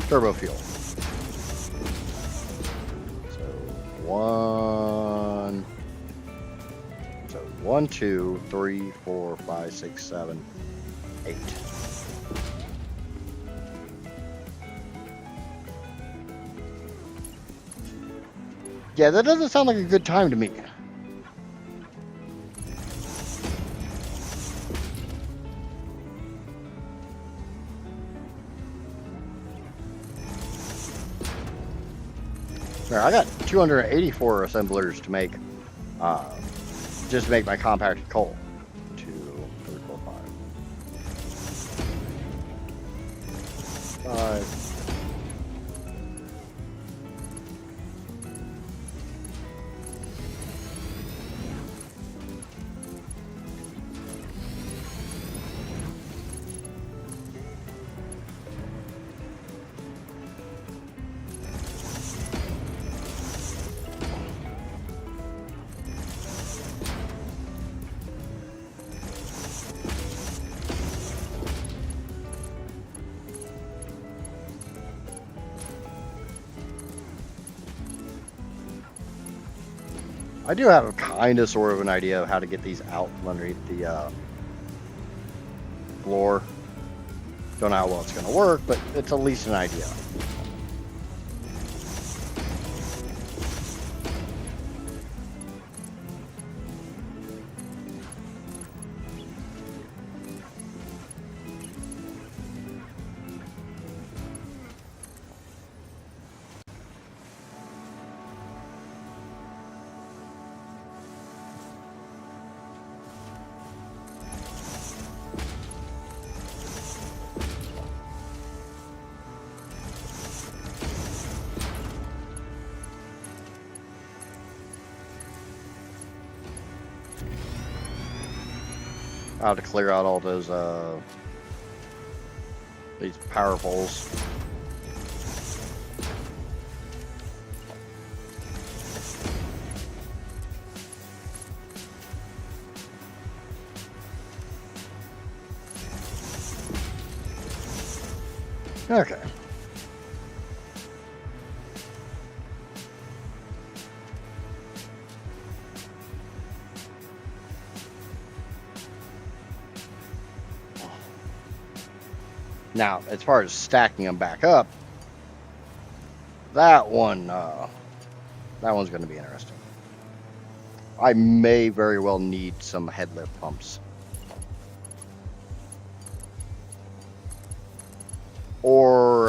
turbo fuel. So 1, 2, 3, 4, 5, 6, 7, 8. Yeah, that doesn't sound like a good time to me. I got 284 assemblers to make, just to make my compacted coal. 2, 3, 4, 5. 5. I do have kind of sort of an idea of how to get these out from underneath the floor. Don't know how well it's going to work, but it's at least an idea. I'll have to clear out all those these power poles. Okay. Now, as far as stacking them back up, that one's going to be interesting. I may very well need some headlift pumps. Or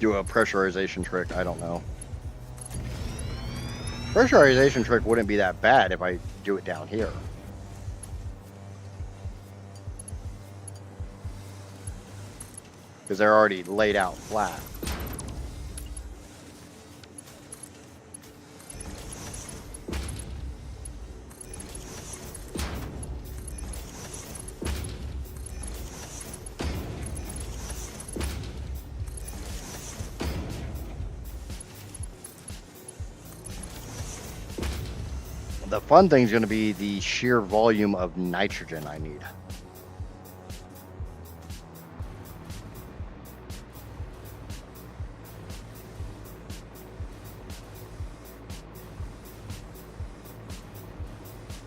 do a pressurization trick. I don't know. Pressurization trick wouldn't be that bad if I do it down here. Because they're already laid out flat. The fun thing is going to be the sheer volume of nitrogen I need.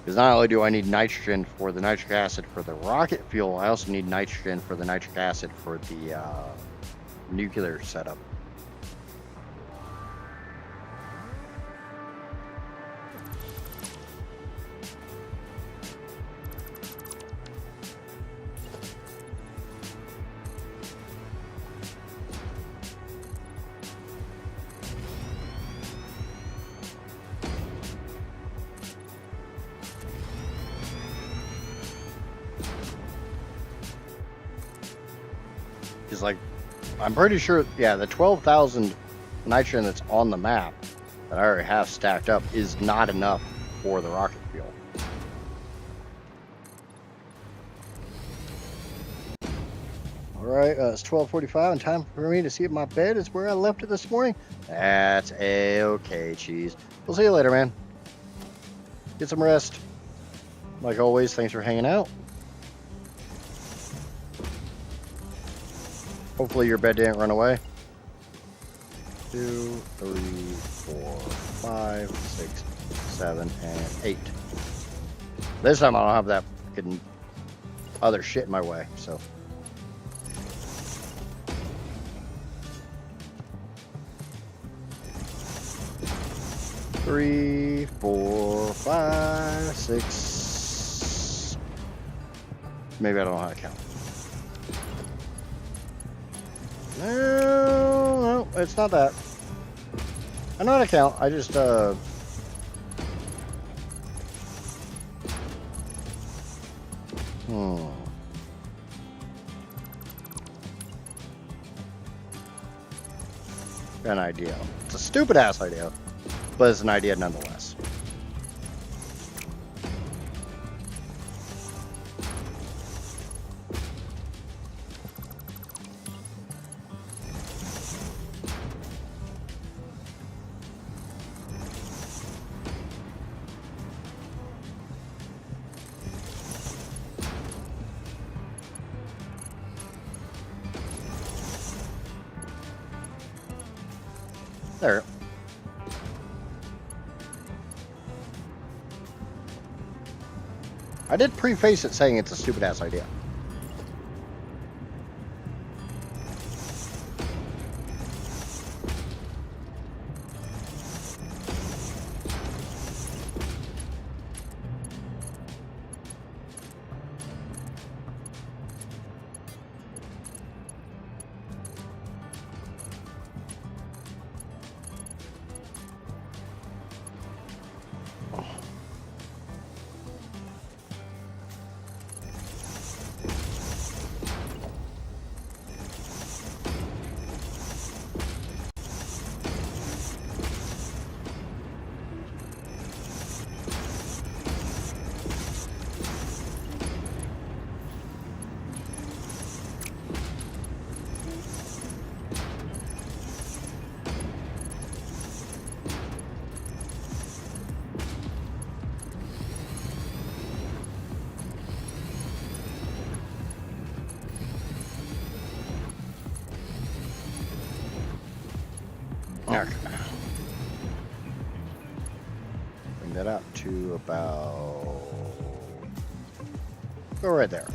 Because not only do I need nitrogen for the nitric acid for the rocket fuel, I also need nitrogen for the nitric acid for the nuclear setup. Like, I'm pretty sure, yeah, the 12,000 nitrogen that's on the map that I already have stacked up is not enough for the rocket fuel. All right, it's 12:45 and time for me to see if my bed is where I left it this morning. That's a-okay, cheese. We'll see you later, man. Get some rest. Like always, thanks for hanging out. Hopefully your bed didn't run away. 2, 3, 4, 5, 6, 7, and 8. This time I don't have that fucking other shit in my way, so. Three, 4, 5, 6. Maybe I don't know how to count. No, it's not that. I know how to count. I just Got an idea. It's a stupid ass idea, but it's an idea nonetheless. There. I did preface it saying it's a stupid ass idea. Okay. Bring that up to about... Go right there.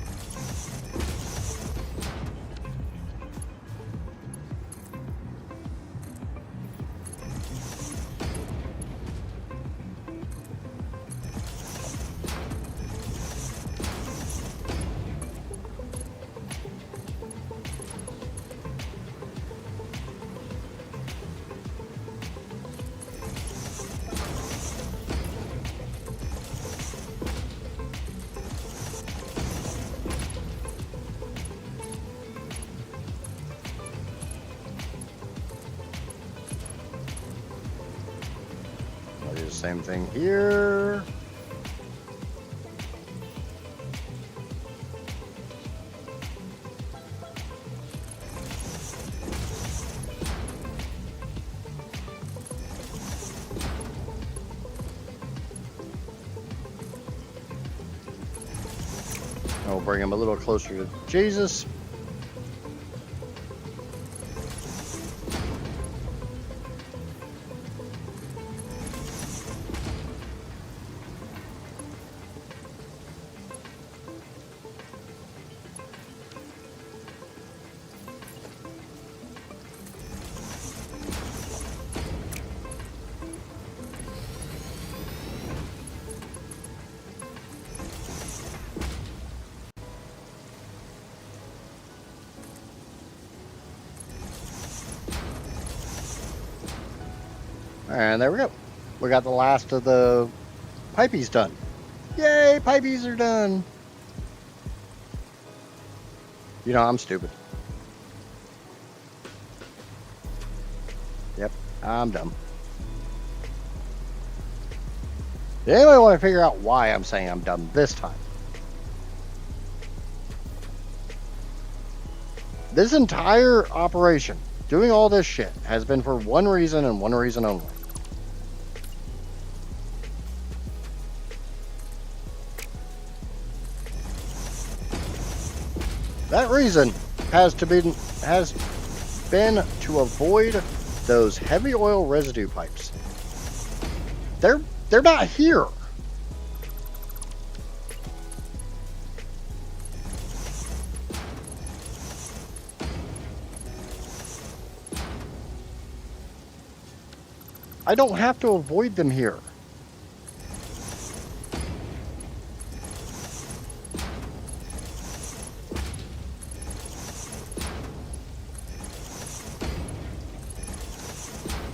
I'll do the same thing here. We'll bring him a little closer to Jesus. And there we go. We got the last of the pipeys done. Yay, pipeys are done. You know, I'm stupid. Yep, I'm dumb. Does anybody want to figure out why I'm saying I'm dumb this time? This entire operation, doing all this shit, has been for one reason and one reason only. That reason has been to avoid those heavy oil residue pipes. They're not here. I don't have to avoid them here.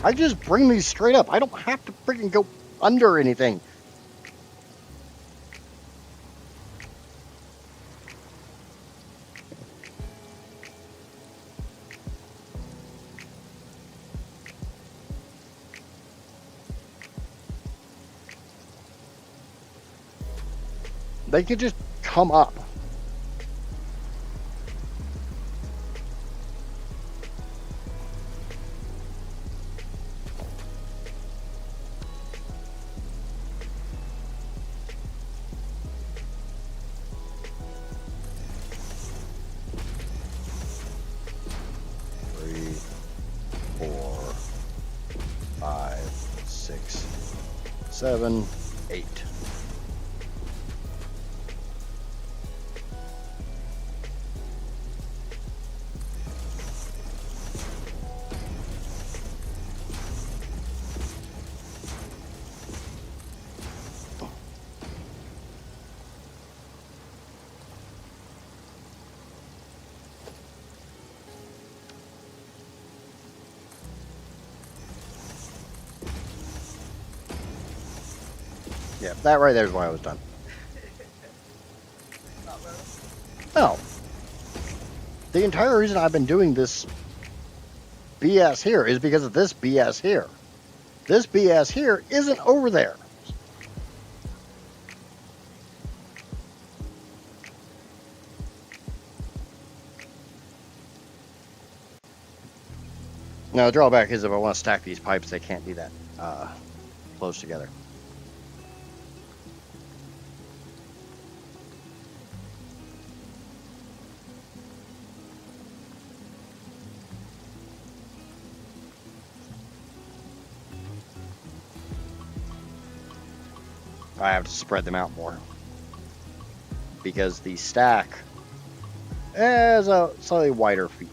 I just bring these straight up. I don't have to freaking go under anything. They could just come up. Seven, 8. Yeah, that right there is why I was done. No. The entire reason I've been doing this BS here is because of this BS here. This BS here isn't over there. Now, the drawback is if I want to stack these pipes, they can't be that close together. I have to spread them out more because the stack has a slightly wider feet.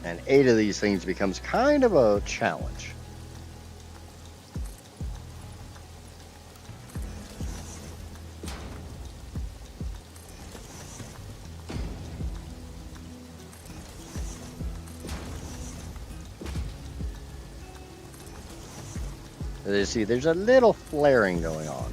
And 8 of these things becomes kind of a challenge. As you see, there's a little flaring going on.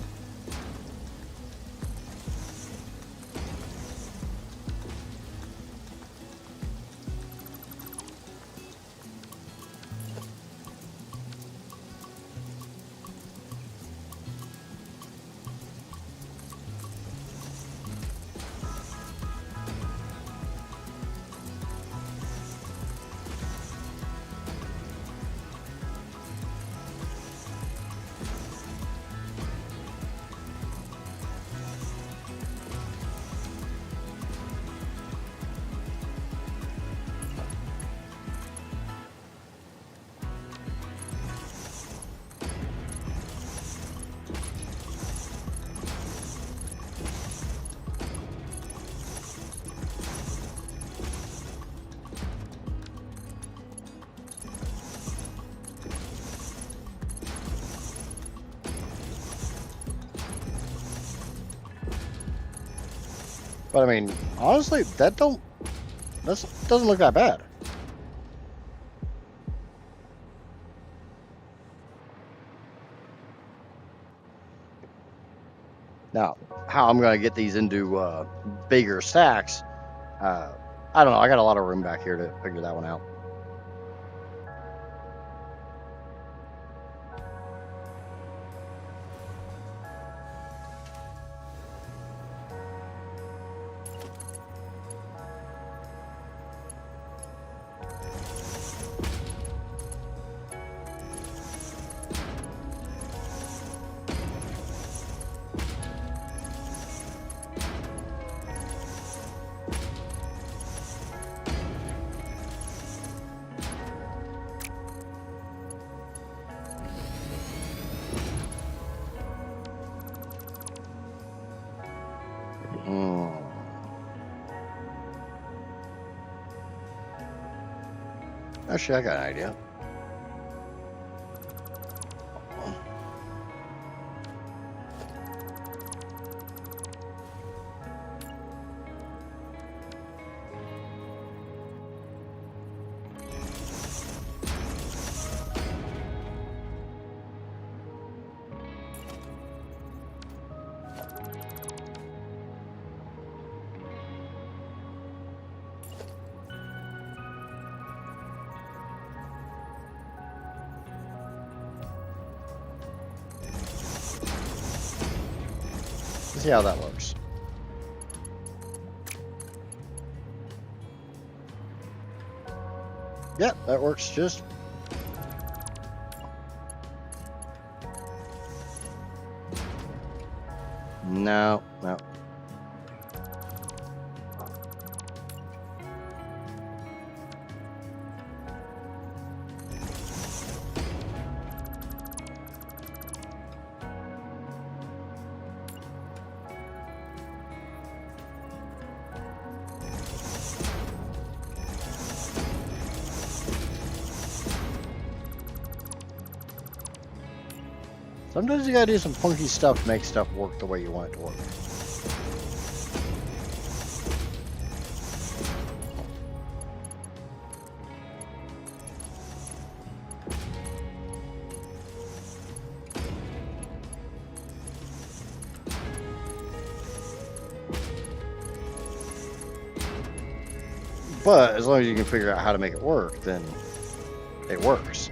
But I mean, honestly, that doesn't look that bad. Now, how I'm gonna get these into bigger stacks, I don't know. I got a lot of room back here to figure that one out. Actually, I got an idea. See how that works. Yep, that works just. No. Sometimes you gotta do some funky stuff to make stuff work the way you want it to work. But as long as you can figure out how to make it work, then it works.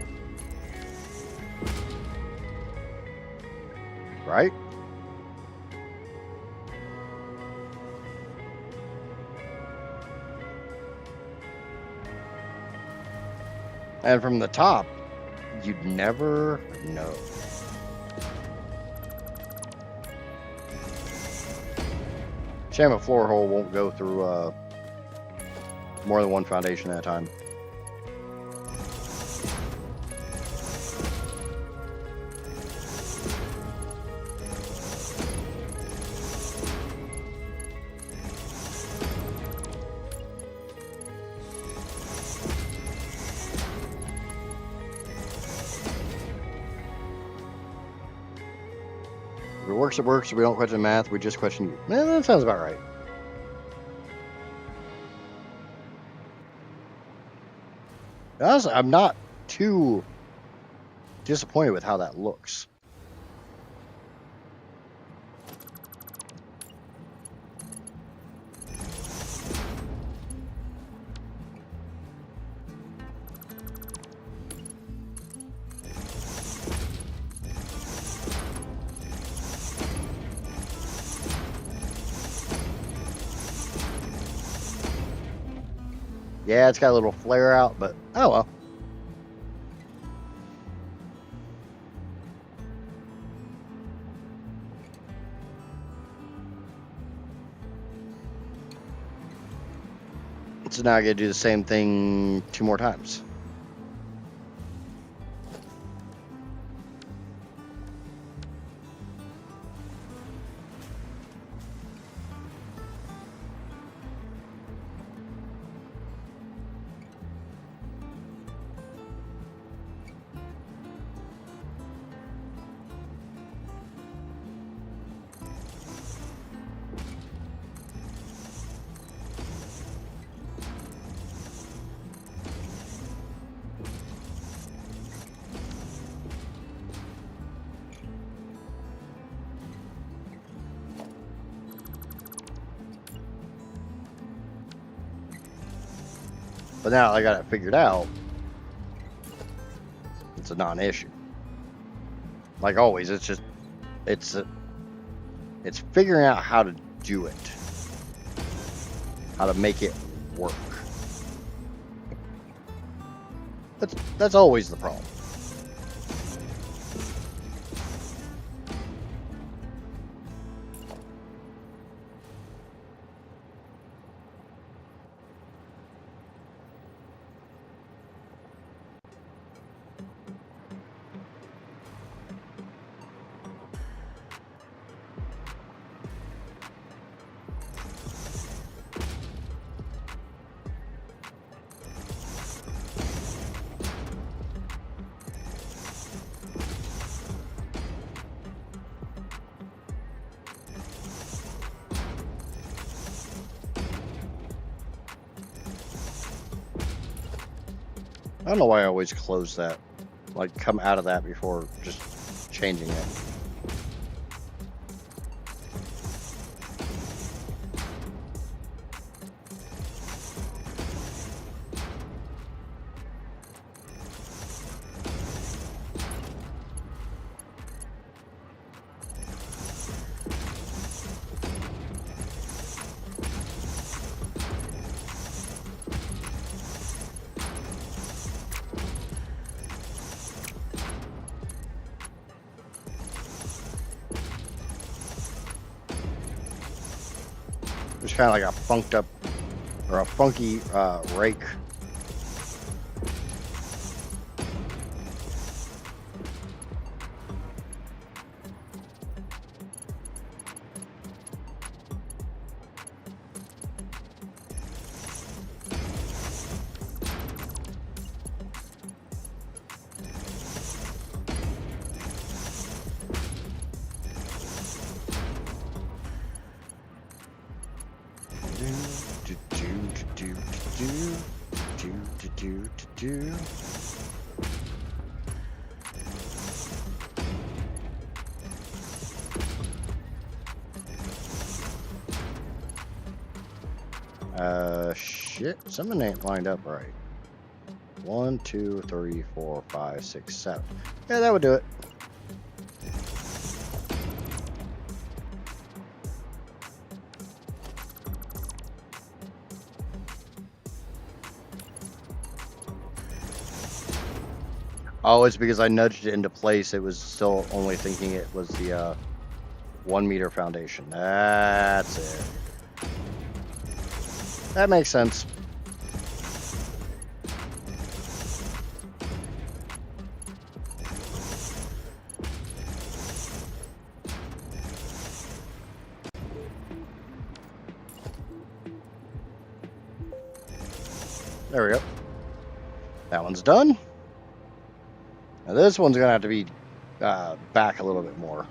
Right? And from the top, you'd never know. Shame a floor hole won't go through more than one foundation at a time. If it works, it works. We don't question math. We just question you. That sounds about right. Honestly, I'm not too disappointed with how that looks. Yeah, it's got a little flare out, but oh well. So now I gotta do the same thing 2 more times. But now I got it figured out. It's a non-issue. Like always, it's just it's figuring out how to do it, how to make it work. That's always the problem. I don't know why I always close that, like come out of that before just changing it. It's kind of like a funked up or a funky rake. Shit, something ain't lined up right. 1, 2, 3, 4, 5, 6, 7. Yeah, that would do it. Oh, it's because I nudged it into place. It was still only thinking it was the 1 meter foundation. That's it. That makes sense. There we go. That one's done. Now this one's gonna have to be back a little bit more.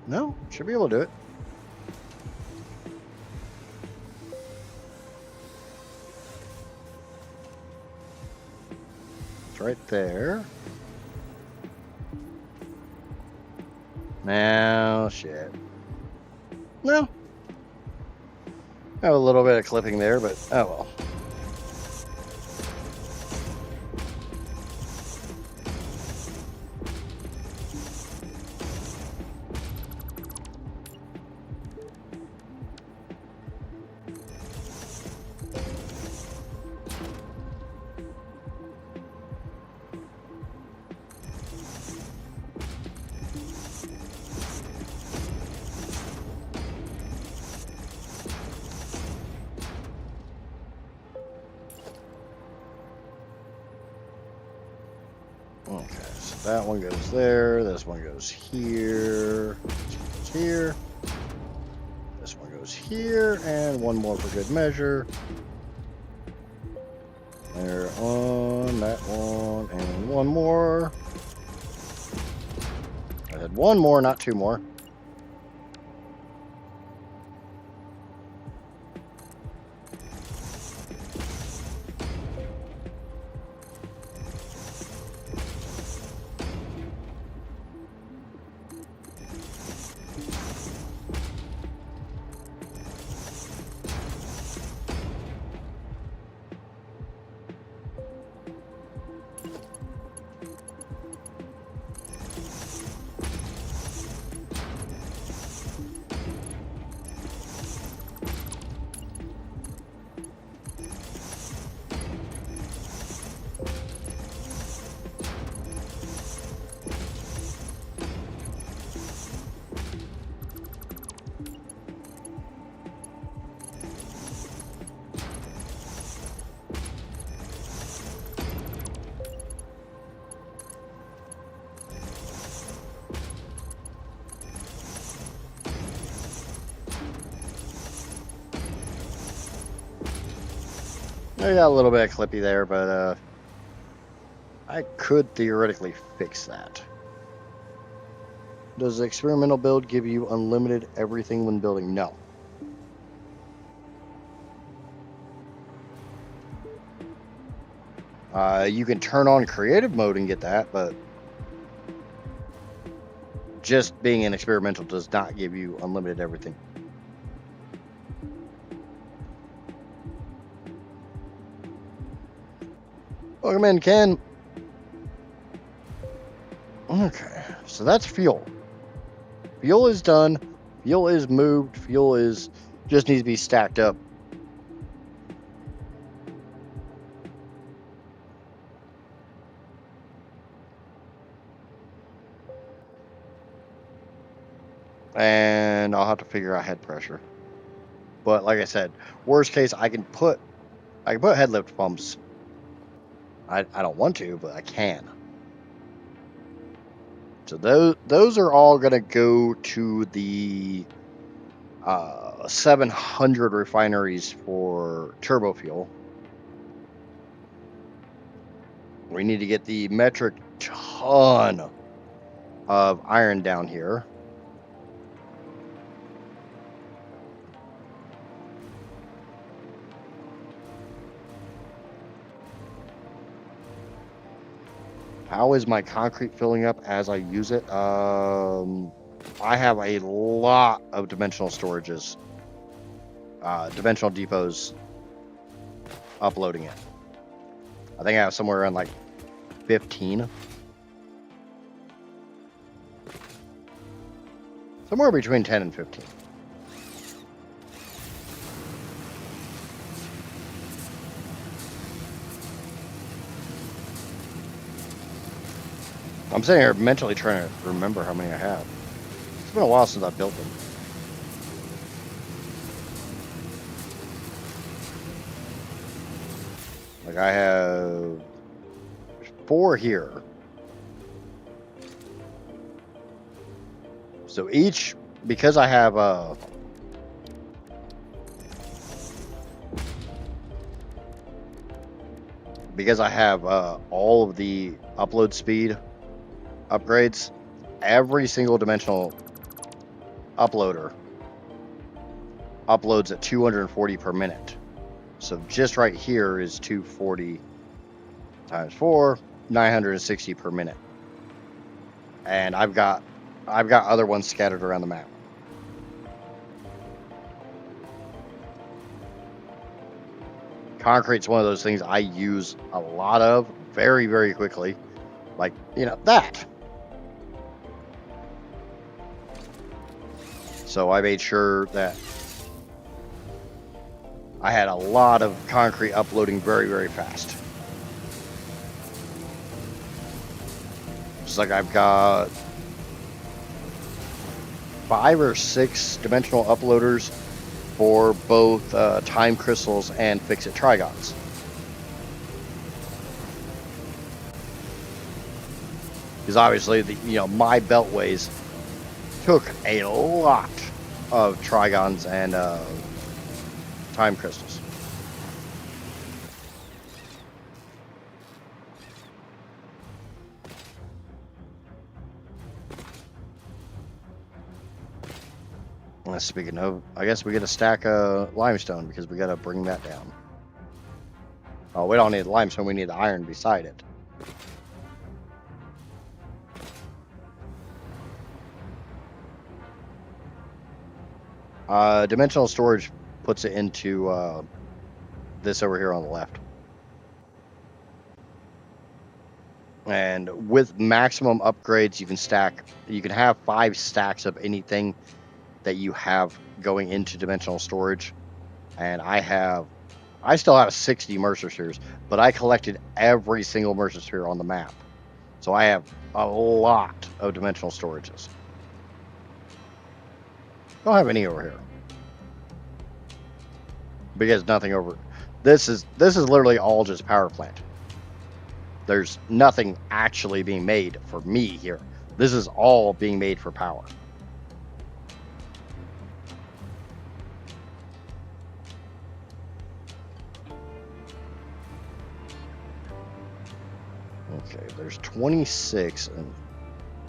No, should be able to do it. It's right there. Now, shit. No. Have a little bit of clipping there, but oh well. Okay, so that one goes there, this one goes here, this one goes here, this one goes here, and one more for good measure. There on that one, and one more. I had one more, not two more. I got a little bit of clippy there, but I could theoretically fix that. Does the experimental build give you unlimited everything when building? No. You can turn on creative mode and get that, but just being an experimental does not give you unlimited everything. Welcome in, Ken. Okay, so that's fuel. Fuel is done. Fuel is moved. Fuel is just needs to be stacked up. And I'll have to figure out head pressure. But like I said, worst case, I can put headlift pumps. I don't want to, but I can. So those are all gonna go to the 700 refineries for turbo fuel. We need to get the metric ton of iron down here. How is my concrete filling up as I use it? I have a lot of dimensional storages, dimensional depots uploading it. I think I have somewhere around like 15. Somewhere between 10 and 15. I'm sitting here mentally trying to remember how many I have. It's been a while since I built them. Like I have 4 here. So each, because I have all of the upload speed upgrades, every single dimensional uploader uploads at 240 per minute. So just right here is 240 times 4, 960 per minute. And I've got other ones scattered around the map. Concrete's one of those things I use a lot of very, very quickly. Like, you know, that. So I made sure that I had a lot of concrete uploading very, very fast. Just like I've got 5 or 6 dimensional uploaders for both time crystals and fix-it trigons. Because obviously, my beltways took a lot of trigons and time crystals. Speaking of, I guess we get a stack of limestone because we got to bring that down. Oh, we don't need limestone, we need the iron beside it. Dimensional storage puts it into this over here on the left. And with maximum upgrades, you can have 5 stacks of anything that you have going into dimensional storage. And I still have 60 Mercer Spheres, but I collected every single Mercer Sphere on the map. So I have a lot of dimensional storages. Don't have any over here. Because nothing over. This is literally all just power plant. There's nothing actually being made for me here. This is all being made for power. Okay, there's 26, and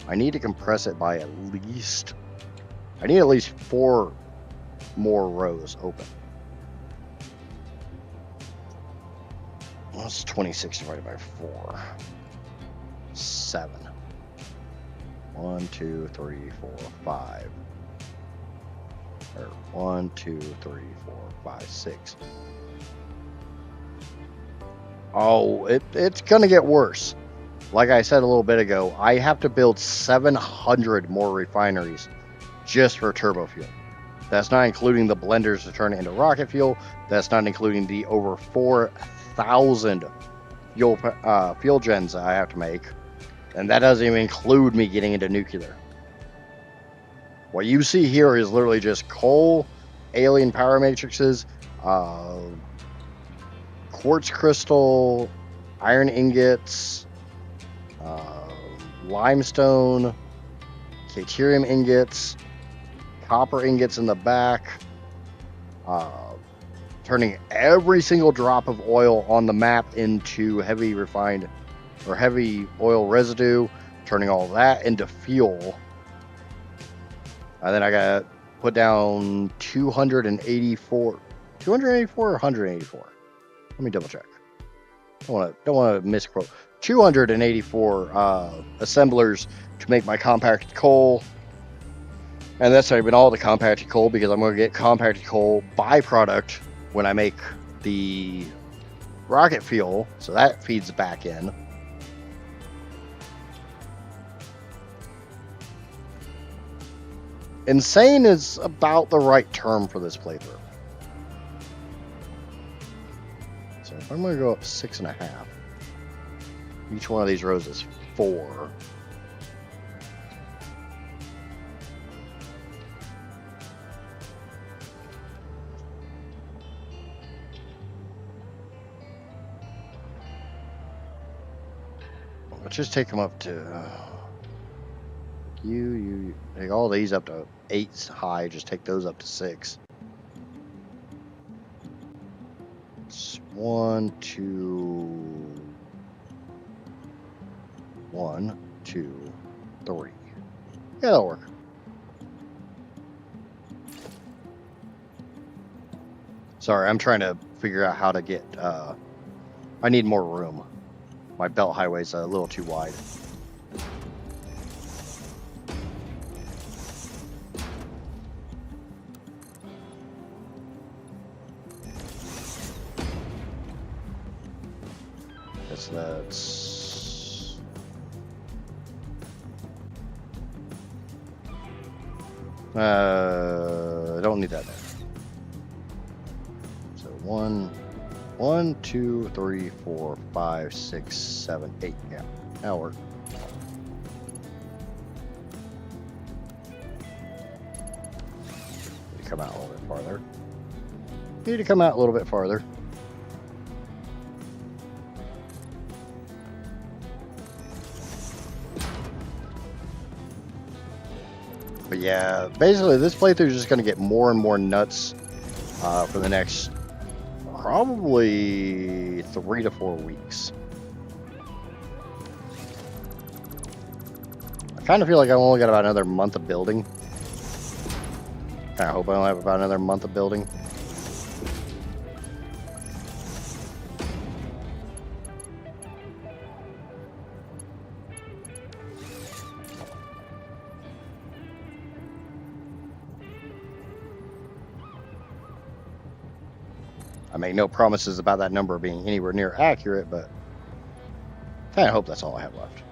I need to compress it by at least 4 more rows open. What's 26 divided by 4? 7. 1, 2, 3, 4, 5. Or 1, 2, 3, 4, 5, 6. Oh, it's gonna get worse. Like I said a little bit ago, I have to build 700 more refineries just for turbo fuel. That's not including the blenders to turn it into rocket fuel. That's not including the over 4,000 fuel gens I have to make. And that doesn't even include me getting into nuclear. What you see here is literally just coal, alien power matrices, quartz crystal, iron ingots, limestone, caterium ingots, copper ingots in the back, turning every single drop of oil on the map into heavy refined or heavy oil residue, turning all that into fuel. And then I got put down 284 or 184. Let me double check. Don't want to misquote. 284 assemblers to make my compacted coal. And that's not even all the compacted coal, because I'm going to get compacted coal byproduct when I make the rocket fuel. So that feeds back in. Insane is about the right term for this playthrough. So if I'm going to go up 6.5, each one of these rows is 4. Let's just take them up to you take all these up to 8 high. Just take those up to 6. It's 1, 2, 1, 2, 3. Yeah, that'll work. Sorry, I'm trying to figure out how to get. I need more room. My belt highway's a little too wide. That's I don't need that there. So 1, 2, 3, 4, 5, 6, 7, 8. Yeah, that'll work. Need to come out a little bit farther. Need to come out a little bit farther. But yeah, basically this playthrough is just going to get more and more nuts for the next probably 3 to 4 weeks. I kind of feel like I've only got about another month of building. I hope I only have about another month of building. I make no promises about that number being anywhere near accurate, but I kind of hope that's all I have left.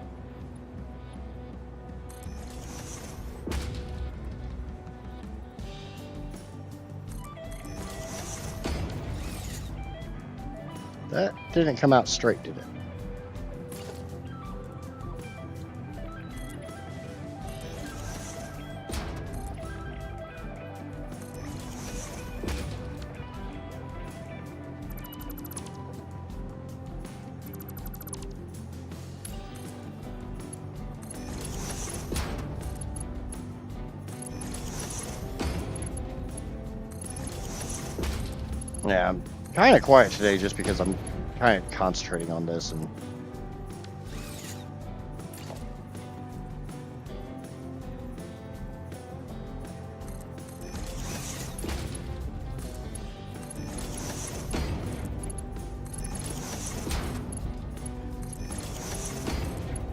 That didn't come out straight, did it? Yeah, I'm kind of quiet today just because I'm kind of concentrating on this and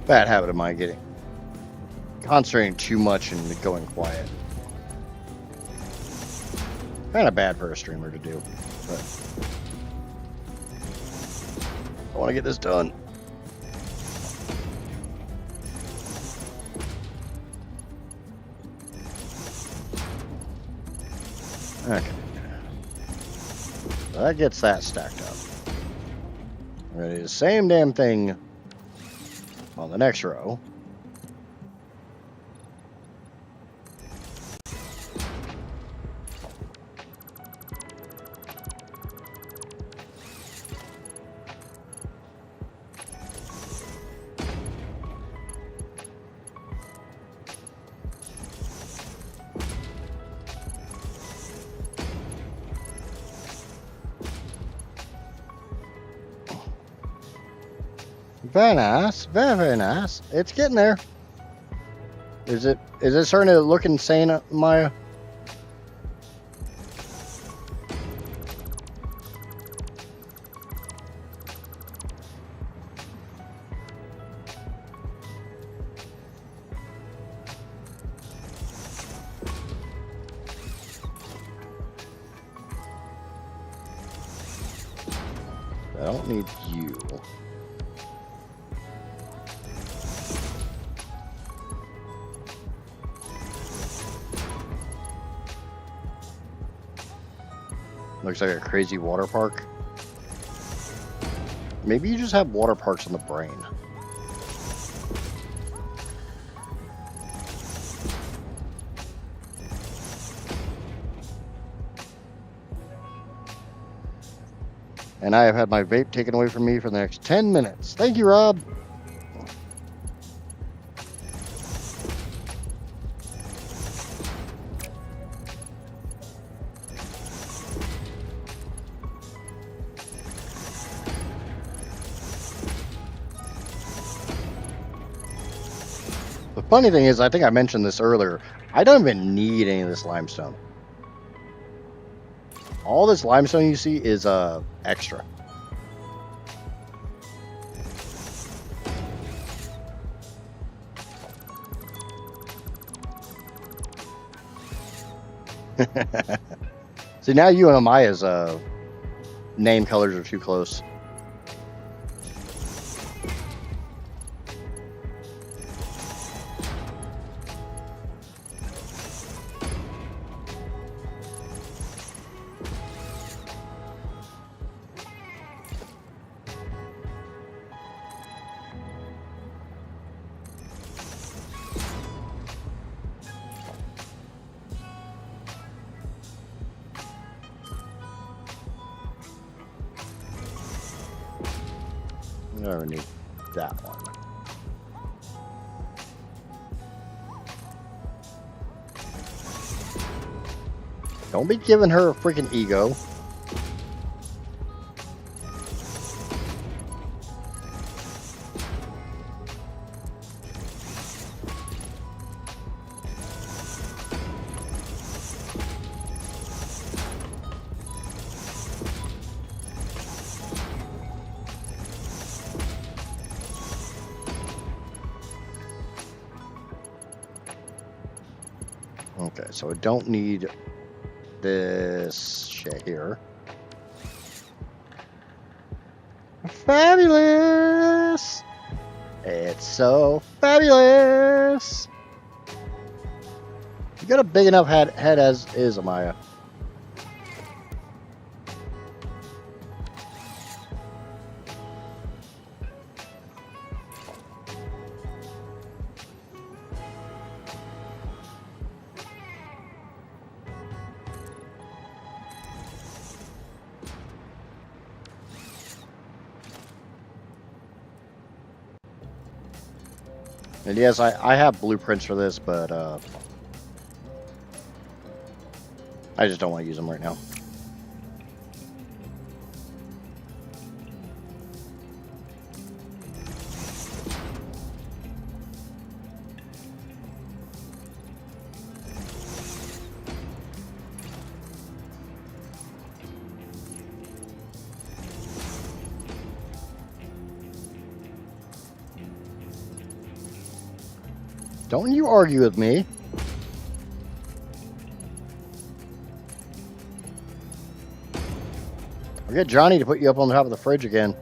bad habit of mine getting concentrating too much and going quiet. Kind of bad for a streamer to do, but I want to get this done. Okay. So that gets that stacked up. We're going to do the same damn thing on the next row. Very nice. Very, very nice. It's getting there. Is it starting to look insane, Maya? I don't need you. Looks like a crazy water park. Maybe you just have water parks in the brain. And I have had my vape taken away from me for the next 10 minutes. Thank you, Rob. The funny thing is, I think I mentioned this earlier, I don't even need any of this limestone. All this limestone you see is extra. See, now you and Amaya's name colors are too close. I don't need that one. Don't be giving her a freaking ego. Okay, so I don't need this shit here. Fabulous! It's so fabulous! You got a big enough head as is, Amaya. And yes, I have blueprints for this, but I just don't want to use them right now. Don't you argue with me. I'll get Johnny to put you up on the top of the fridge again.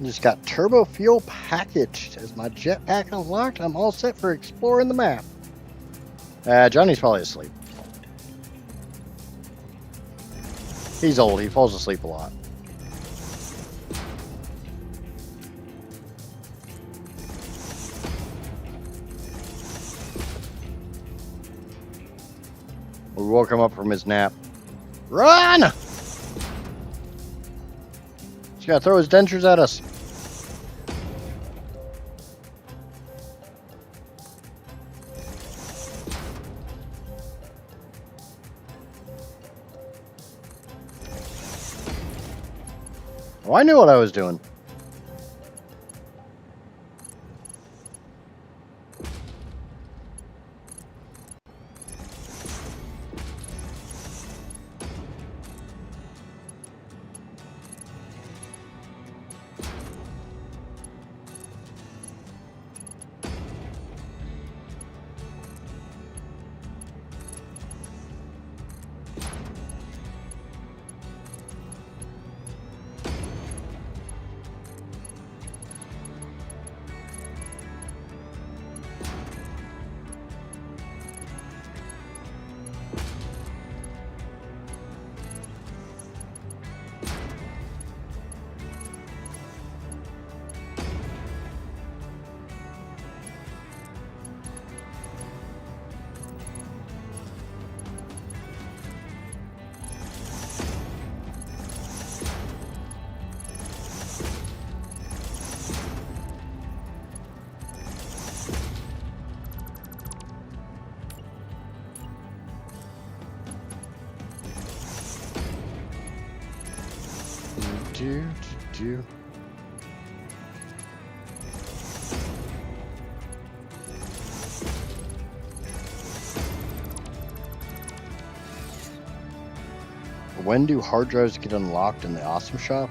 Just got turbo fuel packaged. As my jetpack unlocked, I'm all set for exploring the map. Johnny's probably asleep. He's old. He falls asleep a lot. We woke him up from his nap. Run! He's gonna throw his dentures at us. Oh, I knew what I was doing. Do. When do hard drives get unlocked in the Awesome Shop?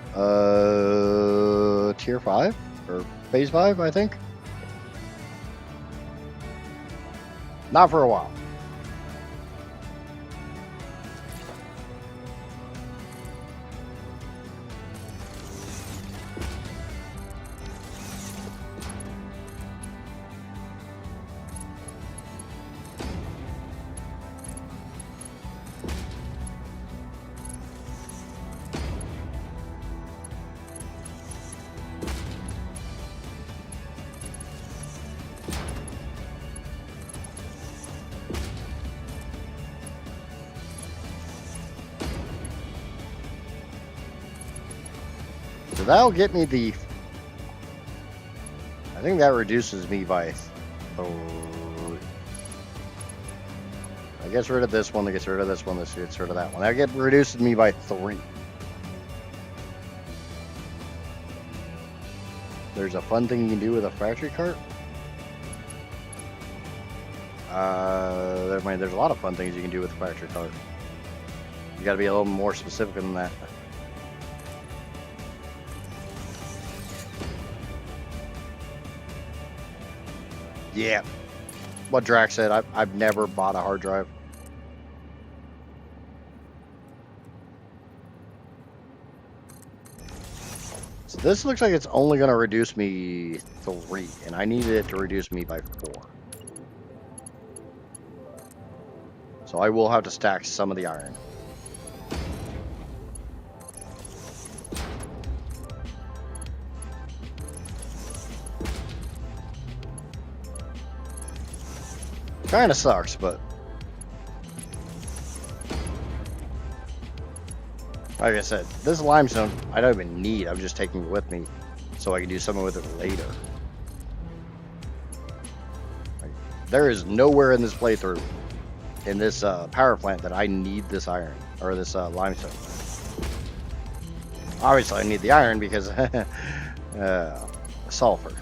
Tier 5 or Phase 5, I think. Not for a while. So that'll get me the... I think that reduces me by... I gets rid of this one, that gets rid of this one, this gets rid of that one. That reduces me by 3. There's a fun thing you can do with a factory cart. There's a lot of fun things you can do with a factory cart. You gotta be a little more specific than that. Yeah, what Drax said, I've never bought a hard drive. So this looks like it's only going to reduce me 3, and I needed it to reduce me by 4. So I will have to stack some of the iron. Kind of sucks, but like I said, this limestone I don't even need. I'm just taking it with me so I can do something with it later. There is nowhere in this playthrough, in this power plant, that I need this iron or this limestone. Obviously, I need the iron because sulfur.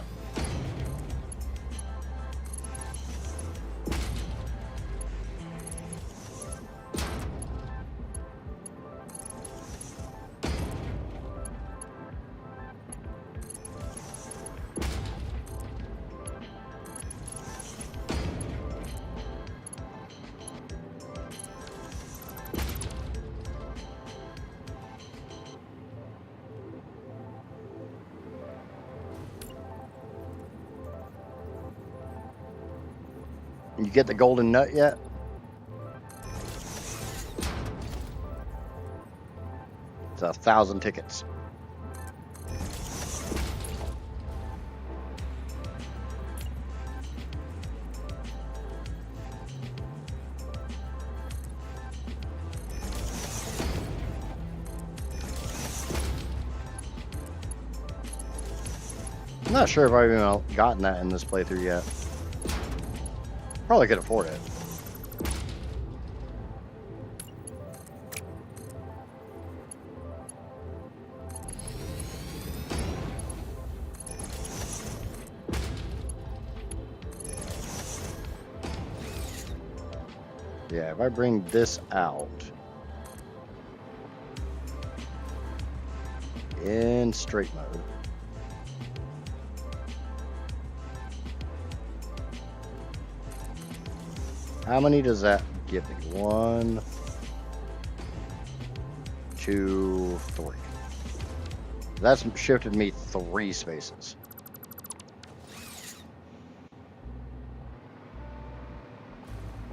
You get the golden nut yet? It's 1,000 tickets. I'm not sure if I've even gotten that in this playthrough yet. Probably could afford it. Yeah, if I bring this out in straight mode. How many does that give me? 1, 2, 3. That's shifted me 3 spaces.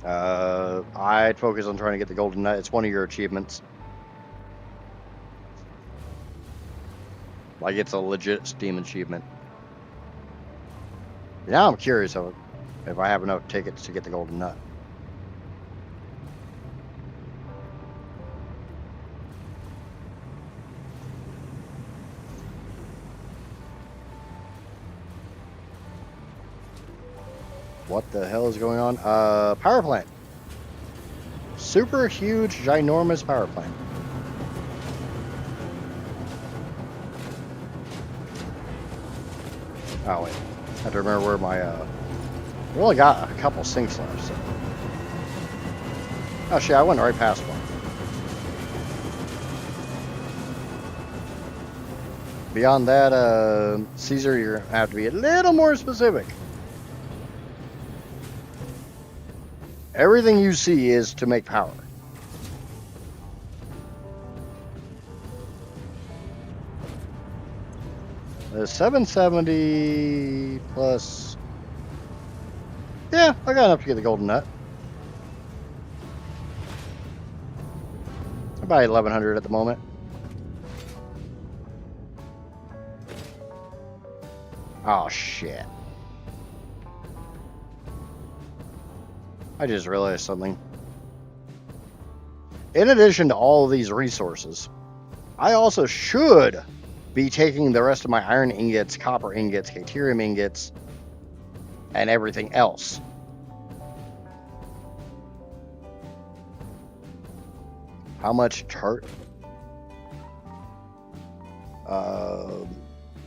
I'd focus on trying to get the golden nut. It's one of your achievements. Like, it's a legit Steam achievement. Now I'm curious if I have enough tickets to get the golden nut. What the hell is going on? Power plant. Super huge, ginormous power plant. Oh wait, I have to remember where my we only got a couple sinks left. So. Oh shit, I went right past one. Beyond that, Caesar, you're gonna have to be a little more specific. Everything you see is to make power. The 770 plus. Yeah, I got enough to get the golden nut. About 1100 at the moment. Oh shit. I just realized something. In addition to all of these resources, I also should be taking the rest of my iron ingots, copper ingots, caterium ingots, and everything else. How much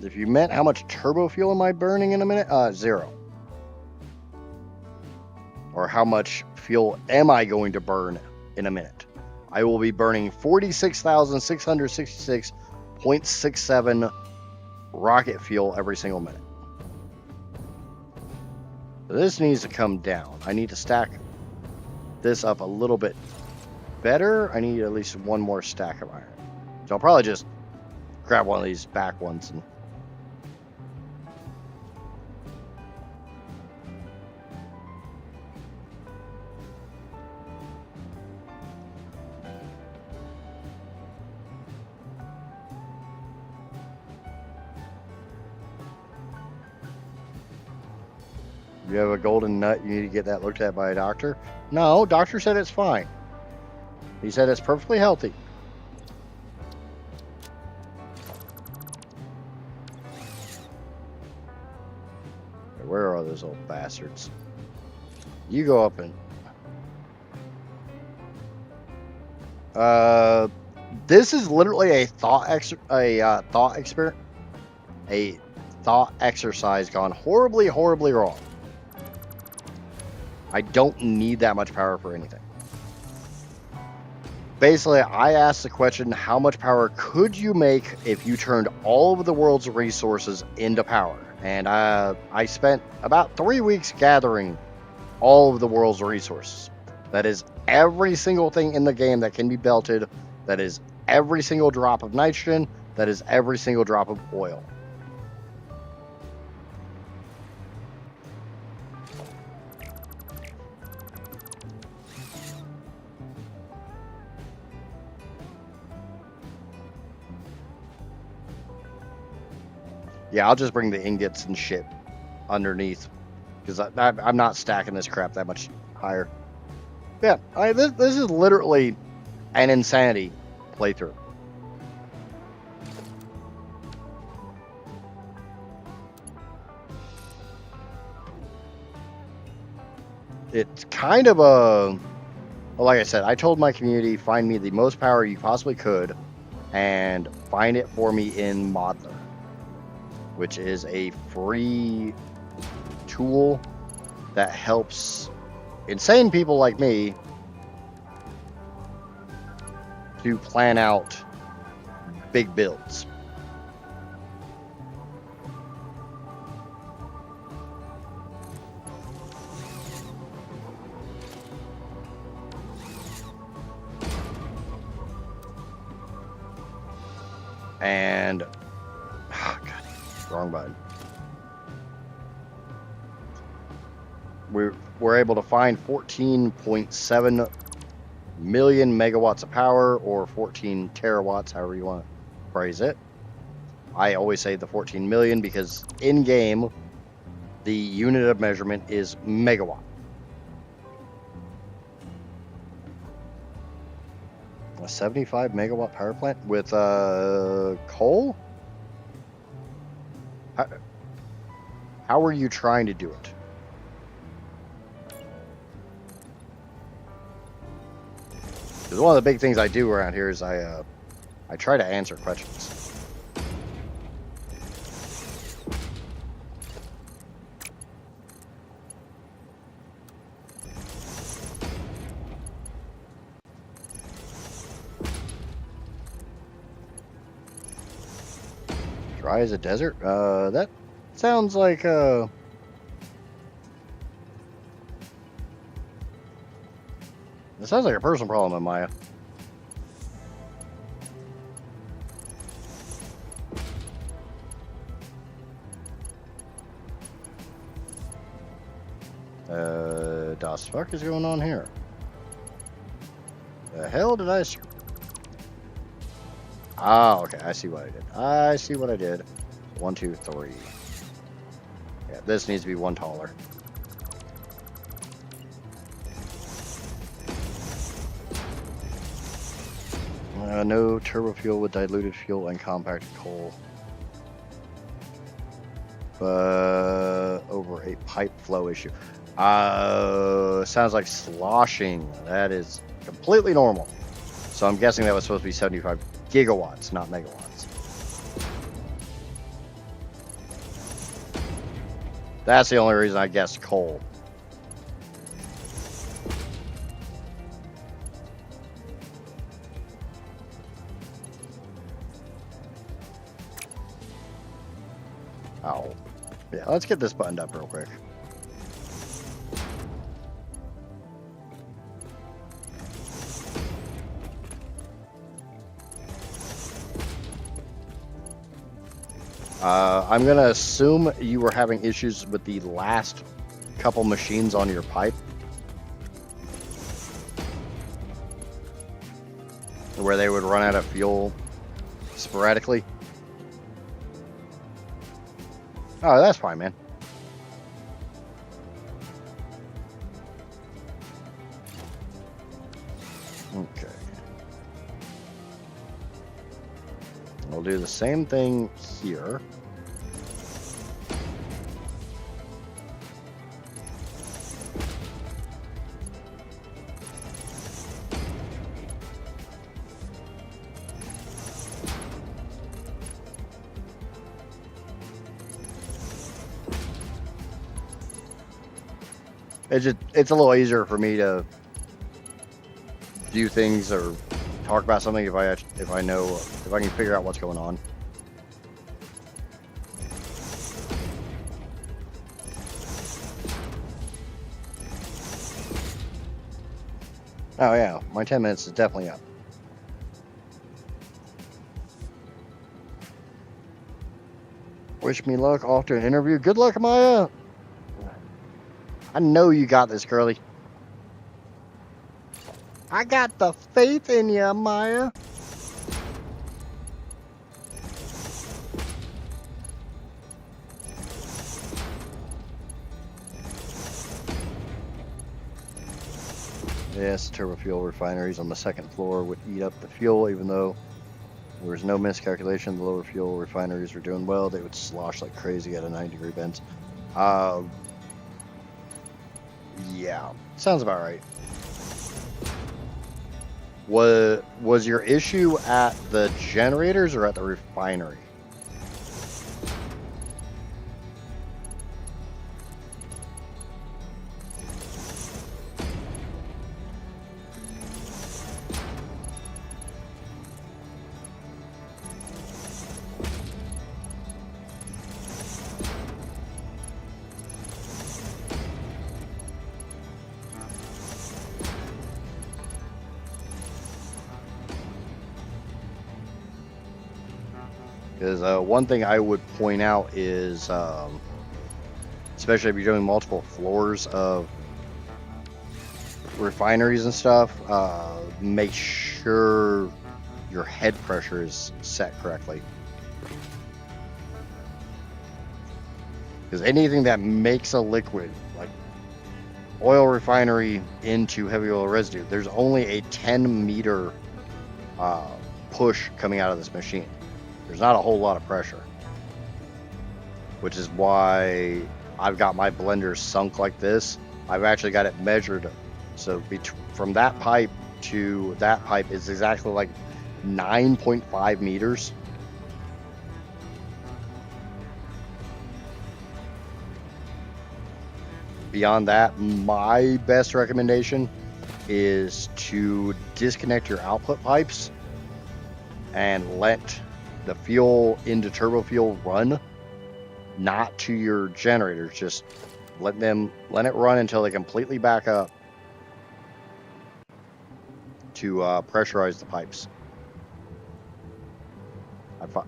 if you meant how much turbo fuel am I burning in a minute? 0. Or how much fuel am I going to burn in a minute? I will be burning 46,666.67 rocket fuel every single minute. This needs to come down. I need to stack this up a little bit better. I need at least one more stack of iron. So I'll probably just grab one of these back ones and you have a golden nut, you need to get that looked at by a doctor? No, doctor said it's fine. He said it's perfectly healthy. Where are those old bastards? You go up and... this is literally a thought exercise gone horribly, horribly wrong. I don't need that much power for anything. Basically, I asked the question, how much power could you make if you turned all of the world's resources into power? And I spent about 3 weeks gathering all of the world's resources. That is every single thing in the game that can be belted. That is every single drop of nitrogen. That is every single drop of oil. Yeah, I'll just bring the ingots and shit underneath, because I'm not stacking this crap that much higher. Yeah, this is literally an insanity playthrough. it's kind of a, well, like I said, I told my community, find me the most power you possibly could and find it for me in Modeler, which is a free tool that helps insane people like me to plan out big builds. And oh, God, wrong button. We're able to find 14.7 million megawatts of power, or 14 terawatts, however you want to phrase it. I always say the 14 million because in game, the unit of measurement is megawatt. A 75 megawatt power plant with coal? How are you trying to do it? Because one of the big things I do around here is I try to answer questions. Dry as a desert? That sounds like that sounds like a personal problem, Maya. Das fuck is going on here? The hell did I? Oh, okay. I see what I did. I see what I did. 1, 2, 3. Yeah, this needs to be one taller. No turbo fuel with diluted fuel and compacted coal. Over a pipe flow issue. Sounds like sloshing. That is completely normal. So I'm guessing that was supposed to be 75 gigawatts, not megawatts. That's the only reason I guessed coal. Oh. Yeah, let's get this buttoned up real quick. I'm gonna assume you were having issues with the last couple machines on your pipe, where they would run out of fuel sporadically. Oh, that's fine, man. Okay. We'll do the same thing here. It's a little easier for me to do things or talk about something if I can figure out what's going on. Oh yeah, my 10 minutes is definitely up. Wish me luck after an interview. Good luck, Maya. I know you got this, girlie. I got the faith in you, Maya. Yes, turbo fuel refineries on the second floor would eat up the fuel, even though there was no miscalculation. The lower fuel refineries were doing well. They would slosh like crazy at a 90-degree bend. Yeah, sounds about right. Was your issue at the generators or at the refinery? Because one thing I would point out is, especially if you're doing multiple floors of refineries and stuff, make sure your head pressure is set correctly. Because anything that makes a liquid, like oil refinery into heavy oil residue, there's only a 10-meter push coming out of this machine. There's not a whole lot of pressure, which is why I've got my blender sunk like this. I've actually got it measured, so from that pipe to that pipe is exactly like 9.5 meters. Beyond that, my best recommendation is to disconnect your output pipes and let the fuel into turbo fuel run, not to your generators. Just let it run until they completely back up to pressurize the pipes.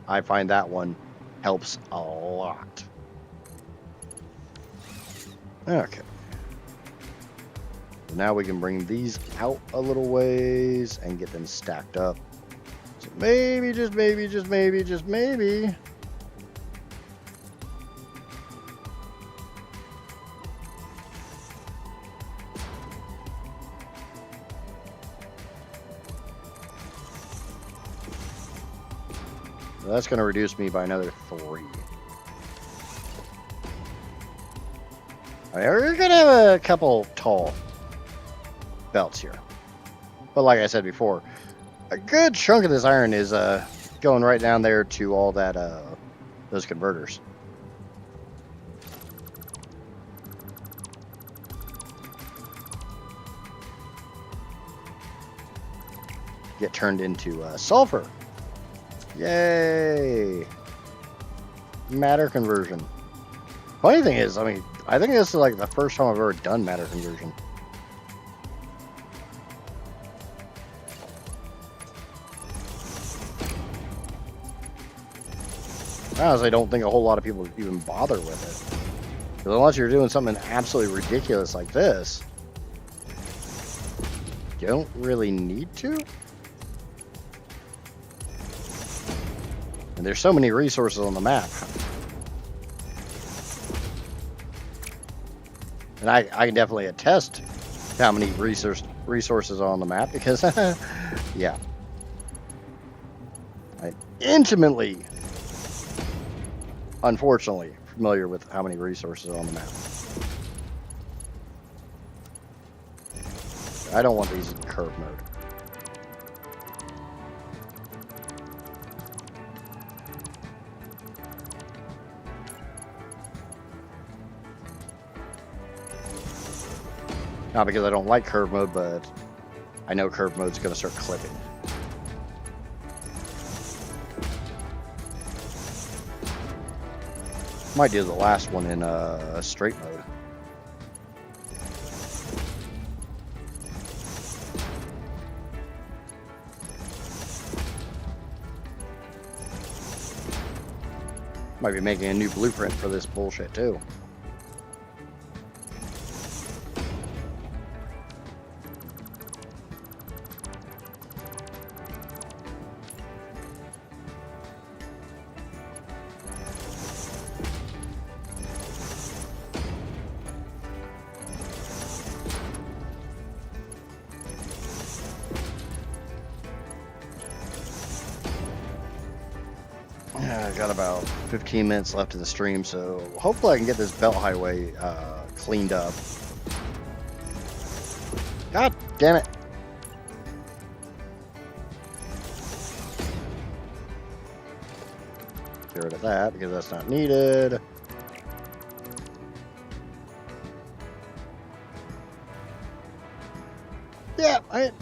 I find that one helps a lot. Okay. So now we can bring these out a little ways and get them stacked up. So maybe, just maybe, just maybe, just maybe. That's going to reduce me by another 3. All right, we're going to have a couple tall belts here. But like I said before, a good chunk of this iron is going right down there to all that those converters. Get turned into sulfur. Yay! Matter conversion. Funny thing is, I mean, I think this is like the first time I've ever done matter conversion. I honestly don't think a whole lot of people even bother with it. Because unless you're doing something absolutely ridiculous like this, you don't really need to. And there's so many resources on the map. And I can definitely attest to how many resources are on the map because, yeah. I'm intimately, unfortunately, familiar with how many resources are on the map. I don't want these in curve mode. Not because I don't like curve mode, but I know curve mode's going to start clipping. Might do the last one in straight mode. Might be making a new blueprint for this bullshit too. I got about 15 minutes left of the stream, so hopefully I can get this belt highway cleaned up. Damn it. Get rid of that because that's not needed. Yeah, it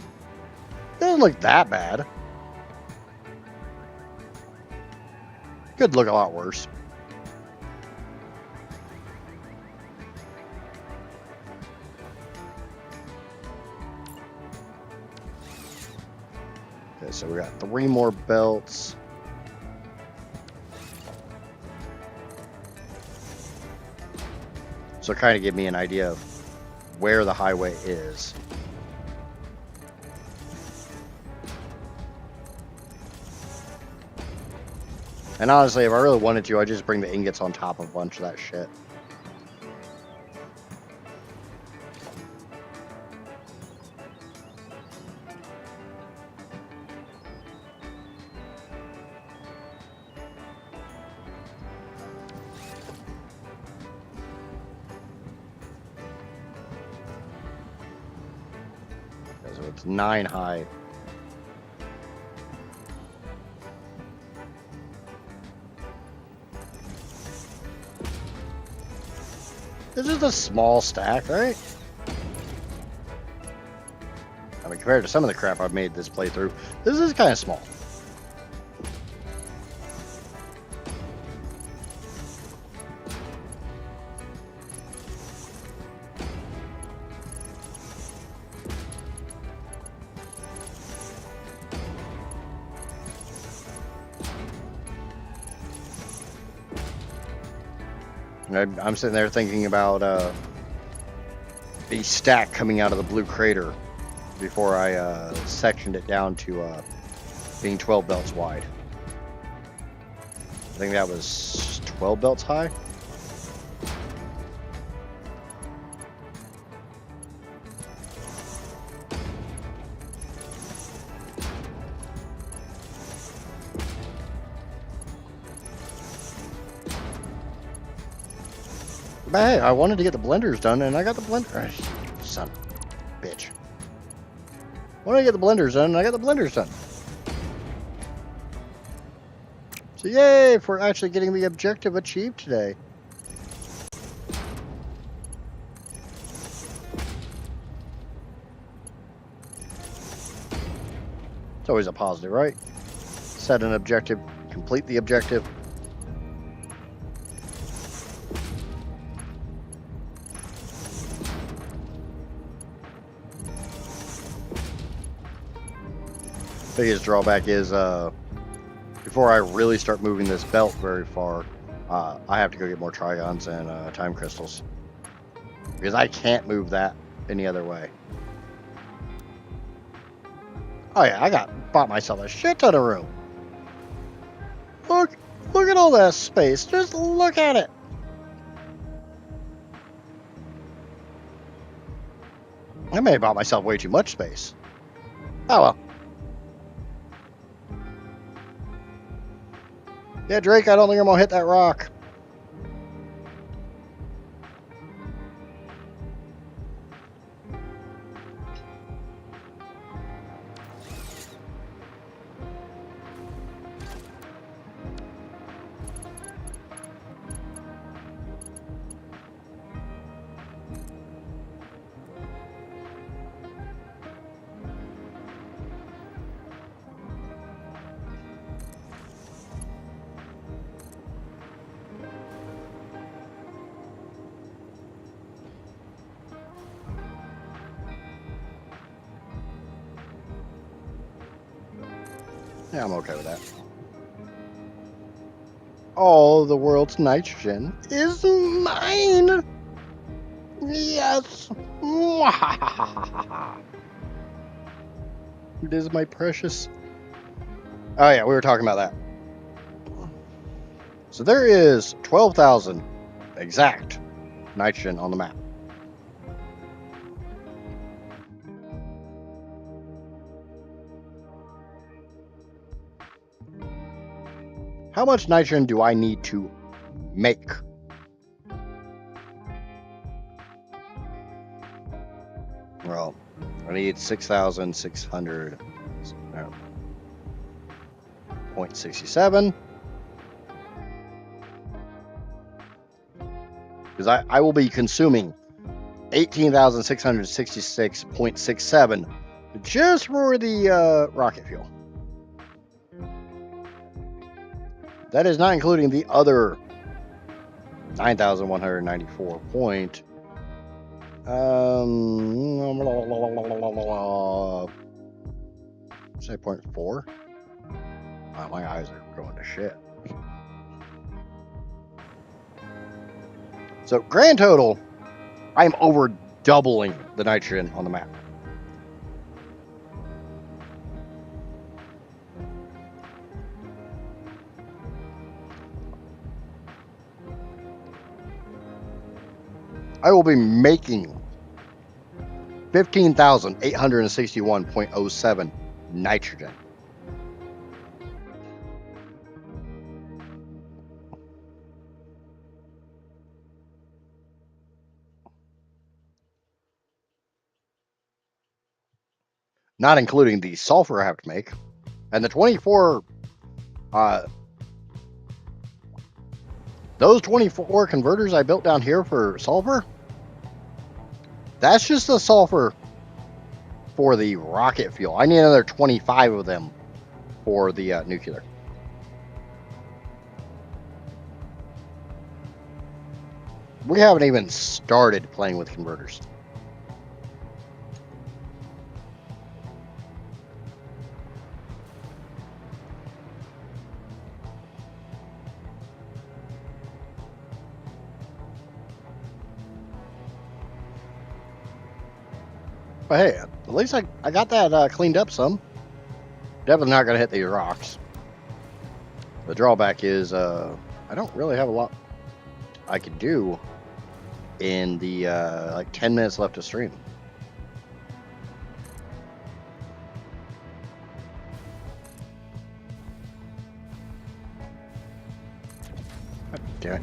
doesn't look that bad. Could look a lot worse. Okay, so we got 3 more belts. So kind of give me an idea of where the highway is. And honestly, if I really wanted to, I'd just bring the ingots on top of a bunch of that shit. So it's 9 high. This is a small stack, right? I mean, compared to some of the crap I've made this playthrough, this is kind of small. I'm sitting there thinking about the stack coming out of the blue crater before I sectioned it down to being 12 belts wide. I think that was 12 belts high. But hey, I wanted to get the blenders done, and I got the blender. Son of a bitch. I wanted to get the blenders done, and I got the blenders done. So yay for actually getting the objective achieved today. It's always a positive, right? Set an objective, complete the objective. Biggest drawback is before I really start moving this belt very far, I have to go get more trigons and time crystals because I can't move that any other way. Oh yeah, I bought myself a shit ton of room. Look at all that space. Just look at it. I may have bought myself way too much space. Oh well. Yeah, Drake, I don't think I'm gonna hit that rock. Yeah, I'm okay with that. All the world's nitrogen is mine! Yes! It is my precious... Oh yeah, we were talking about that. So there is 12,000 exact nitrogen on the map. How much nitrogen do I need to make? Well, I need 6,600. 0.67. Because I will be consuming 18,666.67 just for the rocket fuel. That is not including the other 9,194 point. Say 0.4. Oh, my eyes are going to shit. So grand total, I'm over doubling the nitrogen on the map. I will be making 15,861.07 nitrogen. Not including the sulfur I have to make. And the 24, those 24 converters I built down here for sulfur, that's just the sulfur for the rocket fuel. I need another 25 of them for the nuclear. We haven't even started playing with converters. But hey, at least I got that cleaned up some. Definitely not going to hit these rocks. The drawback is I don't really have a lot I could do in the like 10 minutes left of stream. God damn it.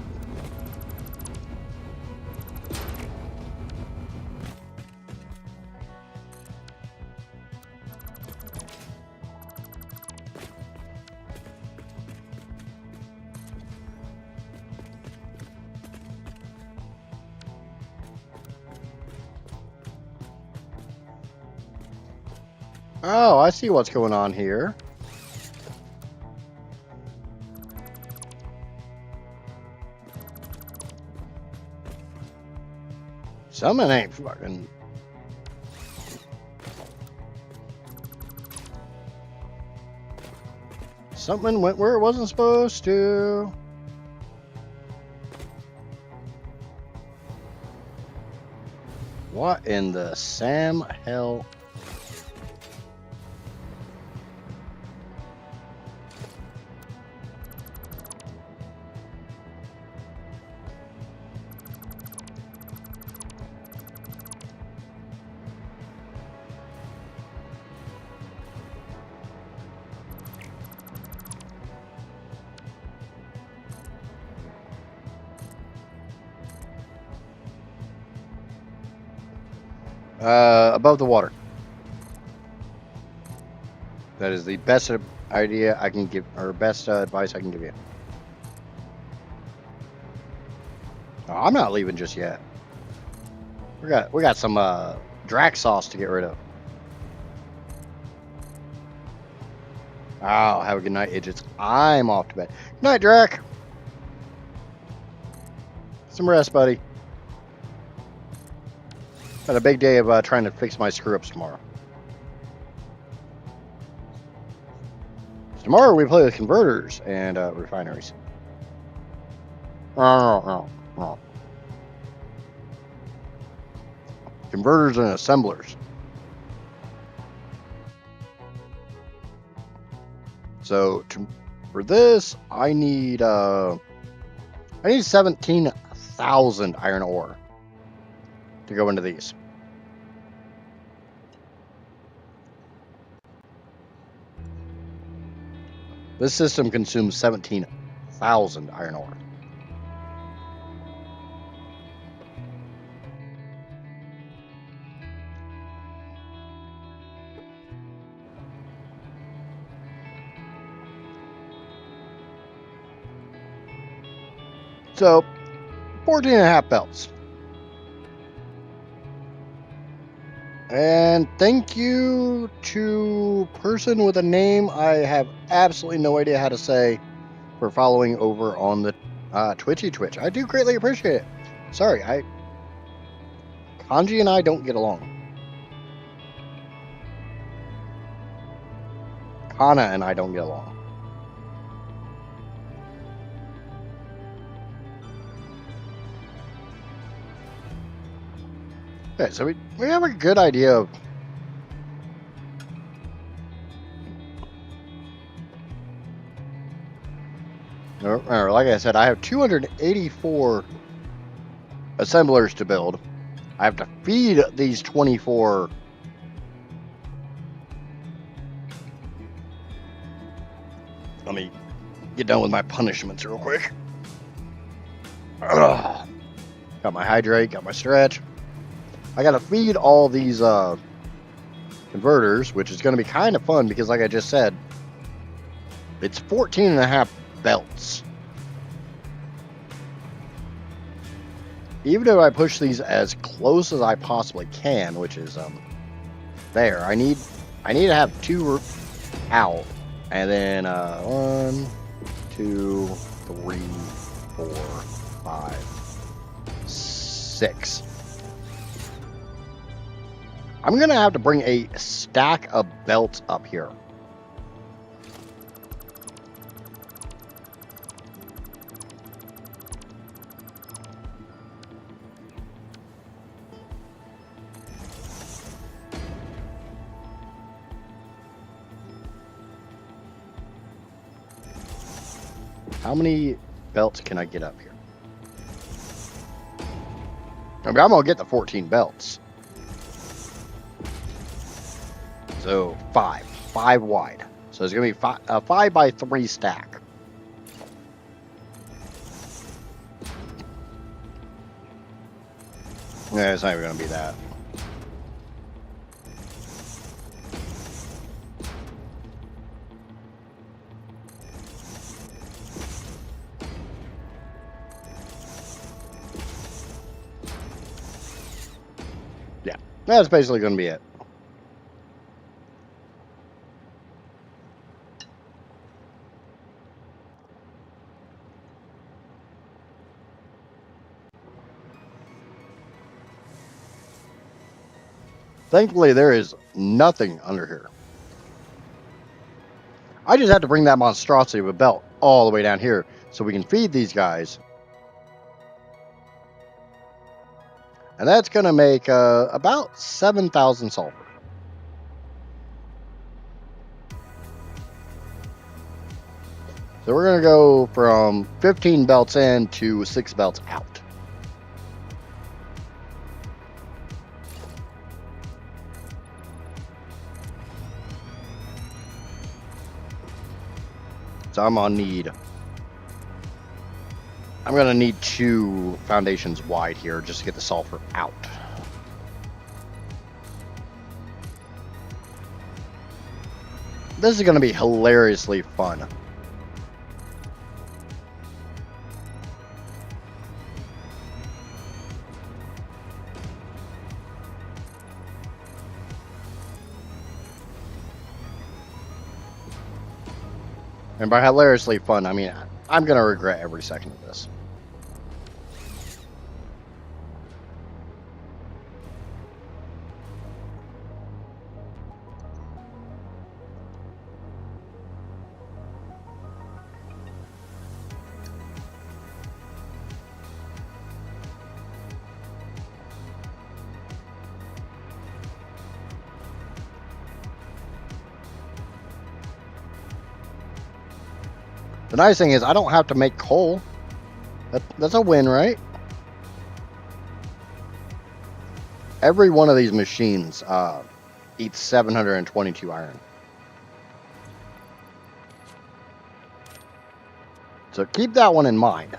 Oh, I see what's going on here. Something ain't fucking... Something went where it wasn't supposed to. What in the Sam hell? Above the water. That is the best idea I can give, or best advice I can give you. Oh, I'm not leaving just yet. We got some Drac sauce to get rid of. Oh, have a good night, idiots. I'm off to bed. Good night, Drac. Some rest, buddy. Got a big day of trying to fix my screw-ups tomorrow. Tomorrow we play with converters and refineries. Converters and assemblers. So for this, I need 17,000 iron ore to go into these. This system consumes 17,000 iron ore. So, 14 and a half belts. And thank you to person with a name I have absolutely no idea how to say for following over on the Twitch. I do greatly appreciate it. Sorry, Kanji and I don't get along. Kana and I don't get along. Okay, so we have a good idea of or like I said, I have 284 assemblers to build. I have to feed these 24 let me get done with my punishments real quick. Ugh. Got my hydrate, got my stretch. I gotta feed all these converters, which is gonna be kind of fun because like I just said, it's 14 and a half belts. Even if I push these as close as I possibly can, which is there, I need to have 2 out, and then 1, 2, 3, 4, 5, 6. I'm gonna have to bring a stack of belts up here. How many belts can I get up here? I mean, I'm gonna get the 14 belts. So 5 wide. So it's gonna be a 5 by 3 stack. Yeah, it's not even gonna be that. Yeah, that's basically gonna be it. Thankfully, there is nothing under here. I just have to bring that monstrosity of a belt all the way down here so we can feed these guys. And that's going to make about 7,000 sulfur. So we're going to go from 15 belts in to 6 belts out. So I'm going to need 2 foundations wide here just to get the sulfur out. This is going to be hilariously fun. And by hilariously fun, I mean, I'm going to regret every second of this. The nice thing is I don't have to make coal. That's a win, right? Every one of these machines eats 722 iron. So keep that one in mind.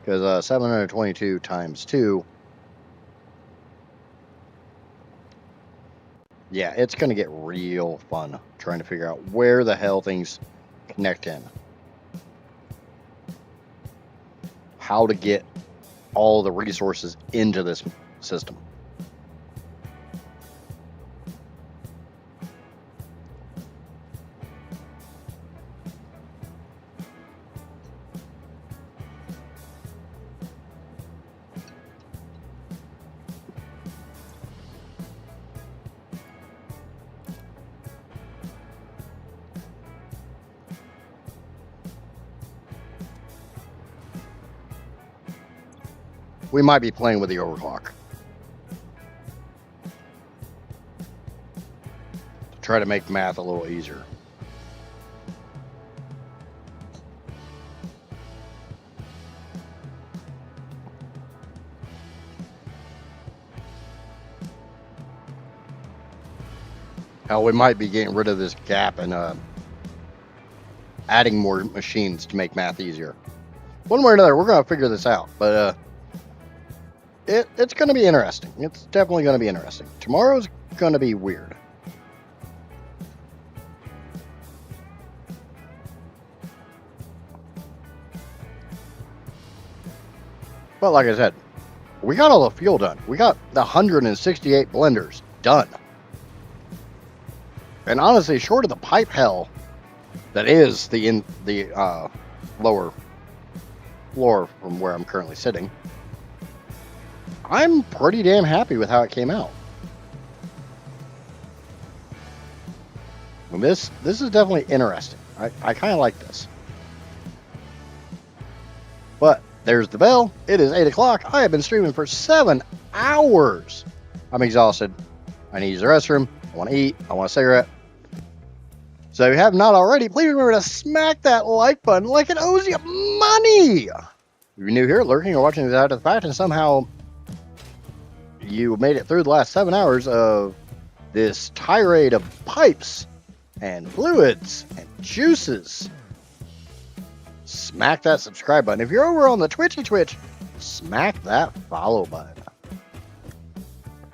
Because 722 times 2. Yeah, it's going to get real fun trying to figure out where the hell things connect in. how to get all the resources into this system. We might be playing with the overclock to try to make math a little easier. Hell, we might be getting rid of this gap and adding more machines to make math easier. One way or another, we're going to figure this out. But it's going to be interesting. It's definitely going to be interesting. Tomorrow's going to be weird. But like I said, we got all the fuel done. We got the 168 blenders done. And honestly, short of the pipe hell that is the lower floor from where I'm currently sitting, I'm pretty damn happy with how it came out. And this is definitely interesting. I kind of like this. But there's the bell. It is 8 o'clock. I have been streaming for 7 hours. I'm exhausted. I need to use the restroom. I want to eat. I want a cigarette. So if you have not already, please remember to smack that like button like it owes you money. If you're new here, lurking or watching this after the fact, and somehow you made it through the last 7 hours of this tirade of pipes and fluids and juices, smack that subscribe button. If you're over on the Twitch, smack that follow button.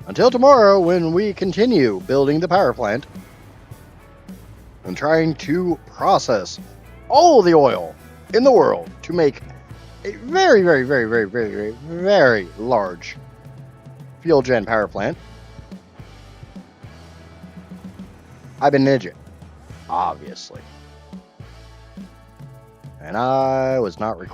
Until tomorrow, when we continue building the power plant and trying to process all the oil in the world to make a very, very, very, very, very, very, very large fuel gen power plant. I've been Ninja, obviously. And I was not recording.